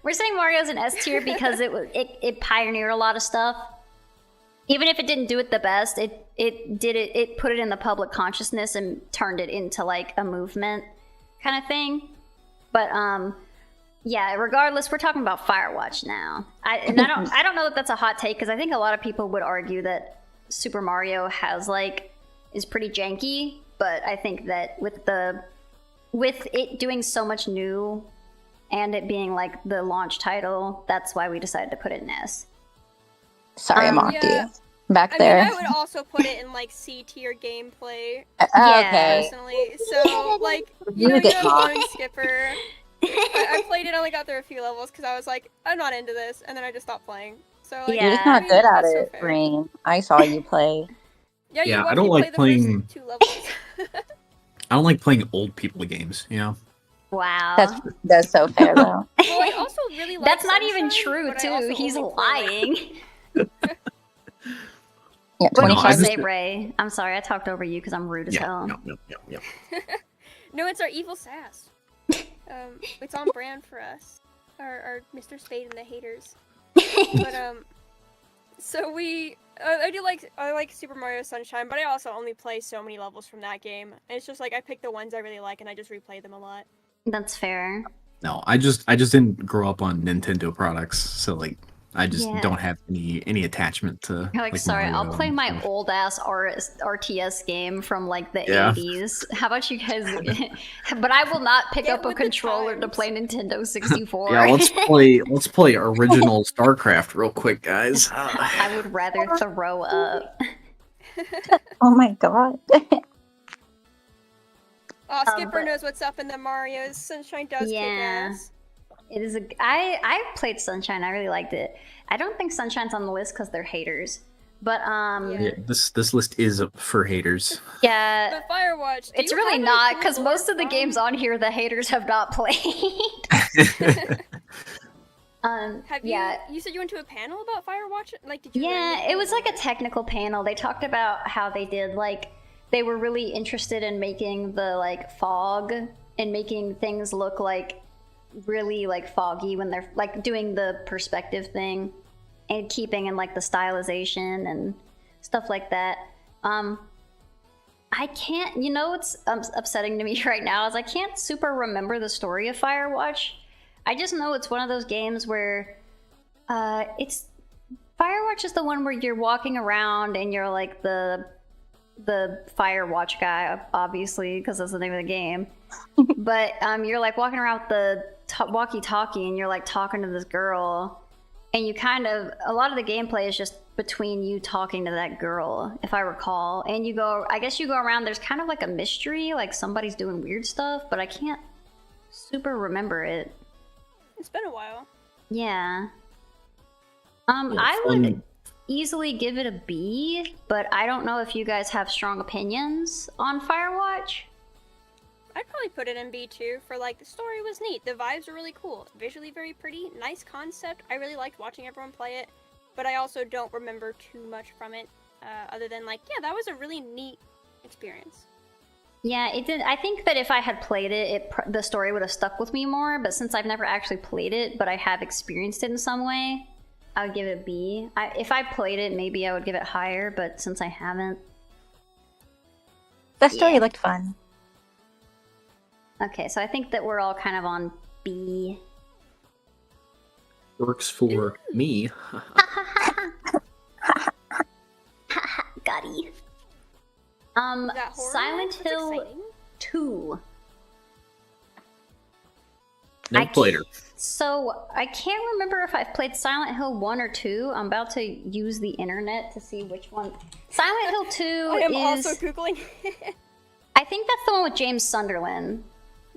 We're saying Mario's an S tier because it pioneered a lot of stuff. Even if it didn't do it the best, it put it in the public consciousness and turned it into like a movement kind of thing. But yeah, regardless, we're talking about Firewatch now. I don't know if that's a hot take because I think a lot of people would argue that Super Mario is pretty janky, but I think that with it doing so much new and it being like the launch title, that's why we decided to put it in S. Sorry, I mocked Yeah. you. Back I there. mean, I would also put it in like C tier gameplay Okay. personally. So like, You you get know, mocked. Lone Skipper. I played it, only got through a few levels because I was like, I'm not into this, and then I just stopped playing. So like, Yeah. You're just not good at that's so it, fair. Brain. I saw you play. Yeah, you Yeah, I watched don't me like play the playing- first 2 levels. I don't like playing old people games, you know? Wow. That's so fair though. Well, I also really like That's not even Sunshine, true but I also too. He's only play, like, lying. Yeah, What did No, you I 25. say, Ray? I'm sorry, I talked over you because I'm rude as Yeah, hell. yeah. No, it's our evil sass. It's on brand for us. Our Mr. Spade and the haters. But so I like Super Mario Sunshine, but I also only play so many levels from that game. And it's just like I pick the ones I really like and I just replay them a lot. That's fair. No, I just didn't grow up on Nintendo products, so like I just Yeah. don't have any attachment to. You're like, sorry, I'll Mario play and my stuff. old ass RTS game from like the Yeah. 80s. How about you guys? But I will not pick Get up a with the controller to times. play Nintendo 64. Yeah, let's play original StarCraft real quick, guys. I would rather throw up. Oh my god. Oh, Skipper but- knows what's up in the Marios. Sunshine does Yeah. kick ass. It is I played Sunshine. I really liked it. I don't think Sunshine's on the list because they're haters. But Yeah, this list is for haters. yeah, But Firewatch, do it's you really have any not cool because lore most of the from- games on here the haters have not played. Have you? Yeah. You said you went to a panel about Firewatch. Like, did you? learn Yeah, anything it was like a about it? technical panel. They talked about how they did like they were really interested in making the like fog and making things look like really like foggy when they're like doing the perspective thing and keeping in like the stylization and stuff like that. I can't, you know, what's upsetting to me right now is I can't super remember the story of Firewatch. I just know it's one of those games where it's Firewatch is the one where you're walking around and you're like the Firewatch guy, obviously, because that's the name of the game. But you're like walking around with the walkie-talkie and you're like talking to this girl, and you kind of a lot of the gameplay is just between you talking to that girl, if I recall. And I guess you go around. There's kind of like a mystery, like somebody's doing weird stuff, but I can't super remember it. It's been a while. Yeah. Yeah, I fun. would easily give it a B, but I don't know if you guys have strong opinions on Firewatch. I'd probably put it in B2 for like the story was neat, the vibes were really cool, visually very pretty, nice concept. I really liked watching everyone play it, but I also don't remember too much from it, other than like, yeah, that was a really neat experience. Yeah, it did. I think that if I had played it, the story would have stuck with me more. But since I've never actually played it, but I have experienced it in some way, I would give it a B. If I played it, maybe I would give it higher. But since I haven't, The story Yeah. looked fun. okay. So I think that we're all kind of on B. Works for me. Gotti. That horror? Silent That's Hill exciting. 2. Never I played her. So I can't remember if I've played Silent Hill 1 or 2. I'm about to use the internet to see which one. Silent Hill 2 I am is. also Googling. I think that's the one with James Sunderland.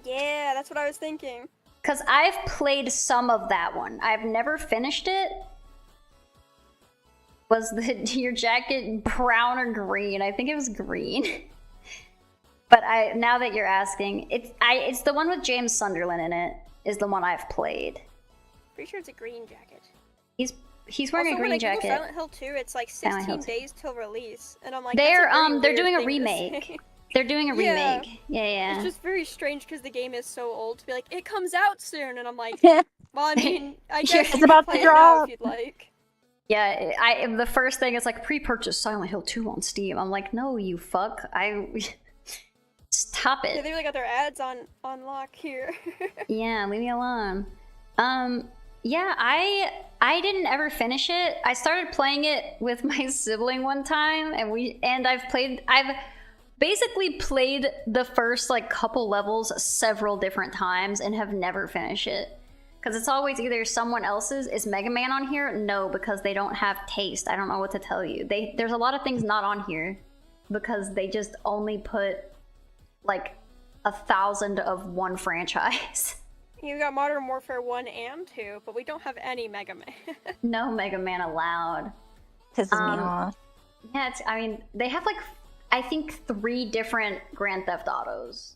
Yeah, that's what I was thinking. Because I've played some of that one. I've never finished it. Was your jacket brown or green? I think it was green. But now that you're asking, it's the one with James Sunderland in it. Is the one I've played. Pretty sure it's a green jacket. He's wearing Also, a green when I Google jacket. Silent Hill 2, it's like Silent Hill 16 2. days till release, and I'm like, They're that's a very they're weird doing a thing to remake. say. They're doing a Yeah. remake. Yeah. It's just very strange because the game is so old to be like, it comes out soon, and I'm like, well, I mean, I guess It's you can about play to it now drop. if you'd like. Yeah, the first thing is like pre-purchase Silent Hill 2 on Steam. I'm like, no, you fuck. Stop Yeah, it. they really got their ads on lock here. Yeah, leave me alone. Yeah, I didn't ever finish it. I started playing it with my sibling one time, and I've basically played the first like couple levels several different times and have never finished it. Because it's always either someone else's. Is Mega Man on here? No, because they don't have taste. I don't know what to tell you. There's a lot of things not on here because they just only put like 1,000 of one franchise. You got Modern Warfare 1 and 2, but we don't have any Mega Man. No Mega Man allowed. Pisses me Um, off. Yeah, they have like, I think 3 different Grand Theft Autos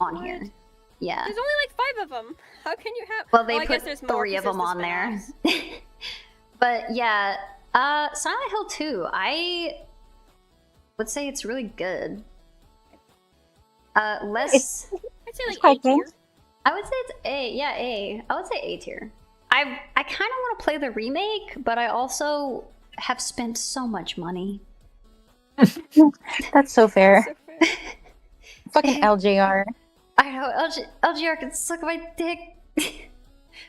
on What? here. Yeah. There's only like 5 of them. How can you have? Well, they I guess put there's more 3 of 'cause them there's on the there. spin-offs. But yeah, Silent Hill 2, would say it's really good. Less. I'd say like quite A tier. good. I would say it's A. Yeah, A. I would say A tier. I kind of want to play the remake, but I also have spent so much money. That's so fair. So fair. Fucking LJR. I know LGR can suck my dick,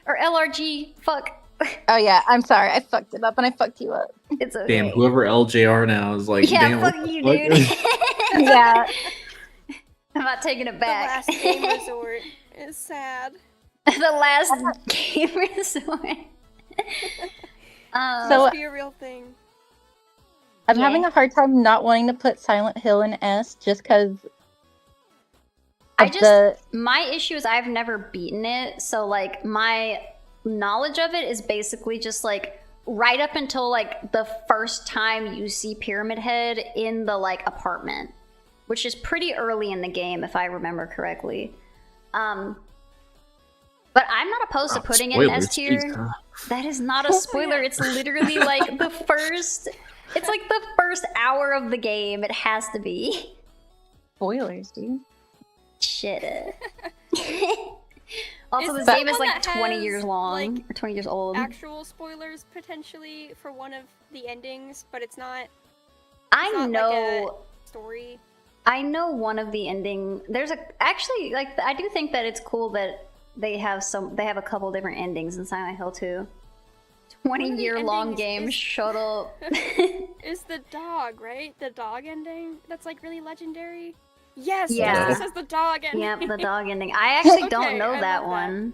or LRG. Fuck. Oh yeah, I'm sorry. I fucked it up and I fucked you up. It's okay. Damn, whoever LJR now is like, Yeah, damn, fuck what the you, fuck? dude. Yeah. I'm not taking it The back. last game resort is sad. The last game resort. So- Must be a real thing. I'm Yeah. having a hard time not wanting to put Silent Hill in S just because my issue is I've never beaten it, so like my knowledge of it is basically just like right up until like the first time you see Pyramid Head in the like apartment, which is pretty early in the game if I remember correctly. But I'm not opposed to putting it in Spoilers, S tier. jeez. That is not a spoiler. It's literally like the first. It's like the first hour of the game. It has to be. spoilers, dude. Shit. Also, Is this that game is one like that 20 has, years long like, or 20 years old. Actual spoilers potentially for one of the endings, but it's not I not like know. story. I know one of the ending. There's actually like I do think that it's cool that they have a couple different endings in Silent Hill 2. One of the 20-year-long endings game. is- Shut up. Is the dog, right? The dog ending that's like really legendary? Yes, Yeah. Justice says the dog ending. Yep, the dog ending. I actually Okay, don't know I that love that. one.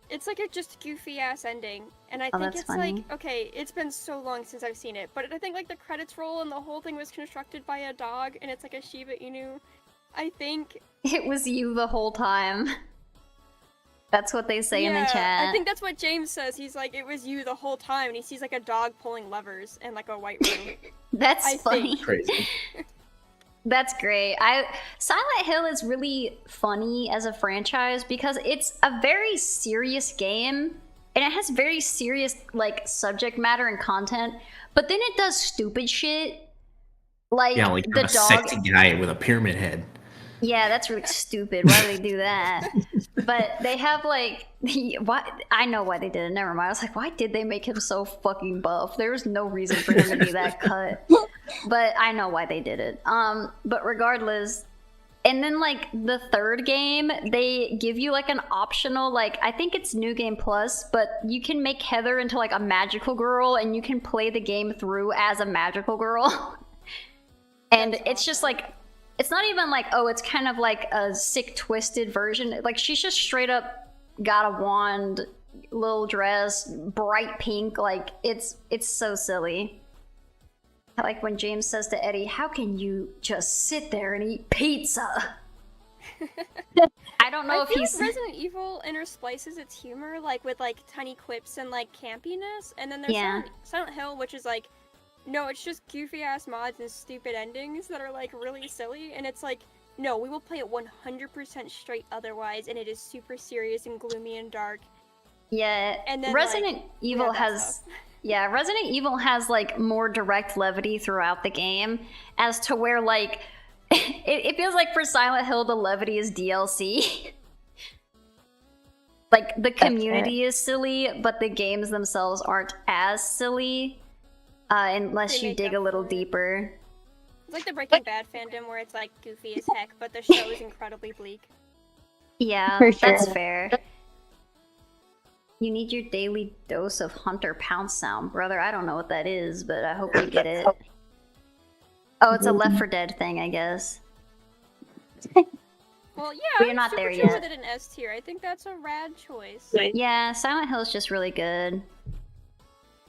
It's like a just goofy ass ending. And I Oh, think that's it's funny. like, okay, it's been so long since I've seen it, but I think like the credits roll and the whole thing was constructed by a dog and it's like a Shiba Inu. I think It was you the whole time. That's what they say in the yeah, chat. I think that's what James says. He's like, it was you the whole time, and he sees like a dog pulling levers in like a white room. That's I funny. think. Crazy. That's great. Silent Hill is really funny as a franchise because it's a very serious game and it has very serious like subject matter and content, but then it does stupid shit. Like, Yeah, like the a dog. sexy guy with a pyramid head. Yeah, that's really stupid. Why do they do that? But they have like why I know why they did it. Never mind. I was like, why did they make him so fucking buff? There was no reason for him to be that cut. But I know why they did it. But regardless, and then like the third game, they give you like an optional like I think it's New Game Plus, but you can make Heather into like a magical girl and you can play the game through as a magical girl. And That's it's just awesome. like it's not even like, oh, it's kind of like a sick, twisted version. Like, she's just straight up got a wand, little dress, bright pink. Like, it's so silly. I like when James says to Eddie, how can you just sit there and eat pizza? I don't know I if feel he's... like Resident Evil intersplices its humor like with like tiny quips and like campiness, and then there's Yeah. Silent Hill, which is like, no, it's just goofy ass mods and stupid endings that are like really silly, and it's like, no, we will play it 100% straight otherwise, and it is super serious and gloomy and dark. Yeah, And then Resident we Evil have that has... stuff. Yeah, Resident Evil has like more direct levity throughout the game, as to where like it feels like for Silent Hill the levity is DLC. Like the community is silly, but the games themselves aren't as silly, unless They you make dig up a little for it. deeper. It's like the Breaking Bad fandom where it's like goofy as heck, but the show is incredibly bleak. Yeah, For that's sure. fair. You need your daily dose of Hunter Pounce sound, brother. I don't know what that is, but I hope you get it. Oh, it's a Left 4 Dead thing, I guess. Well, yeah, We're I'm not super there chill yet. with it in S tier. I think that's a rad choice. Yeah, Silent Hill is just really good.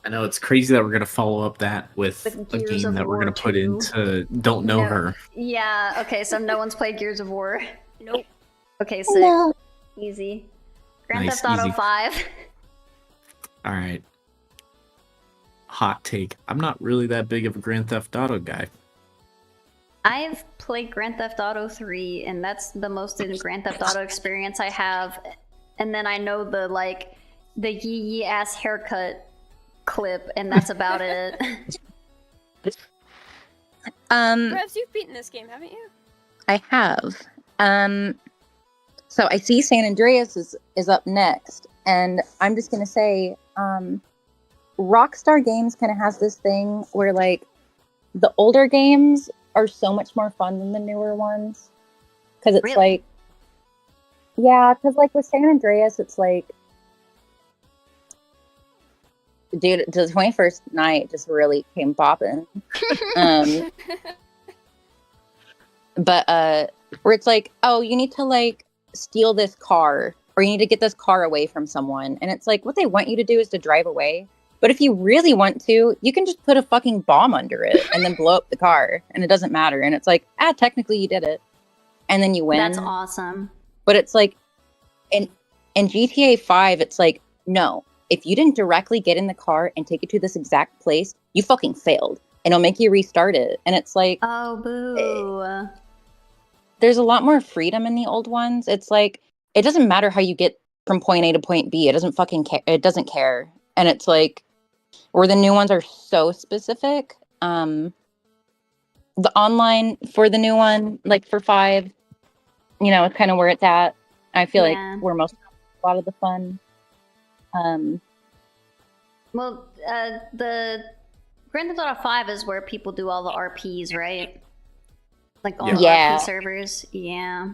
I know it's crazy that we're gonna follow up that with With a Gears game of that we're War gonna put 2. into Don't Know No. Her. Yeah, okay, so no one's played Gears of War. Nope. Okay, sick. No. Easy. Grand Nice, Theft Auto easy. 5. All right. Hot take. I'm not really that big of a Grand Theft Auto guy. I've played Grand Theft Auto 3, and that's the most in Grand Theft Auto experience I have. And then I know the, like, the yee ass haircut clip, and that's about it. Revs, you've beaten this game, haven't you? I have. So I see San Andreas is up next, and I'm just gonna say, Rockstar Games kind of has this thing where like the older games are so much more fun than the newer ones, because it's Really? like, yeah, because like with San Andreas, it's like, dude, the 21st night just really came bopping. But where it's like, oh, you need to like steal this car, or you need to get this car away from someone, and it's like what they want you to do is to drive away. But if you really want to, you can just put a fucking bomb under it and then blow up the car, and it doesn't matter. And it's like, technically you did it, and then you win. That's awesome. But it's like, in GTA 5, it's like, no, if you didn't directly get in the car and take it to this exact place, you fucking failed, and it'll make you restart it. And it's like, Oh, boo. there's a lot more freedom in the old ones. It's like, it doesn't matter how you get from point A to point B. It doesn't fucking care. It doesn't care. And it's like, where the new ones are so specific. The online for the new one, like for 5, you know, it's kind of where it's at. I feel Yeah. like we're most a lot of the fun. Well, the Grand Theft Auto 5 is where people do all the RPs, right? Like all the Yeah. RP servers. Yeah.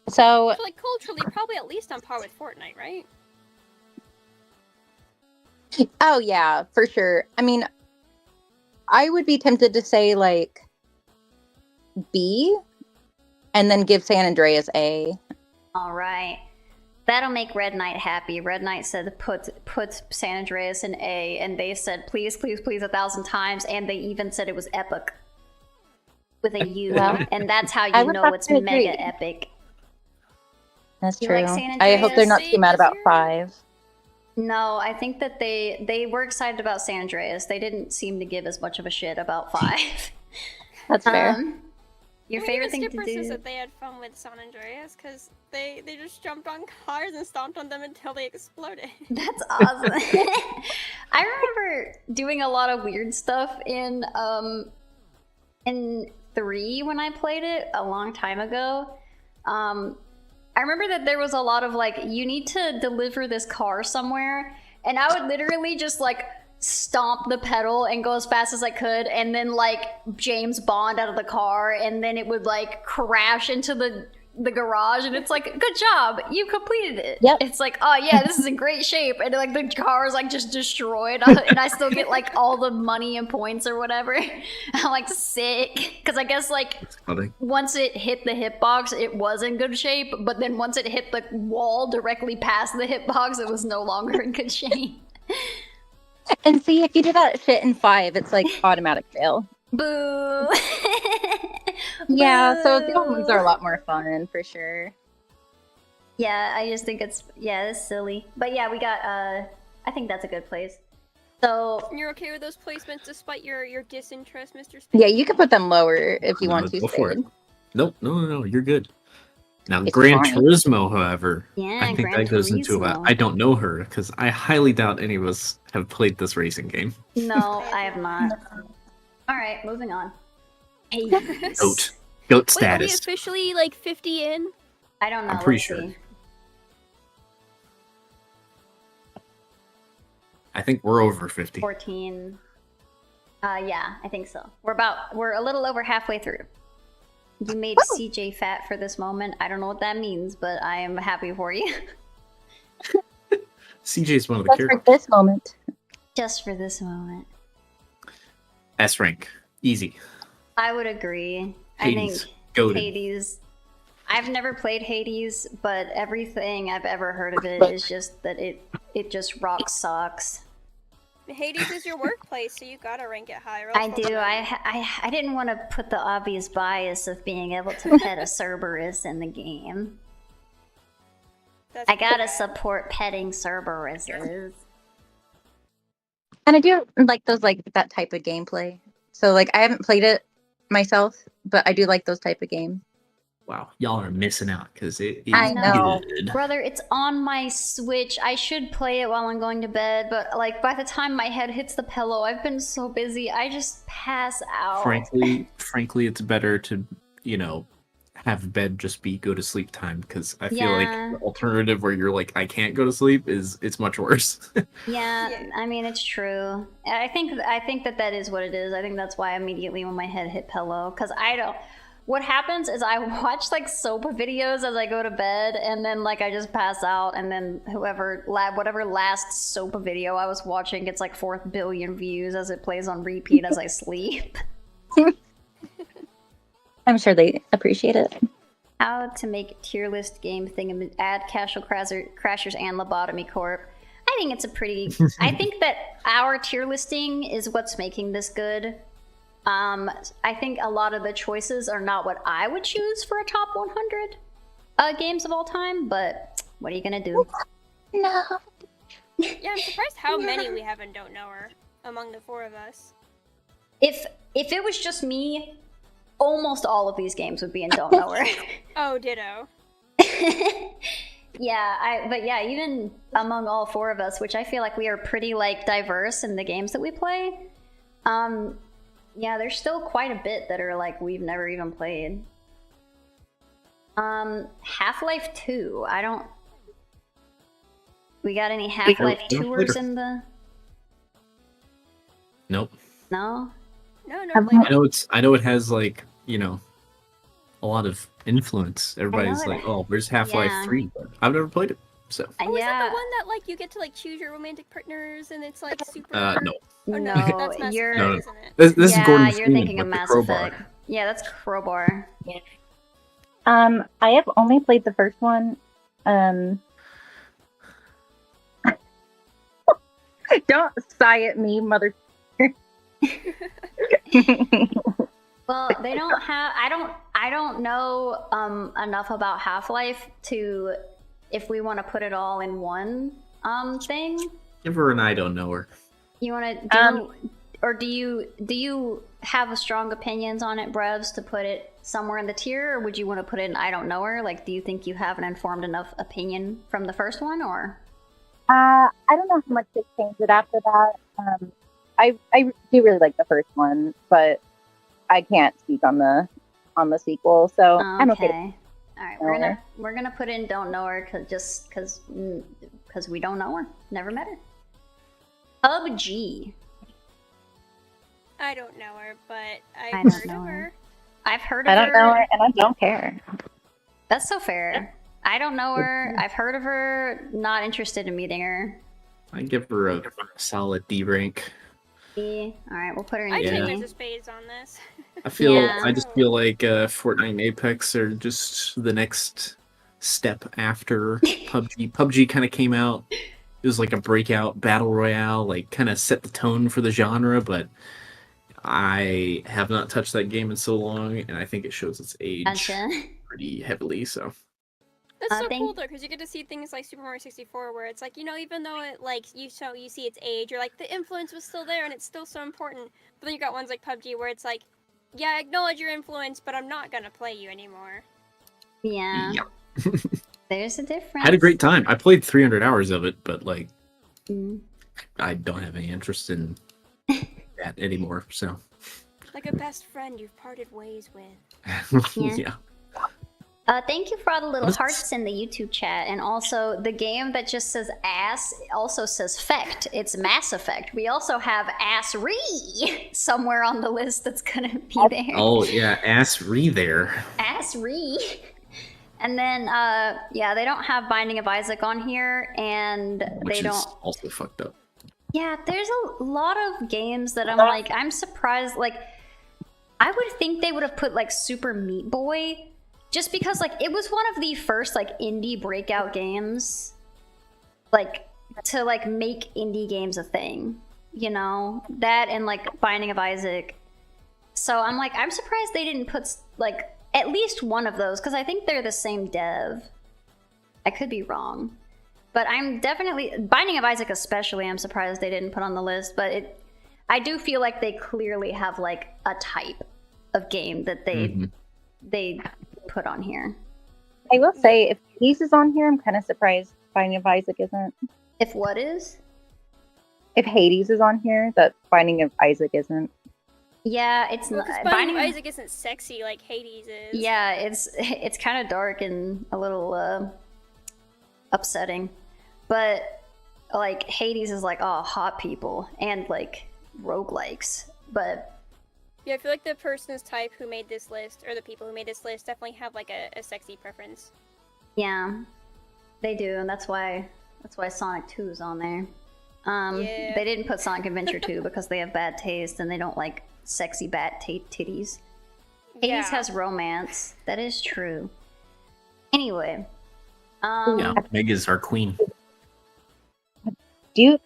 So I feel like culturally, probably at least on par with Fortnite, right? oh yeah, for sure. I mean, I would be tempted to say like B, and then give San Andreas A. All right. That'll make Red Knight happy. Red Knight said put San Andreas in A, and they said please, please, please 1,000 times, and they even said it was epic with a U, Well, and that's how I you would know have it's to agree. mega epic. That's You true. like San I hope they're not Andreas too mad this about year? 5. No, I think that they were excited about San Andreas. They didn't seem to give as much of a shit about 5. That's fair. Your I mean, favorite the thing to Skipper says do? that they had fun with San Andreas because they just jumped on cars and stomped on them until they exploded. That's awesome. I remember doing a lot of weird stuff in 3 when I played it a long time ago. I remember that there was a lot of like, you need to deliver this car somewhere, and I would literally just like stomp the pedal and go as fast as I could, and then like James Bond out of the car, and then it would like crash into the garage, and it's like, good job, you completed it. Yep. It's like, oh yeah, this is in great shape, and like the car is like just destroyed, and I still get like all the money and points or whatever. I'm like sick, because I guess like That's funny. once it hit the hitbox, it was in good shape, but then once it hit the wall directly past the hitbox, it was no longer in good shape. And see, if you do that shit in 5, it's like automatic fail. Boo! Yeah, so the old Boo. ones are a lot more fun for sure. Yeah, I just think it's silly. But yeah, we got I think that's a good place. So And you're okay with those placements despite your disinterest, Mr. Spade? Yeah, you can put them lower if you want to. Go for it. Spade. Nope, no, you're good. Now, It's Gran fine. Turismo, however, yeah, I think Gran that goes into Turismo. I don't know her because I highly doubt any of us have played this racing game. No, I have not. Alright, moving on. Hades. Goat Wait, are we status. officially like 50 in? I don't know. I'm pretty Let's sure. see. I think we're over 50. 14. Yeah, I think so. We're a little over halfway through. You made CJ fat for this moment. I don't know what that means, but I am happy for you. CJ's one of the That's for characters. this moment. Just for this moment. S rank, easy. I would agree. I Hades, think goated. Hades. I've never played Hades, but everything I've ever heard of it is just that it just rock socks. Hades is your workplace, so you gotta rank it higher. I do. I didn't want to put the obvious bias of being able to pet a Cerberus in the game. I gotta support petting Cerberuses. And I do like those, like that type of gameplay. So like I haven't played it myself, but I do like those type of games. wow, y'all are missing out because it is I know. good. Brother, it's on my Switch. I should play it while I'm going to bed, but like by the time my head hits the pillow, I've been so busy, I just pass out. Frankly, it's better to, you know, have bed just be go to sleep time because I feel like Yeah. the alternative where you're like I can't go to sleep it's much worse. Yeah, I mean it's true. I think that is what it is. I think that's why immediately when my head hit pillow, because I don't. What happens is I watch like soap videos as I go to bed, and then like I just pass out, and then whatever last soap video I was watching gets like 4 billion views as it plays on repeat as I sleep. I'm sure they appreciate it. How to make a tier list game thing, add Casual Crashers and Lobotomy Corp. I think it's a pretty. I think that our tier listing is what's making this good. I think a lot of the choices are not what I would choose for a top 100 games of all time, but what are you gonna do? No. Yeah, I'm surprised how many we have in Don't Know Her among the 4 of us. If it was just me, almost all of these games would be in Don't Know Her. Oh, ditto. But even among all 4 of us, which I feel like we are pretty like diverse in the games that we play. Yeah, there's still quite a bit that are like we've never even played. Half-Life 2. We got any Half-Life 2ers in the? Nope. No. No, Have played I know it has like, you know, a lot of influence. Everybody's it. like, oh, where's Half-Life Yeah. 3? But I've never played it, so. Oh, is Yeah. that the one that like you get to like choose your romantic partners and it's like super? No. Oh, No, that's Mass you're. Effect, No. isn't it? This is Gordon You're Freeman thinking of with the Mass crowbar. Effect. Yeah, that's Crowbar. I have only played the first one. Don't sigh at me, mother. Well, they don't have. I don't know enough about Half-Life to, if we want to put it all in one thing. Give her an I don't know her. You want to do, or do you have strong opinions on it, Brevs, to put it somewhere in the tier, or would you want to put it in I don't know her? Like, do you think you have an informed enough opinion from the first one, or? I don't know how much they changed it after that. I do really like the first one, but I can't speak on the sequel, so I'm okay. All right, we're gonna put in don't know her because we don't know her, never met her. PUBG. I don't know her, but I I've don't heard know of her. her. I've heard of I her. don't know her, and I don't care. That's so fair. I don't know her. I've heard of her. Not interested in meeting her. I give her a solid D rank. B. All right, we'll put her in I D. think there's a spades on this. I just feel like Fortnite and Apex are just the next step after PUBG. PUBG kind of came out. It was like a breakout battle royale, like kind of set the tone for the genre, but I have not touched that game in so long, and I think it shows its age Gotcha. pretty heavily. So That's so thank- cool though, because you get to see things like Super Mario 64, where it's like, you know, even though it like you see its age, you're like the influence was still there and it's still so important. But then you got ones like PUBG where it's like, yeah, I acknowledge your influence, but I'm not gonna play you anymore. Yeah. There's a difference. I had a great time. I played 300 hours of it, but like Mm. I don't have any interest in that anymore. So Like a best friend you've parted ways with. Yeah. Thank you for all the little hearts in the YouTube chat, and also the game that just says ass also says fect. It's Mass Effect. We also have Ass Re somewhere on the list that's gonna be there. Oh yeah, ass re there. Ass Re. And then they don't have Binding of Isaac on here, and Which they is don't. also fucked up. Yeah, there's a lot of games that I'm surprised. Like, I would think they would have put like Super Meat Boy, just because like it was one of the first like indie breakout games, like to like make indie games a thing. You know, that and like Binding of Isaac. So I'm surprised they didn't put like at least one of those, because I think they're the same dev. I could be wrong. But I'm definitely, Binding of Isaac especially, I'm surprised they didn't put on the list, but I do feel like they clearly have like a type of game that they put on here. I will say, if Hades is on here, I'm kind of surprised Binding of Isaac isn't. If what is? If Hades is on here, that Binding of Isaac isn't. Yeah, it's Well, not. 'cause Binding of Isaac isn't sexy like Hades is. Yeah, it's kind of dark and a little upsetting, but like Hades is like, oh, hot people and like roguelikes, but Yeah, I feel like the person's type who made this list, or the people who made this list, definitely have like a sexy preference. yeah, they do, and that's why Sonic 2 is on there. Yeah. They didn't put Sonic Adventure 2 because they have bad taste and they don't like sexy bat titties. Hades Yeah. has romance. That is true. Anyway, Yeah, Meg is our queen. Do you,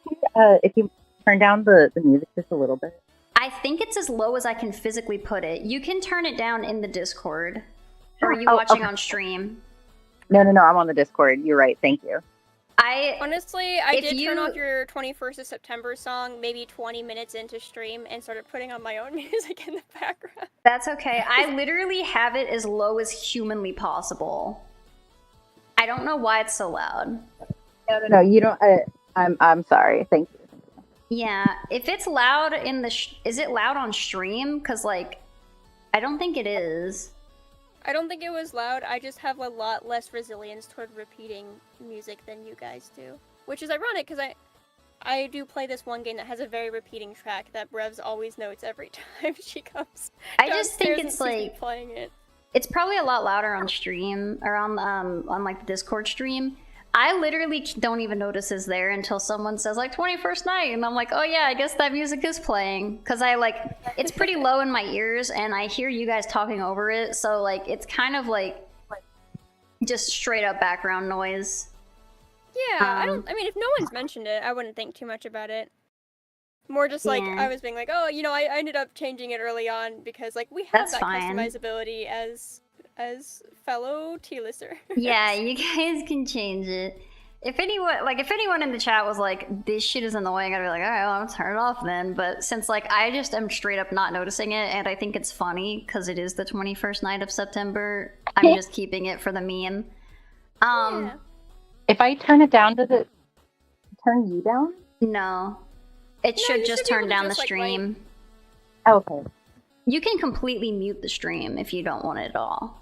if you turn down the music just a little bit? I think it's as low as I can physically put it. You can turn it down in the Discord. Or are you Oh, watching okay. on stream? No, I'm on the Discord. You're right. Thank you. Honestly, I If did you- turn off your 21st of September song maybe 20 minutes into stream and started putting on my own music in the background. That's okay. I literally have it as low as humanly possible. I don't know why it's so loud. No. You don't. I'm sorry. Thank you. Yeah, if it's loud in the... is it loud on stream? Because, like, I don't think it is. I don't think it was loud. I just have a lot less resilience toward repeating music than you guys do. Which is ironic because I do play this one game that has a very repeating track that Brevs always notes every time she comes. I just think downstairs it's and sees me like... playing it. It's probably a lot louder on stream, or on like the Discord stream. I literally don't even notice it's there until someone says like 21st night, and I'm like, oh yeah, I guess that music is playing. Cause I like, it's pretty low in my ears and I hear you guys talking over it. So like, it's kind of like just straight up background noise. Yeah, I mean, if no one's mentioned it, I wouldn't think too much about it. More just like, Yeah. I was being like, oh, you know, I ended up changing it early on because like we have That's that fine. customizability as fellow Tierlister. Yeah, you guys can change it. If anyone in the chat was like, this shit is annoying, I'd be like, all right, well, I'll turn it off then. But since like I just am straight up not noticing it, and I think it's funny because it is the 21st night of September, I'm just keeping it for the meme. Yeah. If I turn it down, does it turn you down? No. It should you just should be able turn to down the just, like, stream. Oh, okay. You can completely mute the stream if you don't want it at all.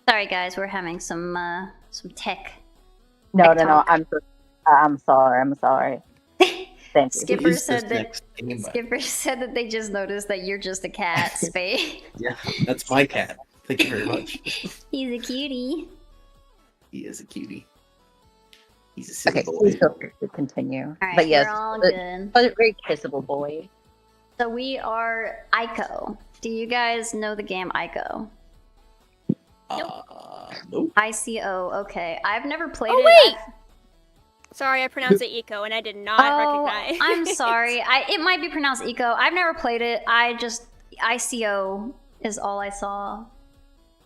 Sorry guys, we're having some tech. No. TikTok. I'm sorry. Thank you. Skipper What is said this that next thing about? Skipper said that they just noticed that you're just a cat, Spade. Yeah, that's my cat. Thank you very much. He's a cutie. He is a cutie. He's a silly Okay, boy. please feel free to continue. All right, But yes, we're all but good. very kissable boy. So we are Ico. Do you guys know the game Ico? Nope. ICO. Okay, I've never played Oh, it. wait! Sorry, I pronounced it Eco, and I did not Oh, recognize. I'm sorry. It might be pronounced Eco. I've never played it. ICO is all I saw.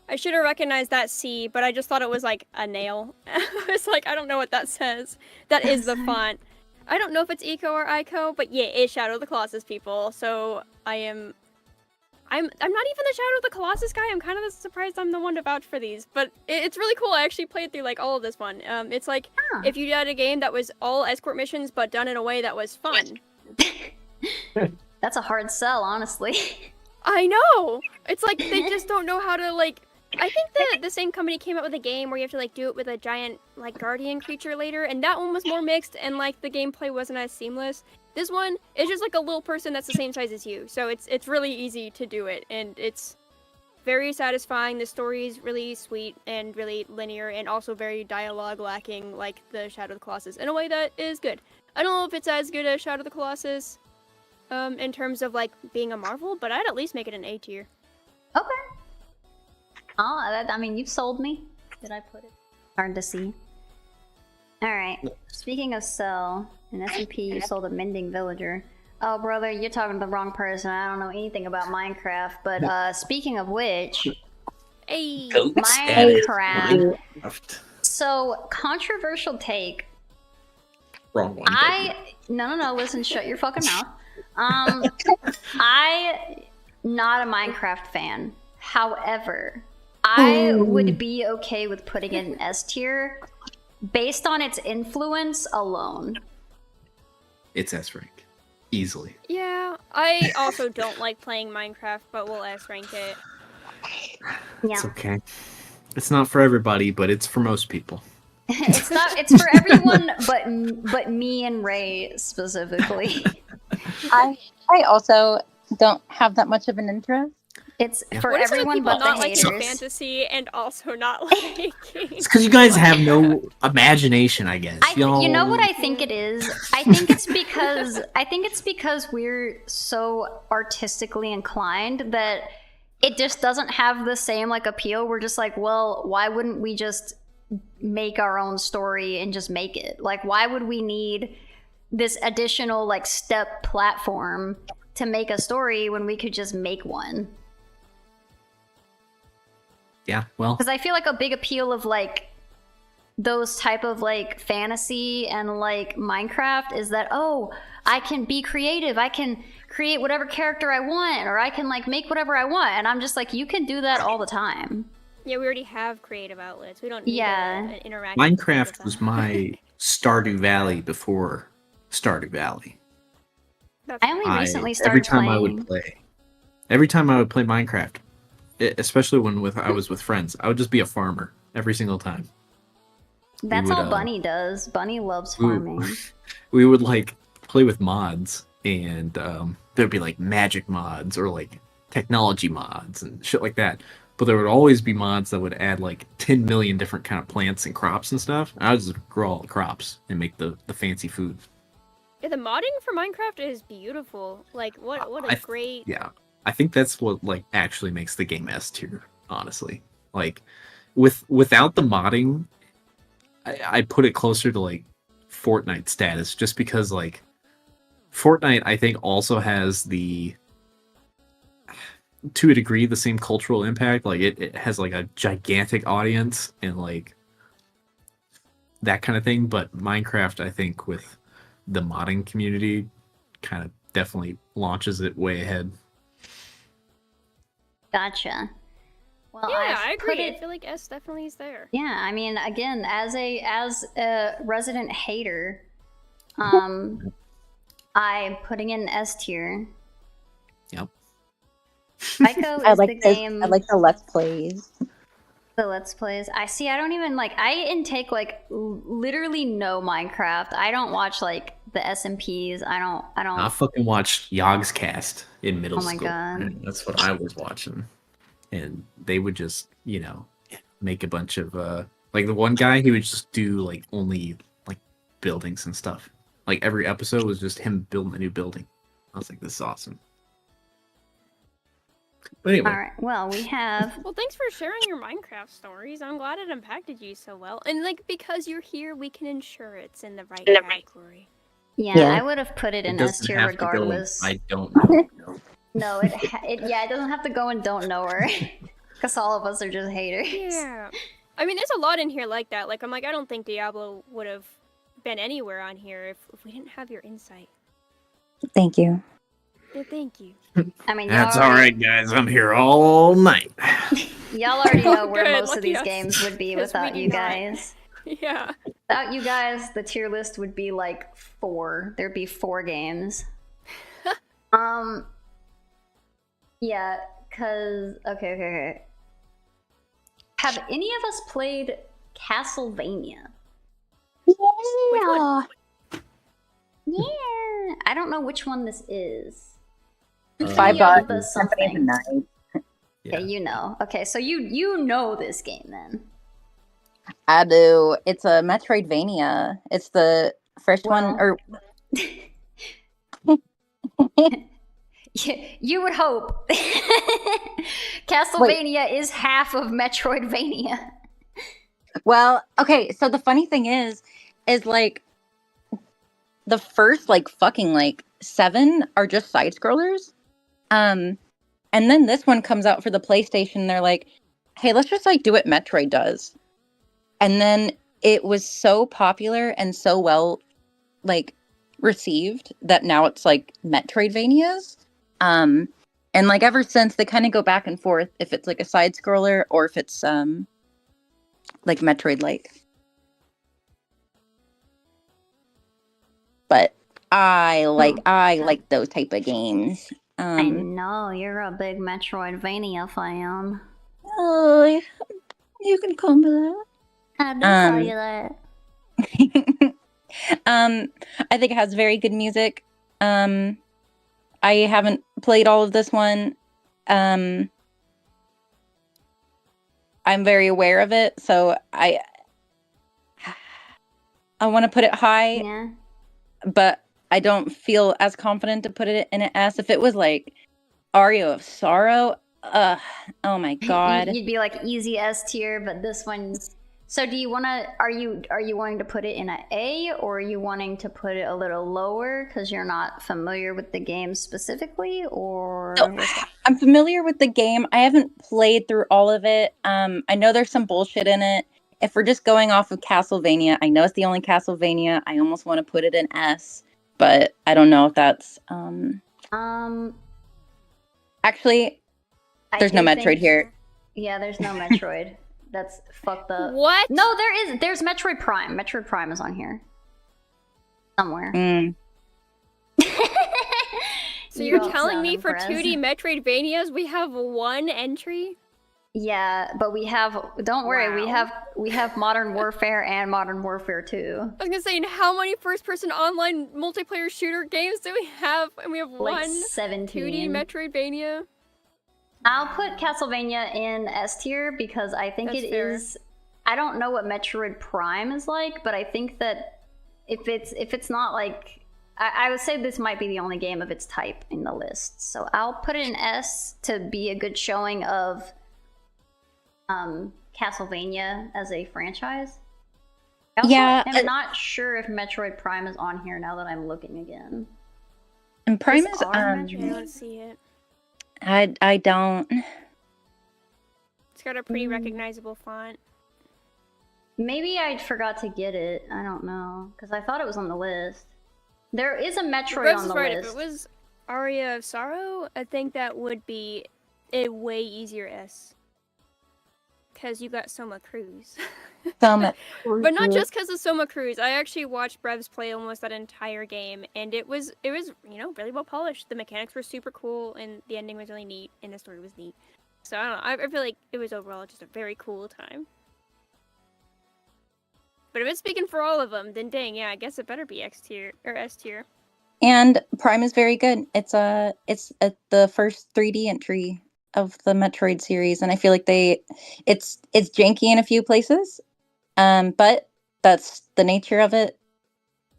I should have recognized that C, but I just thought it was like a nail. I was like, I don't know what that says. That is the font. I don't know if it's Eco or Ico, but yeah, it's Shadow of the Colossus, people. So I'm not even the Shadow of the Colossus guy. I'm kind of surprised I'm the one to vouch for these, but it's really cool. I actually played through like all of this one. It's like Huh. if you had a game that was all escort missions, but done in a way that was fun. That's a hard sell, honestly. I know. It's like they just don't know how to like. I think the same company came out with a game where you have to like do it with a giant like guardian creature later, and that one was more mixed and like the gameplay wasn't as seamless. This one is just like a little person that's the same size as you, so it's really easy to do it, and it's very satisfying. The story is really sweet and really linear, and also very dialogue lacking, like the Shadow of the Colossus, in a way that is good. I don't know if it's as good as Shadow of the Colossus, in terms of like being a Marvel, but I'd at least make it an A tier. Okay. Oh, I mean, you've sold me. Did I put it? Hard to see. Alright. Speaking of sell, in S&P you sold a mending villager. Oh, brother, you're talking to the wrong person. I don't know anything about Minecraft. But speaking of which, Hey. Minecraft. Minecraft. So, controversial take. Wrong one. No, listen, shut your fucking mouth. I not a Minecraft fan. However, I would be okay with putting it in S tier based on its influence alone. It's S rank. Easily. Yeah, I also don't like playing Minecraft, but we'll S rank it. Yeah. It's okay. It's not for everybody, but it's for most people. It's not. It's for everyone, but me and Ray specifically. I also don't have that much of an interest. It's for What are some of the everyone people but the not liking haters. fantasy and also not liking? It's because you guys have no imagination, I guess. You know what I think it is? I think it's because we're so artistically inclined that it just doesn't have the same like appeal. We're just like, well, why wouldn't we just make our own story and just make it? Like, why would we need this additional like step platform to make a story when we could just make one? Yeah, well, Because I feel like a big appeal of like those type of like fantasy and like Minecraft is that, oh, I can be creative, I can create whatever character I want, or I can like make whatever I want, and I'm just like, you can do that all the time. Yeah, we already have creative outlets. We don't need Yeah. an interactive. Minecraft was my Stardew Valley before Stardew Valley. That's I only recently every started time playing. every time I would play Minecraft, especially when I was with friends, I would just be a farmer every single time. That's would, all Bunny does. Bunny loves we- farming. We would like play with mods, and there'd be like magic mods or like technology mods and shit like that. But there would always be mods that would add like 10 million different kind of plants and crops and stuff. I would just grow all the crops and make the fancy food. Yeah, the modding for Minecraft is beautiful. Like, what a great... Yeah, I think that's what like actually makes the game S tier. Honestly, like without the modding, I put it closer to like Fortnite status, just because like Fortnite I think also has to a degree the same cultural impact. Like it has like a gigantic audience and like that kind of thing. But Minecraft, I think, with the modding community, kind of definitely launches it way ahead. Gotcha. Well, Yeah, I've I agree. put it- I feel like S definitely is there. Yeah, I mean, again, as a resident hater, I'm putting in S tier. Yep. Psycho I is like the this. game. I like the Let's Plays. The Let's Plays. I see. I don't even like. I intake like literally no Minecraft. I don't watch like the SMPs. I don't. I fucking watched Yogscast in middle Oh my school. God. And that's what I was watching. And they would just, make a bunch of like the one guy, he would just do like only like buildings and stuff. Like every episode was just him building a new building. I was like, this is awesome. But anyway, All right. Well, we have. Well, thanks for sharing your Minecraft stories. I'm glad it impacted you so well. And like because you're here, we can ensure it's in the right category. Yeah, Yeah. I would have put it in S doesn't tier have to go in regardless. I don't know. No. No, it doesn't have to go and don't know her, because all of us are just haters. Yeah. I mean, there's a lot in here like that. Like, I'm like, I don't think Diablo would have been anywhere on here if we didn't have your insight. Thank you. Yeah, thank you. I mean, That's all right, guys. I'm here all night. Y'all already know where Good, most of lucky these us. games would be 'Cause we without do you not. guys. Yeah. Without you guys, the tier list would be like 4. There'd be 4 games. Yeah, cause okay. Have any of us played Castlevania? Yeah. Yeah, I don't know which one this is. Five Yeah, Bot the Symphony of the something. Night. Yeah. Okay, you know. Okay, so you know this game then. I do. It's a Metroidvania. It's the first one, Well- or You would hope. Castlevania is half of Metroidvania. well, okay. So the funny thing is like the first like fucking like 7 are just side scrollers, and then this one comes out for the PlayStation. And they're like, hey, let's just like do what Metroid does, and then it was so popular and so well like received that now it's like Metroidvanias. And And like ever since, they kind of go back and forth if it's like a side scroller or if it's like Metroid like. But I like those type of games. I know you're a big Metroidvania fan. Oh, you can call me that. I do call you that. I think it has very good music. I haven't played all of this one. I'm very aware of it, so I want to put it high. Yeah. But I don't feel as confident to put it in an S. If it was like Aria of Sorrow, oh my god. You'd be like easy S tier, but this one. So do you want to? Are you wanting to put it in an A, or are you wanting to put it a little lower because you're not familiar with the game specifically, or? So, I'm familiar with the game. I haven't played through all of it. I know there's some bullshit in it. If we're just going off of Castlevania, I know it's the only Castlevania. I almost want to put it in S, but I don't know if that's Actually, there's no Metroid here. Yeah, there's no Metroid. That's fucked up. What? No, there is. There's Metroid Prime. Metroid Prime is on here somewhere. So you're telling me for 2D Metroidvanias we have one entry? Yeah, but we have. Don't worry, Wow. we have Modern Warfare and Modern Warfare 2. I was gonna say, how many first-person online multiplayer shooter games do we have? And we have Like one 17. 2D Metroidvania. I'll put Castlevania in S tier because I think That's it fair. is. I don't know what Metroid Prime is like, but I think that if it's not like, I would say this might be the only game of its type in the list. So I'll put it in S to be a good showing of Castlevania as a franchise. I also am not sure if Metroid Prime is on here now that I'm looking again. And Prime Is is R I don't see it. I don't. It's got a pretty recognizable font. Maybe I forgot to get it. I don't know because I thought it was on the list. There is a Metroid Rose on is the right. list. If it was Aria of Sorrow, I think that would be a way easier S. Because you got Soma Cruz. But not just because of Soma Cruz. I actually watched Brevs play almost that entire game, and it was really well polished. The mechanics were super cool, and the ending was really neat, and the story was neat. So I don't know. I feel like it was overall just a very cool time. But if it's speaking for all of them, then dang, yeah, I guess it better be X tier or S tier. And Prime is very good. It's the first 3D entry of the Metroid series, and I feel like it's janky in a few places, but that's the nature of it,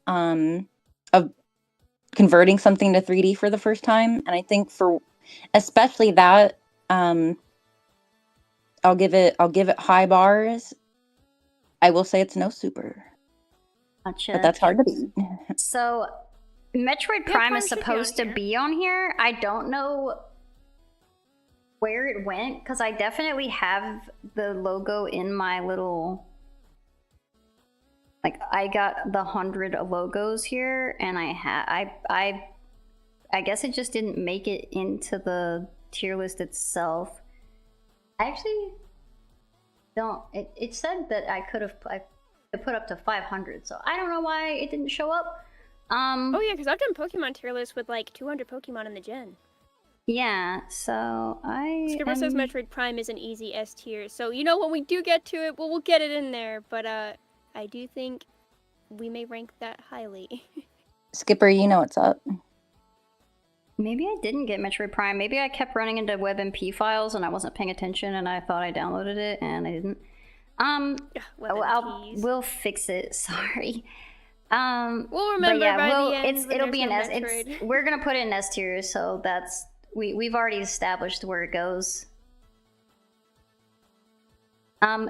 of converting something to 3D for the first time. And I think for especially that, I'll give it high bars. I will say it's no super, Gotcha. but that's hard to beat. So, Metroid Prime is supposed to be on here. I don't know where it went because I definitely have the logo in my little. Like I got the 100 logos here, and I guess it just didn't make it into the tier list itself. I actually don't. It said that I could put up to 500, so I don't know why it didn't show up. Oh yeah, because I've done Pokemon tier lists with like 200 Pokemon in the gen. Yeah, so Skipper says Metroid Prime is an easy S tier, so when we do get to it, we'll get it in there. But I do think we may rank that highly. Skipper, you know what's up. Maybe I didn't get Metroid Prime. Maybe I kept running into WebMP files and I wasn't paying attention, and I thought I downloaded it and I didn't. We'll fix it. Sorry. We'll remember by the end. It'll be an S. Metroid. We're gonna put it in S tier, so that's we've already established where it goes.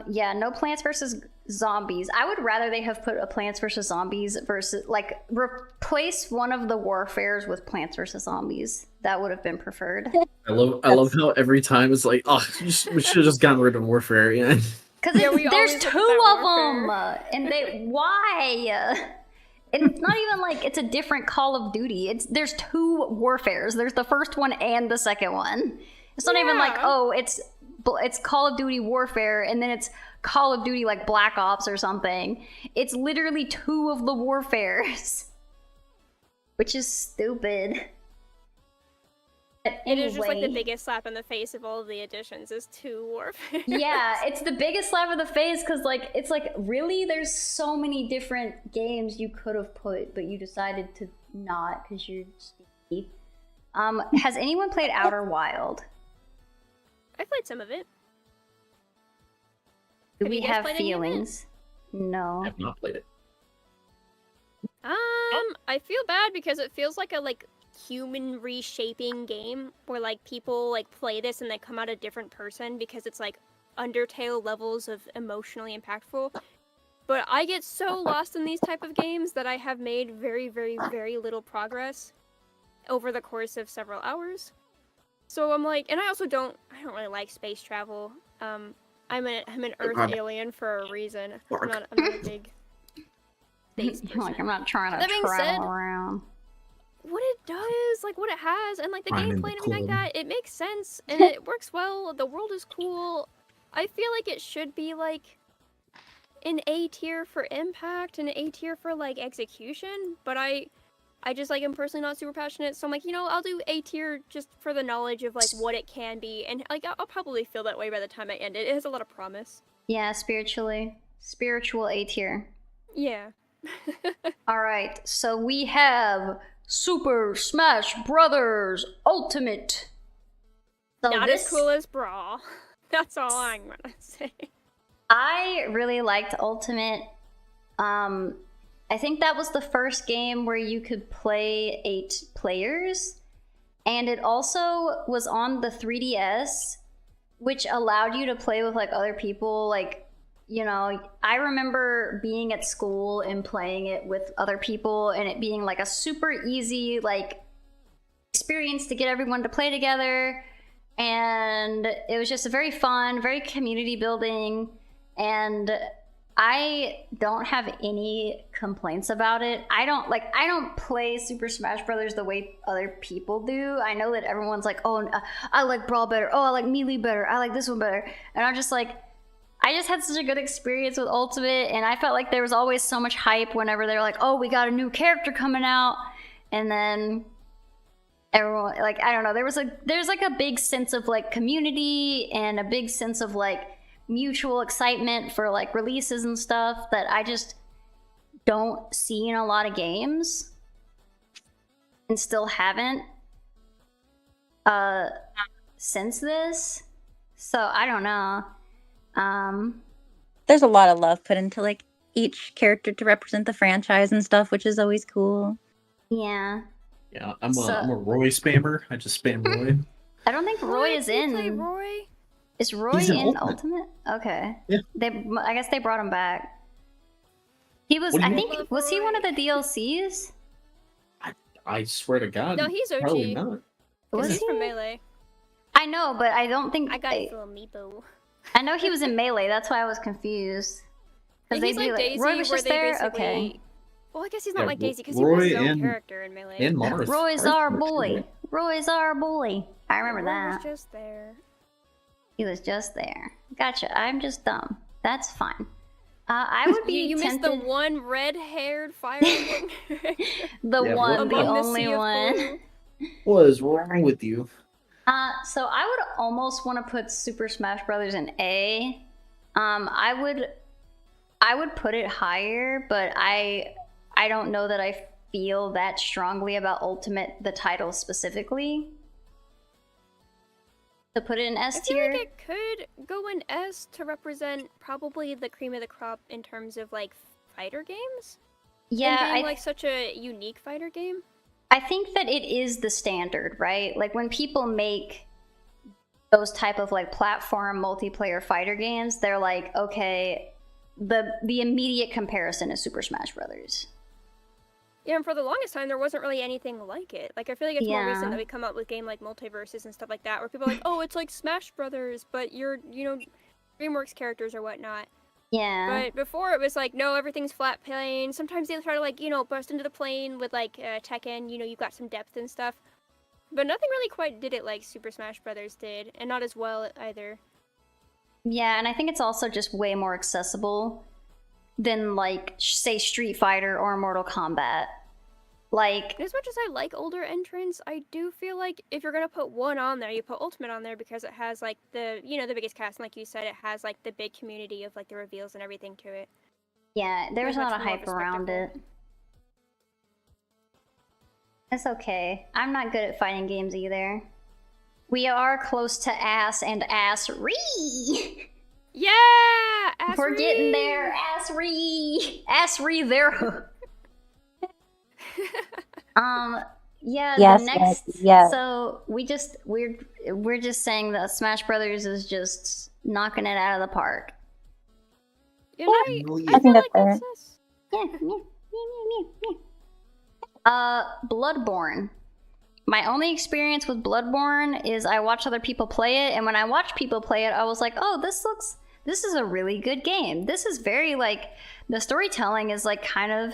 Yeah, no Plants vs Zombies. I would rather they have put a Plants vs Zombies versus replace one of the warfares with Plants vs Zombies. That would have been preferred. I love how every time it's like, oh, we should have just gotten rid of warfare. Yeah. Because Yeah, we there's always two look at of them, warfare. and why? It's not even like it's a different Call of Duty. There's 2 warfares. There's the first one and the second one. It's not even like, oh, it's Call of Duty Warfare and then it's Call of Duty like Black Ops or something. It's literally 2 of the warfares, which is stupid. But It is just like the anyway. biggest slap in the face of all of the additions is 2 warfare. Yeah, it's the biggest slap in the face because like it's like really there's so many different games you could have put, but you decided to not because you're sneaky. Has anyone played Outer Wild? I played some of it. Do Have we you guys have played any of it? feelings? No. I have not played it. I feel bad because it feels like a human reshaping game where like people like play this and they come out a different person because it's like Undertale levels of emotionally impactful. But I get so lost in these type of games that I have made very, very, very little progress over the course of several hours. So I'm like, and I don't really like space travel. I'm an Earth alien for a reason. I'm not a big space person. Like I'm not trying to That being travel said, around. what it does, like what it has, and like the I'm in gameplay the and everything like club. that, it makes sense and it works well. The world is cool. I feel like it should be like an A tier for impact and an A tier for like execution, but I just like am personally not super passionate, so I'm like, I'll do A tier just for the knowledge of like what it can be, and like I'll probably feel that way by the time I end it. It has a lot of promise. Yeah, spiritual A tier. Yeah. All right, so we have Super Smash Brothers Ultimate. So Not as cool as Brawl. That's all I'm gonna say. I really liked Ultimate. I think that was the first game where you could play 8 players, and it also was on the 3DS, which allowed you to play with like other people. Like, I remember being at school and playing it with other people, and it being like a super easy like experience to get everyone to play together, and it was just a very fun, very community building, and I don't have any complaints about it. I don't play Super Smash Brothers the way other people do. I know that everyone's like, oh, I like Brawl better. Oh, I like Melee better. I like this one better. And I'm just like, I just had such a good experience with Ultimate, and I felt like there was always so much hype whenever they're like, oh, we got a new character coming out. And then everyone, like, I don't know, there's like a big sense of like community and a big sense of like mutual excitement for like releases and stuff that I just don't see in a lot of games and still haven't since this. So I don't know. There's a lot of love put into like each character to represent the franchise and stuff, which is always cool. Yeah. Yeah, I'm a Roy spammer. I just spam Roy. I don't think Roy is You play in. Roy? Is Roy He's in in Ultimate. Okay. Yeah. I guess they brought him back. He was. What do you I mean? think was he one of the DLCs? I swear to God. No, he's OG. Probably not. Was He's he? from Melee. I know, but I don't think. I got his little amiibo. I know he was in Melee. That's why I was confused. And he's like Daisy, Roy was where just they there. basically... Okay. Well, I guess he's not Yeah, like Daisy because he was Roy his own and- character in Melee. And Marth. Roy's Marth our works boy. great. Roy's our boy. I remember Roy that. was just there. He was just there. Gotcha. I'm just dumb. That's fine. I would be You missed the tempted. one red-haired Fire Emblem character. The Yeah, one, the Among the only sea of one. blue. What is wrong with you? So I would almost want to put Super Smash Brothers in A. I would put it higher, but I don't know that I feel that strongly about Ultimate, the title specifically. To put it in S I feel tier. like it could go in S to represent probably the cream of the crop in terms of like fighter games. Yeah, and being like such a unique fighter game. I think that it is the standard, right? Like when people make those type of like platform multiplayer fighter games, they're like, okay, the immediate comparison is Super Smash Brothers. Yeah, and for the longest time, there wasn't really anything like it. Like, I feel like it's more recent Yeah. that we come up with game like Multiverses and stuff like that, where people are like, oh, it's like Smash Brothers, but you're, DreamWorks characters or whatnot. Yeah. But before it was like, no, everything's flat plane. Sometimes they try to like, burst into the plane with like Tekken, you've got some depth and stuff. But nothing really quite did it like Super Smash Brothers did, and not as well either. Yeah, and I think it's also just way more accessible than, like, say, Street Fighter or Mortal Kombat. Like, And as much as I like older entrants, I do feel like if you're gonna put one on there, you put Ultimate on there because it has like the the biggest cast, and like you said, it has like the big community of like the reveals and everything to it. yeah, there's a Much lot of more of a hype around it. spectacle. It's okay. I'm not good at fighting games either. We are close to ass and ass-ree! Yeah, We're getting there, ass-ree! Ass-ree there! Yeah, Yes, the next... yes. So, we're just saying that Smash Brothers is just knocking it out of the park. You know, I I think feel that's like that's fair. us. Yeah. Bloodborne. My only experience with Bloodborne is I watch other people play it, and when I watch people play it, I was like, oh, this is a really good game. This is very, like, the storytelling is, like, kind of,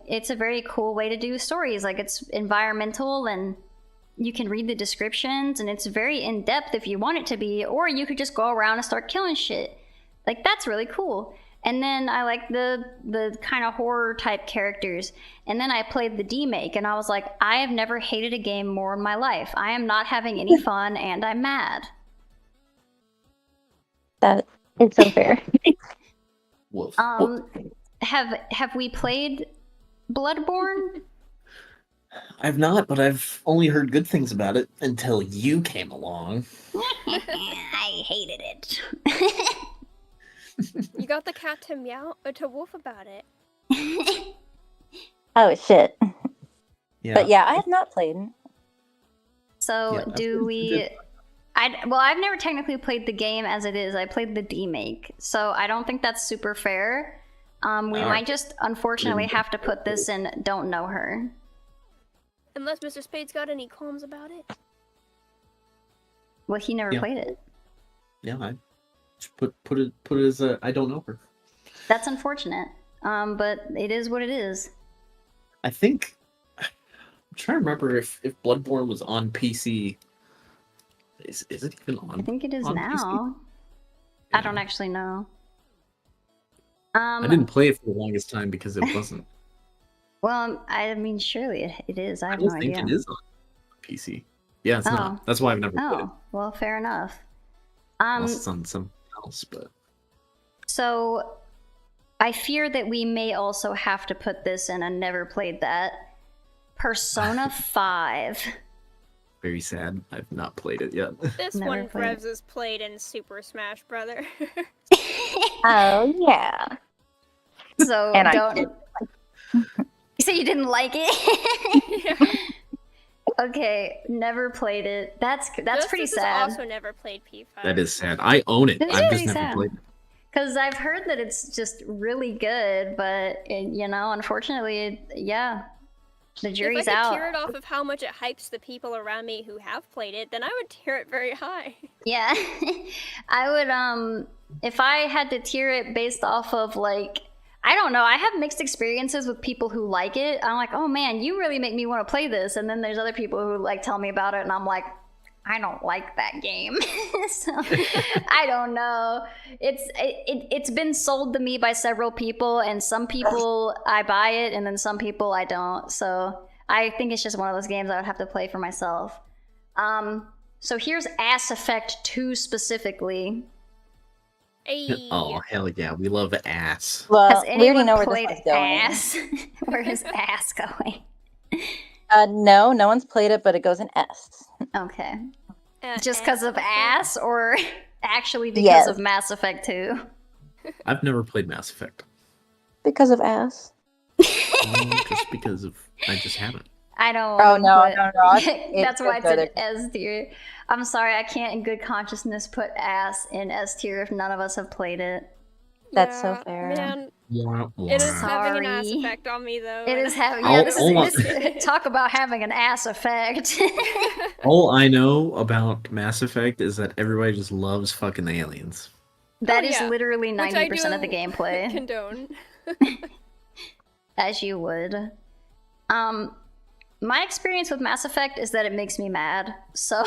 it's a very cool way to do stories. Like, it's environmental, and you can read the descriptions, and it's very in-depth if you want it to be, or you could just go around and start killing shit. Like, that's really cool. And then I like the kind of horror type characters. And then I played the D-Make, and I was like, I have never hated a game more in my life. I am not having any fun, and I'm mad. That is so fair. Woof. Have we played Bloodborne? I've not, but I've only heard good things about it until you came along. I hated it. You got the cat to woof about it. Oh shit. Yeah. But yeah, I have not played. So Yeah, do we? I've never technically played the game as it is. I played the D-Make, so I don't think that's super fair. We might just unfortunately have to put this in Don't Know Her. Unless Mr. Spade's got any qualms about it. Well, he never Yeah. played it. Yeah, I just put it as a I don't know her. That's unfortunate. But it is what it is. I think I'm trying to remember if Bloodborne was on PC. Is it even on? I think it is on now. PC? I Yeah. don't actually know. I didn't play it for the longest time because it wasn't. Well, I mean, surely it is. I I have don't no think idea. it is on PC. Yeah, it's Oh. not. That's why I've never played it. Oh, well, fair enough. Unless it's on something else, but So I fear that we may also have to put this in a never played that. Persona 5. very sad. I've not played it yet. This Never one played it. Revs has played in Super Smash Brother. Oh yeah. So And I don't. did. You say you didn't like it? Yeah. Okay, never played it. That's pretty Justice has sad. also never played P5. That is sad. I own it. It is I've pretty just never sad. played it. Because I've heard that it's just really good, but unfortunately, yeah, the jury's if I could out. tier it off of how much it hypes the people around me who have played it, then I would tier it very high. Yeah, I would. If I had to tier it based off of like, I don't know. I have mixed experiences with people who like it. I'm like, oh man, you really make me want to play this. And then there's other people who like tell me about it, and I'm like, I don't like that game. So I don't know. It's been sold to me by several people, and some people I buy it, and then some people I don't. So I think it's just one of those games I would have to play for myself. So here's Ass Effect 2 specifically. Ayy. Oh hell yeah, we love ass. Well, Has we already anyone know where this played one's going. Ass? Where is Ass going? No, no one's played it, but it goes in S. Okay. Uh, Just because of ass, or actually because Yes. of Mass Effect 2? I've never played Mass Effect. Because of ass. Just because of I just haven't. I don't. Oh, no, put- no, no, it's That's why good it's an S tier. I'm sorry, I can't in good consciousness put ass in S tier if none of us have played it. That's so yeah, fair. Man, Wah, wah. it is having an ass Sorry. effect on me though. It is having. Oh, Yeah, this hold on. is talk about having an ass effect. All I know about Mass Effect is that everybody just loves fucking aliens. That is yeah. literally Which I 90% of the do gameplay. condone. As you would. My experience with Mass Effect is that it makes me mad. So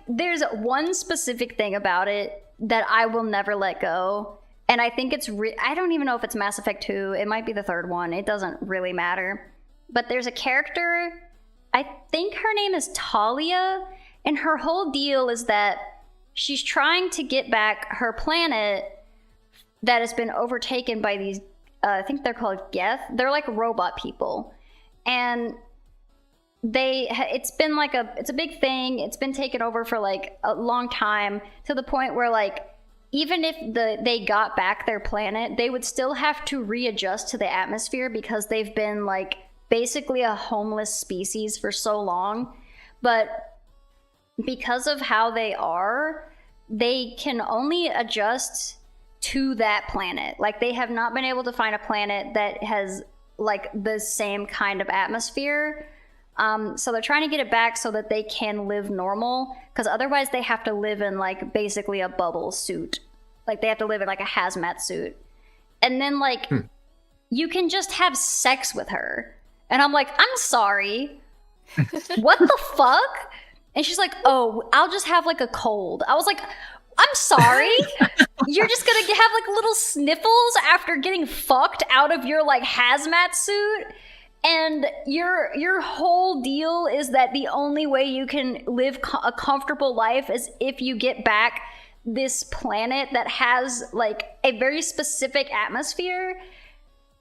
there's one specific thing about it that I will never let go. And I think it's I don't even know if it's Mass Effect 2. It might be the third one. It doesn't really matter. But there's a character, I think her name is Talia, and her whole deal is that she's trying to get back her planet that has been overtaken by these, I think they're called Geth. They're like robot people. And it's been like it's a big thing. It's been taken over for like a long time, to the point where like, even if they got back their planet, they would still have to readjust to the atmosphere because they've been like basically a homeless species for so long. But because of how they are, they can only adjust to that planet. Like, they have not been able to find a planet that has like the same kind of atmosphere. So they're trying to get it back so that they can live normal, because otherwise they have to live in like basically a bubble suit. Like, they have to live in like a hazmat suit. And then like you can just have sex with her. And I'm like, I'm sorry. What the fuck? And she's like, oh, I'll just have like a cold. I was like, I'm sorry. You're just gonna have like little sniffles after getting fucked out of your like hazmat suit? And your whole deal is that the only way you can live a comfortable life is if you get back this planet that has like a very specific atmosphere.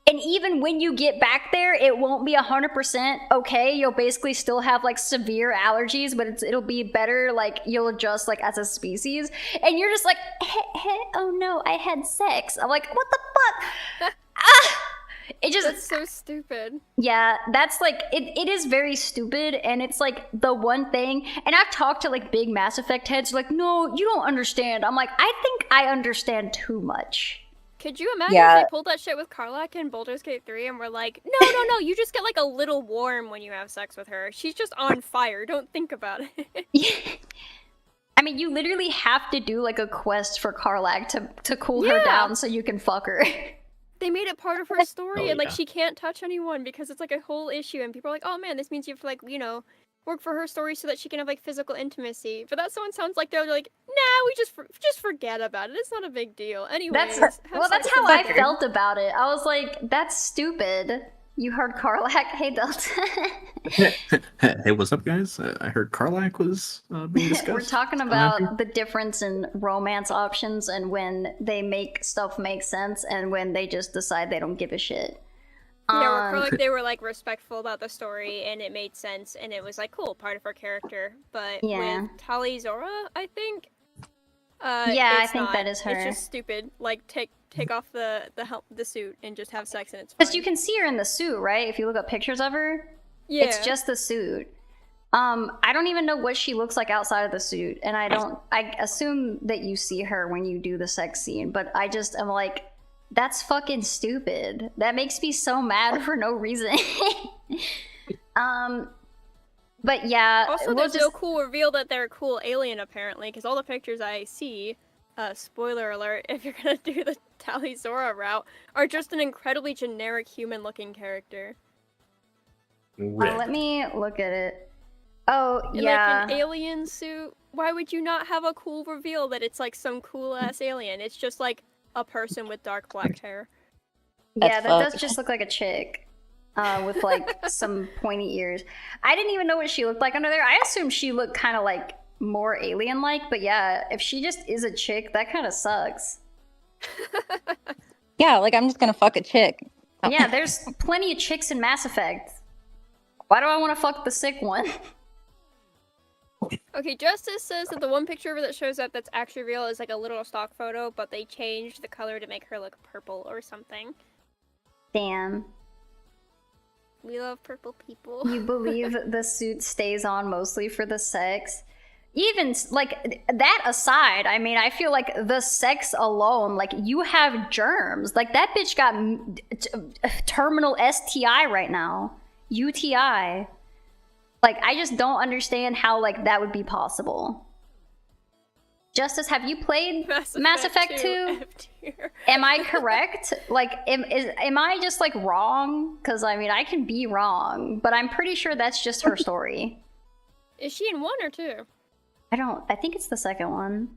And even when you get back there, it won't be 100% okay. You'll basically still have like severe allergies, but it'll be better. Like, you'll adjust like as a species. And you're just like, oh no, I had sex. I'm like, what the fuck? That's so stupid. Yeah, that's like, it is very stupid, and it's like the one thing, and I've talked to like big Mass Effect heads, like, no, you don't understand. I'm like, I think I understand too much. Could you imagine if they pulled that shit with Karlach in Baldur's Gate 3 and were like, no, you just get like a little warm when you have sex with her. She's just on fire. Don't think about it. I mean, you literally have to do like a quest for Karlach to cool her down so you can fuck her. They made it part of her story, and like, yeah. she can't touch anyone because it's like a whole issue, and people are like, oh man, this means you have to like, work for her story so that she can have like physical intimacy. But that sounds like they're like, nah, we just forget about it. It's not a big deal. Anyways, That's how I felt about it. I was like, that's stupid. You heard Karlach? Hey, Delta. Hey, what's up, guys? I heard Karlach was being discussed. We're talking about the difference in romance options and when they make stuff make sense and when they just decide they don't give a shit. Yeah, where they were like respectful about the story and it made sense and it was like, cool, part of her character. But with Tali Zora, I think. I think that is her. It's just stupid. Like, take off the suit and just have sex and it's fine. Because you can see her in the suit, right? If you look up pictures of her, it's just the suit. I don't even know what she looks like outside of the suit, and I assume that you see her when you do the sex scene, but I'm like, that's fucking stupid. That makes me so mad for no reason. But yeah. Also, there's no cool reveal that they're a cool alien, apparently, because all the pictures I see, spoiler alert, if you're gonna do the Tali Zora route, are just an incredibly generic human-looking character. Let me look at it. Oh, in, yeah. like an alien suit. Why would you not have a cool reveal that it's like some cool-ass alien? It's just like a person with dark black hair. Yeah, that does just look like a chick. With like some pointy ears. I didn't even know what she looked like under there. I assumed she looked kind of like more alien-like, but yeah, if she just is a chick, that kind of sucks. Yeah, like, I'm just gonna fuck a chick. Yeah, there's plenty of chicks in Mass Effect. Why do I want to fuck the sick one? Okay, Justice says that the one picture of her that shows up that's actually real is like a little stock photo, but they changed the color to make her look purple or something. Damn. We love purple people. You believe the suit stays on mostly for the sex? Even, like, that aside, I mean, I feel like the sex alone, like, you have germs. Like, that bitch got terminal STI right now. UTI. Like, I just don't understand how, like, that would be possible. Justice, have you played Mass Effect 2? F-tier. Am I correct? Like, am I just like wrong? Because I mean, I can be wrong, but I'm pretty sure that's just her story. Is she in 1 or 2? I think it's the second one.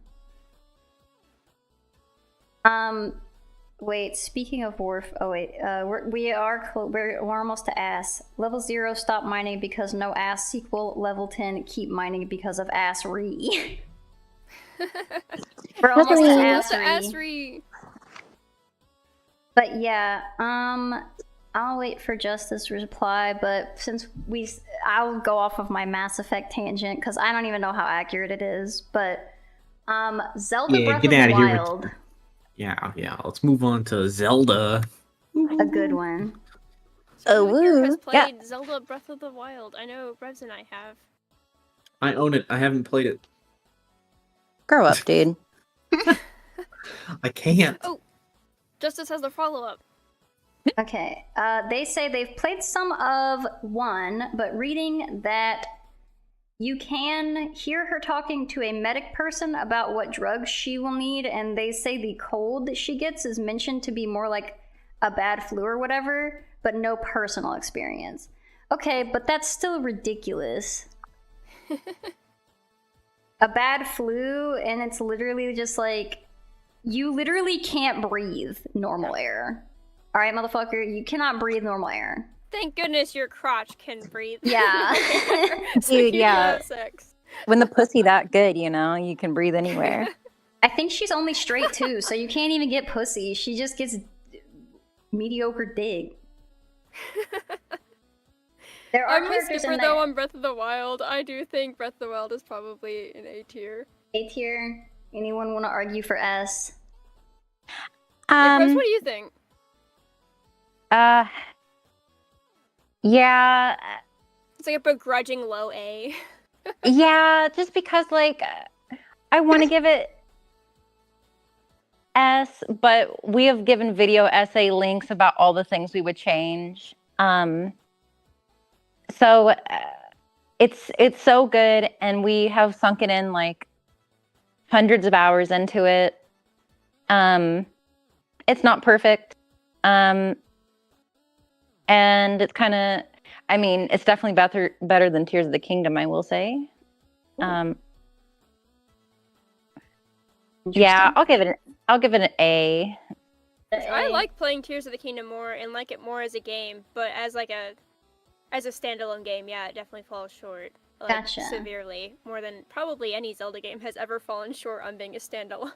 Wait, speaking of Worf, we're almost to ass. Level 0, stop mining because no ass sequel. Level 10, keep mining because of ass re. We're almost to ass re. But yeah, I'll wait for Justice to reply, but since I'll go off of my Mass Effect tangent, because I don't even know how accurate it is, but, Zelda Breath of the Wild. Yeah, let's move on to Zelda. A good one. So who here has played Zelda Breath of the Wild? I know Revs and I have. I own it. I haven't played it. Grow up, dude. I can't. Oh, Justice has the follow-up. Okay. They say they've played some of 1, but reading that you can hear her talking to a medic person about what drugs she will need, and they say the cold that she gets is mentioned to be more like a bad flu or whatever, but no personal experience. Okay, but that's still ridiculous. A bad flu, and it's literally just like, you literally can't breathe normal air. Alright, motherfucker, you cannot breathe normal air. Thank goodness your crotch can breathe. Yeah. Dude, yeah. Sex. When the pussy that good, you know, you can breathe anywhere. I think she's only straight too, so you can't even get pussy. She just gets mediocre dig. There are I'm a characters skipper in though there. on Breath of the Wild. I do think Breath of the Wild is probably an A tier. A tier. Anyone want to argue for S? Yeah, Rose, what do you think? Yeah. It's like a begrudging low A. Yeah, just because, like, I want to give it S, but we have given video essay links about all the things we would change. So it's so good, and we have sunken in like hundreds of hours into it. It's not perfect, and it's kind of, I mean, it's definitely better than Tears of the Kingdom, I will say. Yeah, I'll give it an A. I like playing Tears of the Kingdom more and like it more as a game, but as a standalone game, yeah, it definitely falls short. Like, Gotcha. Severely, more than probably any Zelda game has ever fallen short on being a standalone.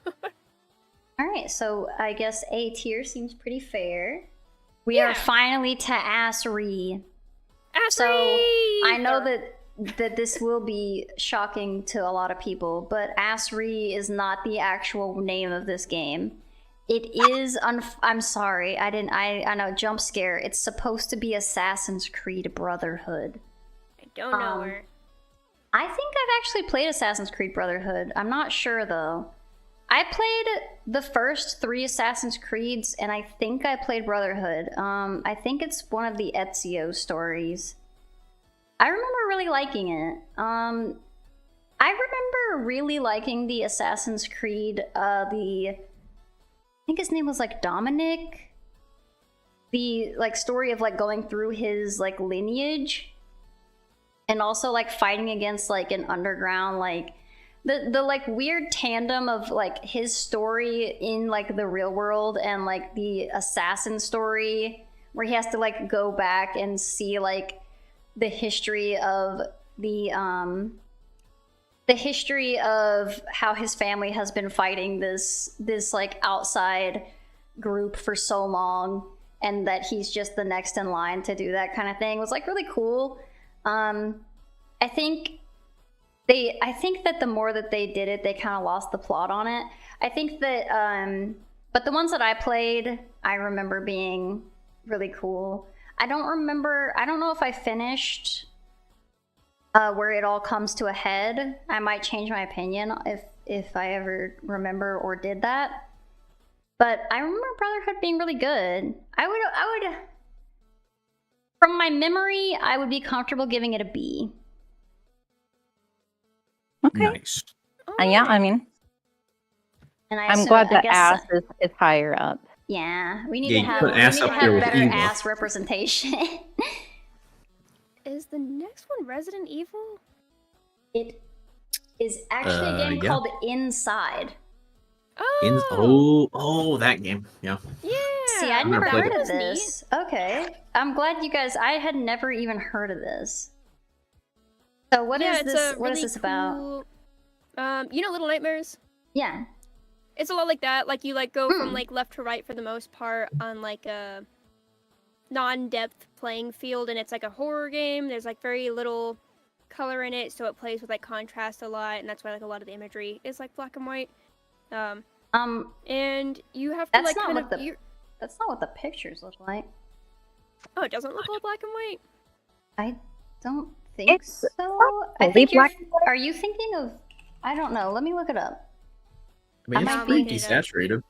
Alright, so I guess A tier seems pretty fair. We are finally to Asri. So I know that this will be shocking to a lot of people, but Asri is not the actual name of this game. It is, I'm sorry, I know, jump scare. It's supposed to be Assassin's Creed Brotherhood. I don't know her. I think I've actually played Assassin's Creed Brotherhood. I'm not sure though. I played the first 3 Assassin's Creeds, and I think I played Brotherhood. I think it's one of the Ezio stories. I remember really liking it. I remember really liking the Assassin's Creed, I think his name was like Dominic. The like story of like going through his like lineage, and also like fighting against like an underground like the like weird tandem of like his story in like the real world and like the assassin story where he has to like go back and see like the history of the history of how his family has been fighting this like outside group for so long, and that he's just the next in line to do that kind of thing. It was like really cool. I think that the more that they did it, they kind of lost the plot on it. I think that but the ones that I played, I remember being really cool. I don't know if I finished where it all comes to a head. I might change my opinion if I ever remember or did that. But I remember Brotherhood being really good. I would from my memory, I would be comfortable giving it a B. Okay. Nice. Yeah, I mean, And I'm glad the ass is higher up. Yeah, we need Yeah, to you have put ass up here with better evil. ass representation. Is the next one Resident Evil? It is actually a game yeah. called Inside. Oh, that game. Yeah. yeah. See, I'd I've never never played heard it. of this. Okay, I'm glad you guys. I had never even heard of this. So what is this? What is this about? You know Little Nightmares? Yeah. It's a lot like that. Like you like go from like left to right for the most part on like a non-depth playing field, and it's like a horror game. There's like very little color in it, so it plays with like contrast a lot, and that's why like a lot of the imagery is like black and white. And you have to like kind of. That's not what the pictures look like. Oh, it doesn't look all black and white. I don't think so. I think are you thinking of? I don't know. Let me look it up. I mean, I it's might pretty be- desaturated.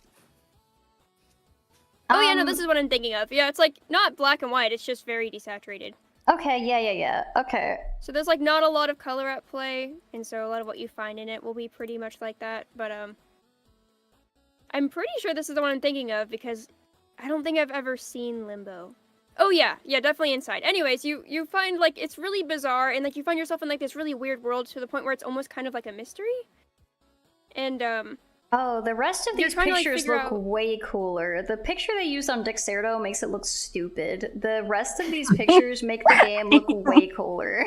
Oh yeah, no, this is what I'm thinking of. Yeah, it's like not black and white. It's just very desaturated. Okay, yeah. Okay. So there's like not a lot of color at play, and so a lot of what you find in it will be pretty much like that. But I'm pretty sure this is the one I'm thinking of because I don't think I've ever seen Limbo. Oh yeah, definitely Inside. Anyways, you find like it's really bizarre, and like you find yourself in like this really weird world to the point where it's almost kind of like a mystery. And Oh, the rest of these trying to, like, pictures figure look out- way cooler. The picture they used on Dexerto makes it look stupid. The rest of these pictures make the game look way cooler.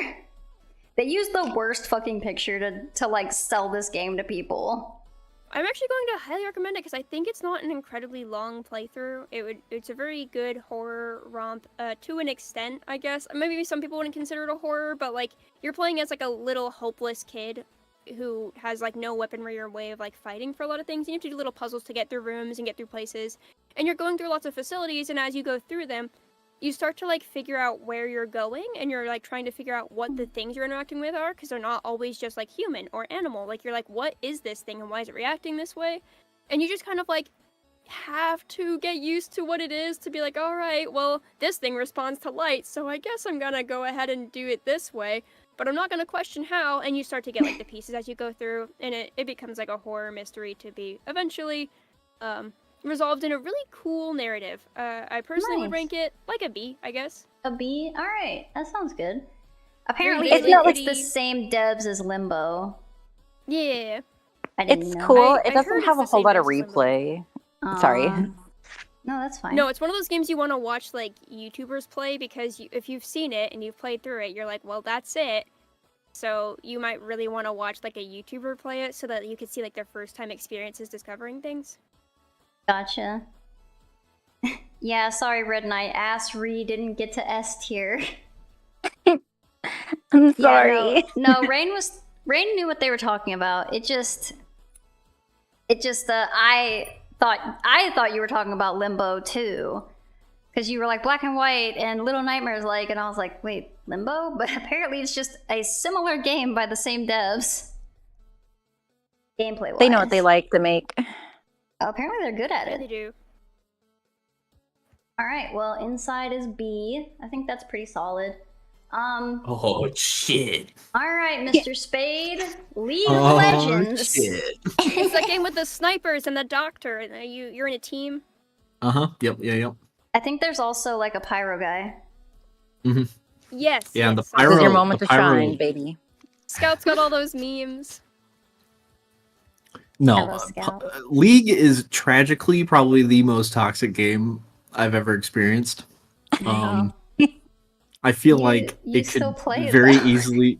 They used the worst fucking picture to like sell this game to people. I'm actually going to highly recommend it because I think it's not an incredibly long playthrough. It's a very good horror romp to an extent, I guess. Maybe some people wouldn't consider it a horror, but like you're playing as like a little hopeless kid who has like no weaponry or way of like fighting for a lot of things. You have to do little puzzles to get through rooms and get through places, and you're going through lots of facilities, and as you go through them, you start to like figure out where you're going, and you're like trying to figure out what the things you're interacting with are, because they're not always just like human or animal. Like you're like, what is this thing and why is it reacting this way? And you just kind of like have to get used to what it is to be like, all right, well, this thing responds to light, so I guess I'm gonna go ahead and do it this way, but I'm not gonna question how. And you start to get like the pieces as you go through, and it becomes like a horror mystery to be eventually resolved in a really cool narrative. I personally would Nice. rank it like a B, I guess. A B? Alright, that sounds good. Apparently Very it's the pretty. same devs as Limbo. Yeah. I didn't It's know. cool. I It heard doesn't it's have the a whole same lot of as Limbo. replay. Sorry. No, that's fine. No, it's one of those games you want to watch like YouTubers play because if you've seen it and you've played through it, you're like, well, that's it. So you might really want to watch like a YouTuber play it so that you can see like their first time experiences discovering things. Gotcha. Yeah, sorry, Red Knight. Ass Re didn't get to S tier. I'm Yeah, sorry. no, Rain knew what they were talking about. It just I thought you were talking about Limbo too. Because you were like black and white and Little Nightmares like, and I was like, wait, Limbo? But apparently it's just a similar game by the same devs. Gameplay wise. They know what they like to make. Apparently they're good at Yeah, they it. do. Alright, well, Inside is B. I think that's pretty solid. Oh shit! All right, Mr. Spade, League Oh of Legends. shit! It's that game with the snipers and the doctor, and you're in a team. Yep. Yeah. I think there's also like a pyro guy. Yes. Yeah, and the yes. This is pyro- your moment the to pyro- shine, baby. Scout's got all those memes. No, Hello, Scout. League is tragically probably the most toxic game I've ever experienced. I feel like you it still could play it, very though. easily.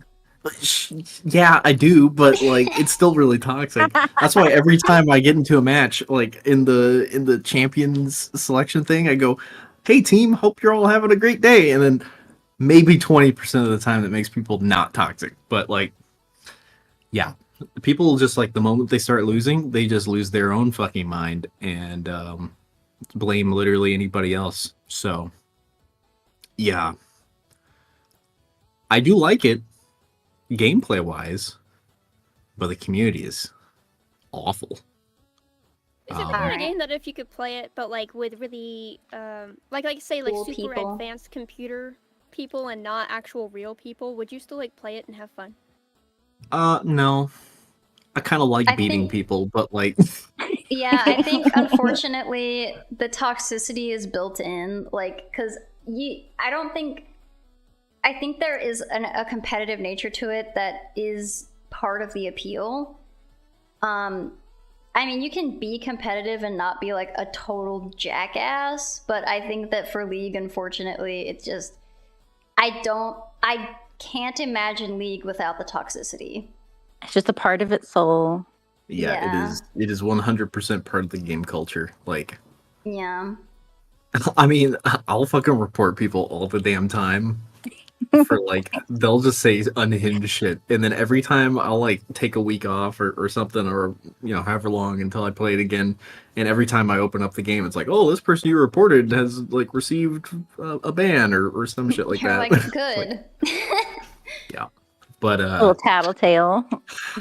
Yeah, I do, but like it's still really toxic. That's why every time I get into a match, like in the champions selection thing, I go, "Hey team, hope you're all having a great day," and then maybe 20% of the time that makes people not toxic. But like, yeah, people just like the moment they start losing, they just lose their own fucking mind and blame literally anybody else. So, yeah. I do like it, gameplay wise, but the community is awful. Is it the kind Alright. of game that if you could play it, but like with really, like say like Cool super people. advanced computer people and not actual real people, would you still like play it and have fun? No, I kind of like I beating think- people, but like, Yeah, I think unfortunately the toxicity is built in, like, because I think there is a competitive nature to it that is part of the appeal. I mean, you can be competitive and not be like a total jackass, but I think that for League, unfortunately, it's just I can't imagine League without the toxicity. It's just a part of its soul. Yeah, Yeah. it is 100% part of the game culture. Like, Yeah. I mean, I'll fucking report people all the damn time for like they'll just say unhinged shit, and then every time I'll like take a week off or something, or however long until I play it again, and every time I open up the game, it's like, oh, this person you reported has like received a ban or some shit like You're that. like, good. Yeah, but A little tattletale.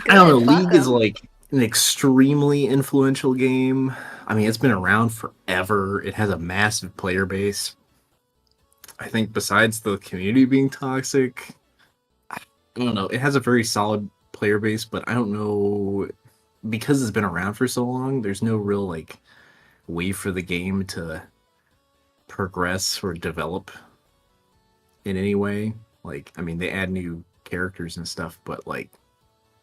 I don't know. Good, fuck League is 'em. like an extremely influential game. I mean, it's been around forever. It has a massive player base. I think besides the community being toxic, I don't know. It has a very solid player base, but I don't know, because it's been around for so long, there's no real like way for the game to progress or develop in any way. Like, I mean, they add new characters and stuff, but like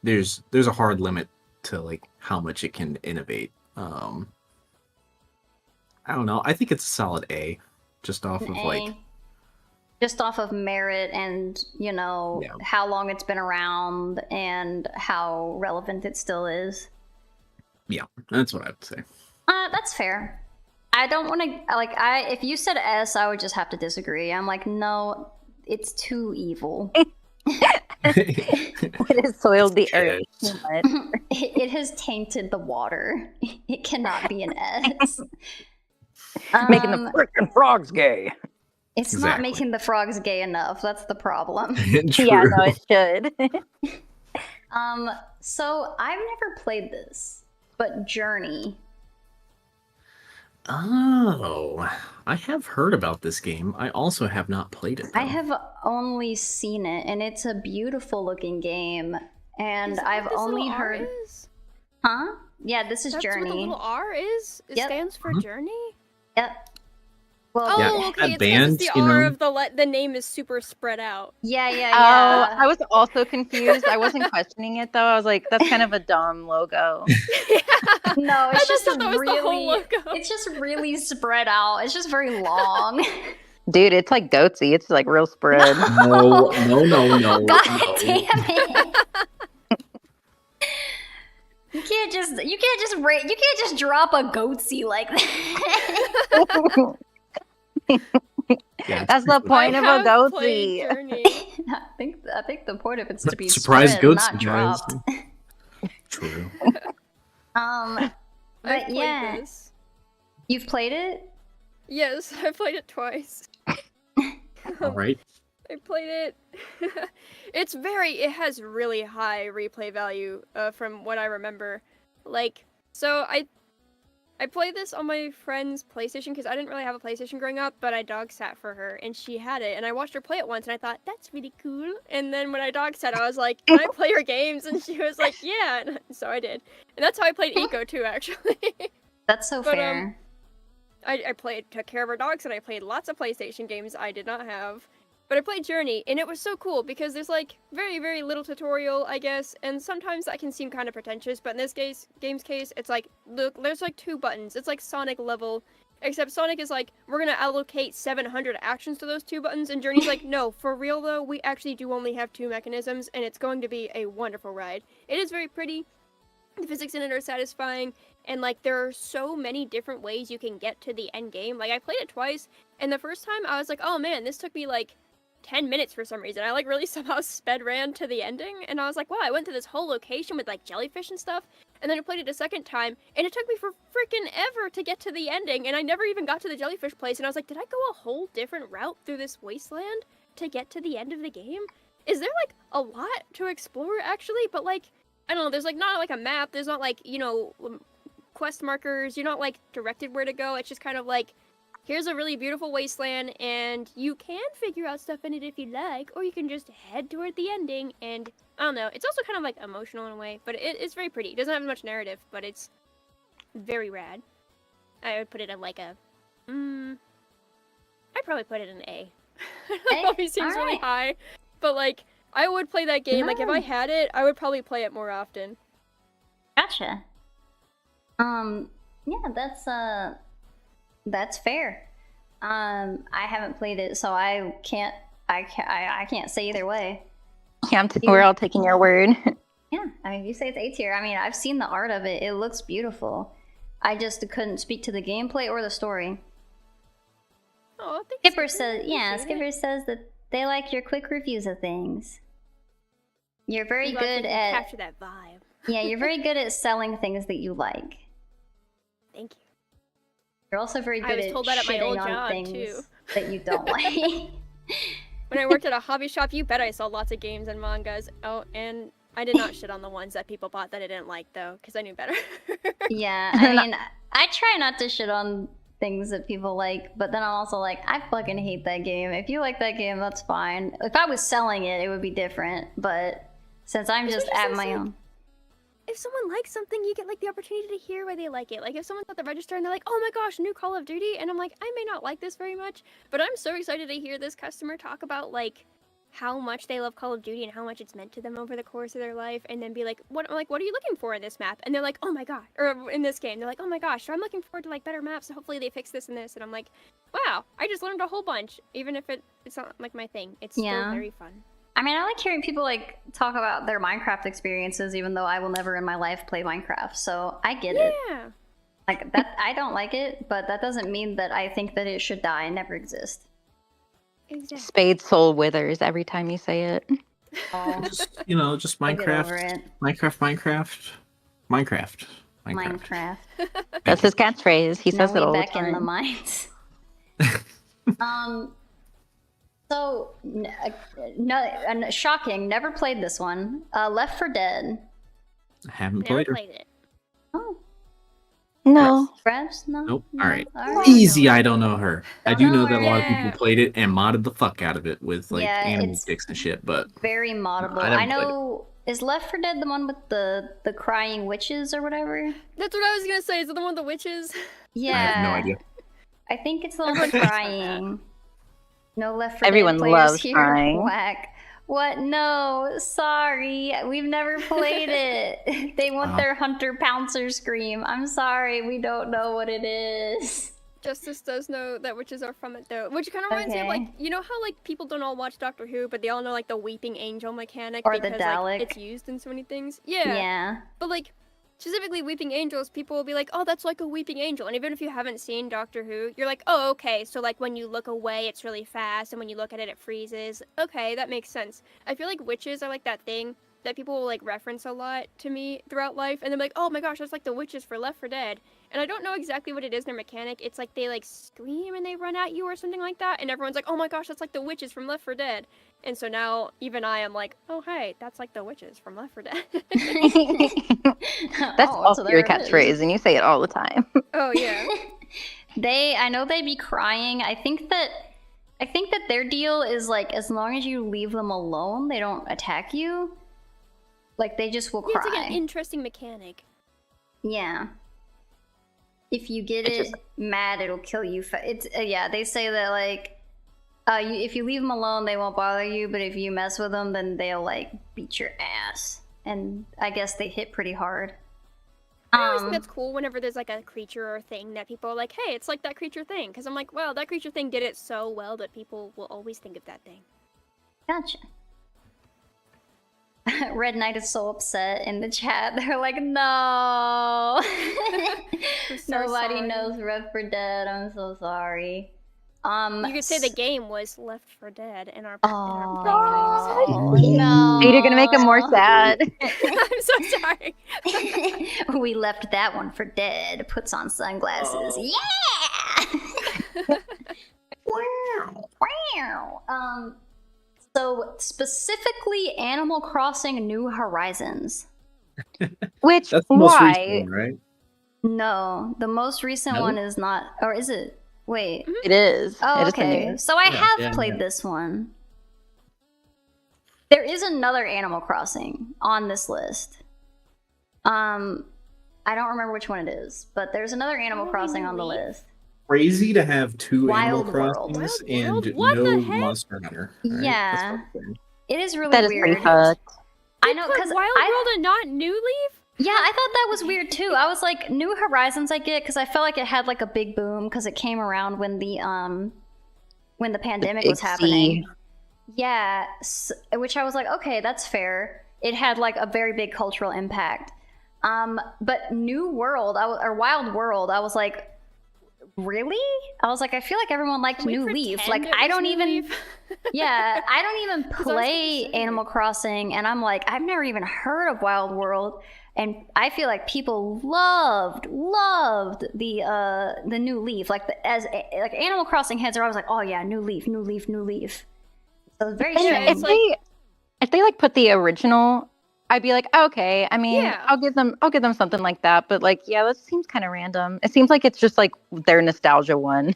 there's a hard limit to like how much it can innovate. I don't know. I think it's a solid A, just off An of A. like Just off of merit and, Yeah. how long it's been around and how relevant it still is. yeah, that's what I would say. That's fair. I don't want to, like, if you said S, I would just have to disagree. I'm like, no, it's too evil. It has soiled the earth Yes. too much. It has tainted the water. It cannot be an S. Making the freaking frogs gay. It's not Exactly. making the frogs gay enough. That's the problem. True. Yeah, no, it should. So I've never played this, but Journey. Oh, I have heard about this game. I also have not played it. I though. have only seen it, and it's a beautiful looking game. And Is that I've what this only little R heard, is? huh? Yeah, this is That's what the Journey. little R is? It Yep. stands for Mhm. Journey? Yep. Well, Oh, Yeah, okay. that It's 'cause band, it's the you R know? of the name is super spread out. yeah, yeah, Oh, yeah. I was also confused. I wasn't questioning it though. I was like, that's kind of a dumb logo. No, it's I just thought that was the whole really, logo. it's just really spread out. It's just very long. Dude, it's like goatsy. It's like real spread. No, no. God no. damn it! You can't just drop a goatsy like that. Yeah, it's That's the pretty point I of a have goatsy. played Journey. I think the point of it's to be Surprise spread, goats, not guys. dropped. True. I've But played yeah, this. you've played it. Yes, I played it twice. All right. I played it. It has really high replay value from what I remember. Like, so I played this on my friend's PlayStation because I didn't really have a PlayStation growing up, but I dog sat for her and she had it, and I watched her play it once and I thought that's really cool. And then when I dog sat, I was like, "Can I play your games?" And she was like, "Yeah." And so I did, and that's how I played Eco too, actually. That's so But, fair. I took care of our dogs, and I played lots of PlayStation games I did not have. But I played Journey, and it was so cool because there's like very, very little tutorial, I guess, and sometimes that can seem kind of pretentious, but in this game's case, it's like, look, there's like 2 buttons. It's like Sonic level, except Sonic is like, we're gonna allocate 700 actions to those 2 buttons, and Journey's like, no, for real though, we actually do only have 2 mechanisms, and it's going to be a wonderful ride. It is very pretty. The physics in it are satisfying, and like there are so many different ways you can get to the end game. Like I played it twice, and the first time I was like, oh man, this took me like 10 minutes for some reason. I like really somehow sped ran to the ending, and I was like, wow, I went to this whole location with like jellyfish and stuff, and then I played it a second time, and it took me for freaking ever to get to the ending, and I never even got to the jellyfish place, and I was like, did I go a whole different route through this wasteland to get to the end of the game? Is there like a lot to explore actually? But like, I don't know, there's like not like a map, there's not like, quest markers, you're not like directed where to go, it's just kind of like, here's a really beautiful wasteland, and you can figure out stuff in it if you like, or you can just head toward the ending, and I don't know, it's also kind of like emotional in a way, but it's very pretty. It doesn't have much narrative, but it's very rad. I would put it at like a, I'd probably put it in A. That probably seems really alright. high, but like I would play that game. Like if I No. had it, I would probably play it more often. Gotcha. Yeah, that's fair. I haven't played it, so I can't say either way. Yeah, we're all taking your word. Yeah, I mean, if you say it's A tier, I mean, I've seen the art of it. It looks beautiful. I just couldn't speak to the gameplay or the story. Oh, thanks. Skipper says, yeah, Skipper says that they like your quick reviews of things. You're very good at capture that vibe. yeah, you're very good at selling things that you like. Thank you. You're also very I good was at told that at my old shitting on job, things too. that you don't like. When I worked at a hobby shop, you bet I saw lots of games and mangas. Oh, and I did not shit on the ones that people bought that I didn't like, though, because I knew better. Yeah, I mean, I try not to shit on things that people like, but then I'm also like, I fucking hate that game. If you like that game, that's fine. If I was selling it, it would be different, but since I'm just at my own. If someone likes something, you get like the opportunity to hear why they like it. Like if someone's at the register and they're like, "Oh my gosh, new Call of Duty," and I'm like, I may not like this very much, but I'm so excited to hear this customer talk about like how much they love Call of Duty and how much it's meant to them over the course of their life, and then be like, "What are you looking for in this map?" And they're like, "Oh my god," or in this game, they're like, "Oh my gosh, so I'm looking forward to like better maps. So hopefully they fix this and this." And I'm like, "Wow, I just learned a whole bunch, even if it's not like my thing. It's still very fun." I mean, I like hearing people like talk about their Minecraft experiences, even though I will never in my life play Minecraft. So I get it. Yeah. Like that, I don't like it, but that doesn't mean that I think that it should die and never exist. Exactly. Spade's soul withers every time you say it. Oh, Just just I'll get over Minecraft, it. Minecraft. Minecraft. That's his catchphrase. He Now says it we all the back in the time. mines. So shocking. Never played this one. Left 4 Dead. I haven't Never played her. played it. Oh, No. Frebs? No. Nope. No? All right. Alright. Easy. I don't know her. I Don't do know know that a lot of her. people played it and modded the fuck out of it with like Yeah, animal it's- sticks and shit. But Very moddable. I I never played know. Is Left 4 Dead the one with the crying witches or whatever? That's what I was gonna say. Is it the one with the witches? Yeah. I have no idea. I think it's the one with Everyone talks about crying. No Left 4 Everyone Dead players loves here. crying. Whack. What? No, sorry. We've never played it. They want Wow. their Hunter Pouncer scream. I'm sorry, we don't know what it is. Justice does know that witches are from it though, which kind of reminds me of like, Okay. you know how like people don't all watch Doctor Who, but they all know like the weeping angel mechanic Or the because Dalek. like it's used in so many things. Yeah. Yeah. But like specifically weeping angels, people will be like, "Oh, that's like a weeping angel." And even if you haven't seen Doctor Who, you're like, "Oh, okay. So like when you look away, it's really fast, and when you look at it, it freezes." Okay, that makes sense. I feel like witches are like that thing that people will like reference a lot to me throughout life, and they're like, "Oh my gosh, that's like the witches for Left 4 Dead." And I don't know exactly what it is, their mechanic. It's like they like scream and they run at you or something like that, and everyone's like, "Oh my gosh, that's like the witches from Left 4 Dead." And so now even I am like, "Oh hey, that's like the witches from Left 4 Dead." That's Oh, also so your there it is. catchphrase, and you say it all the time. Oh yeah. I know they'd be crying. I think that their deal is like as long as you leave them alone, they don't attack you. Like they just will Yeah, cry. it's like an interesting mechanic. Yeah. If you get It's it just- mad, it'll kill you. It's yeah. They say that like, if you leave them alone, they won't bother you. But if you mess with them, then they'll like beat your ass. And I guess they hit pretty hard. I always think that's cool whenever there's like a creature or thing that people are like, "Hey, it's like that creature thing." Because I'm like, "Well, that creature thing did it so well that people will always think of that thing." Gotcha. Red Knight is so upset in the chat. They're like, no. so Nobody sorry. knows Left 4 Dead. I'm so sorry. You could say the game was Left 4 Dead in our. Oh, in no. You're gonna make him more sad. I'm so sorry. We left that one for dead. Puts on sunglasses. Yeah! Wow. So specifically Animal Crossing New Horizons. Which, That's the most why? recent one, right? No, the most recent No? one is not, or is it? Wait. It is. Oh, It is the okay. new. So I Yeah, have yeah, played yeah. this one. There is another Animal Crossing on this list. I don't remember which one it is, but there's another Animal Probably Crossing New on the Leaf. list. Crazy to have two Wild Animal World. Crossings Wild World? and What the no heck? Monster Hunter. All right? Yeah. That's fine. It is really That is pretty weird. fucked. I They know, put because Wild World and not New Leaf? yeah, I thought that was weird too. I was like, New Horizons I get because I felt like it had like a big boom because it came around when the pandemic Big was happening. C. Yeah, which I was like, okay, that's fair. It had like a very big cultural impact. But New World, or Wild World, I was like, really? I was like, I feel like everyone liked Can we New Leaf. pretend Like, it I was don't New even. Leaf? Yeah, I don't even 'Cause I was gonna play say. Animal Crossing, and I'm like, I've never even heard of Wild World, and I feel like people loved the New Leaf, like like Animal Crossing heads are always like, oh yeah, New Leaf, New Leaf, New Leaf. So it's very And strange. it's like- if they like put the original, I'd be like, okay. I mean, Yeah. I'll give them something like that. But like, yeah, that seems kind of random. It seems like it's just like their nostalgia one.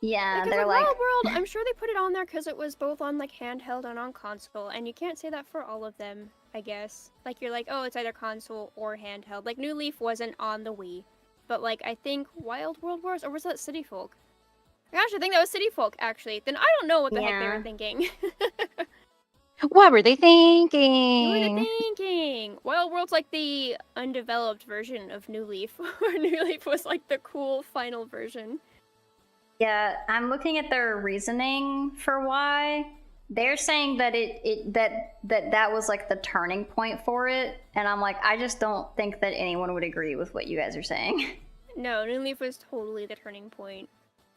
Yeah, Because they're like like, Wild World, I'm sure they put it on there because it was both on like handheld and on console, and you can't say that for all of them, I guess. Like you're like, oh, it's either console or handheld. Like New Leaf wasn't on the Wii, but like I think Wild World was, or was that City Folk? Gosh, I think that was City Folk actually. Then I don't know what the heck they Yeah. were thinking. What were they What thinking? were they thinking? Wild World's like the undeveloped version of New Leaf, where New Leaf was like the cool final version. yeah, I'm looking at their reasoning for why. They're saying that that was like the turning point for it, and I'm like, I just don't think that anyone would agree with what you guys are saying. No, New Leaf was totally the turning point.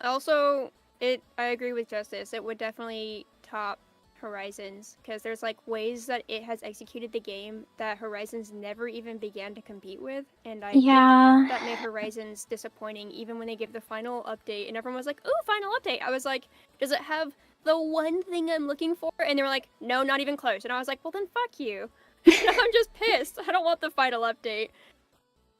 Also, I agree with Justice. It would definitely top Horizons because there's like ways that it has executed the game that Horizons never even began to compete with, and I think Yeah. that made Horizons disappointing. Even when they gave the final update, and everyone was like, "Ooh, final update!" I was like, "Does it have the one thing I'm looking for?" And they were like, "No, not even close." And I was like, "Well, then fuck you." I'm just pissed. I don't want the final update.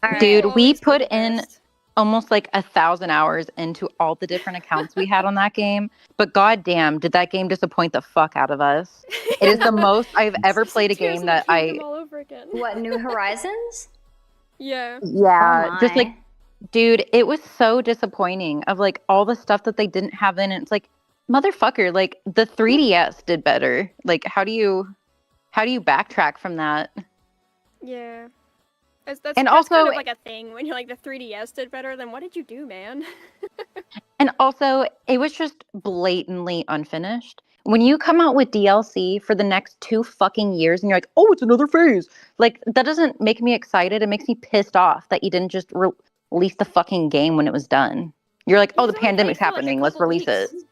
All right. Dude, Will we always be put the in best. almost like 1,000 hours into all the different accounts we had on that game. But goddamn, did that game disappoint the fuck out of us? It is the most I've ever played a Tears game of that the Kingdom all over again. What, New Horizons? Yeah. Yeah, Oh just like, my. dude, it was so disappointing of like all the stuff that they didn't have in it. It's like, motherfucker, like the 3DS did better. Like, how do you backtrack from that? Yeah. That's And kind also- of like a thing when you're like the 3DS did better. Then what did you do, man? And also, it was just blatantly unfinished. When you come out with DLC for the next 2 fucking years and you're like, oh, it's another phase. Like, that doesn't make me excited. It makes me pissed off that you didn't just release the fucking game when it was done. You're like, oh, the Because I only pandemic's played for, like, a happening. Let's couple release it. weeks.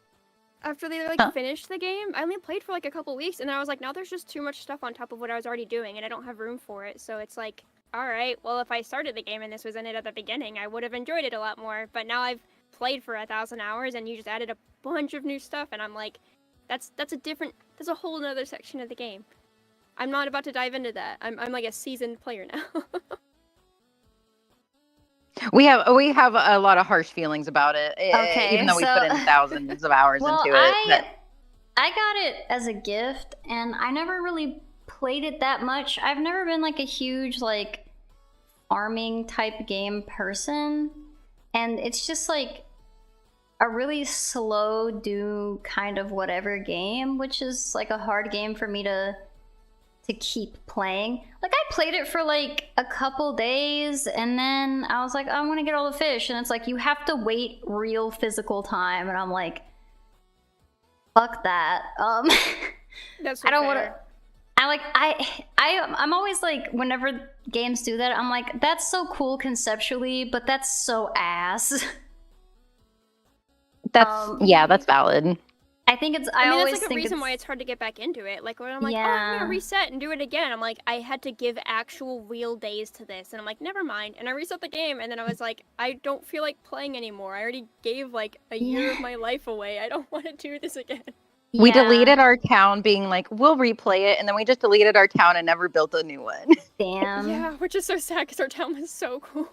After they like Huh. finished the game, I only played for like a couple weeks, and then I was like, now there's just too much stuff on top of what I was already doing, and I don't have room for it. So it's like, all right, well, if I started the game and this was in it at the beginning, I would have enjoyed it a lot more. But now I've played for 1,000 hours, and you just added a bunch of new stuff, and I'm like, that's a whole nother section of the game. I'm not about to dive into that. I'm like a seasoned player now. We have a lot of harsh feelings about it. Okay, even though we so- put in thousands of hours Well, into it. but- I got it as a gift, and I never really played it that much. I've never been like a huge like farming type game person, and it's just like a really slow do kind of whatever game, which is like a hard game for me to keep playing. Like I played it for like a couple days and then I was like, I want to get all the fish, and it's like you have to wait real physical time, and I'm like, fuck that. That's I don't want to. I'm always like, whenever games do that, I'm like, that's so cool conceptually, but that's so ass. That's valid. I think it's. I mean, always that's like a think reason it's, why it's hard to get back into it. Like when I'm like, oh, I'm Yeah. gonna reset and do it again. I'm like, I had to give actual real days to this, and I'm like, never mind. And I reset the game, and then I was like, I don't feel like playing anymore. I already gave like a year of my life away. I don't want to do this again. We Yeah. deleted our town being like, we'll replay it, and then we just deleted our town and never built a new one. Damn. Yeah, which is so sad because our town was so cool.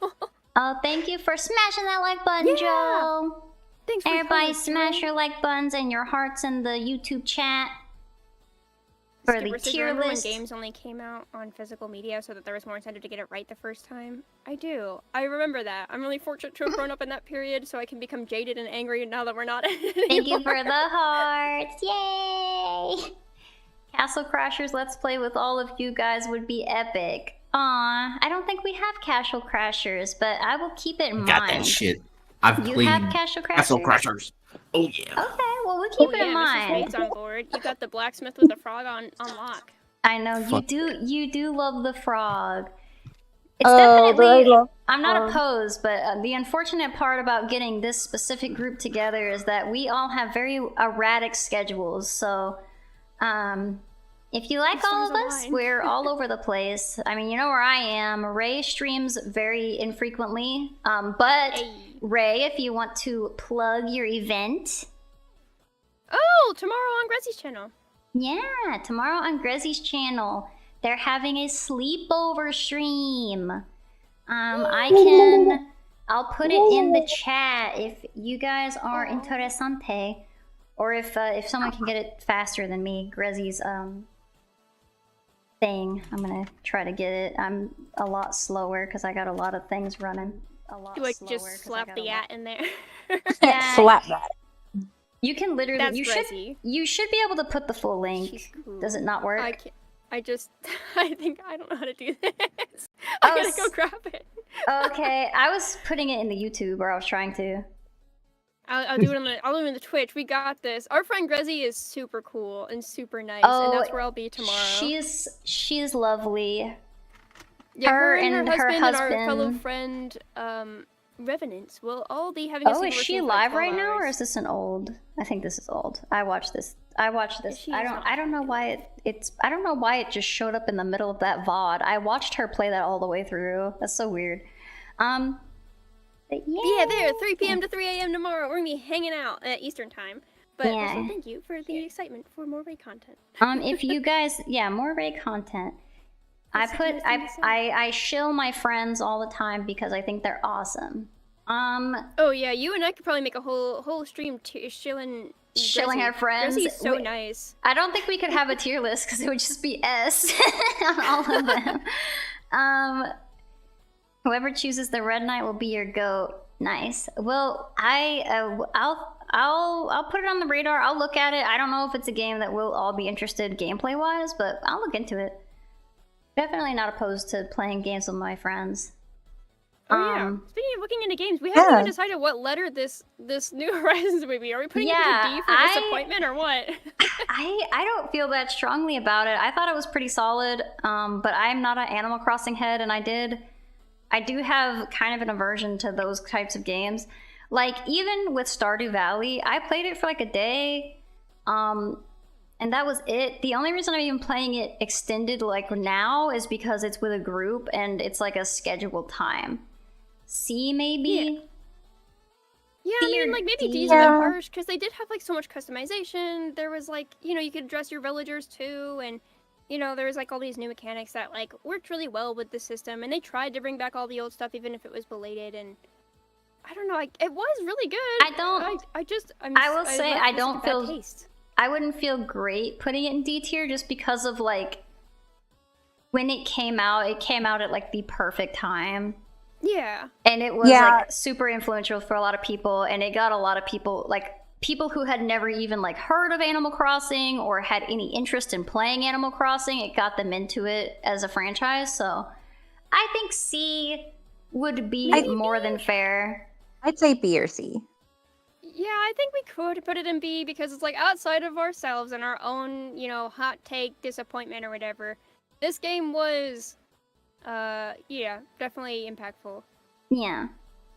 Oh, thank you for smashing that like button, Yeah. Joe. Thanks for Everybody coming, smash Joe. your like buttons and your hearts in the YouTube chat. For Skipper the says, tier remember list. when games only came out on physical media so that there was more incentive to get it right the first time? I do. I remember that. I'm really fortunate to have grown up in that period so I can become jaded and angry now that we're not anymore. Thank you for the hearts. Yay! Castle Crashers Let's Play with all of you guys would be epic. Aw, I don't think we have Castle Crashers, but I will keep it in mind. Got that shit. I've You played have Castle Crashers? Castle Crashers. Oh yeah. Okay, well we'll keep it in Mrs. mind. Maid's on board. You got the blacksmith with the frog on lock. I know Fuck. you do love the frog. It's But I definitely. love I'm not opposed, but the unfortunate part about getting this specific group together is that we all have very erratic schedules. So, if you like The all of stars us, align. we're all over the place. I mean, you know where I am. Ray streams very infrequently, but Hey. Ray, if you want to plug your event, Oh, tomorrow on Gressie's channel. yeah, tomorrow on Grezzy's channel, they're having a sleepover stream. I'll put it in the chat if you guys are interesante, or if someone can get it faster than me, Grezzy's thing. I'm gonna try to get it. I'm a lot slower because I got a lot of things running. A lot You like slower just 'cause I slap got the a lot- at in there. Yeah, slap that. you can literally. That's You Grezzy. should be able to put the full link. She's cool. Does it not work? I can't. I just. I think I don't know how to do this. Oh, I gotta go grab it. Okay, I was putting it in the YouTube, or I was trying to. I'll do it on the. I'll do it in the Twitch. We got this. Our friend Grezzy is super cool and super nice, Oh, and that's where I'll be tomorrow. She's lovely. Yeah, her her and and her her husband and our fellow husband. friend, Revenants will all be having a Oh, is sleepover she stream for live 12 right now, or hours. is this an old? I think this is old. I watched this. She I is don't. not. I don't know why it's. I don't know why it just showed up in the middle of that VOD. I watched her play that all the way through. That's so weird. But Yeah, there, 3 p.m. to 3 a.m. tomorrow. We're gonna be hanging out at Eastern time. But Yeah. also, thank you for the excitement for more Ray content. If you guys, yeah, more Ray content. That's such a nice thing to say. I shill my friends all the time because I think they're awesome. Oh yeah, you and I could probably make a whole stream shilling Shilling our friends. Grezzy's so We- nice. I don't think we could have a tier list because it would just be S on all of them. Whoever chooses the Red Knight will be your goat. Nice. Well, I'll put it on the radar. I'll look at it. I don't know if it's a game that we'll all be interested gameplay wise, but I'll look into it. Definitely not opposed to playing games with my friends. Oh yeah. Speaking of looking into games, we haven't Yeah. even decided what letter this New Horizons would be. Are we putting Yeah, it in D for disappointment or what? I don't feel that strongly about it. I thought it was pretty solid, but I'm not an Animal Crossing head, and I do have kind of an aversion to those types of games. Like, even with Stardew Valley, I played it for like a day, and that was it. The only reason I'm even playing it extended like now is because it's with a group and it's like a scheduled time. C maybe? Yeah, I Dear mean, like, maybe D's dear. a bit harsh, because they did have, like, so much customization. There was, like, you could dress your villagers, too, and, there was, like, all these new mechanics that, like, worked really well with the system, and they tried to bring back all the old stuff, even if it was belated, and I don't know, it was really good. I don't- I will say, left I with don't a bad feel- taste. I wouldn't feel great putting it in D tier just because of like when it came out at like the perfect time. Yeah. And it was Yeah. like super influential for a lot of people, and it got a lot of people, like people who had never even like heard of Animal Crossing or had any interest in playing Animal Crossing. It got them into it as a franchise. So I think C would be more than fair. I'd say B or C. Yeah, I think we could put it in B because it's like outside of ourselves and our own, hot take disappointment or whatever. This game was, definitely impactful. Yeah.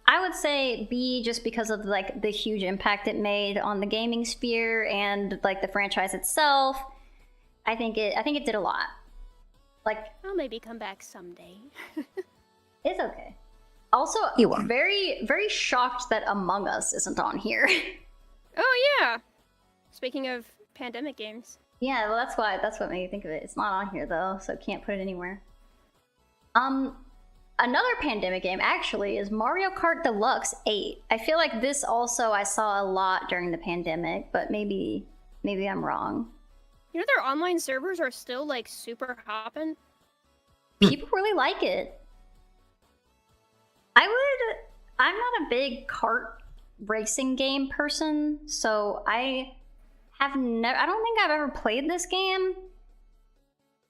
I would say B just because of like the huge impact it made on the gaming sphere and like the franchise itself. I think it did a lot. Like, I'll maybe come back someday. it's okay. Also, You won't. very, very shocked that Among Us isn't on here. Oh yeah. Speaking of pandemic games. Yeah, well, that's what made me think of it. It's not on here though, so can't put it anywhere. Another pandemic game actually is Mario Kart Deluxe 8. I feel like this also I saw a lot during the pandemic, but maybe I'm wrong. You know, their online servers are still like super hopping. People really like it. I'm not a big kart racing game person, so I don't think I've ever played this game.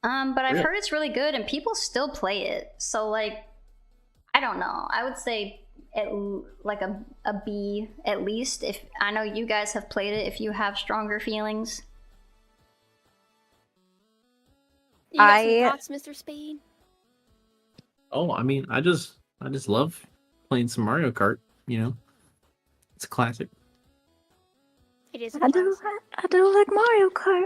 But I've heard it's really good and people still play it. So like, I don't know. I would say like a B at least. If I know you guys have played it, if you have stronger feelings. You got some thoughts, Mr. Spade? Oh, I mean, I just love playing some Mario Kart. You know, it's a classic. It is. I do like Mario Kart.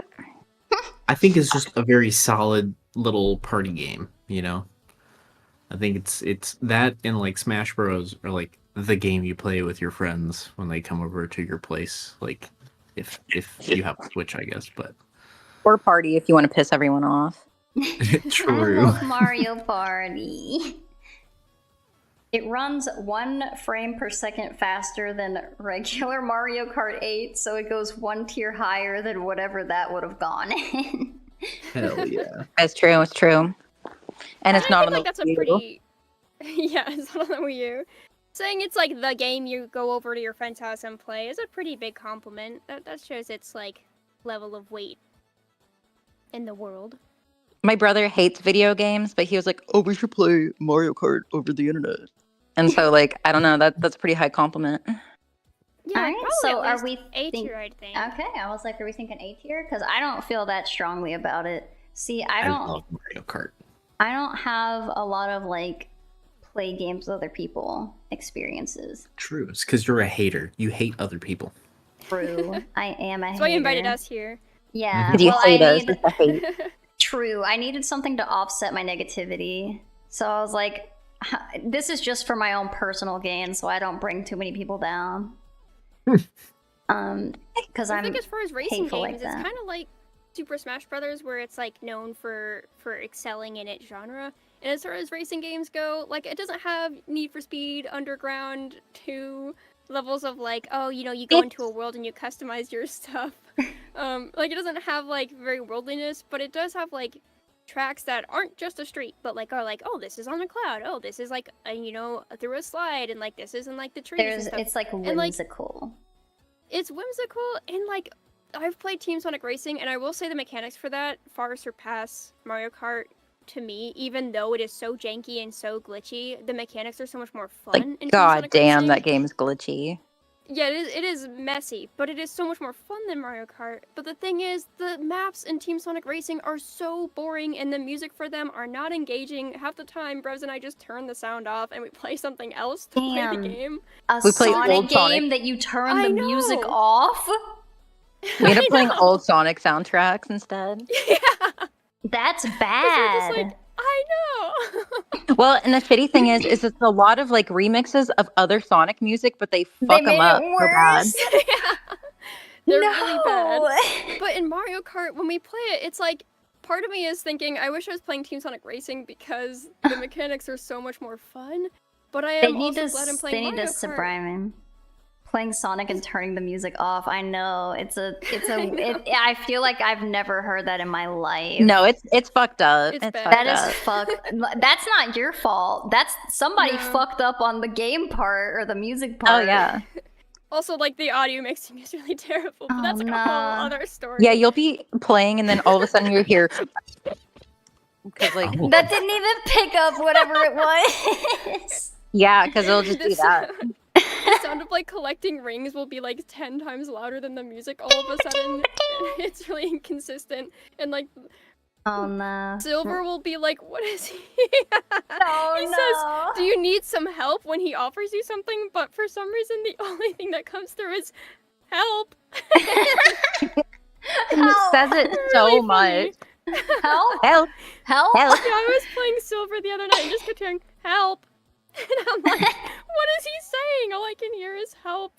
I think it's just a very solid little party game. You know, I think it's that and like Smash Bros. Are like the game you play with your friends when they come over to your place. Like, if you have a Switch, I guess, but Or party if you want to piss everyone off. true. I love Mario Party. It runs 1 frame per second faster than regular Mario Kart 8, so it goes 1 tier higher than whatever that would have gone in. Hell yeah. It's true. It's true. And it's not on the like that's a Wii U. pretty. Yeah, it's not on the Wii U. Saying it's like the game you go over to your friend's house and play is a pretty big compliment. That shows its like level of weight in the world. My brother hates video games, but he was like, "Oh, we should play Mario Kart over the internet." And so, like, I don't know. That's a pretty high compliment. Yeah, Alright, probably so at are least we A think- tier, I'd think. Okay, I was like, are we thinking A tier? Because I don't feel that strongly about it. See, I love Mario Kart. don't have a lot of like play games with other people experiences. True. It's because you're a hater. You hate other people. True, I am a That's why you invited hater. us here. Yeah, Because you well, hate I us. need It's a hate. true. I needed something to offset my negativity, so I was like, this is just for my own personal gain, so I don't bring too many people down. Because I I'm think as far as racing hateful games, like it's that. kind of like Super Smash Brothers, where it's like known for excelling in its genre. And as far as racing games go, like it doesn't have Need for Speed Underground 2 levels of like, oh, you know, you go into a world and you customize your stuff. Like it doesn't have like very worldliness, but it does have like tracks that aren't just a street, but like are like, oh, this is on a cloud. Oh, this is like you know, through a slide, and like this is in like the trees and stuff. it's like And, like, whimsical. It's whimsical, and like I've played Team Sonic Racing, and I will say the mechanics for that far surpass Mario Kart to me. Even though it is so janky and so glitchy, the mechanics are so much more fun. Like, in Team god Sonic damn, Racing. that game's glitchy. Yeah, it is messy, but it is so much more fun than Mario Kart. But the thing is, the maps in Team Sonic Racing are so boring, and the music for them are not engaging. Half the time, Bros and I just turn the sound off, and we play something else to play the Damn. game. A We played Sonic old game Sonic. that you turn I the music know. off? We end up I playing know. old Sonic soundtracks instead. Yeah, That's 'cause we're bad. just like, I know. Well, and the shitty thing is it's a lot of like remixes of other Sonic music, but they They fuck made them up it so bad. worse. Yeah. They're no. really bad. But in Mario Kart, when we play it, it's like part of me is thinking, I wish I was playing Team Sonic Racing because the mechanics are so much more fun. But I They am need also to glad I'm playing Mario Kart. sublime. Playing Sonic and turning the music off. I know I I feel like I've never heard that in my life. No, it's fucked up. It's It's bad. fucked That is up. fucked. That's not your fault. That's somebody No. fucked up on the game part or the music Oh part. yeah. Also, like, the audio mixing is really terrible, but Oh, that's like a no. whole other story. Yeah, you'll be playing and then all of a sudden you hear because like Oh. That didn't even pick up whatever it was. yeah, because it'll just be This- that. The sound of, like, collecting rings will be, like, 10 times louder than the music all of a sudden. It's really inconsistent. And, like, Oh no. Silver will be like, what is he? No, He no. says, do you need some help when he offers you something? But for some reason, the only thing that comes through is help. And it says it so Really much. funny. Help! Help! Help! Help! Yeah, I was playing Silver the other night and just kept hearing help. And I'm like, what is he saying? All I can hear is help.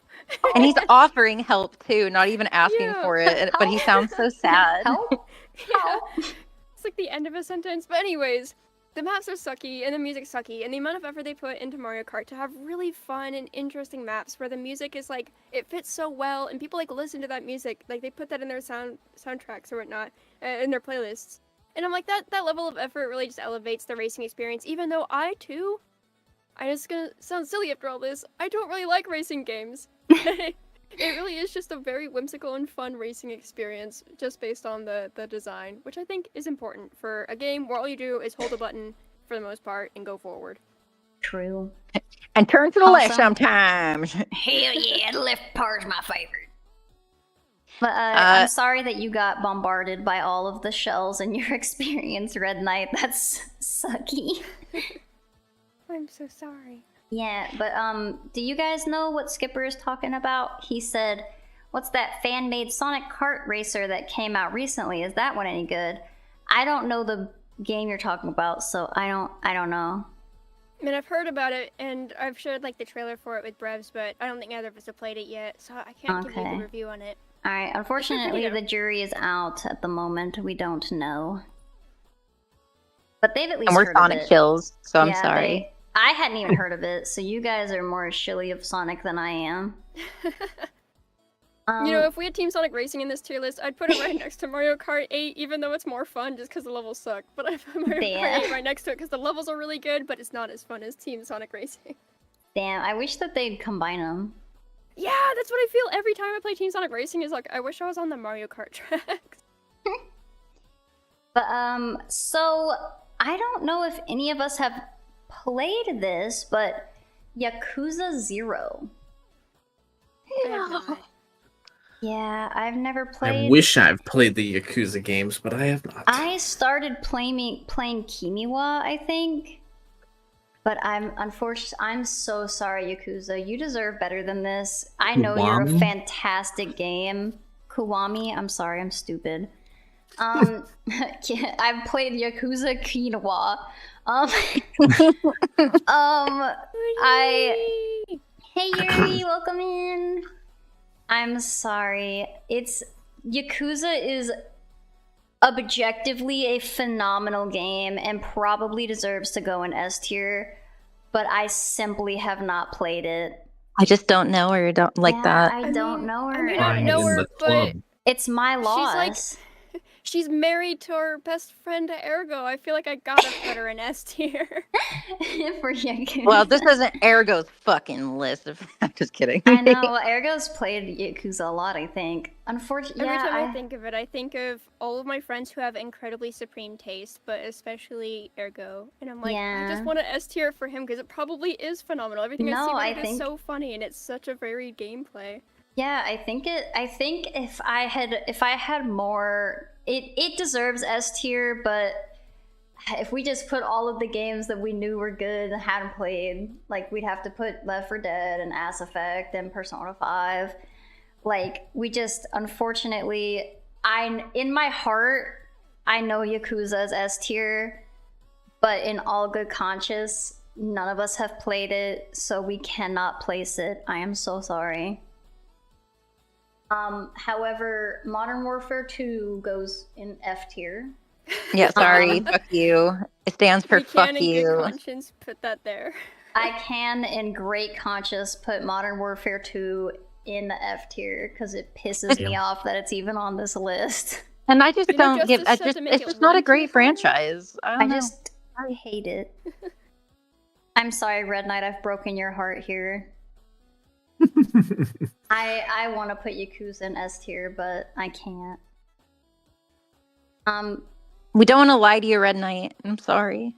And he's offering help too, not even asking Yeah. for it. But he sounds so sad. Help! Yeah. It's like the end of a sentence. But anyways, the maps are sucky and the music's sucky, and the amount of effort they put into Mario Kart to have really fun and interesting maps where the music is like it fits so well and people like listen to that music, like they put that in their soundtracks or whatnot in their playlists. And I'm like that level of effort really just elevates the racing experience, even though I just gonna sound silly after all this, I don't really like racing games. It really is just a very whimsical and fun racing experience just based on the design, which I think is important for a game where all you do is hold a button for the most part and go forward. True. And turn to the left Awesome. sometimes. Hell yeah, the left part's my favorite. But I'm sorry that you got bombarded by all of the shells in your experience, Red Knight. That's sucky. I'm so sorry. Yeah, but do you guys know what Skipper is talking about? He said, what's that fan-made Sonic Kart racer that came out recently? Is that one any good? I don't know the game you're talking about, so I don't know. I mean, I've heard about it, and I've shared like the trailer for it with Brevs, but I don't think either of us have played it yet, so I can't give you a Okay. good review on it. Alright, unfortunately video. the jury is out at the moment. We don't know. But they've at least And we're heard Sonic of it. kills, so I'm Yeah, sorry. I hadn't even heard of it, so you guys are more chilly of Sonic than I am. You know, if we had Team Sonic Racing in this tier list, I'd put it right next to Mario Kart 8, even though it's more fun just because the levels suck. But I put Mario Damn. Kart 8 right next to it because the levels are really good, but it's not as fun as Team Sonic Racing. Damn, I wish that they'd combine them. Yeah, that's what I feel every time I play Team Sonic Racing is like, I wish I was on the Mario Kart tracks. But, so, I don't know if any of us have played this, but Yakuza 0. I have not. Yeah, I've never I played. wish I've played the Yakuza games, but I have not. I started playing Kimiwa, I think. But I'm so sorry, Yakuza. You deserve better than this. I know you're a Kiwami? fantastic game. Kuwami, I'm sorry, I'm stupid. I've played Yakuza Kinawa. Hey Yuri, welcome in. I'm sorry. Yakuza is objectively a phenomenal game and probably deserves to go in S tier, but I simply have not played it. I just don't know her. Don't like that. I don't know her. I mean, and I know in her, the but club. it's my loss. like- she's married to her best friend Ergo. I feel like I gotta put her in S tier. For Yakuza. Well, this isn't Ergo's fucking list. I'm just kidding. I know. Well, Ergo's played Yakuza a lot, I think. Unfortunately, Every time I think of it, I think of all of my friends who have incredibly supreme taste, but especially Ergo. And I'm like, I just Yeah. want an S tier for him because it probably is phenomenal. Everything I No, see about I it is think- so funny and it's such a varied gameplay. Yeah, I think if I had more, it deserves S tier, but if we just put all of the games that we knew were good and hadn't played, like we'd have to put Left 4 Dead and Mass Effect and Persona 5. Like we just unfortunately, in my heart, I know Yakuza is S tier, but in all good conscience, none of us have played it, so we cannot place it. I am so sorry. However, Modern Warfare 2 goes in F tier. Yeah, sorry. Fuck you. It stands for We fuck can, in good you. conscience, put that there. I can, in great conscience, put Modern Warfare 2 in the F tier because it pisses me off that it's even on this list. And I just You know, don't give. Justice said to make It's it just not a one great tier higher. franchise. I hate it. I'm sorry, Red Knight, I've broken your heart here. I want to put Yakuza in S tier, but I can't. We don't want to lie to you, Red Knight. I'm sorry.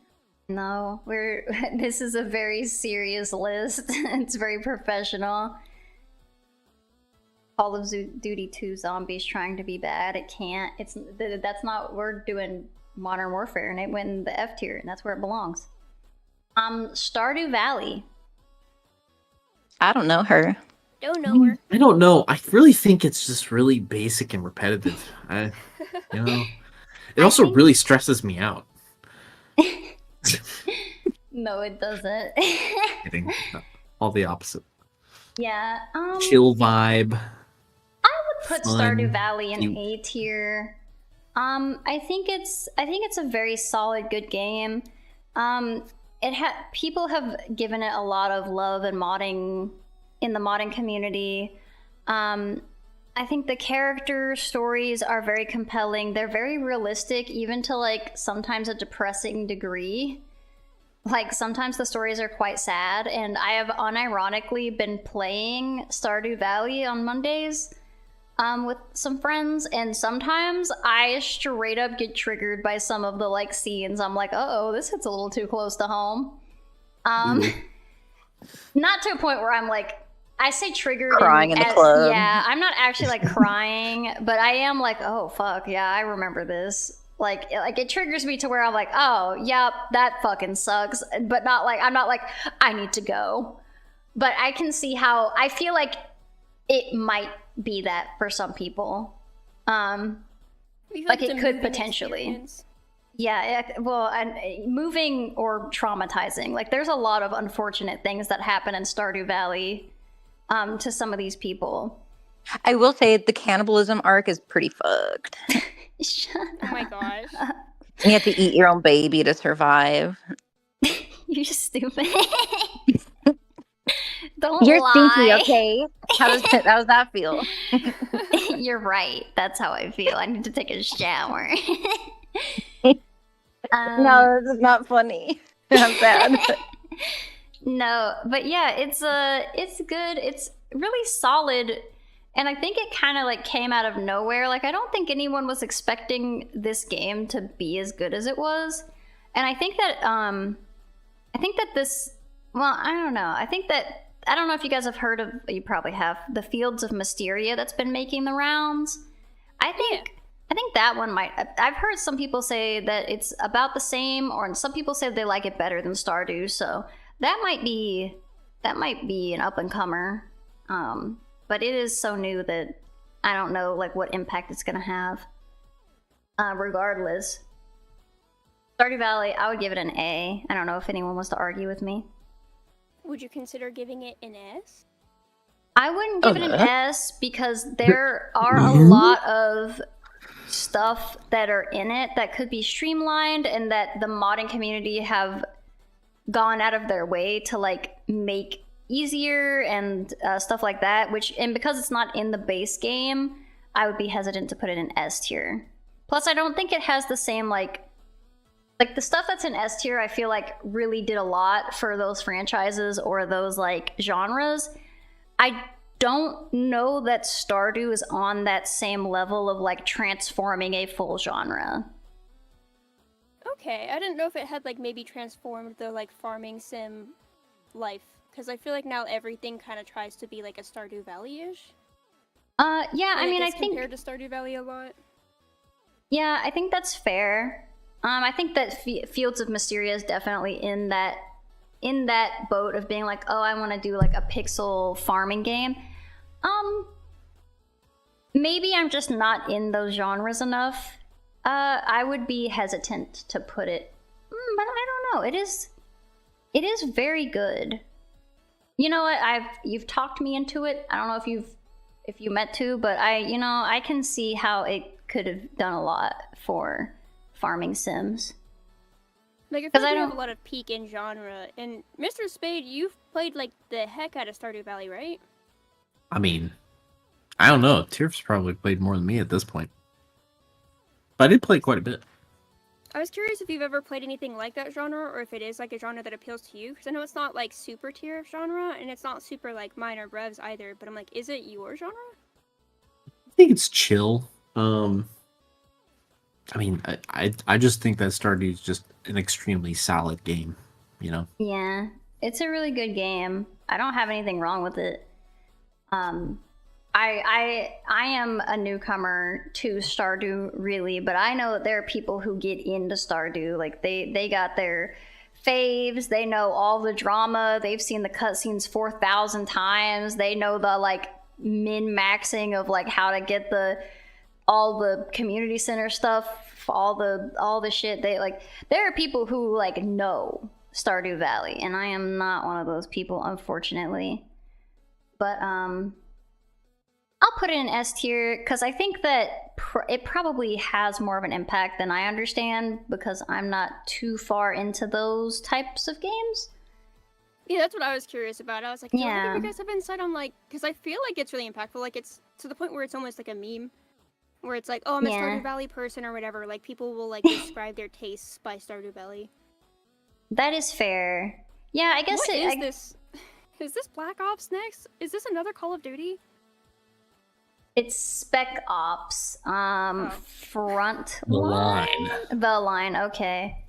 No, this is a very serious list. It's very professional. Call of Duty 2 Zombies trying to be bad. It can't. That's not. We're doing Modern Warfare, and it went in the F tier, and that's where it belongs. Stardew Valley. I don't know her. Don't know her. I don't know. I really think it's just really basic and repetitive. It also think- really stresses me out. No, it doesn't. Kidding. All the opposite. Yeah. Chill vibe. Put fun, Stardew Valley in cute. A tier. I think it's a very solid, good game. People have given it a lot of love and modding in the modding community. I think the character stories are very compelling. They're very realistic, even to like sometimes a depressing degree. Like sometimes the stories are quite sad, and I have unironically been playing Stardew Valley on Mondays with some friends, and sometimes I straight up get triggered by some of the like scenes. I'm like, uh-oh, this hits a little too close to home. Not to a point where I'm like, I say triggered Crying in the club. Yeah, I'm not actually like crying, but I am like, oh fuck, yeah, I remember this. Like it triggers me to where I'm like, oh, yep, that fucking sucks. But I'm not like, I need to go. But I can see how, I feel like it might be that for some people. Like it could potentially. Experience. Yeah, well, and moving or traumatizing. Like there's a lot of unfortunate things that happen in Stardew Valley to some of these people. I will say the cannibalism arc is pretty fucked. Shut Oh my gosh. You have to eat your own baby to survive. You're stupid. Don't You're lie. stinky, okay? How does that feel? You're right. That's how I feel. I need to take a shower. No, this is not funny. I'm sad. No, but yeah, it's good. It's really solid, and I think it kind of like came out of nowhere. Like I don't think anyone was expecting this game to be as good as it was, and I think that this. Well, I don't know. I don't know if you guys have heard of. You probably have the Fields of Mysteria that's been making the rounds. I think that one might. I've heard some people say that it's about the same, or some people say they like it better than Stardew. So that might be an up and comer. But it is so new that I don't know like what impact it's gonna have. Regardless, Stardew Valley, I would give it an A. I don't know if anyone wants to argue with me. Would you consider giving it an S? I wouldn't give it an S because there are a lot of stuff that are in it that could be streamlined, and that the modding community have gone out of their way to like make easier and stuff like that, and because it's not in the base game, I would be hesitant to put it in S tier. Plus I don't think it has the same like the stuff that's in S tier I feel like really did a lot for those franchises or those like genres. I don't know that Stardew is on that same level of like transforming a full genre. Okay, I didn't know if it had like maybe transformed the like farming sim life, because I feel like now everything kind of tries to be like a Stardew Valley-ish. Yeah, I mean, I think compared to Stardew Valley a lot. Yeah, I think that's fair. I think that Fields of Mysteria is definitely in that boat of being like, oh, I want to do like a pixel farming game. Maybe I'm just not in those genres enough. I would be hesitant to put it, but I don't know. It is very good. You know what? You've talked me into it. I don't know if you meant to, but I can see how it could have done a lot for farming sims. Like, I feel like you have a lot of peak in genre. And Mr. Spade, you've played like the heck out of Stardew Valley, right? I mean, I don't know. Tiff's probably played more than me at this point. But I did play quite a bit. I was curious if you've ever played anything like that genre, or if it is like a genre that appeals to you, because I know it's not like super tier genre, and it's not super like mine or Brev's either, but I'm like, is it your genre? I think it's chill. I mean, I just think that Stardew is just an extremely solid game, you know? Yeah, it's a really good game. I don't have anything wrong with it. I am a newcomer to Stardew, really, but I know that there are people who get into Stardew. Like, they got their faves, they know all the drama, they've seen the cutscenes 4,000 times, they know the, like, min-maxing of, like, how to get all the community center stuff, all the shit. There are people who, like, know Stardew Valley, and I am not one of those people, unfortunately. But, I'll I'll put it in S tier because I think that it probably has more of an impact than I understand because I'm not too far into those types of games. Yeah, that's what I was curious about. I was like, do Yeah. either of you guys have insight on, like, because I feel like it's really impactful. Like, it's to the point where it's almost like a meme, where it's like, oh, I'm a Yeah. Stardew Valley person or whatever. Like, people will, like, describe their tastes by Stardew Valley. That is fair. Yeah, I guess What is this? Is this Black Ops next? Is this another Call of Duty? It's Spec Ops. Front The line. The line, okay.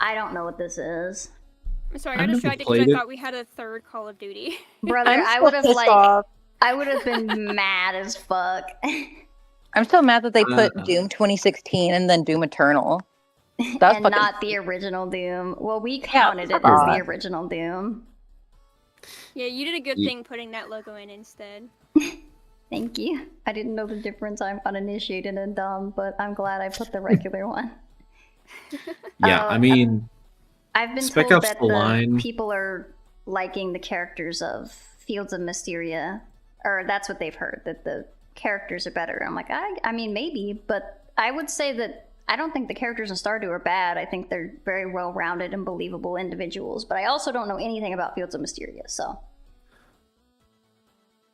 I don't know what this is. I'm sorry, I I've got never distracted played because I it. thought we had a third Call of Duty. Brother, I'm I still would have pissed off. I would have been mad as fuck. I'm still mad that they put Uh, Doom 2016 and then Doom Eternal. That's and fucking not the original Doom. Well, we Yeah, counted it fuck as off. the original Doom. Yeah, you did a good Ye- thing putting that logo in instead. Thank you. I didn't know the difference. I'm uninitiated and dumb, but I'm glad I put the regular one. Yeah, I mean, I've been Spec told Ops that The the Line- people are liking the characters of Fields of Mysteria, or that's what they've heard, that the characters are better. I'm like, I mean, maybe, but I would say that I don't think the characters in Stardew are bad. I think they're very well-rounded and believable individuals, but I also don't know anything about Fields of Mysteria, so.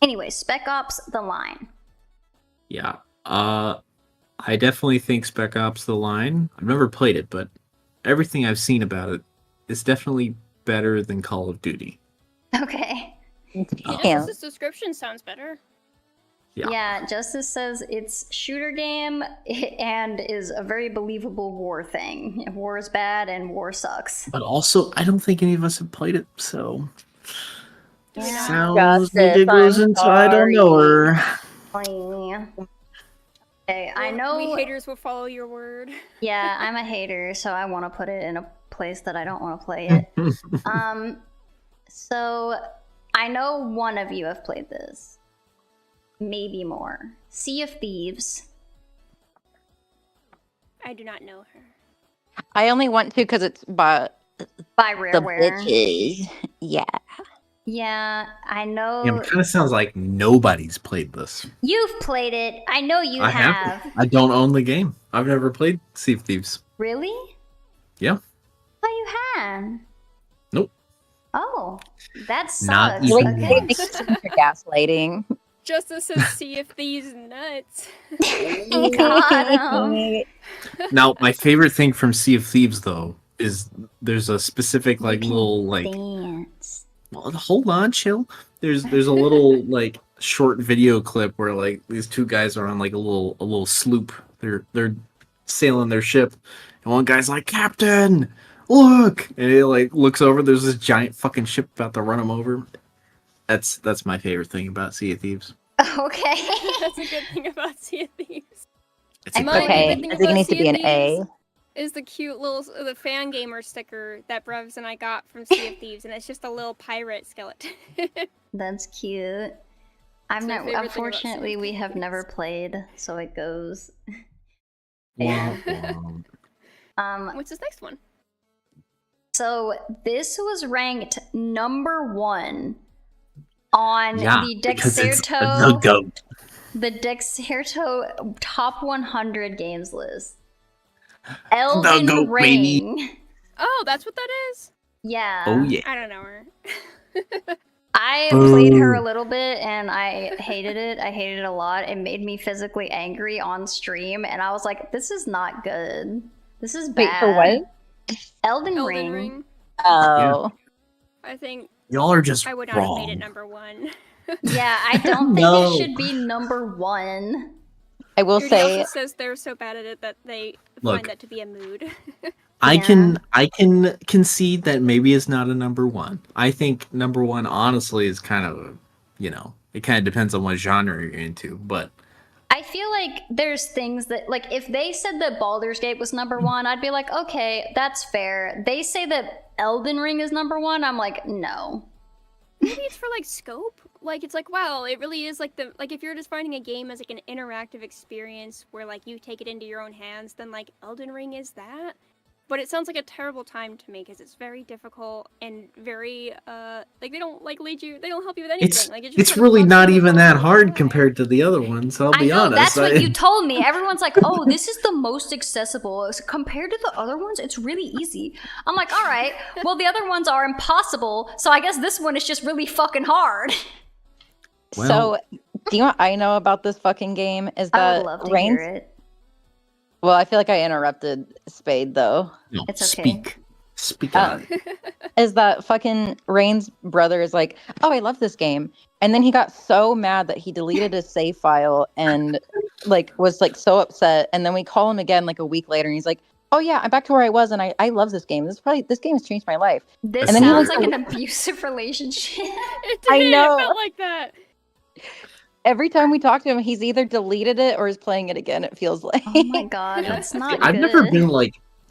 Anyway, Spec Ops The Line. yeah. I definitely think Spec Ops The Line. I've never played it, but everything I've seen about it is definitely better than Call of Duty. Okay. Yeah. This description sounds better. Yeah. Yeah, Justice says it's shooter game and is a very believable war thing. War is bad and war sucks. But also, I don't think any of us have played it, so Yeah. sounds like Justice, it goes I'm inside our sorry. knower. Okay, I know. We haters will follow your word. Yeah, I'm a hater, so I want to put it in a place that I don't want to play it. So I know one of you have played this. Maybe more. Sea of Thieves. I do not know her. I only want to because it's by By the Rareware. bitches. Yeah. Yeah, I know. Yeah, it kind of sounds like nobody's played this. You've played it. I know you I have. have. I don't own the game. I've never played Sea of Thieves. Really? Yeah. Oh, you had. Nope. Oh, that sucks. Not You even like, Okay. they think you're gaslighting. Justice says, see if these nuts. Got 'em. Now, my favorite thing from Sea of Thieves, though, is there's a specific You like can little like. dance. Well, hold on, chill. There's a little like short video clip where like these two guys are on like a little sloop. They're sailing their ship, and one guy's like, "Captain, look!" And he like looks over. There's this giant fucking ship about to run him over. That's my favorite thing about Sea of Thieves. Okay. That's a good thing about Sea of Thieves. It's a I'm My good Okay, favorite game. thing I think it about needs to Sea be of an A. Thieves is the cute little the fan gamer sticker that Brevs and I got from Sea of Thieves, and it's just a little pirate skeleton. That's cute. I'm It's my not. favorite thing about Unfortunately, Sea of we have Thieves. never played, so it goes. Womp womp. What's this next one? So this was ranked #1 on Yeah, the because it's the Dexerto goat. Top 100 games list. The Elden goat, baby. Ring. Oh, that's what that is? Yeah. Oh yeah. I don't know her. I played her a Boo. little bit and I hated it. I hated it a lot. It made me physically angry on stream, and I was like, "This is not good. This is Wait, bad." for what? Elden, Elden Ring. Ring. Oh. I think Y'all are just I would not have wrong. made it #1. Yeah, I don't think No. it should be #1. I will Judy say, also says they're so bad at it that they Look. find that to be a mood. I Yeah. can concede that maybe it's not a #1. I think #1 honestly is kind of, it kind of depends on what genre you're into. But I feel like there's things that, like, if they said that Baldur's Gate was #1, I'd be like, okay, that's fair. They say that Elden Ring is #1, I'm like, no. Maybe it's for like scope. Like it's like, wow, it really is like if you're just finding a game as like an interactive experience where like you take it into your own hands, then like Elden Ring is that. but it sounds like a terrible time to me because it's very difficult and very like they don't like lead you. They don't help you with anything. It's like it just it's kinda really flops not you even along that the hard way. compared to the other ones. I'll I be know, honest. that's what you told me. Everyone's like, oh, this is the most accessible. Compared to the other ones, it's really easy. I'm like, all right, well, the other ones are impossible, so I guess this one is just really fucking hard. Well- So, do you know what I know about this fucking game? Is I that would love to Rain's... hear it. Well, I feel like I interrupted Spade, though. No, It's okay. Speak on it. Is that fucking Rain's brother is like, oh, I love this game. And then he got so mad that he deleted his save file and like was like so upset. And then we call him again like a week later and he's like, oh yeah, I'm back to where I was and I love this game. This game has changed my life. This And then he sounds was- like an abusive relationship. It did. I know. It felt like that. Every time we talk to him, he's either deleted it or is playing it again, it feels like. Oh my god, that's not I've good.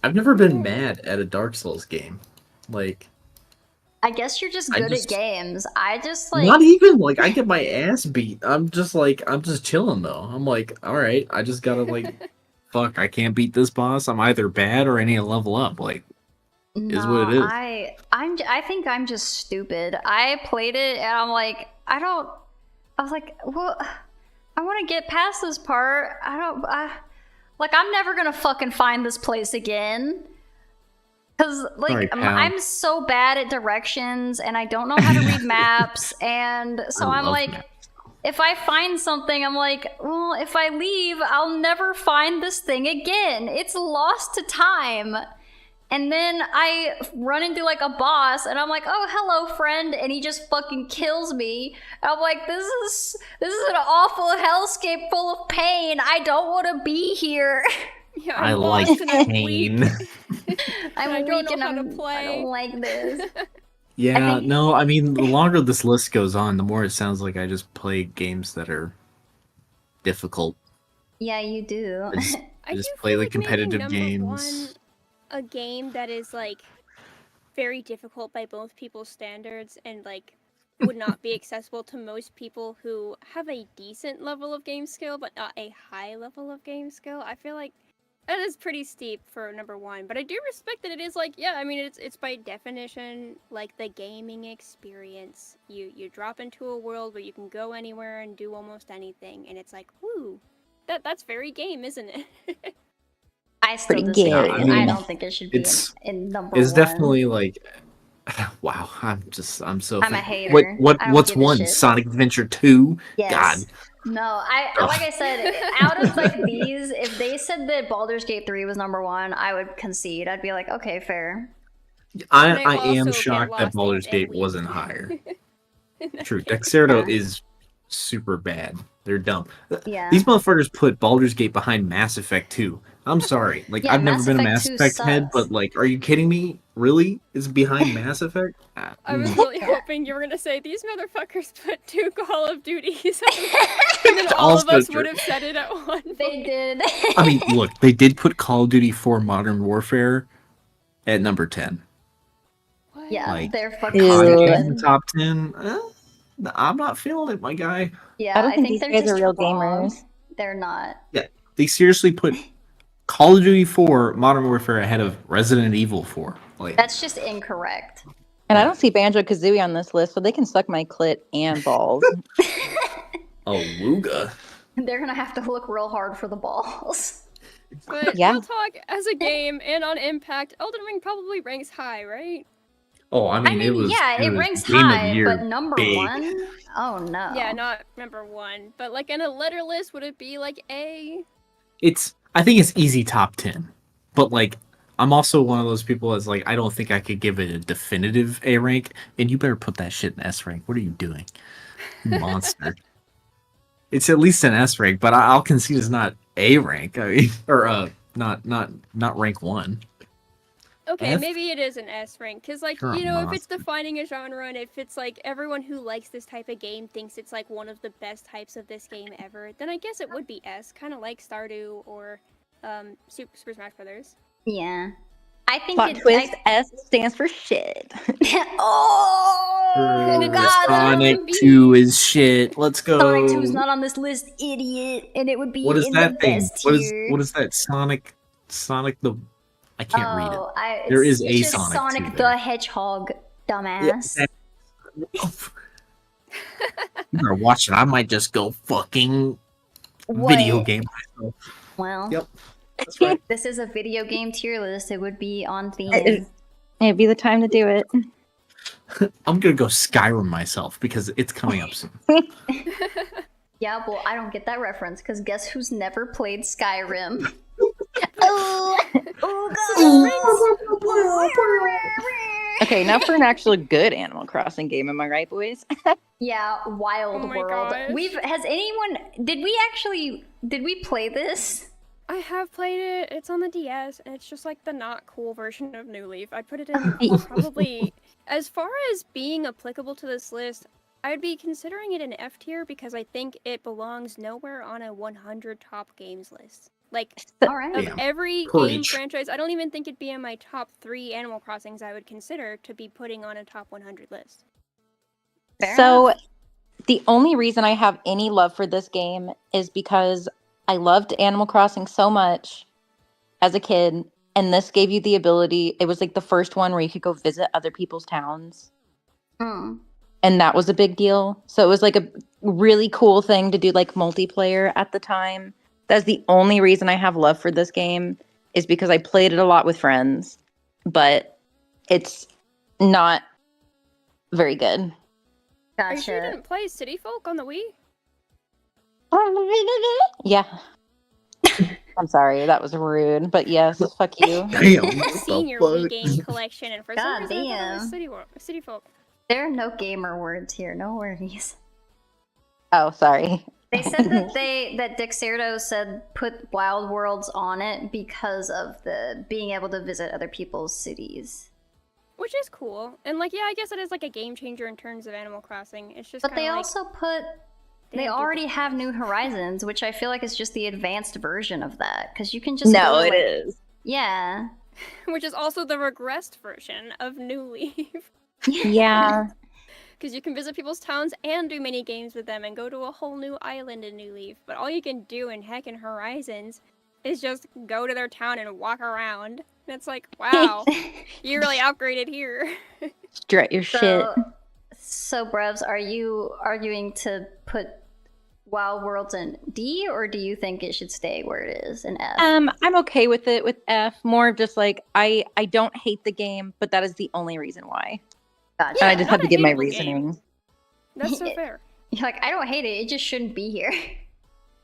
never been mad at a Dark Souls game. Like, I guess you're just I good just- at games. I just like not even like I get my ass beat. I'm just chilling though. I'm like, all right, I just gotta like, fuck, I can't beat this boss. I'm either bad or I need to level up. Like, is what it is. I think I'm just stupid. I played it and I'm like, I was like, well, I want to get past this part. I'm never gonna fucking find this place again. Cause like Sorry, pal. I'm so bad at directions and I don't know how to read maps, and so I I'm love like, maps. if I find something, I'm like, well, if I leave, I'll never find this thing again. It's lost to time. And then I run into like a boss and I'm like, oh, hello, friend. And he just fucking kills me. And I'm like, this is an awful hellscape full of pain. I don't want to be here. Yeah, I I'm like lost and I'm weak. pain. I'm I don't weak know and how to I play. don't like this. Yeah, think- no, I mean, the longer this list goes on, the more it sounds like I just play games that are difficult. Yeah, you do. I Just do play feel the like maybe competitive number games. one, a game that is like very difficult by both people's standards and like would not be accessible to most people who have a decent level of game skill but not a high level of game skill. I feel like that is pretty steep for number one, but I do respect that it is like, yeah, I mean it's by definition like the gaming experience. You drop into a world where you can go anywhere and do almost anything, and it's like, woo, that's very game, isn't it? I still Pretty disagree. good. I mean, don't think it should be it's- in number It's one. definitely like, wow, I'm so. I'm a thankful. hater. What I don't what's give a one? shit. Sonic Adventure 2? Yes. God. No, like I said, out of like these, if they said that Baldur's Gate 3 was number one, I would concede. I'd be like, okay, fair. I And I am also get shocked lost that and Baldur's Gate weak. wasn't higher. True, Dexerto Yeah. is super bad. They're dumb. Yeah. These motherfuckers put Baldur's Gate behind Mass Effect 2. I'm sorry. Like, Yeah, I've never Mass been a Effect Mass 2 Effect head, sucks. but like, are you kidding me? Really? Is behind Mass Effect? I was Mm. really hoping you were gonna say these motherfuckers put 2 Call of Duties, and then all of Also us true. would have said it at one. They did. I mean, look, they did put Call of Duty 4 Modern Warfare at number 10. What? Yeah, Like, they're fucking Ew. Podcast in stupid. the top 10? I'm not feeling it, my guy. Yeah, I don't think these they're guys are just real wrong. gamers. They're not. They seriously put Call of Duty 4 Modern Warfare ahead of Resident Evil 4. Like, That's just incorrect. And I don't see Banjo-Kazooie on this list, so they can suck my clit and balls. oh, Wooga. They're gonna have to look real hard for the balls. But Yeah. real talk, as a game and on impact, Elden Ring probably ranks high, right? Oh, I mean, I mean, it was. yeah, it was ranks Game of the high, Year but number big. one? Oh no. Yeah, not number one. But like in a letter list, would it be like A? I think it's easy top 10. But like, I'm also one of those people that's like, I don't think I could give it a definitive A rank, and you better put that shit in S rank. What are you doing? You monster. It's at least an S rank, but I'll concede it's not A rank. I mean, or not rank 1. Okay, F? maybe it is an S rank, because like, You're a you know, if it's monster. defining a genre and if it's like everyone who likes this type of game thinks it's like one of the best types of this game ever, then I guess it would be S, kind of like Stardew or Super Smash Brothers. Yeah. I think Plot it twist, S stands for shit. Oh god. Sonic that would be- 2 is shit. Let's go. Sonic 2's not on this list, idiot, and it would be What is in that the thing? best What is tier. what is that? Sonic the I can't read it. Oh, There is it's a just Sonic Sonic 2 the there. Hedgehog, Yeah, dumbass. You better watch it. I might just go fucking video What? game myself. Well, Yep, that's right. this is a video game tier list. It would be on theme. It'd be the time to do it. I'm gonna go Skyrim myself because it's coming up soon. Yeah, well, I don't get that reference because guess who's never played Skyrim? Oh. Okay, now for an actual good Animal Crossing game, am I right, boys? Yeah, Wild Oh my World. gosh. Did we play this? I have played it. It's on the DS, and it's just like the not cool version of New Leaf. I'd put it in probably, as far as being applicable to this list, I'd be considering it an F tier because I think it belongs nowhere on a 100 top games list. Like, All right. of Damn. every Preach. game franchise, I don't even think it'd be in my top 3 Animal Crossings I would consider to be putting on a top 100 list. Fair So, enough. the only reason I have any love for this game is because I loved Animal Crossing so much as a kid, and this gave you the ability. It was like the first one where you could go visit other people's towns, Mm. and that was a big deal. So it was like a really cool thing to do, like multiplayer at the time. That's the only reason I have love for this game, is because I played it a lot with friends, but it's not very good. Are you sure you Gotcha. didn't play City Folk on the Wii? Yeah. I'm sorry, that was rude, but yes, fuck you. Damn. I've what seen the your fuck? Wii game collection, and for some God reason I thought it was damn. City Folk. There are no gamer words here. No worries. Oh, sorry. They said that Dexerto said put Wild Worlds on it because of the being able to visit other people's cities. Which is cool. And like, yeah, I guess it is like a game changer in terms of Animal Crossing. It's just But kinda they like, also put they don't do already that. have New Horizons, which I feel like is just the advanced version of that because you can just go No, to, it like- is. Yeah. which is also the regressed version of New Leaf. Yeah. Because you can visit people's towns and do mini games with them and go to a whole new island in New Leaf. But all you can do in Heckin' Horizons is just go to their town and walk around. And it's like, wow, you really upgraded here. Strut your shit. So, Brevs, are you arguing to put Wild Worlds in D, or do you think it should stay where it is in F? I'm okay with it with F. More of just like I don't hate the game, but that is the only reason why. Gotcha. And I just not had to a give my hateable game. reasoning. That's so fair. You're like, I don't hate it. It just shouldn't be here.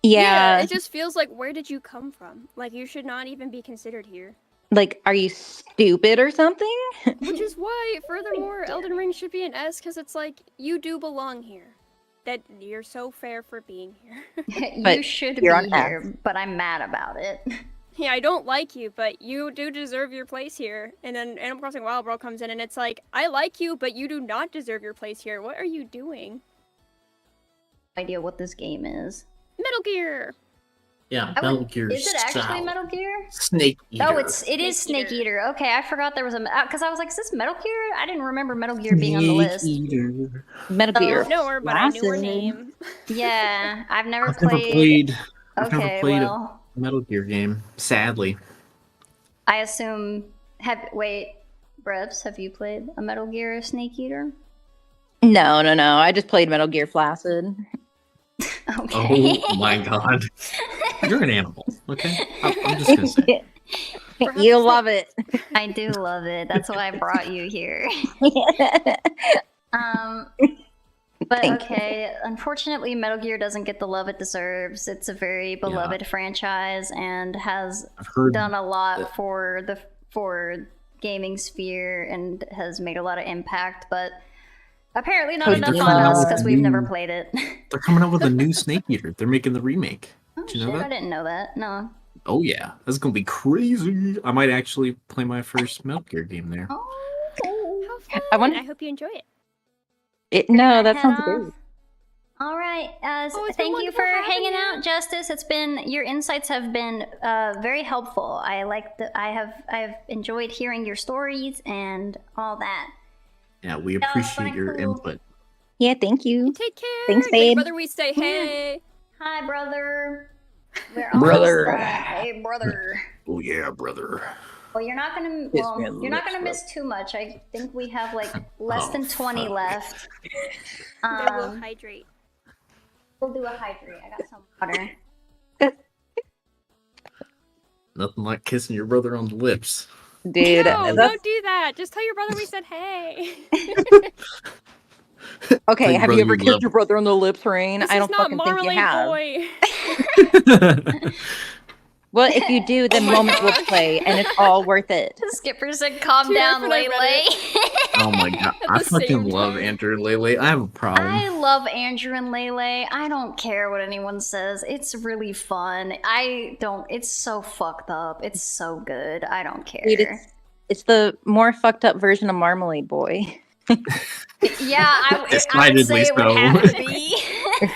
Yeah. It just feels like, where did you come from? Like, you should not even be considered here. Like, are you stupid or something? Which is why, furthermore, Elden Ring should be an S, because it's like, you do belong here. That you're so fair for being here. You But should you're be on F. here, but I'm mad about it. Yeah, I don't like you, but you do deserve your place here. And then Animal Crossing Wild World comes in, and it's like, I like you, but you do not deserve your place here. What are you doing? Idea what this game is. Metal Gear! Yeah, I Metal would- Gear Is it actually Solid. Metal Gear? Snake Eater. Oh, it is Snake Snake Eater. Eater. Okay, I forgot there was a because I was like, is this Metal Gear? I didn't remember Metal Gear being on the list. Eater. Metal Oh. Gear. No, her, but I knew her Classic. name. Yeah, I've never I've never played. played. I've Okay, never played well, a Metal Gear game. Sadly, I assume. Wait, Brebs, have you played a Metal Gear Snake Eater? No. I just played Metal Gear Flaccid. Okay. oh my god, you're an animal. Okay, I'm just gonna say. You love it. I do love it. That's why I brought you here. But Thank okay, unfortunately, Metal Gear doesn't get the love it deserves. It's a very beloved franchise and has I've heard. done a lot for gaming sphere and has made a lot of impact. But apparently, not Oh, enough they're on coming out us with because a we've never new- played it. They're coming out with a new Snake Eater. They're making the remake. Oh, Did you know shit, that? I didn't know that. No. Oh yeah, that's gonna be crazy. I might actually play my first Metal Gear game there. Oh. How fun! I want- I hope you enjoy it. No, that Head sounds off. great. All right. it's been Thank you wonderful for having hanging you. out, Justice. It's been your insights have been very helpful. I have enjoyed hearing your stories and all that. Yeah, we was appreciate your cool. input. Yeah, thank you. Take care! Thanks, Tell your babe. brother we say hey! Hi, brother. We're Brother. almost done. Hey, brother. Oh yeah, brother. Well, you're not gonna. Kiss Well, me on the you're not lips, gonna bro. miss too much. I think we have like less Oh, than 20 fuck. left. They will hydrate. We'll do a hydrate. I got some water. Nothing like kissing your brother on the lips. Dude, No, that's don't do that. Just tell your brother we said hey. okay. Tell your Have brother you ever you kissed love your brother on the lips, Rain? This I is don't not fucking think you Marmalade have. Boy. Well, if you do, then Oh my moments will gosh. play, and it's all worth it. The skipper said, "Calm Too down, often I read Lele." Oh my god, At I the fucking same love time. Andrew and Lele. I have a problem. I love Andrew and Lele. I don't care what anyone says. It's really fun. I don't. It's so fucked up. It's so good. I don't care. Dude, it's the more fucked up version of Marmalade Boy. Yeah, I would Decidedly say it would so. have to be.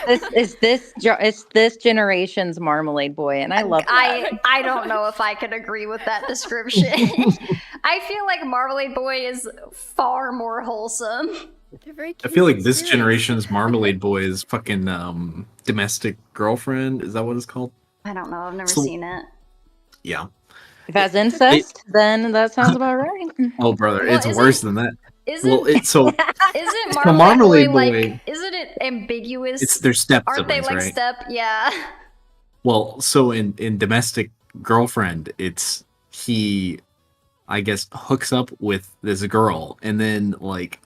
It's this generation's Marmalade Boy, and I love that. I don't know if I can agree with that description. I feel like Marmalade Boy is far more wholesome. They're very I feel like kindred this spirits. generation's Marmalade Boy is fucking domestic girlfriend. Is that what it's called? I don't know. I've never So- seen it. Yeah. If that's incest, then that sounds about right. Oh brother, Well, it's isn't- worse than that. Isn't Well, it's so isn't the Marmalade, Marmalade Boy Boy- like? Isn't it ambiguous? it's their step Aren't they siblings, like right? step? Yeah. Well, so in domestic girlfriend, it's he, I guess, hooks up with this girl, and then like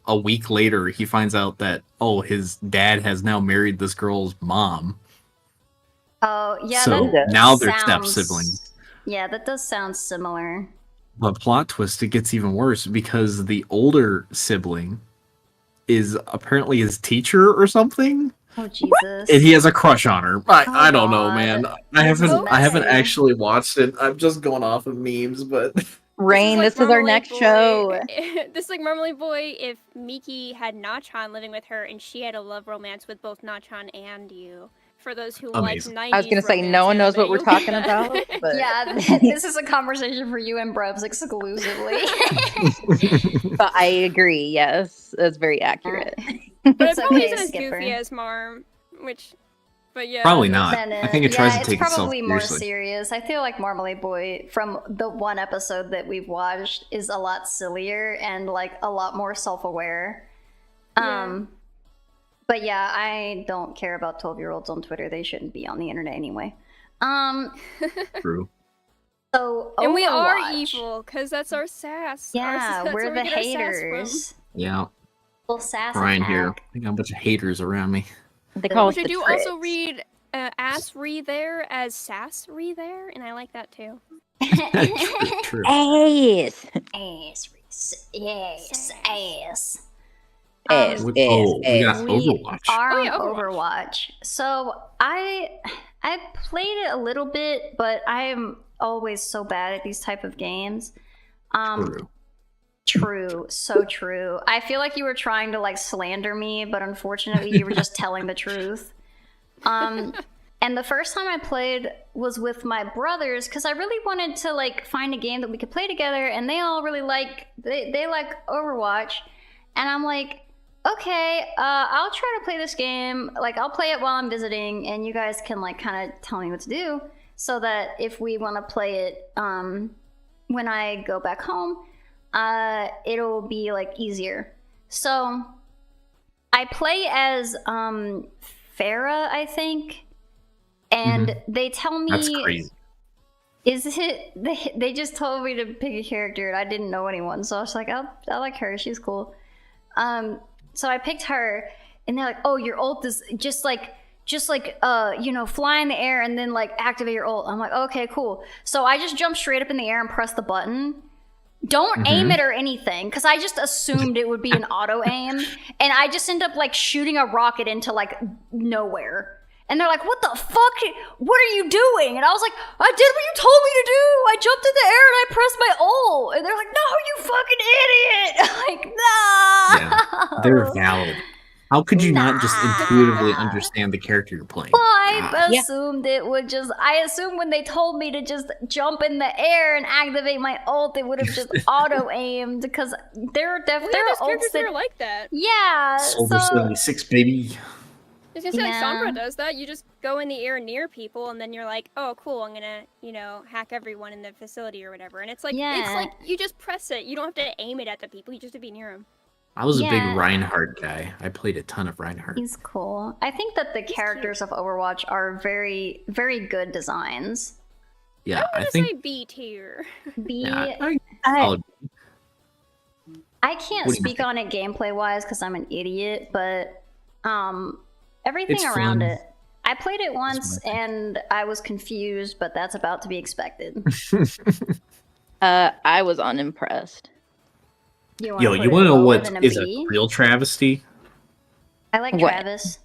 a week later, he finds out that his dad has now married this girl's mom. Oh yeah. So that now they're step sounds- siblings. Yeah, that does sound similar. But plot twist, it gets even worse because the older sibling is apparently his teacher or something, Oh Jesus. and he has a crush on her. I Oh, I don't know, God. man. This is I haven't messy. actually watched it. I'm just going off of memes, but Rain, this is our Marmalade next Boy- show. This is like Marmalade Boy if Miki had Nachan living with her and she had a love romance with both Nachan and you. For those who Amazing. like 90s I was gonna say no romance one knows what anime, we're you'll get talking that. about, but Yeah, this is a conversation for you and Brubs exclusively. but I agree. Yes, that's very accurate. But It's it probably okay, isn't as Skipper. goofy as Marm, but yeah. probably not. Then, I think it tries to it's take itself probably more seriously. serious. I feel like Marmalade Boy, from the one episode that we've watched, is a lot sillier and like a lot more self-aware. Yeah. But yeah, I don't care about 12-year-olds on Twitter. They shouldn't be on the internet anyway. True. So And we are Overwatch. evil, because that's our sass. Yeah, that's we're where the we get our sass from. haters. Yeah, Little sass Brian here. attack. I got a bunch of haters around me. They call us Which I the do tricks. also read ass re there as sass re there, and I like that too. True. Ace. Ass. Yes, ass. Ass. We got We Overwatch. are Oh, yeah, on Overwatch. Overwatch. So I played it a little bit, but I am always so bad at these type of games. True. True, so true. I feel like you were trying to like slander me, but unfortunately you were just telling the truth. And the first time I played was with my brothers because I really wanted to like find a game that we could play together, and they all really they like Overwatch, and I'm like, okay, I'll try to play this game. Like I'll play it while I'm visiting, and you guys can like kind of tell me what to do, so that if we want to play it when I go back home, it'll be like easier. So I play as Farah, I think, and they tell me That's crazy. is it they just told me to pick a character and I didn't know anyone, so I was like, I like her, she's cool. So I picked her, and they're like, oh, your ult is just like fly in the air and then like activate your ult. I'm like, okay, cool. So I just jumped straight up in the air and pressed the button. Don't aim it or anything, because I just assumed it would be an auto aim, and I just end up like shooting a rocket into like nowhere. And they're like, what the fuck? What are you doing? And I was like, I did what you told me to do. I jumped in the air and I pressed my ult. And they're like, no, you fucking idiot. I'm like, no. Yeah, they're valid. How could you not just intuitively understand the character you're playing? I Yeah. assumed it would just. I assumed when they told me to just jump in the air and activate my ult, it would have just auto aimed, because there are There's ults characters that that. are like that. Yeah. Silver So 76, baby. was gonna say, like, Yeah. Sombra does that. You just go in the air near people, and then you're like, oh, cool, I'm gonna, hack everyone in the facility or whatever. And it's like Yeah. you just press it. You don't have to aim it at the people. You just have to be near them. I was a big Yeah. Reinhardt guy. I played a ton of Reinhardt. He's cool. I think that the characters of Overwatch are very, very good designs. Yeah, I I want to think. say B tier. B, Yeah, I- I can't What do you speak on it gameplay wise because I'm an idiot, but everything It's around fun. it. I played it once fun. and I was confused, but that's about to be expected. I was unimpressed. You wanna Yo, put you it want to know lower what than a is a B? real travesty? I like What? Travis.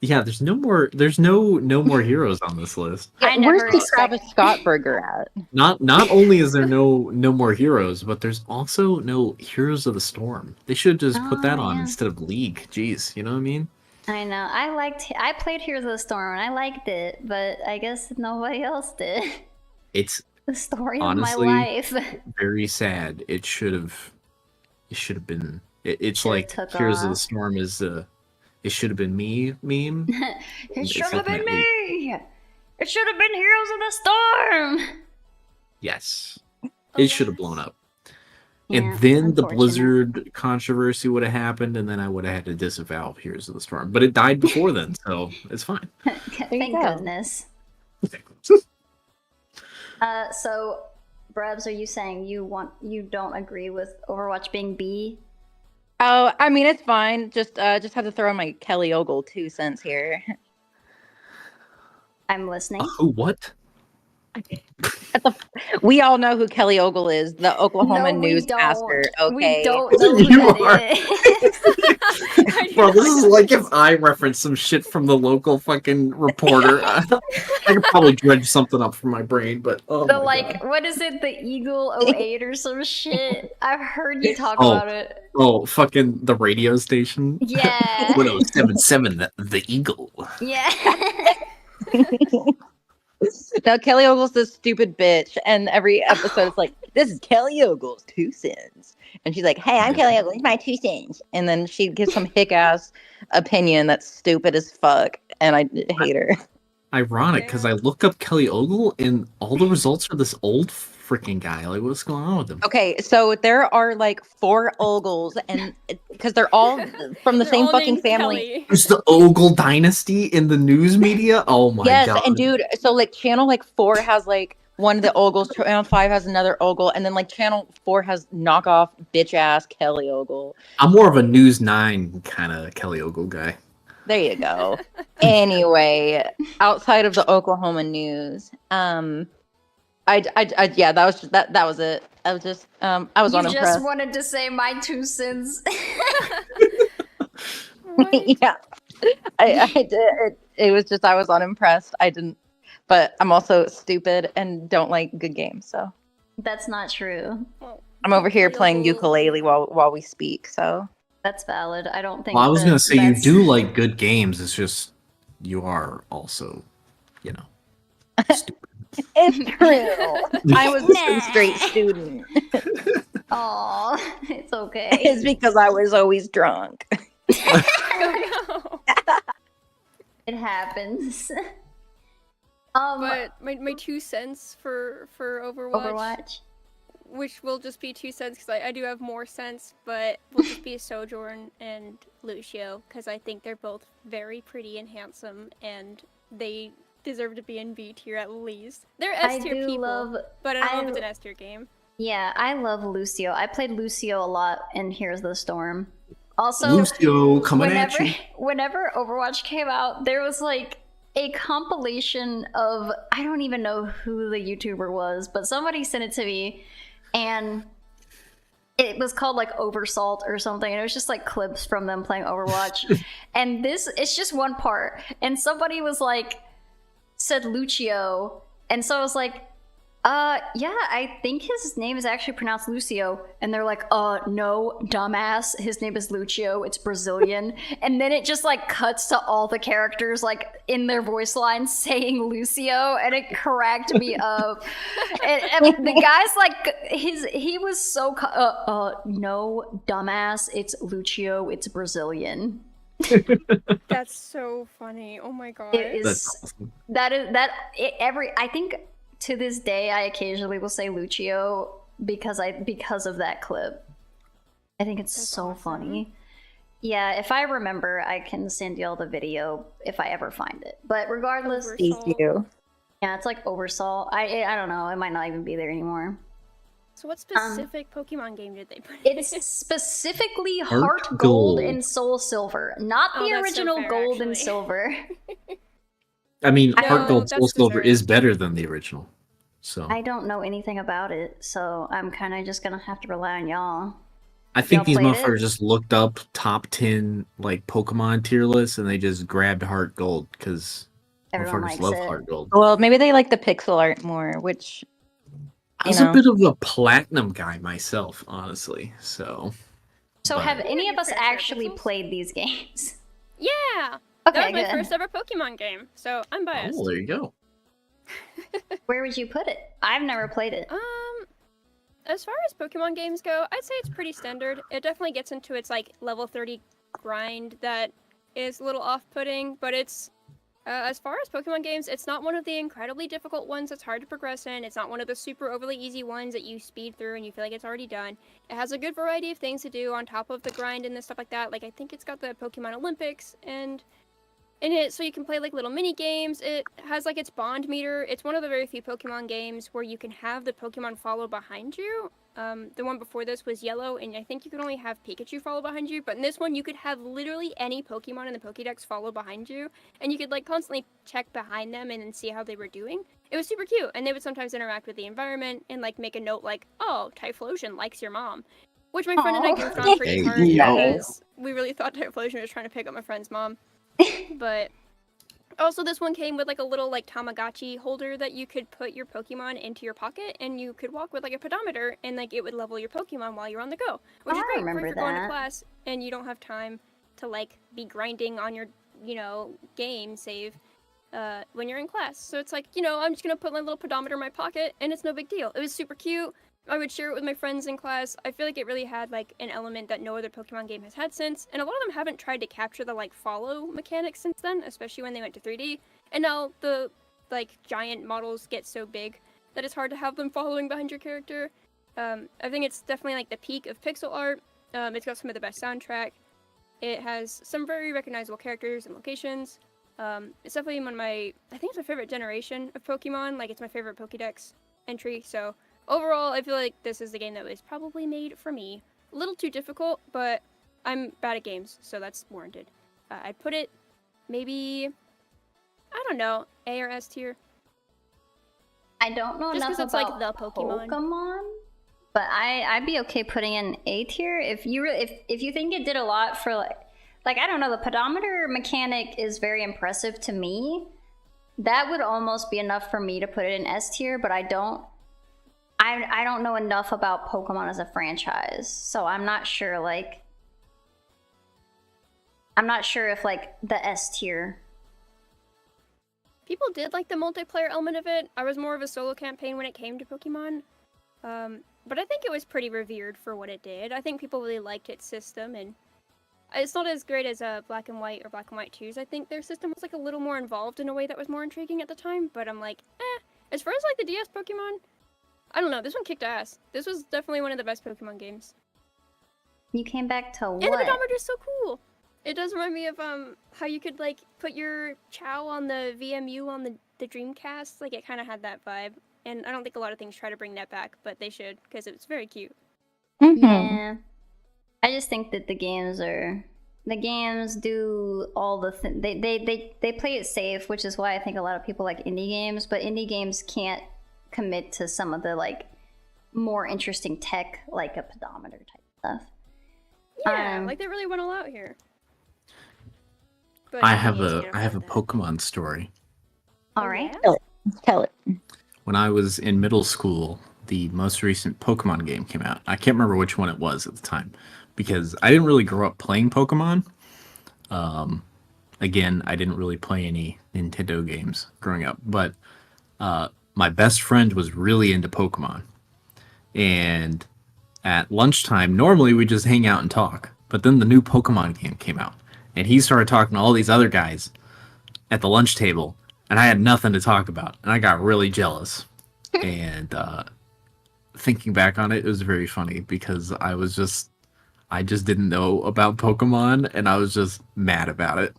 Yeah, there's no more. There's no more heroes on this list. I Where's never the expect- Travis Scott burger at? Not only is there no more heroes, but there's also no Heroes of the Storm. They should just put that on yeah. instead of League. Jeez, you know what I mean? I know. I played Heroes of the Storm and I liked it, but I guess nobody else did. It's The story Honestly, of my life. very sad. It should have been. It's Should've like took Heroes of the off. Storm is it should have been me meme. It It's should have been definitely- me. It should have been Heroes of the Storm. Yes, it should have blown up. And Yeah, then the unfortunate. Blizzard controversy would have happened, and then I would have had to disavow Heroes of the Storm. But it died before then, so it's fine. Thank go. goodness. So, Brebs, are you saying you don't agree with Overwatch being B? Oh, I mean it's fine. Just had to throw in my Kelly Ogle 2 cents here. I'm listening. Who? What? We all know who Kelly Ogle is, the Oklahoma No, we newscaster. don't. Okay. We don't know who You that are. is. Bro, this is like if I reference some shit from the local fucking reporter. I could probably dredge something up from my brain, but oh The my God. what is it? The Eagle 08 or some shit. I've heard you talk Oh. about it. Oh, fucking the radio station. Yeah. 1077, the Eagle. Yeah. Now Kelly Ogle's this stupid bitch, and every episode it's like, "This is Kelly Ogle's 2 cents," and she's like, "Hey, I'm Kelly Ogle. It's my 2 cents," and then she gives some hick ass opinion that's stupid as fuck, and I hate her. Ironic, because I look up Kelly Ogle and all the results are this old freaking guy. Like, what's going on with him? Okay, so there are like 4 Ogles, and because they're all from the They're same all fucking named family. Kelly. There's the Ogle dynasty in the news media. Oh my Yes, God. and dude, so like channel like 4 has like one of the Ogles, channel 5 has another Ogle, and then like channel 4 has knockoff bitch ass Kelly Ogle. I'm more of a News 9 kind of Kelly Ogle guy. There you go. Anyway, outside of the Oklahoma news, yeah, that was that was it. I was just I was You unimpressed. just wanted to say my 2 cents. Right? Yeah, I did. It was just I was unimpressed. I didn't, but I'm also stupid and don't like good games. So That's not true. Well, I'm over here Kelly playing Ogle- ukulele while we speak. So That's valid. I don't think. Well, I was that going to say you that's- do like good games. It's just you are also, stupid. it's true. I was a straight student. Aw, it's okay. It's because I was always drunk. Oh, no. It happens. But my 2 cents for Overwatch. which will just be 2 cents because I do have more sense, but will just be Sojourn and Lucio because I think they're both very pretty and handsome, and they deserve to be in B tier at least. They're I S tier do people, love. but I don't know if it's I- an S tier game. Yeah, I love Lucio. I played Lucio a lot in Here's the Storm. Also, Lucio coming at you. whenever Overwatch came out, there was like a compilation of, I don't even know who the YouTuber was, but somebody sent it to me, and it was called like Oversalt or something, and it was just like clips from them playing Overwatch. And it's just one part, and somebody was like, said Lucio, and so I was like, yeah, I think his name is actually pronounced Lucio. And they're like, no, dumbass, his name is Lucio, it's Brazilian. And then it just like cuts to all the characters like in their voice lines saying Lucio, and it cracked me up. And the guy's like, he was so, no, dumbass, it's Lucio, it's Brazilian. That's so funny. Oh my god. It is That's awesome. I think to this day I occasionally will say Lucio because of that clip. I think it's That's so awesome. funny. Yeah, if I remember, I can send y'all the video if I ever find it. But regardless, Over- Thank you. yeah, it's like Oversalt. I don't know. It might not even be there anymore. So what specific Pokemon game did they put? It's specifically Heart Heart Gold Gold. and Soul Silver, not Oh, the that's so original fair, Gold and actually. Silver. I mean, No, Heart Gold Soul that's Silver deserved. is better than the original. So I don't know anything about it, so I'm kind of just gonna have to rely on y'all. I think Y'all these played motherfuckers it? just looked up top 10 like Pokemon tier lists and they just grabbed Heart Gold because Everyone motherfuckers likes love it. Heart Gold. Well, maybe they like the pixel art more, which I you was a know. bit of a platinum guy myself, honestly. So So but- have any of you us pretty sure actually pixels? played these games? Yeah. Okay, That was my good. first ever Pokemon game, so I'm biased. Oh, there you go. Where would you put it? I've never played it. As far as Pokemon games go, I'd say it's pretty standard. It definitely gets into its like level 30 grind that is a little off-putting, but it's as far as Pokemon games, it's not one of the incredibly difficult ones that's hard to progress in. It's not one of the super overly easy ones that you speed through and you feel like it's already done. It has a good variety of things to do on top of the grind and the stuff like that. Like I think it's got the Pokemon Olympics and in it, so you can play like little mini games. It has like its bond meter. It's one of the very few Pokemon games where you can have the Pokemon follow behind you. The one before this was Yellow, and I think you could only have Pikachu follow behind you. But in this one, you could have literally any Pokemon in the Pokédex follow behind you, and you could like constantly check behind them and then see how they were doing. It was super cute, and they would sometimes interact with the environment and like make a note like, "Oh, Typhlosion likes your mom," which my friend and I Aw. goofed on pretty Hey, hard no. because we really thought Typhlosion was trying to pick up my friend's mom. But also this one came with like a little like Tamagotchi holder that you could put your Pokemon into your pocket and you could walk with like a pedometer and like it would level your Pokemon while you're on the go. Which Oh, is I great for remember if you're going to that. class and you don't have time to like be grinding on your, game save when you're in class. So it's like, I'm just gonna put my little pedometer in my pocket and it's no big deal. It was super cute. I would share it with my friends in class. I feel like it really had like an element that no other Pokemon game has had since, and a lot of them haven't tried to capture the like follow mechanics since then, especially when they went to 3D. And now the like giant models get so big that it's hard to have them following behind your character. I think it's definitely like the peak of pixel art. It's got some of the best soundtrack. It has some very recognizable characters and locations. It's definitely I think it's my favorite generation of Pokemon. Like it's my favorite Pokédex entry. So overall, I feel like this is the game that was probably made for me. A little too difficult, but I'm bad at games, so that's warranted. I'd put it maybe, I don't know, A or S tier. I don't know Just enough 'cause it's, about like, the Pokemon. but I'd be okay putting in A tier if you think it did a lot for like I don't know, the pedometer mechanic is very impressive to me. That would almost be enough for me to put it in S tier, but I don't know enough about Pokemon as a franchise, so I'm not sure if like the S tier. People did like the multiplayer element of it. I was more of a solo campaign when it came to Pokemon. But I think it was pretty revered for what it did. I think people really liked its system, and it's not as great as Black and White or Black and White 2's. I think their system was like a little more involved in a way that was more intriguing at the time, but I'm like, As far as like the DS Pokemon, I don't know, this one kicked ass. This was definitely one of the best Pokemon games. You came back to And the what? pedometer's so cool. It does remind me of how you could like put your Chow on the VMU on the Dreamcast. Like it kind of had that vibe. And I don't think a lot of things try to bring that back, but they should because it's very cute. Mhm. Yeah. I just think that the games do all the they play it safe, which is why I think a lot of people like indie games, but indie games can't commit to some of the like more interesting tech like a pedometer type stuff. Yeah, like they really went all out here. But I indie have games a can't I have a afford that. Pokemon story. All right. Yeah? Tell it. When I was in middle school, the most recent Pokemon game came out. I can't remember which one it was at the time because I didn't really grow up playing Pokemon. Again, I didn't really play any Nintendo games growing up, but my best friend was really into Pokemon. And at lunchtime, normally we just hang out and talk. But then the new Pokemon game came out. and he started talking to all these other guys at the lunch table, and I had nothing to talk about, and I got really jealous. And thinking back on it, it was very funny because I just didn't know about Pokemon, and I was just mad about it.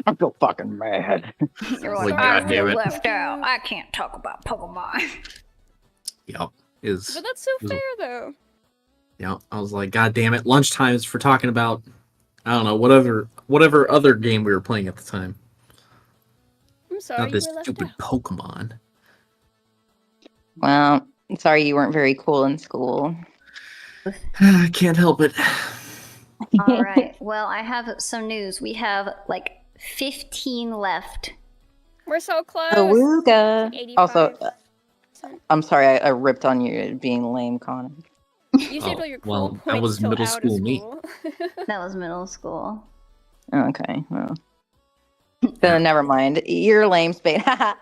I'm so fucking mad. You're Like, I God feel damn it. left out. I can't talk about Pokemon. Yep. Is But that's so was- fair, though. Yeah, I was like, God damn it! Lunchtime is for talking about, I don't know, whatever other game we were playing at the time. I'm sorry Not you this were left stupid out. Pokemon. Well, I'm sorry you weren't very cool in school. I can't help it. All right. Well, I have some news. We have like 15 left. We're so close. Awooga. 85%. Also, I'm sorry I ripped on you being lame, Connor. You saved all your cool well, points that was till middle out school of me. school. That was middle school. Okay, well. Then never mind. You're lame, Spade. I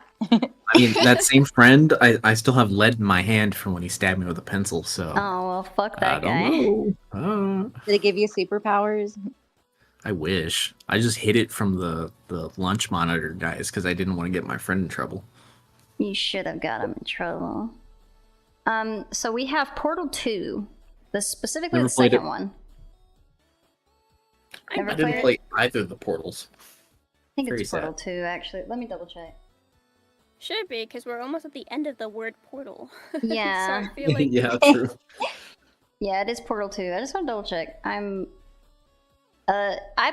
mean, that same friend, I still have lead in my hand from when he stabbed me with a pencil. So Oh, well, fuck I that guy. don't know. Did it give you superpowers? I wish. I just hid it from the lunch monitor guys because I didn't want to get my friend in trouble. You should have got him in trouble. So we have Portal 2, specifically Never the played second it. one. I Never I played didn't it? play either of the portals. I think Very it's Portal 2, actually. Let me double check. Should be, because we're almost at the end of the word portal. Yeah. So I feel like Yeah, true. Yeah, it is Portal 2. I just want to double check. I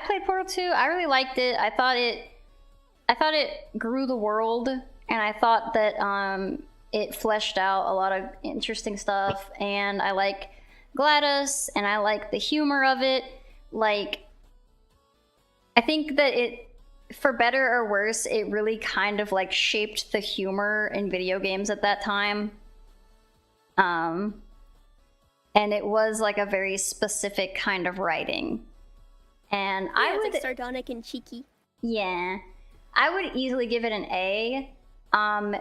played Portal 2. I really liked it. I thought it grew the world, and I thought that it fleshed out a lot of interesting stuff, and I like GLaDOS, and I like the humor of it. Like, I think that it, for better or worse, it really kind of like shaped the humor in video games at that time. And it was like a very specific kind of writing. And I it's would, like sardonic and cheeky. yeah, I would easily give it an A. I'm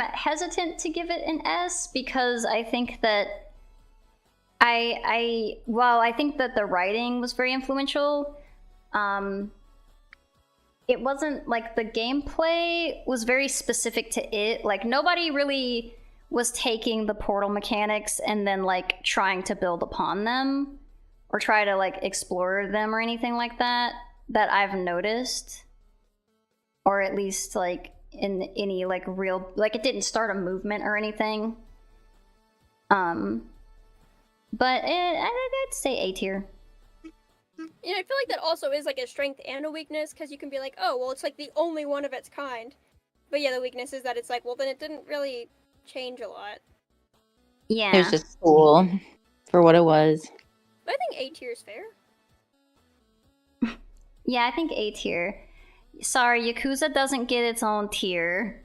hesitant to give it an S because I think that while I think that the writing was very influential, it wasn't like the gameplay was very specific to it. Like nobody really was taking the portal mechanics and then like trying to build upon them or try to like explore them or anything like that I've noticed. Or at least like in any like real, like it didn't start a movement or anything. But I'd say A tier. And I feel like that also is like a strength and a weakness, because you can be like, oh, well, it's like the only one of its kind. But yeah, the weakness is that it's like, well, then it didn't really change a lot. Yeah. It was just cool for what it was. But I think A tier is fair. Yeah, I think A tier. Sorry, Yakuza doesn't get its own tier.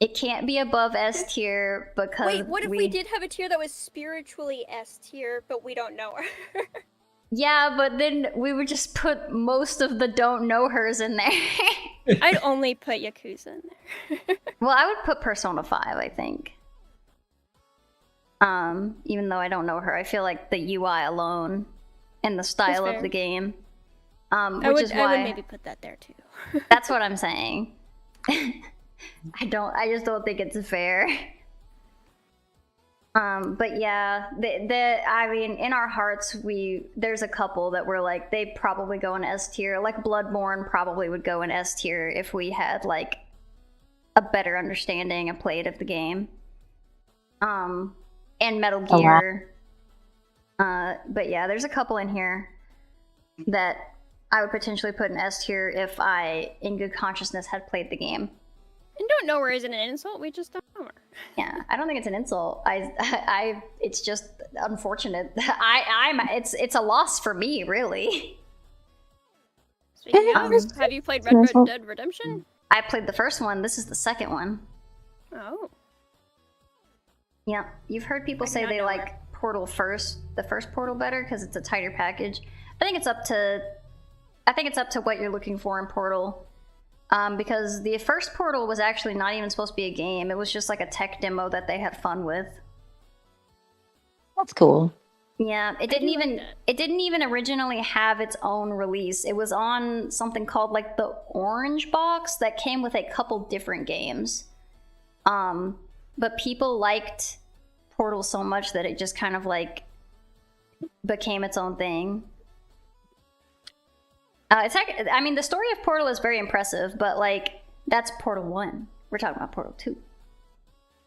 It can't be above S tier because Wait, what if we did have a tier that was spiritually S tier, but we don't know her? Yeah, but then we would just put most of the don't know hers in there. I'd only put Yakuza in there. Well, I would put Persona 5, I think. Even though I don't know her, I feel like the UI alone and the style fair. of the game. I Which would, is I why would maybe put that there too. that's what I'm saying. I just don't think it's fair. But yeah, I mean, in our hearts, there's a couple that were like, they probably go in S tier. Like Bloodborne probably would go in S tier if we had like a better understanding and played of the game. And Metal Gear. But yeah, there's a couple in here that I would potentially put in S tier if I, in good consciousness, had played the game. And don't know her isn't an insult, we just don't know her. Yeah, I don't think it's an insult. It's just unfortunate. It's a loss for me, really. Speaking of, have you played Red Dead Redemption? I played the first one. This is the second one. Oh. Yeah, you've heard people I did say not they know like Portal the first Portal better because it's a tighter package. I think it's up to what you're looking for in Portal. Because the first Portal was actually not even supposed to be a game. It was just like a tech demo that they had fun with. That's cool. Yeah, I do like that. it didn't even originally have its own release. It was on something called like the Orange Box that came with a couple different games. But people liked Portal so much that it just kind of like became its own thing. I mean, the story of Portal is very impressive, but like that's Portal 1. We're talking about Portal 2.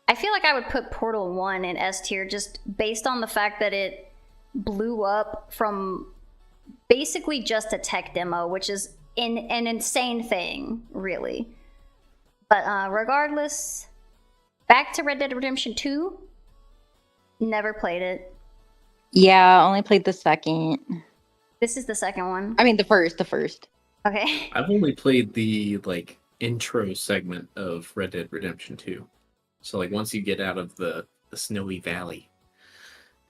I feel like I would put Portal 1 in S tier just based on the fact that it blew up from basically just a tech demo, which is an insane thing, really. But regardless, back to Red Dead Redemption 2. Never played it. Yeah, I only played the second. This is the second one. I mean, the first. Okay. I've only played the like intro segment of Red Dead Redemption 2. So like once you get out of the snowy valley.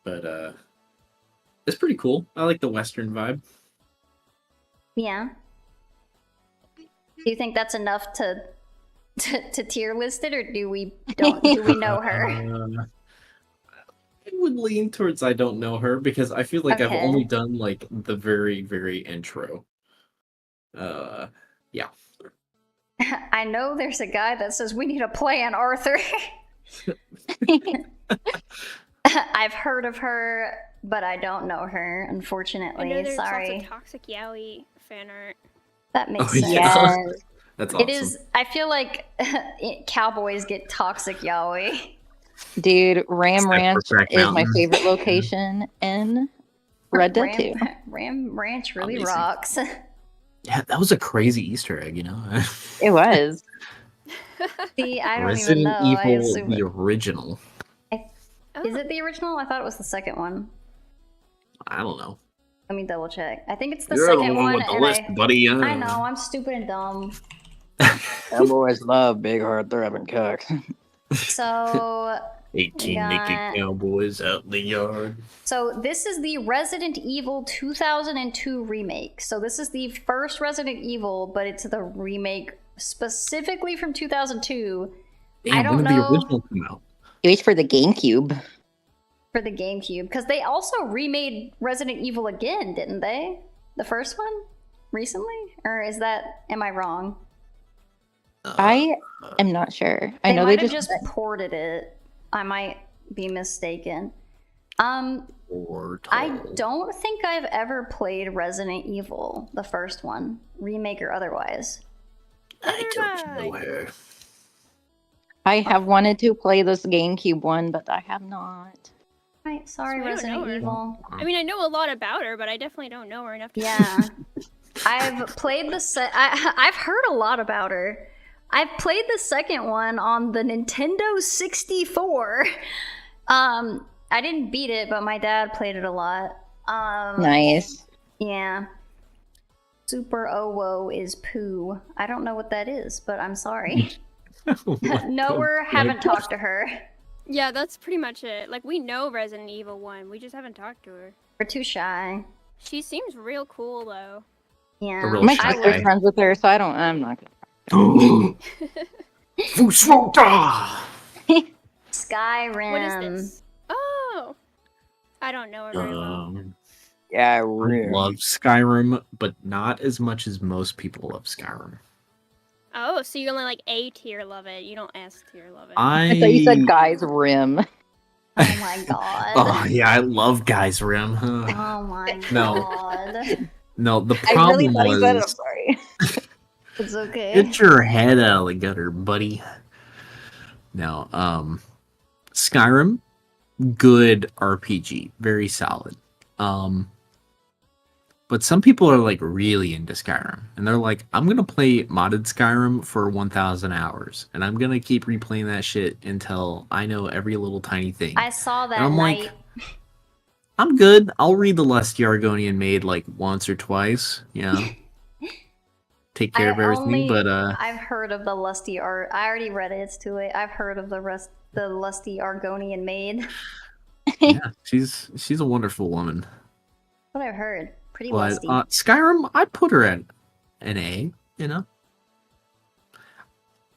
But it's pretty cool. I like the Western vibe. Yeah. Do you think that's enough to tier list it, or do we know her? I would lean towards I don't know her because I feel like I've Okay. only done like the very, very intro. Yeah. I know there's a guy that says we need a plan, Arthur. I've heard of her, but I don't know her, I unfortunately. know there's Sorry. lots of Toxic Yaoi fan art. That makes Oh, sense. yeah. That's awesome. It is. I feel like cowboys get toxic yaoi. Dude, Ram Except for Ranch Crack is my Mountain. favorite location in Red Dead 2. Ram Ranch really Amazing. rocks. Yeah, that was a crazy Easter egg, you know. It was. See, I don't Resident even know. I Evil, assume the original. Is it the original? I thought it was the second one. I don't know. Let me double check. I think it's the You're second the one one. with the and list, buddy. I know, I'm stupid and dumb. Them boys love big hard throbbing cocks. So 18 got- naked cowboys out in the yard. So this is the Resident Evil 2002 remake. So this is the first Resident Evil, but it's the remake specifically from 2002 Damn, I don't when did know. the original come out? It was for the GameCube. for the GameCube, because they also remade Resident Evil again, didn't they? The first one recently, or am I wrong? I am not sure. I They know might they have just just ported it. I might be mistaken. Or I don't think I've ever played Resident Evil, the first one, remake or otherwise. I don't Neither know have her. I have wanted to play this GameCube one, but I have not. Right, sorry, So I don't Resident know her. Evil. I mean, I know a lot about her, but I definitely don't know her enough to. Yeah, I've played I've heard a lot about her. I've played the second one on the Nintendo 64. I didn't beat it, but my dad played it a lot. Nice. Yeah. Super Owo is poo. I don't know what that is, but I'm sorry. Know her, haven't talked to her. Yeah, that's pretty much it. Like, we know Resident Evil 1, we just haven't talked to her. We're too shy. She seems real cool, though. Yeah. A real My shy sister's guy. friends with her, so I'm not gonna. Fusrota! Skyrim. What is this? Oh! I don't know her very well. Yeah, I love Skyrim, but not as much as most people love Skyrim. Oh, so you only like A tier love it. You don't S tier love it. I thought you said guys rim. Oh my god. Oh yeah, I love Guys Rim. Oh my No. god. No, the I really problem thought you said it. I'm was sorry. It's okay. get your head out of the gutter, buddy. No, Skyrim, good RPG, very solid. But some people are like really into Skyrim, and they're like, I'm gonna play modded Skyrim for 1,000 hours, and I'm gonna keep replaying that shit until I know every little tiny thing. I saw that And I'm night. like, I'm good. I'll read the Lusty Argonian Maid like once or twice, you know. Take care of everything, but I've heard of the lusty art. I already read it. It's too late. I've heard of the lusty Argonian maid. yeah, she's a wonderful woman. What I've heard. Pretty But lusty. Skyrim, I put her at an A, you know.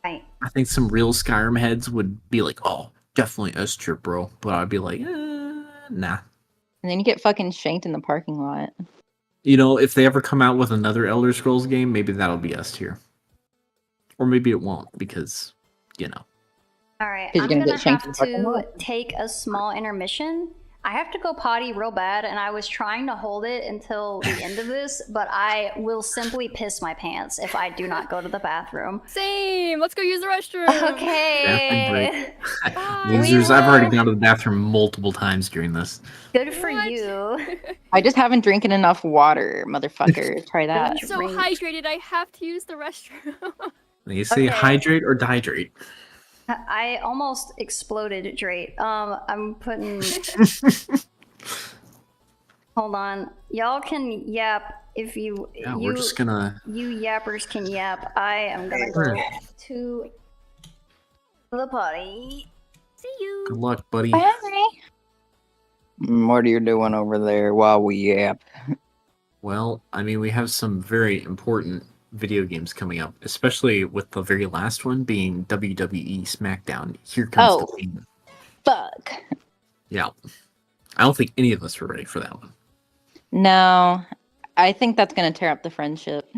Right. I think some real Skyrim heads would be like, "Oh, definitely S tier, bro." But I'd be like, nah. And then you get fucking shanked in the parking lot. You know, if they ever come out with another Elder Scrolls game, maybe that'll be S tier. Or maybe it won't, because, you know. All right, 'Cause I'm you're gonna gonna get shanked in have the parking to lot? take a small intermission. I have to go potty real bad, and I was trying to hold it until the end of this, but I will simply piss my pants if I do not go to the bathroom. Same. Let's go use the restroom. Okay. Bye. Losers, I've already gone to the bathroom multiple times during this. Good for What? you. I just haven't drinking enough water, motherfucker. Try that. I'm so hydrated. I have to use the restroom. They say Okay. hydrate or dehydrate. I almost exploded, Drake. I'm putting. Hold on, y'all can yap if you. Yeah, you we're just gonna. You yappers can yap. I am gonna go to the potty. See you. Good luck, buddy. What are you doing over there while we yap? Well, I mean, we have some very important video games coming up, especially with the very last one being WWE SmackDown. Here comes the Oh. pain. Fuck. Yeah. I don't think any of us were ready for that one. No, I think that's gonna tear up the friendship.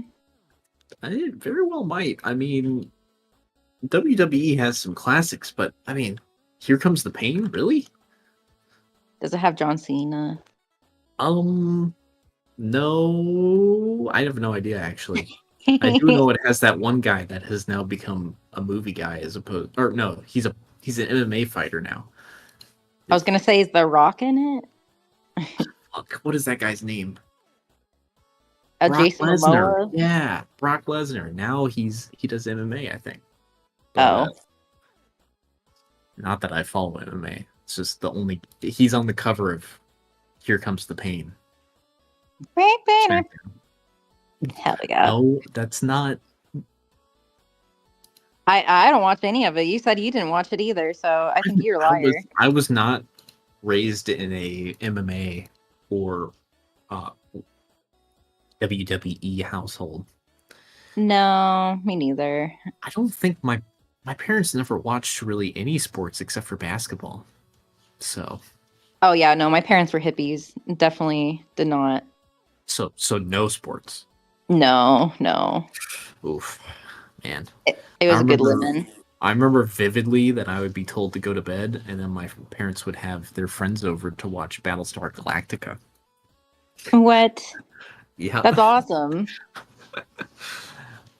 It very well might. I mean, WWE has some classics, but I mean, Here Comes the Pain, really? Does it have John Cena? No, I have no idea actually. I do know it has that one guy that has now become a movie guy as opposed, or no, he's an MMA fighter now. I was gonna say, is The Rock in it? Fuck, what is that guy's name? Jason Momoa? Yeah, Brock Lesnar. Now he does MMA, I think. Oh. Not that I follow MMA. It's just he's on the cover of Here Comes the Pain. Hell yeah. No, that's not. I don't watch any of it. You said you didn't watch it either, so I think you're a liar. I was not raised in a MMA or WWE household. No, me neither. I don't think my parents never watched really any sports except for basketball. So. Oh yeah, no, my parents were hippies. Definitely did not. So no sports. No. Oof, man. It was a good living. I remember vividly that I would be told to go to bed, and then my parents would have their friends over to watch Battlestar Galactica. What? Yeah, That's awesome.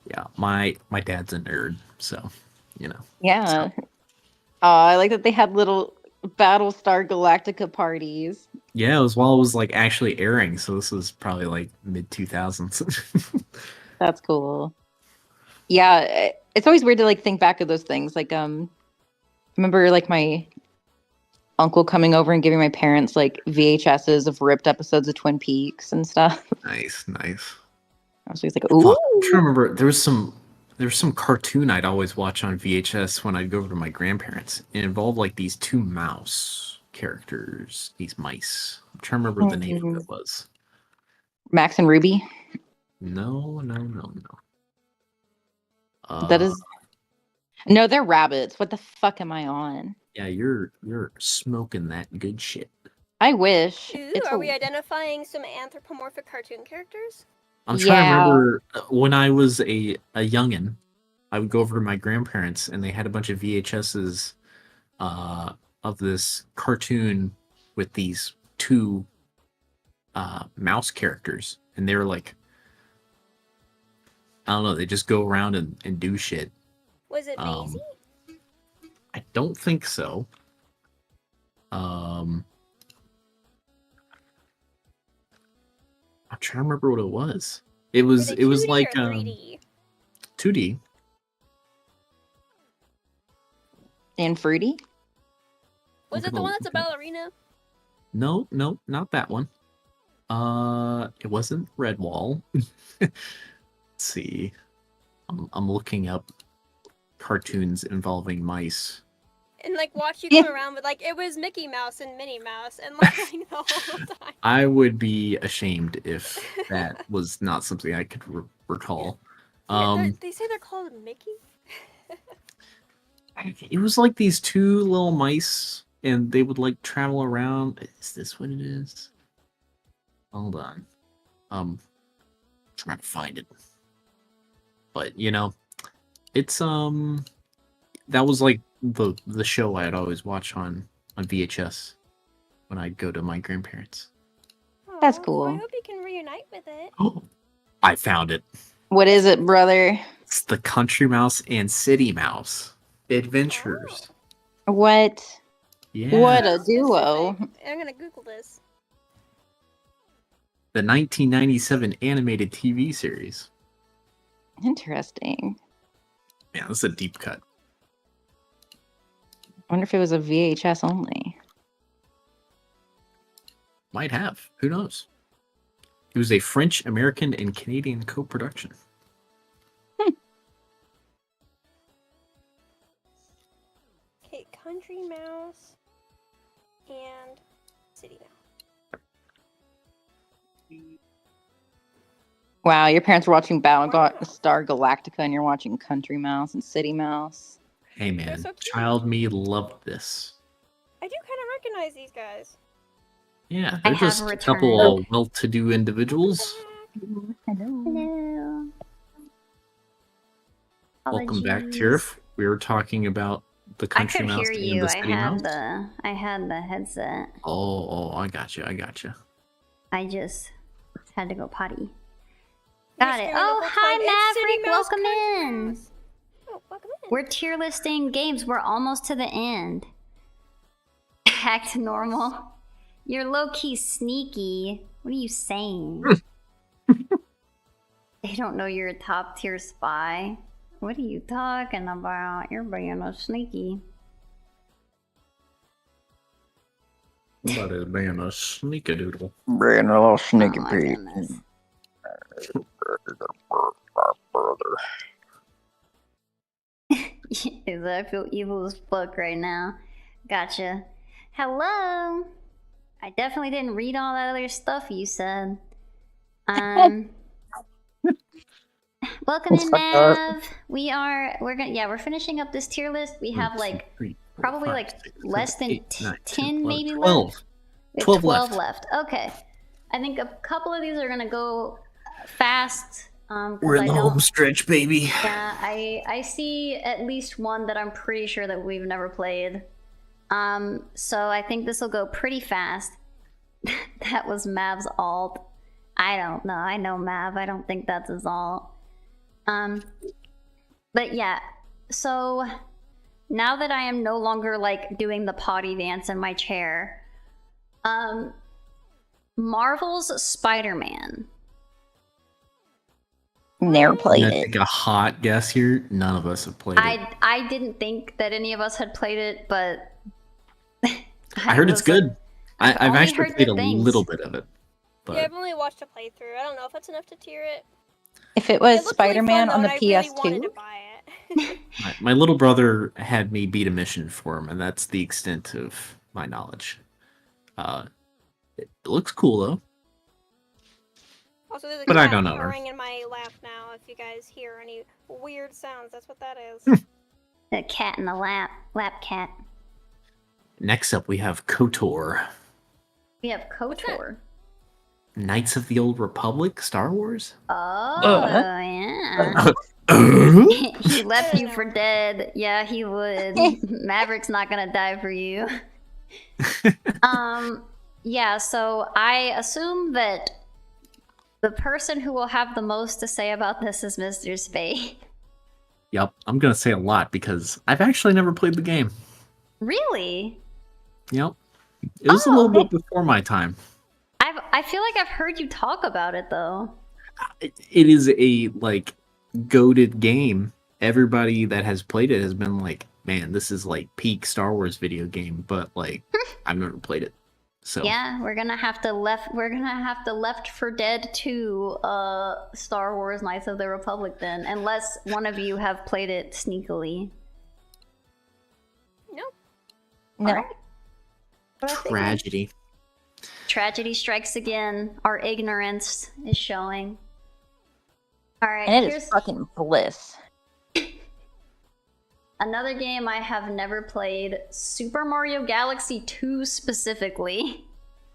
Yeah, my dad's a nerd, so you know. Yeah. I like that they had little Battlestar Galactica parties. Yeah, it was while it was like actually airing, so this was probably like mid 2000s. That's cool. Yeah, it's always weird to like think back of those things. Like, remember like my uncle coming over and giving my parents like VHSs of ripped episodes of Twin Peaks and stuff. Nice. I was always like, ooh. Fuck, I'm trying to remember. There was some cartoon I'd always watch on VHS when I'd go over to my grandparents. It involved like these two mouse characters, these mice. I'm trying to remember the name of it was. Max and Ruby. No. That is. No, they're rabbits. What the fuck am I on? Yeah, you're smoking that good shit. I wish. Ooh, are we identifying some anthropomorphic cartoon characters? I'm trying to remember when I was a youngin', I would go over to my grandparents and they had a bunch of VHSs of this cartoon with these two mouse characters, and they were like, I don't know, they just go around and do shit. Was it Maisie? I don't think so. I'm trying to remember what it was. It was like 3D? 2D. And Fruity? Was it the one that's a ballerina? No, not that one. It wasn't Redwall. Let's see. I'm looking up cartoons involving mice. And like watch you come around with like it was Mickey Mouse and Minnie Mouse and like the whole time. I would be ashamed if that was not something I could recall. They say they're called Mickey. It was like these two little mice and they would like travel around. Is this what it is? Hold on. Trying to find it. But it's that was like the show I'd always watch on VHS when I'd go to my grandparents. That's Aw, cool. I hope you can reunite with it. Oh, I found it. What is it, brother? It's the Country Mouse and City Mouse Adventures. What? Yeah. What a duo. Specific. I'm gonna Google this. The 1997 animated TV series. Interesting. Yeah, this is a deep cut. I wonder if it was a VHS only. Might have. Who knows? It was a French, American, and Canadian co-production. Okay, Country Mouse and City Mouse. Wow, your parents were watching Battlestar Galactica and you're watching Country Mouse and City Mouse. Hey man, so cute. child me loved this. I do kind of recognize these guys. Yeah, I they're have just a returned. couple of well-to-do individuals. Hello. Hello. Welcome back, Apologies. Tierf. We were talking about the I Country could Mouse hear and you. the I City Mouse. had the headset. Oh, I got you. I just had to go potty. You're Got it. screaming the Oh, whole hi, time, "It's City Maverick. Mouse, Welcome Country in. Mouse." Oh, welcome in. We're tier listing games. We're almost to the end. Back to normal. You're low-key sneaky. What are you saying? They don't know you're a top tier spy. What are you talking about? You're being a sneaky. Somebody being a sneakadoodle. Being a little sneaky Oh my pig. goodness. I feel evil as fuck right now. Gotcha. Hello. I definitely didn't read all that other stuff you said. Welcome in, Mav. We're finishing up this tier list. We have like probably like less than 10 maybe 12. left. We have 12 12 left. left. Okay. I think a couple of these are gonna go fast. 'Cause We're in I the don't- home stretch, baby. Yeah, I see at least one that I'm pretty sure that we've never played. So I think this will go pretty fast. That was Mav's alt. I don't know. I know Mav. I don't think that's his alt. But yeah. So now that I am no longer like doing the potty dance in my chair, Marvel's Spider-Man. Never I'm played gonna it. take a hot guess here. None of us have played it. I didn't think that any of us had played it, but I heard it's was like- good. I've only actually heard played a good things. little bit of it. But Yeah, I've only watched a playthrough. I don't know if that's enough to tier it. If it It was looked really Spider-Man fun, on though, the and I really PS2, wanted to buy it. my little brother had me beat a mission for him, and that's the extent of my knowledge. It looks cool though. Also, there's a But I cat don't know her. purring in my lap now. If you guys hear any weird sounds, that's what that is. A cat in the lap cat. Next up, we have KOTOR, We have KOTOR. Knights of the Old Republic, Star Wars. Oh yeah. He left you for dead. Yeah, he would. Maverick's not gonna die for you. Yeah, so I assume that the person who will have the most to say about this is Mr. Spade. Yep, I'm gonna say a lot because I've actually never played the game. Really? Yep, it was a little bit before my time. I feel like I've heard you talk about it though. It is a like goated game. Everybody that has played it has been like, "Man, this is like peak Star Wars video game." But like, I've never played it. So Yeah, we're gonna have to Left for Dead 2 Star Wars Knights of the Republic then, unless one of you have played it sneakily. Nope. no. Alright. tragedy. Tragedy strikes again. Our ignorance is showing. Alright, And it here's is fucking bliss. Another game I have never played, Super Mario Galaxy 2 specifically.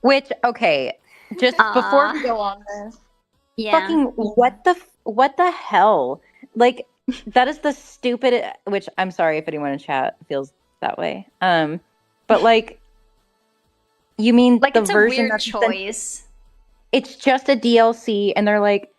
Which, okay, just before we go on this, Yeah. fucking what the hell? Like, that is the stupid. Which I'm sorry if anyone in chat feels that way. But like, you mean Like, the it's a version weird that's choice. it's just a DLC, and they're like,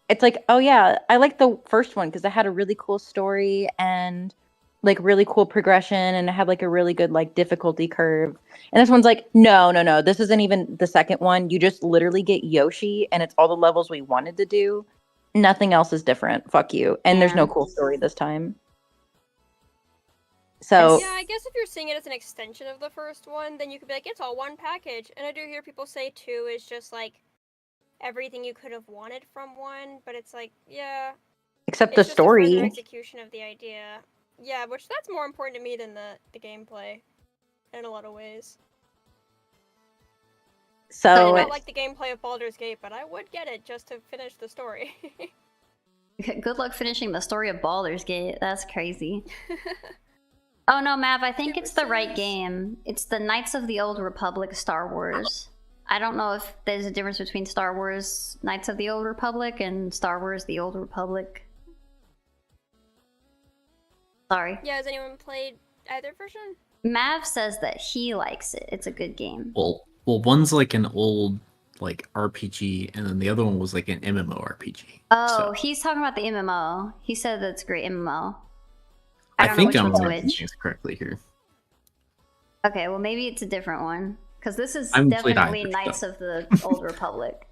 it's like, oh yeah, I like the first one because it had a really cool story and like really cool progression, and it had like a really good like difficulty curve. And this one's like, no, this isn't even the second one. You just literally get Yoshi, and it's all the levels we wanted to do. Nothing else is different. Fuck you. And there's no Yeah. cool story this time. So Yeah, I guess if you're seeing it as an extension of the first one, then you could be like, it's all one package. And I do hear people say 2 is just like everything you could have wanted from 1, but it's like, yeah, except it's the just a further story. execution of the idea. Yeah, which that's more important to me than the gameplay in a lot of ways. I So did not like the gameplay of Baldur's Gate, but I would get it just to finish the story. Good luck finishing the story of Baldur's Gate. That's crazy. Oh no, Mav, I think it's the right game. It's the Knights of the Old Republic Star Wars. I don't know if there's a difference between Star Wars Knights of the Old Republic and Star Wars The Old Republic. Sorry. Yeah, has anyone played either version? Mav says that he likes it. It's a good game. Well, one's like an old like RPG, and then the other one was like an MMORPG. Oh, So, he's talking about the MMO. He said that's a great MMO. I don't know think which I'm one's reading which. things correctly here. Okay, well maybe it's a different one. Because this is I'm played definitely either, Knights so. of the Old Republic.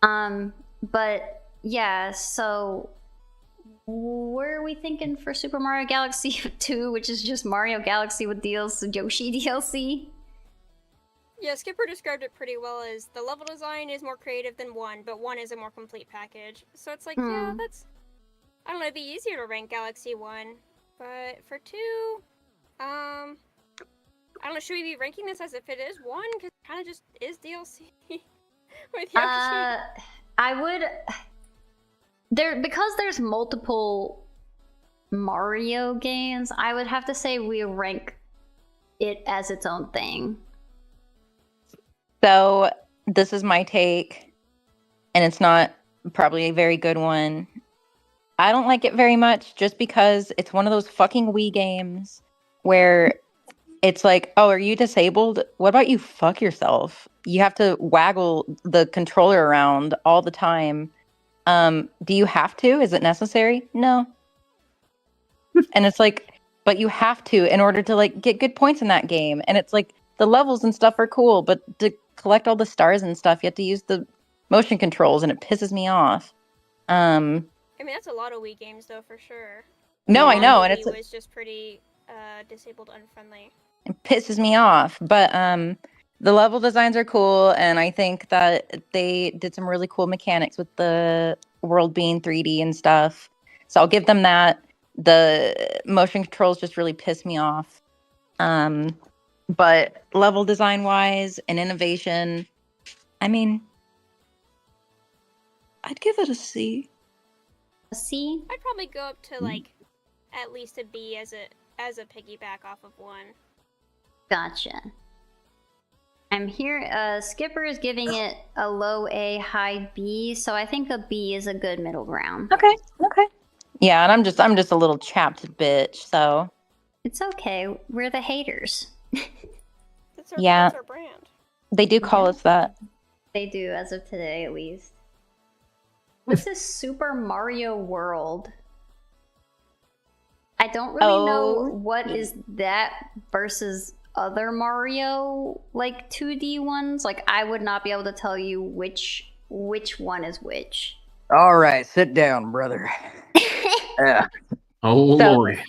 But yeah, so what are we thinking for Super Mario Galaxy 2, which is just Mario Galaxy with DLC, Yoshi DLC? Yeah, Skipper described it pretty well as the level design is more creative than 1, but 1 is a more complete package. So it's like, yeah, that's... I don't know, it'd be easier to rank Galaxy 1, but for 2, I don't know, should we be ranking this as if it is 1? Because it kind of just is DLC with Yoshi. I would... Because there's multiple Mario games, I would have to say we rank it as its own thing. So this is my take, and it's not probably a very good one. I don't like it very much just because it's one of those fucking Wii games where it's like, oh, are you disabled? What about you fuck yourself? You have to waggle the controller around all the time. Do you have to? Is it necessary? No. And it's like, but you have to in order to like get good points in that game. And it's like the levels and stuff are cool, but to collect all the stars and stuff, you have to use the motion controls, and it pisses me off. I mean, that's a lot of Wii games, though, for sure. No, I know, Wii and it's was just pretty disabled unfriendly. it pisses me off. But the level designs are cool, and I think that they did some really cool mechanics with the world being 3D and stuff. So I'll give them that. The motion controls just really piss me off. But level design wise and innovation, I mean, I'd give it a C. A C? I'd probably go up to like at least a B as a piggyback off of 1. Gotcha. I'm here. Skipper is giving it a low A, high B, so I think a B is a good middle ground. Okay. Yeah, and I'm just a little chapped bitch, so It's okay. We're the haters. Yeah. That's our brand. they do call us that. They do, as of today at least. What's this Super Mario World? I don't really know what is that versus other Mario, like 2D ones. Like, I would not be able to tell you which one is which. All right, sit down, brother. Yeah. Oh So- Lord.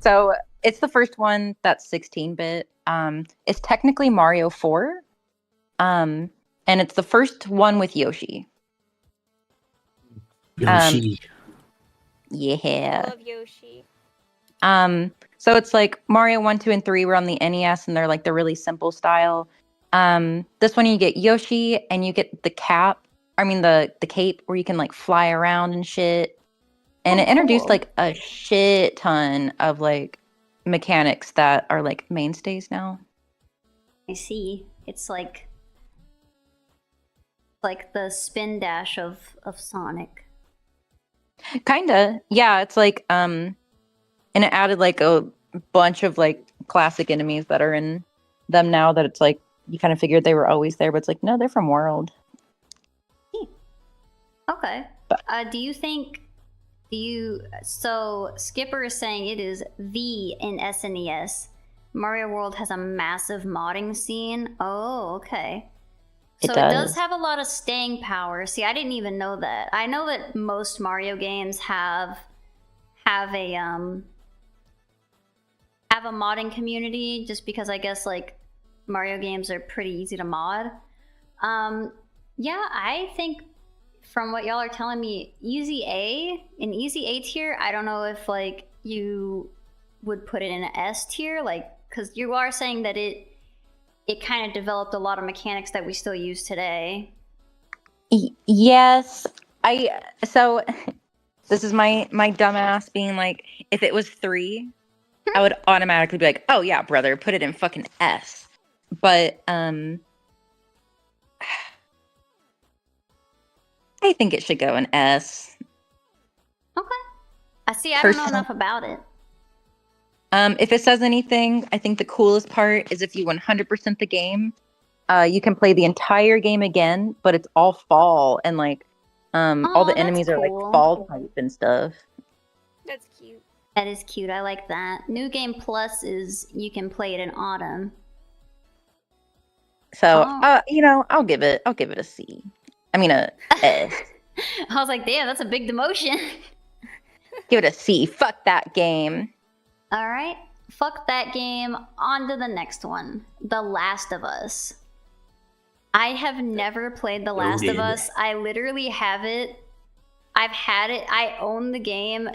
So it's the first one that's 16-bit. It's technically Mario 4. And it's the first one with Yoshi. Yoshi. I Yeah. love Yoshi. So it's like Mario 1, 2, and 3 were on the NES, and they're like the really simple style. This one you get Yoshi, and you get the cap. I mean the cape where you can like fly around and shit. And Oh, it introduced cool. like a shit ton of like mechanics that are like mainstays now. I see. It's like the spin dash of Sonic. Kinda. Yeah, it's like and it added like a bunch of like classic enemies that are in them now that it's like you kind of figured they were always there, but it's like no, they're from World. Okay. But- So Skipper is saying it is the in SNES. Mario World has a massive modding scene. Oh, okay. So it does have a lot of staying power. See, I didn't even know that. I know that most Mario games have a modding community just because I guess like Mario games are pretty easy to mod. Yeah, I think from what y'all are telling me, easy A tier, I don't know if like you would put it in an S tier, like because you are saying that it kind of developed a lot of mechanics that we still use today. Yes, so this is my dumbass being like, if it was 3, I would automatically be like, oh yeah, brother, put it in fucking S. But I think it should go in S. Okay. I see. I don't know enough about it. If it says anything, I think the coolest part is if you 100% the game, you can play the entire game again, but it's all fall and like all the enemies are like fall type and stuff. That's cute. That is cute. I like that. New Game Plus is you can play it in autumn. So I'll give it a C. I mean a S. I was like, damn, that's a big demotion. Give it a C. Fuck that game. All right. Fuck that game. On to the next one. The Last of Us. I have never played The Last of Us. I literally have it. I've had it. I own the game.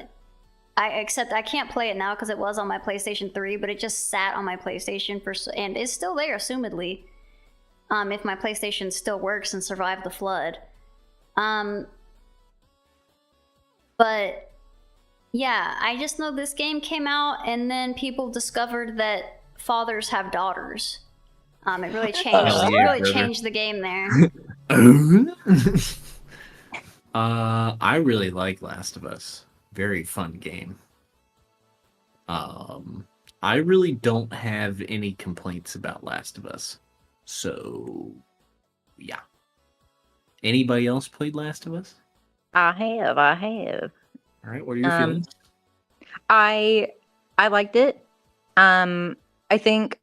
Except I can't play it now because it was on my PlayStation 3, but it just sat on my PlayStation and is still there, assumedly. If my PlayStation still works and survived the flood. But yeah, I just know this game came out and then people discovered that fathers have daughters. It really changed the game there. I really like Last of Us. Very fun game. I really don't have any complaints about Last of Us. So, yeah. Anybody else played Last of Us? I have. All right, what are your feelings? I liked it. I think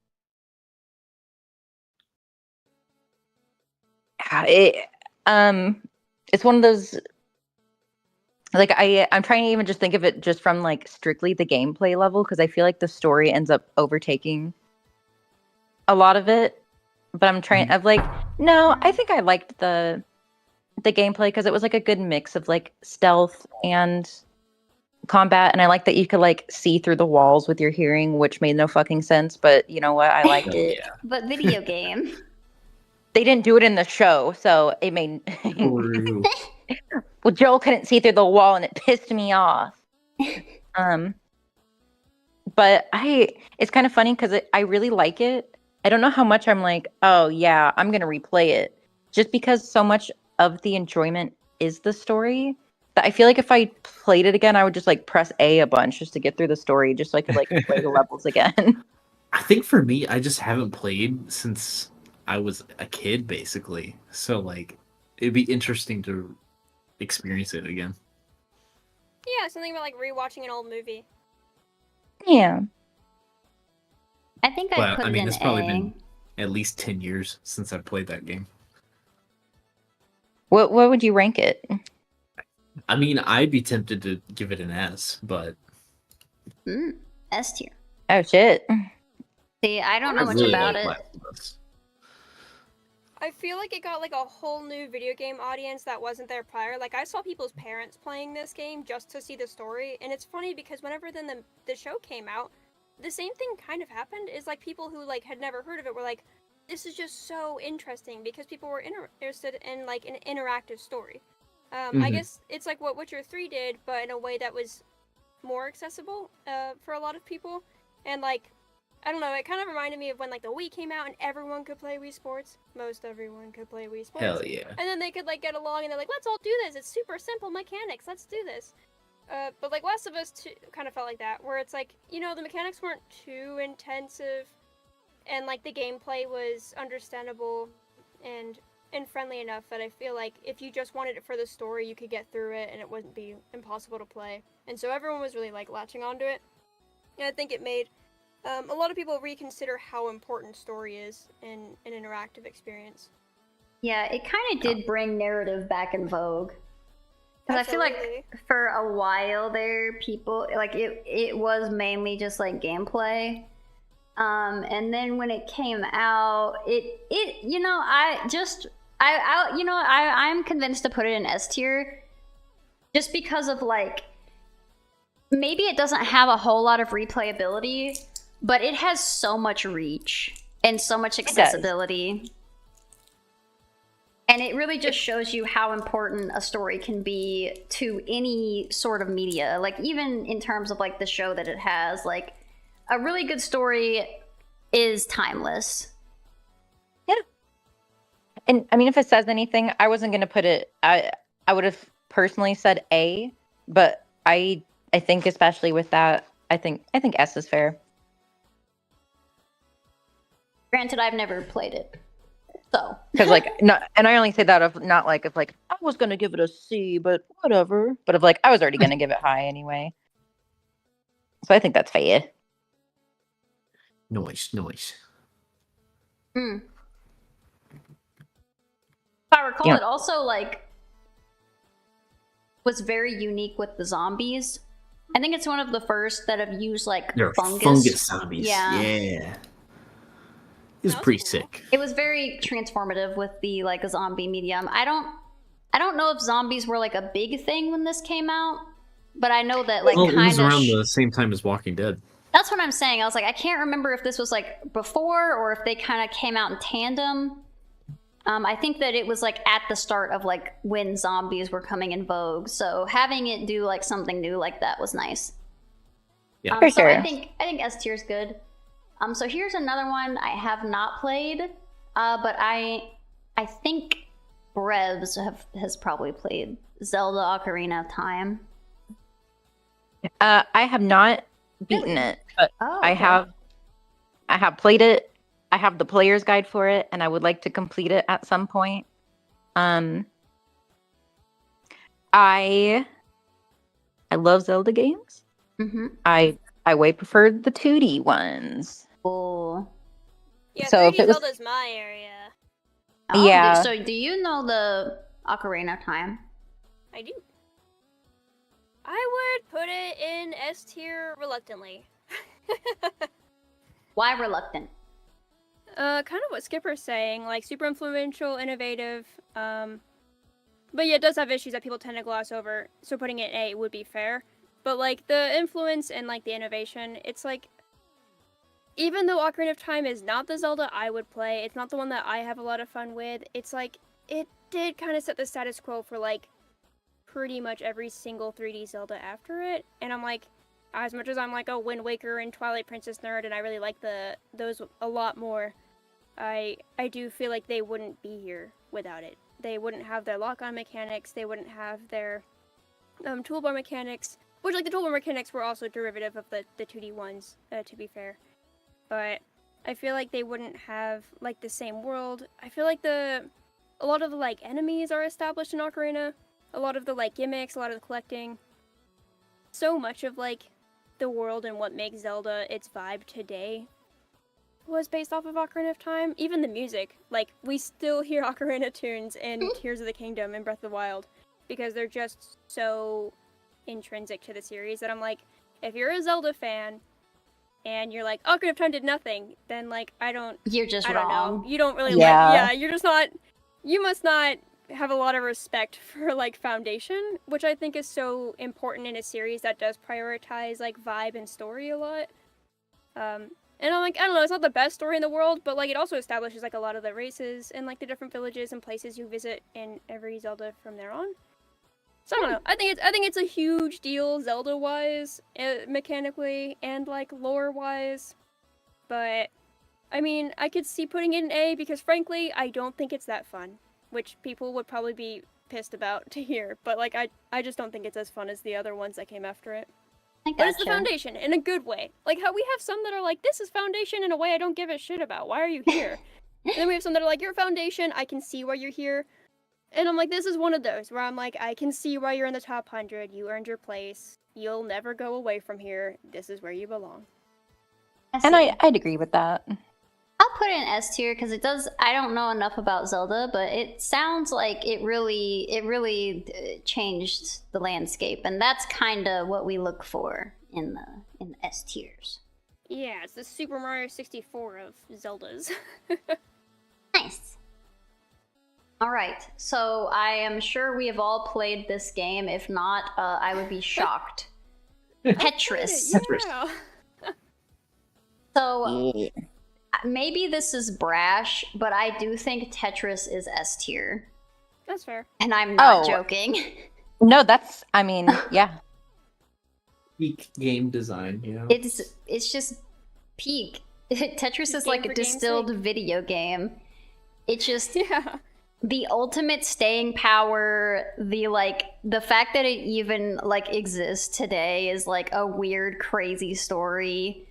it's one of those like I'm trying to even just think of it just from like strictly the gameplay level because I feel like the story ends up overtaking a lot of it. But I'm trying of like no, I think I liked the gameplay because it was like a good mix of like stealth and combat, and I like that you could like see through the walls with your hearing, which made no fucking sense, but you know what, I liked it. Yeah. But video game. They didn't do it in the show, so it made well, Joel couldn't see through the wall and it pissed me off. But it's kind of funny because I really like it. I don't know how much I'm like, oh yeah, I'm gonna replay it, just because so much of the enjoyment is the story that I feel like if I played it again, I would just like press A a bunch just to get through the story, just so I could like play the levels again. I think for me, I just haven't played since I was a kid, basically. So, like, it'd be interesting to experience it again. Yeah, something about like rewatching an old movie. Yeah. I think I'd put it in it's probably A. been at least 10 years since I've played that game. What would you rank it? I mean, I'd be tempted to give it an S, but S tier. Oh shit. See, I don't know I much really about like it. Last of Us. I feel like it got like a whole new video game audience that wasn't there prior. Like I saw people's parents playing this game just to see the story, and it's funny because whenever then the show came out, the same thing kind of happened. Is like people who like had never heard of it were like, this is just so interesting because people were interested in like an interactive story. I guess it's like what Witcher 3 did, but in a way that was more accessible for a lot of people. And like, I don't know, it kind of reminded me of when like the Wii came out and everyone could play Wii Sports. Most everyone could play Wii Sports. Hell yeah. And then they could like get along and they're like, let's all do this. It's super simple mechanics. Let's do this. But like Last of Us 2 kind of felt like that, where it's like, you know, the mechanics weren't too intensive and like the gameplay was understandable and friendly enough that I feel like if you just wanted it for the story, you could get through it and it wouldn't be impossible to play. And so everyone was really like latching onto it. And I think it made a lot of people reconsider how important story is in an interactive experience. Yeah, it kind of did bring narrative back in vogue. Because I feel like for a while there, people, like, it was mainly just, like, gameplay. And then when it came out, you know, I'm convinced to put it in S tier. Just because of, like, maybe it doesn't have a whole lot of replayability, but it has so much reach and so much accessibility. And it really just shows you how important a story can be to any sort of media. Like, even in terms of, like, the show that it has, like, a really good story is timeless. Yeah. And, I mean, if it says anything, I wasn't going to put it... I would have personally said A, but I think especially with that, I think S is fair. Granted, I've never played it. So, because like, not, and I only say that of not like if like I was gonna give it a C, but whatever. But of like I was already gonna give it high anyway. So I think that's fair. Nice. If I recall, it also like was very unique with the zombies. I think it's one of the first that have used like fungus zombies. Yeah. It was pretty sick. It was very transformative with the like zombie medium. I don't know if zombies were like a big thing when this came out, but I know that like it was around the same time as Walking Dead. That's what I'm saying. I was like, I can't remember if this was like before or if they kind of came out in tandem. I think that it was like at the start of like when zombies were coming in vogue. So having it do like something new like that was nice. Yeah, for sure. I think S tier is good. So here's another one I have not played, but I think Brevs has probably played Zelda Ocarina of Time. I have not beaten it, but okay. I have played it. I have the player's guide for it, and I would like to complete it at some point. I love Zelda games. Mm-hmm. I way prefer the 2D ones. Oh. Yeah, so 3D if it was, Zelda's my area. Oh, yeah. So do you know the Ocarina of Time? I do. I would put it in S tier reluctantly. Why reluctant? Kind of what Skipper's saying, like super influential, innovative, but yeah, it does have issues that people tend to gloss over, so putting it in A would be fair. But like the influence and like the innovation, it's like, even though Ocarina of Time is not the Zelda I would play, it's not the one that I have a lot of fun with, it's like, it did kind of set the status quo for like pretty much every single 3D Zelda after it, and I'm like, as much as I'm like a Wind Waker and Twilight Princess nerd, and I really like those a lot more, I do feel like they wouldn't be here without it. They wouldn't have their lock-on mechanics, they wouldn't have their toolbar mechanics, which like the toolbar mechanics were also derivative of the 2D ones, to be fair. But I feel like they wouldn't have like the same world. I feel like a lot of the like enemies are established in Ocarina, a lot of the like gimmicks, a lot of the collecting. So much of like the world and what makes Zelda its vibe today was based off of Ocarina of Time. Even the music, like we still hear Ocarina tunes in Tears of the Kingdom and Breath of the Wild because they're just so intrinsic to the series that I'm like, if you're a Zelda fan and you're like, Ocarina of Time did nothing, then like You're just I don't wrong. know. You don't really you're just not, you must not have a lot of respect for like foundation, which I think is so important in a series that does prioritize like vibe and story a lot. And I'm like, I don't know, it's not the best story in the world, but like it also establishes like a lot of the races and like the different villages and places you visit in every Zelda from there on. So I don't know. I think it's a huge deal Zelda wise, mechanically and like lore wise. But I mean, I could see putting it in A because frankly, I don't think it's that fun, which people would probably be pissed about to hear. But like, I just don't think it's as fun as the other ones that came after it. I But it's the gotcha. foundation in a good way. Like how we have some that are like, this is foundation in a way I don't give a shit about. Why are you here? And then we have some that are like, you're foundation. I can see why you're here. And I'm like, this is one of those where I'm like, I can see why you're in the top 100. You earned your place. You'll never go away from here. This is where you belong. And I'd agree with that. I'll put it in S tier because it does. I don't know enough about Zelda, but it sounds like it really changed the landscape, and that's kind of what we look for in the S tiers. Yeah, it's the Super Mario 64 of Zeldas. Nice. All right, so I am sure we have all played this game. If not, I would be shocked. Tetris. Yeah. So maybe this is brash, but I do think Tetris is S tier, That's fair. and I'm not Oh. joking. No, that's, I mean, yeah. Peak game design, you know. It's just peak. Tetris is Game like a for game's distilled sake. video game. It's just Yeah. the ultimate staying power. The fact that it even like exists today is like a weird, crazy story.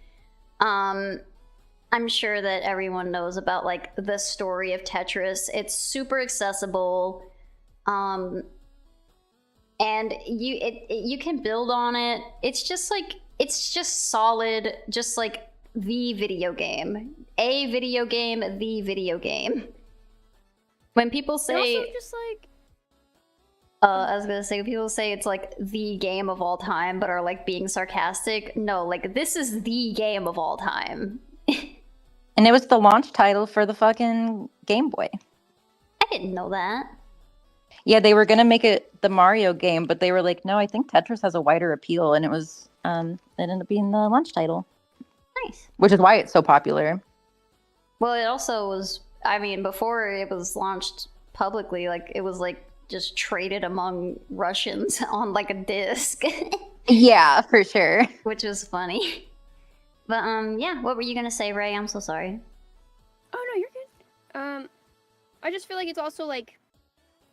I'm sure that everyone knows about like the story of Tetris. It's super accessible. And you can build on it. It's just solid, just like the video game. A video game, the video game. When people And say also just like, I was gonna say, when people say it's like the game of all time, but are like being sarcastic. No, like this is the game of all time. And it was the launch title for the fucking Game Boy. I didn't know that. Yeah, they were gonna make it the Mario game, but they were like, no, I think Tetris has a wider appeal, and it ended up being the launch title, Nice. which is why it's so popular. Well, it also was. I mean, before it was launched publicly, like it was like just traded among Russians on like a disc, Yeah, for sure. which was funny. But yeah. What were you gonna say, Ray? I'm so sorry. oh no, you're good. I just feel like it's also like,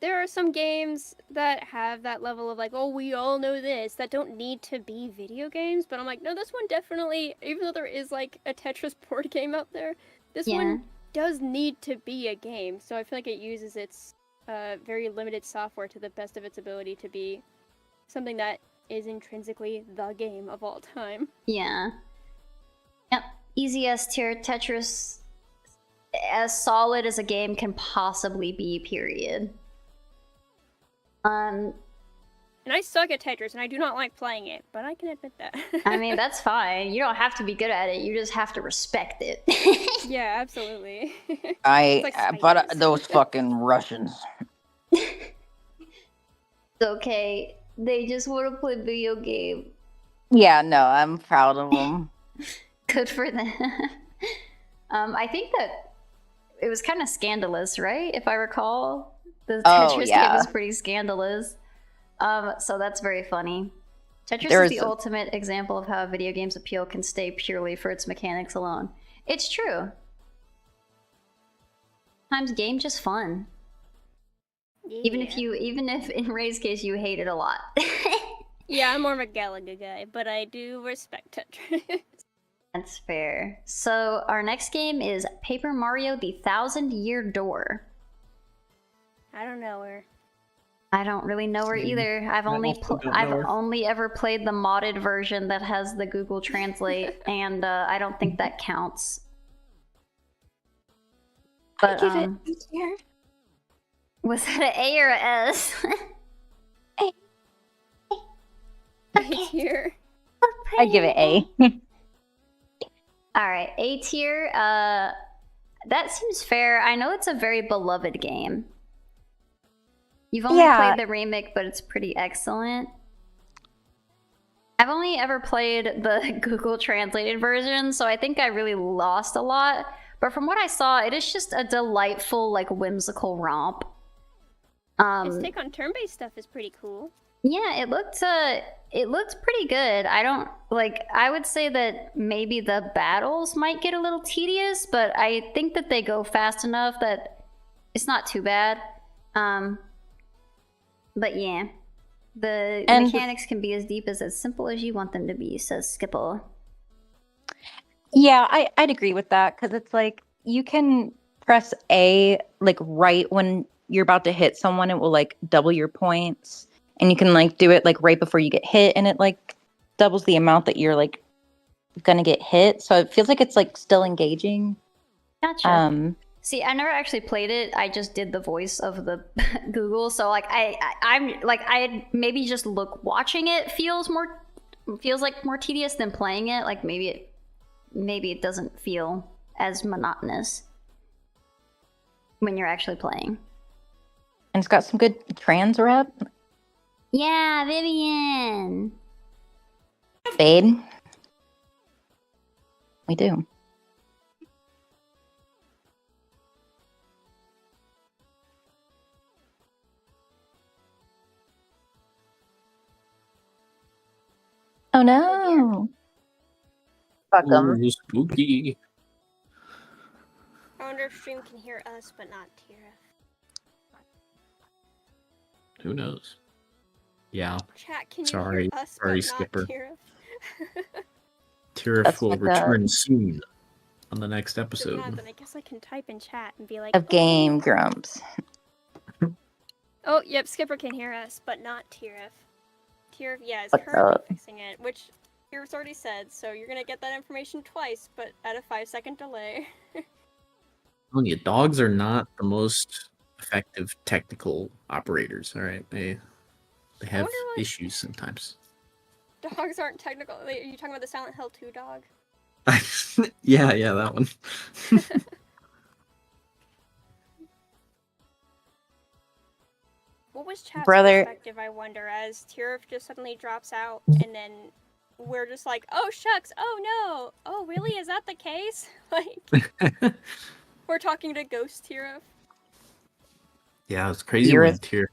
there are some games that have that level of like, oh, we all know this, that don't need to be video games. But I'm like, no, this one definitely, even though there is like a Tetris board game out there, this Yeah. one does need to be a game. So I feel like it uses its very limited software to the best of its ability to be something that is intrinsically the game of all time. Yeah. Yep. Easy S tier. Tetris, as solid as a game can possibly be. Period. And I suck at Tetris, and I do not like playing it, but I can admit that. I mean, that's fine. You don't have to be good at it. You just have to respect it. Yeah, absolutely. I like but spiders. those fucking Russians. It's okay. They just want to play video game. Yeah, no, I'm proud of them. Good for them. I think that it was kind of scandalous, right? If I recall, the Oh, Tetris game yeah. was pretty scandalous. So that's very funny. Tetris There is was the a- ultimate example of how a video game's appeal can stay purely for its mechanics alone. It's true. Sometimes game just fun. Even if in Ray's case you hate it a lot. Yeah, I'm more of a Galaga guy, but I do respect Tetris. That's fair. So our next game is Paper Mario: The 1,000-Year Door. I don't know her. I don't really know her Same. either. I've I only also don't know I've her. only ever played the modded version that has the Google Translate, and I don't think that counts. But was that an A or a S? Here. I give it A. All right, A tier. That seems fair. I know it's a very beloved game. You've only Yeah. played the remake, but it's pretty excellent. I've only ever played the Google translated version, so I think I really lost a lot. But from what I saw, it is just a delightful, like, whimsical romp. Its take on turn-based stuff is pretty cool. Yeah, it looked pretty good. I don't like I would say that maybe the battles might get a little tedious, but I think that they go fast enough that it's not too bad. Um but yeah. The And- mechanics can be as deep as simple as you want them to be, says Skipple. Yeah, I'd agree with that because it's like you can press A like right when you're about to hit someone, it will like double your points, and you can like do it like right before you get hit, and it like doubles the amount that you're like gonna get hit. So it feels like it's like still engaging. Gotcha. See, I never actually played it. I just did the voice of the Google. So like I'm like I maybe just watching it feels like more tedious than playing it. Like maybe it doesn't feel as monotonous when you're actually playing. And it's got some good trans rep. Yeah, Vivian. Babe. We do. Oh no. Fuck 'em. Oh, spooky. I wonder if stream can hear us, but not Tira. Who knows? Yeah. Chat, can you Sorry. hear us, Sorry, but Skipper. not Tira? Tira That's will like return soon on the next If episode. not, then I guess I can type in chat and be like, Of Game Grumps. oh, yep, Skipper can hear us, but not Tira. Tira, yeah, is What's currently up? fixing it, which Tira's already said, so you're gonna get that information twice, but at a 5-second delay. Telling you, dogs are not the most effective technical operators. All right, they have wonder what- issues sometimes. Dogs aren't technical. Wait, are you talking about the Silent Hill 2 dog? yeah, that one. What was chat's Brother- perspective, I wonder, as Tira just suddenly drops out, and then we're just like, oh shucks, oh no, oh really, is that the case? Like, we're talking to Ghost Tira. Yeah, it's crazy Tira- when Tira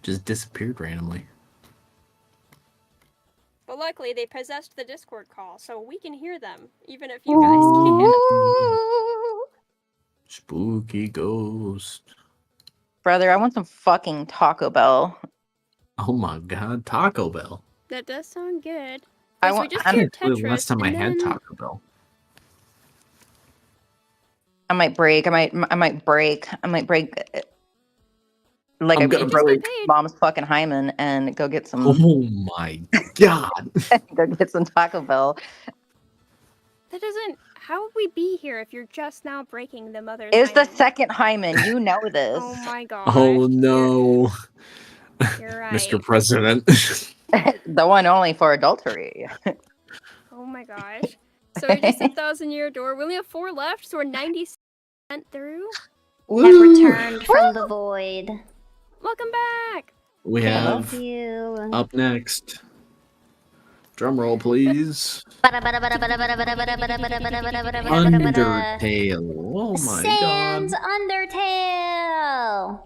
just disappeared randomly. But luckily, they possessed the Discord call, so we can hear them, even if you guys can't. Spooky ghost. Brother, I want some fucking Taco Bell. Oh my god, Taco Bell. That does sound good. I Wait, so we want- just I heard don't know the Tetris, last time I and had then- Taco Bell. I might break. I might break. Like I'm I gonna broke break. mom's fucking hymen and go get some Oh my god. go get some Taco Bell. That doesn't. How would we be here if you're just now breaking the mother's? It's the hymen? second hymen. You know this. Oh my god. Oh no. You're right. Mr. President. The one only for adultery. Oh my gosh. So we just 1,000-year door. We only have 4 left, so we're 90% through. Have returned from the void. Welcome back. We Thank have you. up next. Drum roll, please. Undertale. Oh my god. Sans Undertale.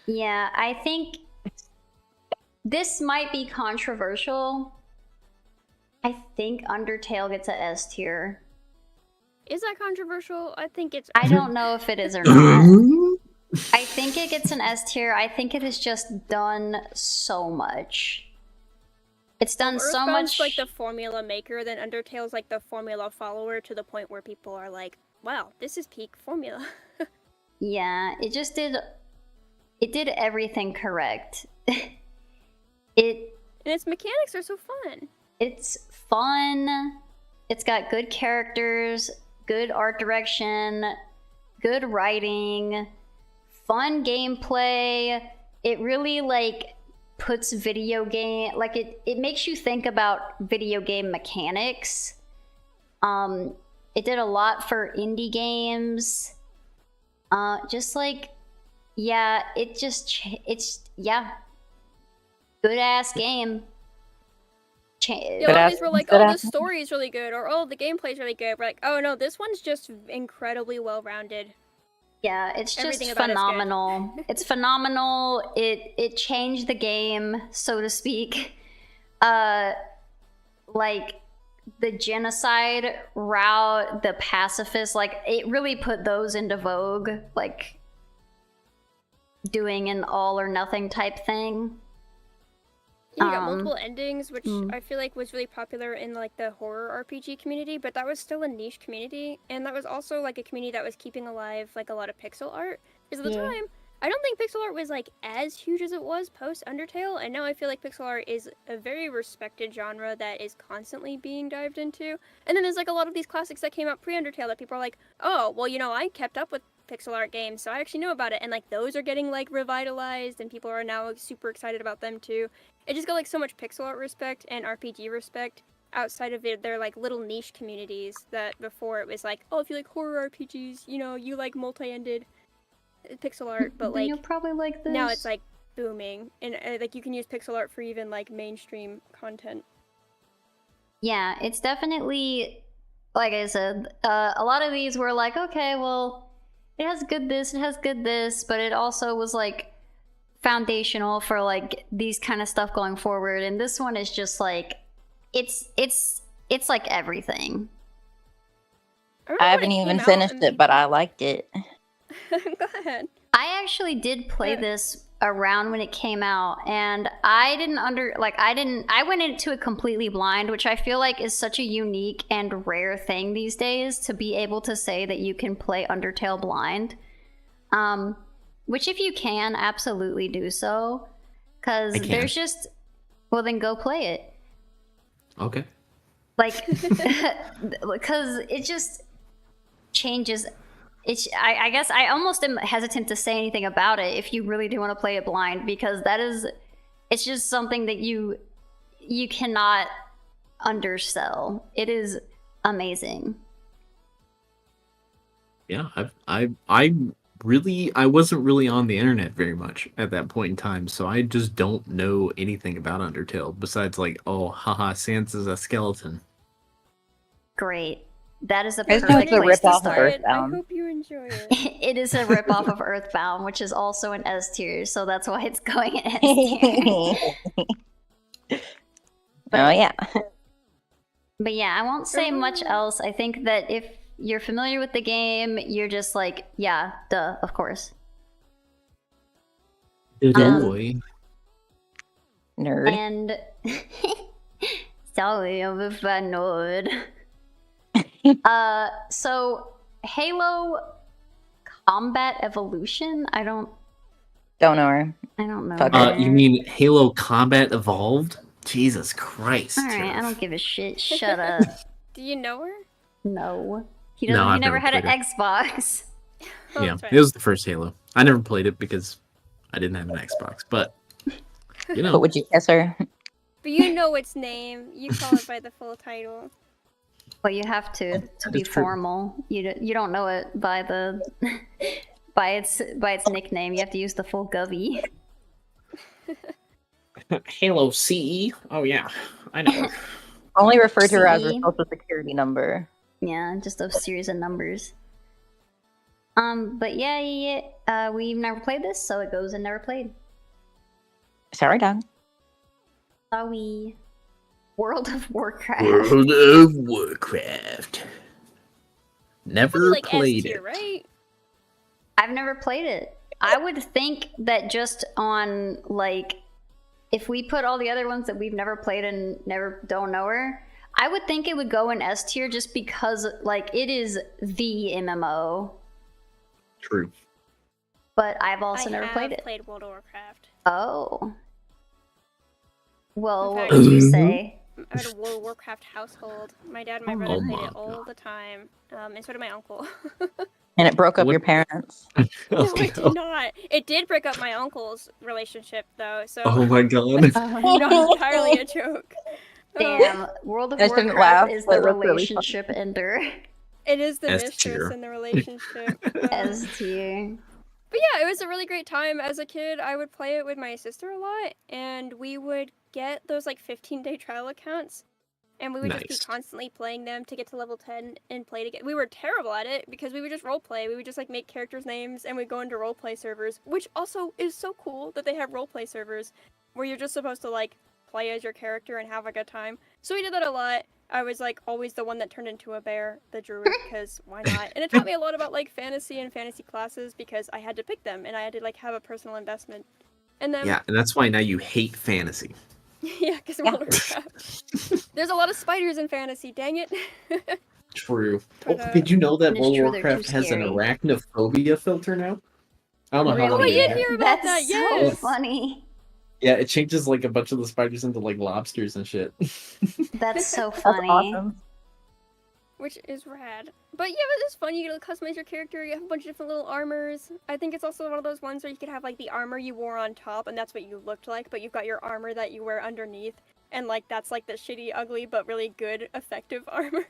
Yeah, I think this might be controversial. I think Undertale gets a S tier. Is that controversial? I think it's. I don't know if it is or not. I think it gets an S tier. I think it has just done so much. It's done so Earthbound's much. like the formula maker, then Undertale's like the formula follower to the point where people are like, wow, this is peak formula. Yeah, it just did. It did everything correct. it And its mechanics are so fun. It's fun. It's got good characters, good art direction, good writing, fun gameplay. It really like puts video game like it makes you think about video game mechanics. It did a lot for indie games. Just like yeah, it's good ass game. Yeah, always were like, oh, the story is really good, or oh, the gameplay is really good. We're like, oh no, this one's just incredibly well rounded. Yeah, it's Everything just about it's good. phenomenal. It's phenomenal. It changed the game, so to speak. Like the genocide route, the pacifist, like it really put those into vogue, like doing an all or nothing type thing. Yeah, you got multiple endings, which mm. I feel like was really popular in like the horror RPG community, but that was still a niche community, and that was also like a community that was keeping alive like a lot of pixel art. Because at the time, I don't think pixel art was like as huge as it was post Undertale, and now I feel like pixel art is a very respected genre that is constantly being dived into. And then there's like a lot of these classics that came out pre Undertale that people are like, oh, well, you know, I kept up with pixel art games, so I actually know about it, and like those are getting like revitalized, and people are now super excited about them too. It just got like so much pixel art respect and RPG respect outside of their like little niche communities that before it was like, oh, if you like horror RPGs, you know, you like multi-ended pixel art, but Then like you'll probably like this. now it's like booming, and like you can use pixel art for even like mainstream content. Yeah, it's definitely, like I said, a lot of these were like, okay, well, it has good this, it has good this, but it also was like foundational for like these kind of stuff going forward. And this one is just like, it's like everything. I haven't even finished it, but I liked it. Go ahead. I actually did play this around when it came out, and I went into it completely blind, which I feel like is such a unique and rare thing these days, to be able to say that you can play Undertale blind. Which if you can, absolutely do so. Because there's just, well then go play it. Okay. Like, because it just changes. I guess I almost am hesitant to say anything about it if you really do want to play it blind, because it's just something that you cannot undersell. It is amazing. Yeah, I wasn't really on the internet very much at that point in time, so I just don't know anything about Undertale besides like, oh, haha, Sans is a skeleton. Great. That is a It's perfect like a place to ripoff of start. Earthbound. I hope you enjoy it. It is a ripoff of Earthbound, which is also an S tier, so that's why it's going in S tier. Oh yeah. But yeah, I won't say much else. I think that if you're familiar with the game, you're just like, yeah, duh, of course. Boy. Nerd. And sorry, I'm a fan nerd. So Halo Combat Evolution? I don't Don't know her. know Fuck You mean Halo Combat Evolved? Jesus Christ. Alright, I don't give a shit. Shut up. Do you know her? No. He I've never had an played it. Xbox. Oh, Yeah, that's right. it was the first Halo. I never played it because I didn't have an Xbox, but you know. But would you kiss her? But you know its name. You call it by the full title. Well, you have to That be is true. formal. You don't know it by the by its nickname. You have to use the full govy. Halo CE? Oh yeah, I know. Only refer to her as her See? social security number. Yeah, just a series of numbers. But yeah, we've never played this, so it goes in never played. Sorry, dog. Sorry. World of Warcraft. World of Warcraft. Never Like played S-tier, it. right? I've never played it. I would think that just on like, if we put all the other ones that we've never played and don't know her, I would think it would go in S tier just because like it is the MMO. True. But I've also I never have played it. played World of Warcraft. Oh. Well, In what fact- would you say? I had a World of Warcraft household. My dad and my brother Oh played my it all God. the time, and so did my uncle. And it broke up What- your parents. No, Oh, it no. did not. It did break up my uncle's relationship, though. So Oh my god. not entirely a joke. Damn, World of I shouldn't Warcraft laugh, is but the that's really relationship ender. It is the S mistress tier. in the relationship. S tier. But yeah, it was a really great time. As a kid, I would play it with my sister a lot, and we would get those like 15-day trial accounts. and we would just be Nice. constantly playing them to get to level 10 and play together. We were terrible at it because we would just roleplay. We would just like make characters' names and we'd go into roleplay servers, which also is so cool that they have roleplay servers where you're just supposed to like play as your character and have a good time. So we did that a lot. I was like always the one that turned into a bear, the druid, because why not? And it taught me a lot about like fantasy and fantasy classes because I had to pick them and I had to like have a personal investment. And then Yeah, and that's why now you hate fantasy. yeah, because World of Warcraft. There's a lot of spiders in fantasy, dang it. True. But, Did you know that And it's World of true, they're too Warcraft has an scary. arachnophobia filter now? I don't know how Really? I they did did hear that. about That's that, so yes. funny. Yeah, it changes like a bunch of the spiders into like lobsters and shit. That's so That's funny. awesome. Which is rad. But yeah, it's fun. You get to customize your character. You have a bunch of different little armors. I think it's also one of those ones where you could have like the armor you wore on top, and that's what you looked like. But you've got your armor that you wear underneath, and like that's like the shitty, ugly, but really good, effective armor.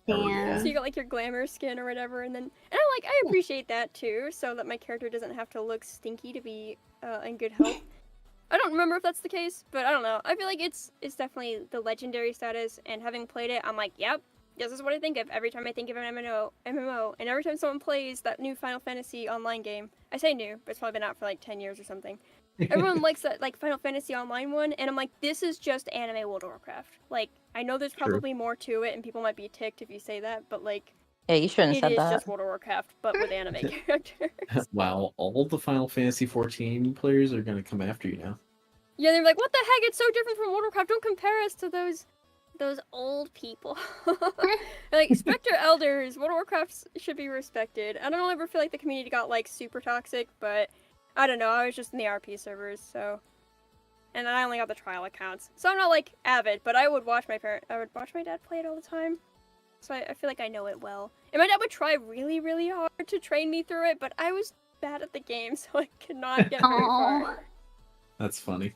Damn. So you got like your glamour skin or whatever, and I appreciate that too, so that my character doesn't have to look stinky to be in good health. I don't remember if that's the case, but I don't know. I feel like it's definitely the legendary status, and having played it, I'm like, yep, this is what I think of every time I think of an MMO, and every time someone plays that new Final Fantasy online game. I say new, but it's probably been out for like 10 years or something. Everyone likes that like Final Fantasy Online one, and I'm like, this is just anime World of Warcraft. Like, I know there's True. probably more to it, and people might be ticked if you say that, but like, Yeah, you shouldn't have it said is that. just World of Warcraft, but with anime characters. Wow, all the Final Fantasy 14 players are gonna come after you now. Yeah, they're like, what the heck? It's so different from World of Warcraft. Don't compare us to those old people. Like, Spectre Elders, World of Warcraft should be respected. I don't ever feel like the community got, like, super toxic, but I don't know. I was just in the RP servers, so... And I only got the trial accounts. So I'm not, like, avid, but I would watch my dad play it all the time. So I feel like I know it well. And my dad would try really, really hard to train me through it, but I was bad at the game, so I could not get very Aw. far. That's funny.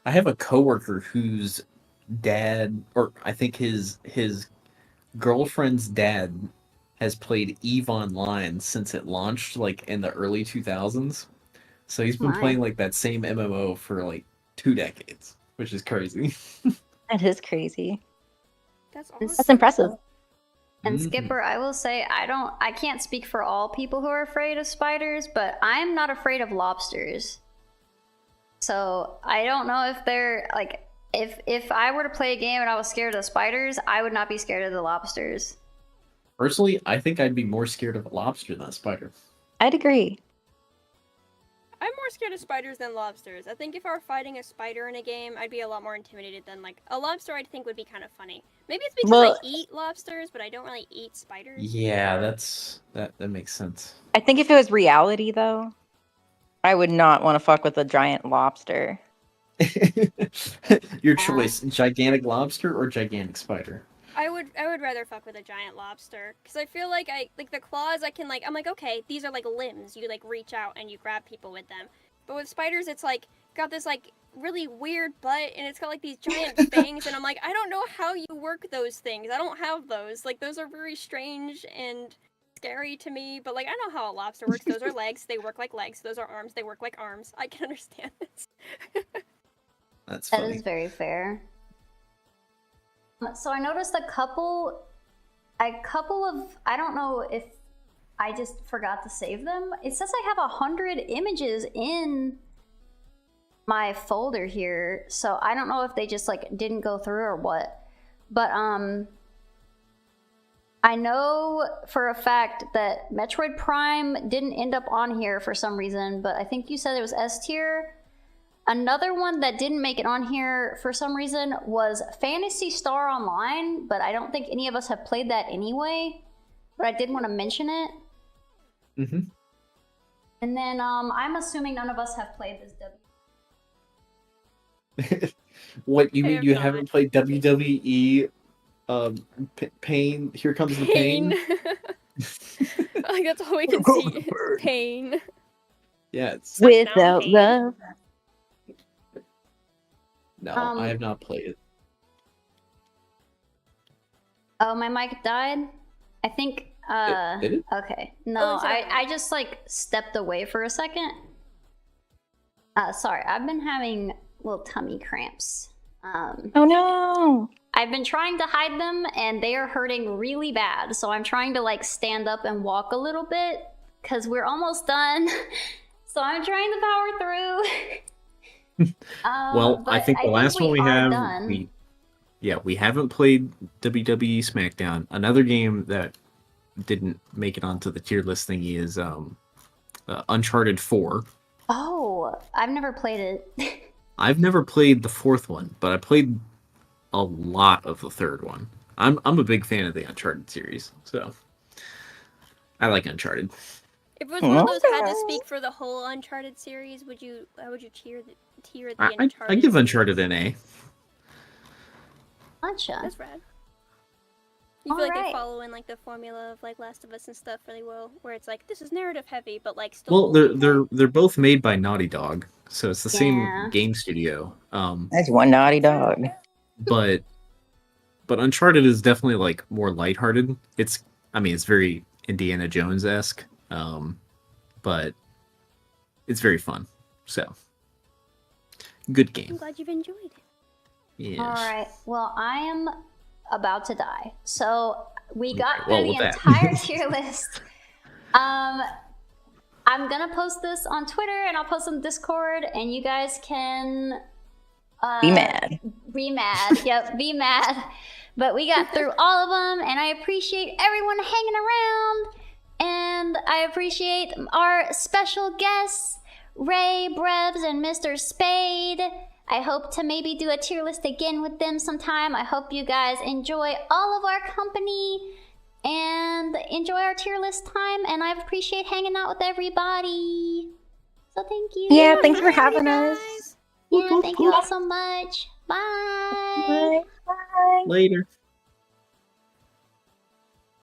I have a coworker whose dad, or I think his girlfriend's dad, has played EVE Online since it launched, like in the early 2000s. So he's been My. playing like that same MMO for like 2 decades, which is crazy. That is crazy. That's It's- awesome. That's impressive. And Mhm. Skipper, I will say I can't speak for all people who are afraid of spiders, but I'm not afraid of lobsters. So I don't know if they're like if I were to play a game and I was scared of spiders, I would not be scared of the lobsters. Personally, I think I'd be more scared of a lobster than a spider. I'd agree. I'm more scared of spiders than lobsters. I think if I were fighting a spider in a game, I'd be a lot more intimidated than like a lobster. I think would be kind of funny. Maybe it's because Well- I eat lobsters, but I don't really eat spiders. Yeah, that makes sense. I think if it was reality, though, I would not want to fuck with a giant lobster. Your choice: gigantic lobster or gigantic spider. I would rather fuck with a giant lobster because I feel like the claws I'm like, okay, these are like limbs. You like reach out and you grab people with them. But with spiders, it's like got this like really weird butt and it's got like these giant fangs and I'm like, I don't know how you work those things. I don't have those. Like those are very strange and scary to me. But like I know how a lobster works. Those are legs. They work like legs. Those are arms. They work like arms. I can understand this. That's That funny. is very fair. So I noticed a couple of, I don't know if I just forgot to save them. It says I have 100 images in my folder here, so I don't know if they just like didn't go through or what. But I know for a fact that Metroid Prime didn't end up on here for some reason, but I think you said it was S tier. Another one that didn't make it on here for some reason was Phantasy Star Online, but I don't think any of us have played that anyway. But I did want to mention it. Mm-hmm. And then I'm assuming none of us have played this What you I mean? have You not. haven't played WWE? Pain. Here comes the pain. Like that's all we can see. Is pain. Yeah, it's Without pain. love. no. Um, I have not played it. Oh, my mic died? I think, Did it? okay. No, Oh, it's okay. I just like stepped away for a second. Sorry, I've been having little tummy cramps. Oh no. I've been trying to hide them, and they are hurting really bad. So I'm trying to like stand up and walk a little bit because we're almost done. So I'm trying to power through. Well, I think the last one we are have, done. we haven't played WWE SmackDown. Another game that didn't make it onto the tier list thingy is Uncharted 4. Oh, I've never played it. I've never played the fourth one, but I played a lot of the third one. I'm a big fan of the Uncharted series, so I like Uncharted. If it was one of those had to speak for the whole Uncharted series, how would you tier the Uncharted? I give Uncharted series? an A. Gotcha. That's rad. You feel like Alright. they follow in like the formula of like Last of Us and stuff really well, where it's like this is narrative heavy, but like still. Well, they're both made by Naughty Dog, so it's the Yeah. same game studio. That's one naughty dog. But Uncharted is definitely like more lighthearted. It's very Indiana Jones-esque, but it's very fun. So good I'm game. glad you've enjoyed it. Yes. Alright, well, I am about to die. So we got Okay, well, through with the that. entire tier list. I'm gonna post this on Twitter and I'll post on Discord, and you guys can Be mad. Be mad. Yep, be mad. But we got through all of them, and I appreciate everyone hanging around. And I appreciate our special guests, Ray, Brebs, and Mr. Spade. I hope to maybe do a tier list again with them sometime. I hope you guys enjoy all of our company and enjoy our tier list time. And I appreciate hanging out with everybody. So thank you. Yeah, thanks for having us. Yeah, thank you all so much. Bye. Bye. Bye. Later.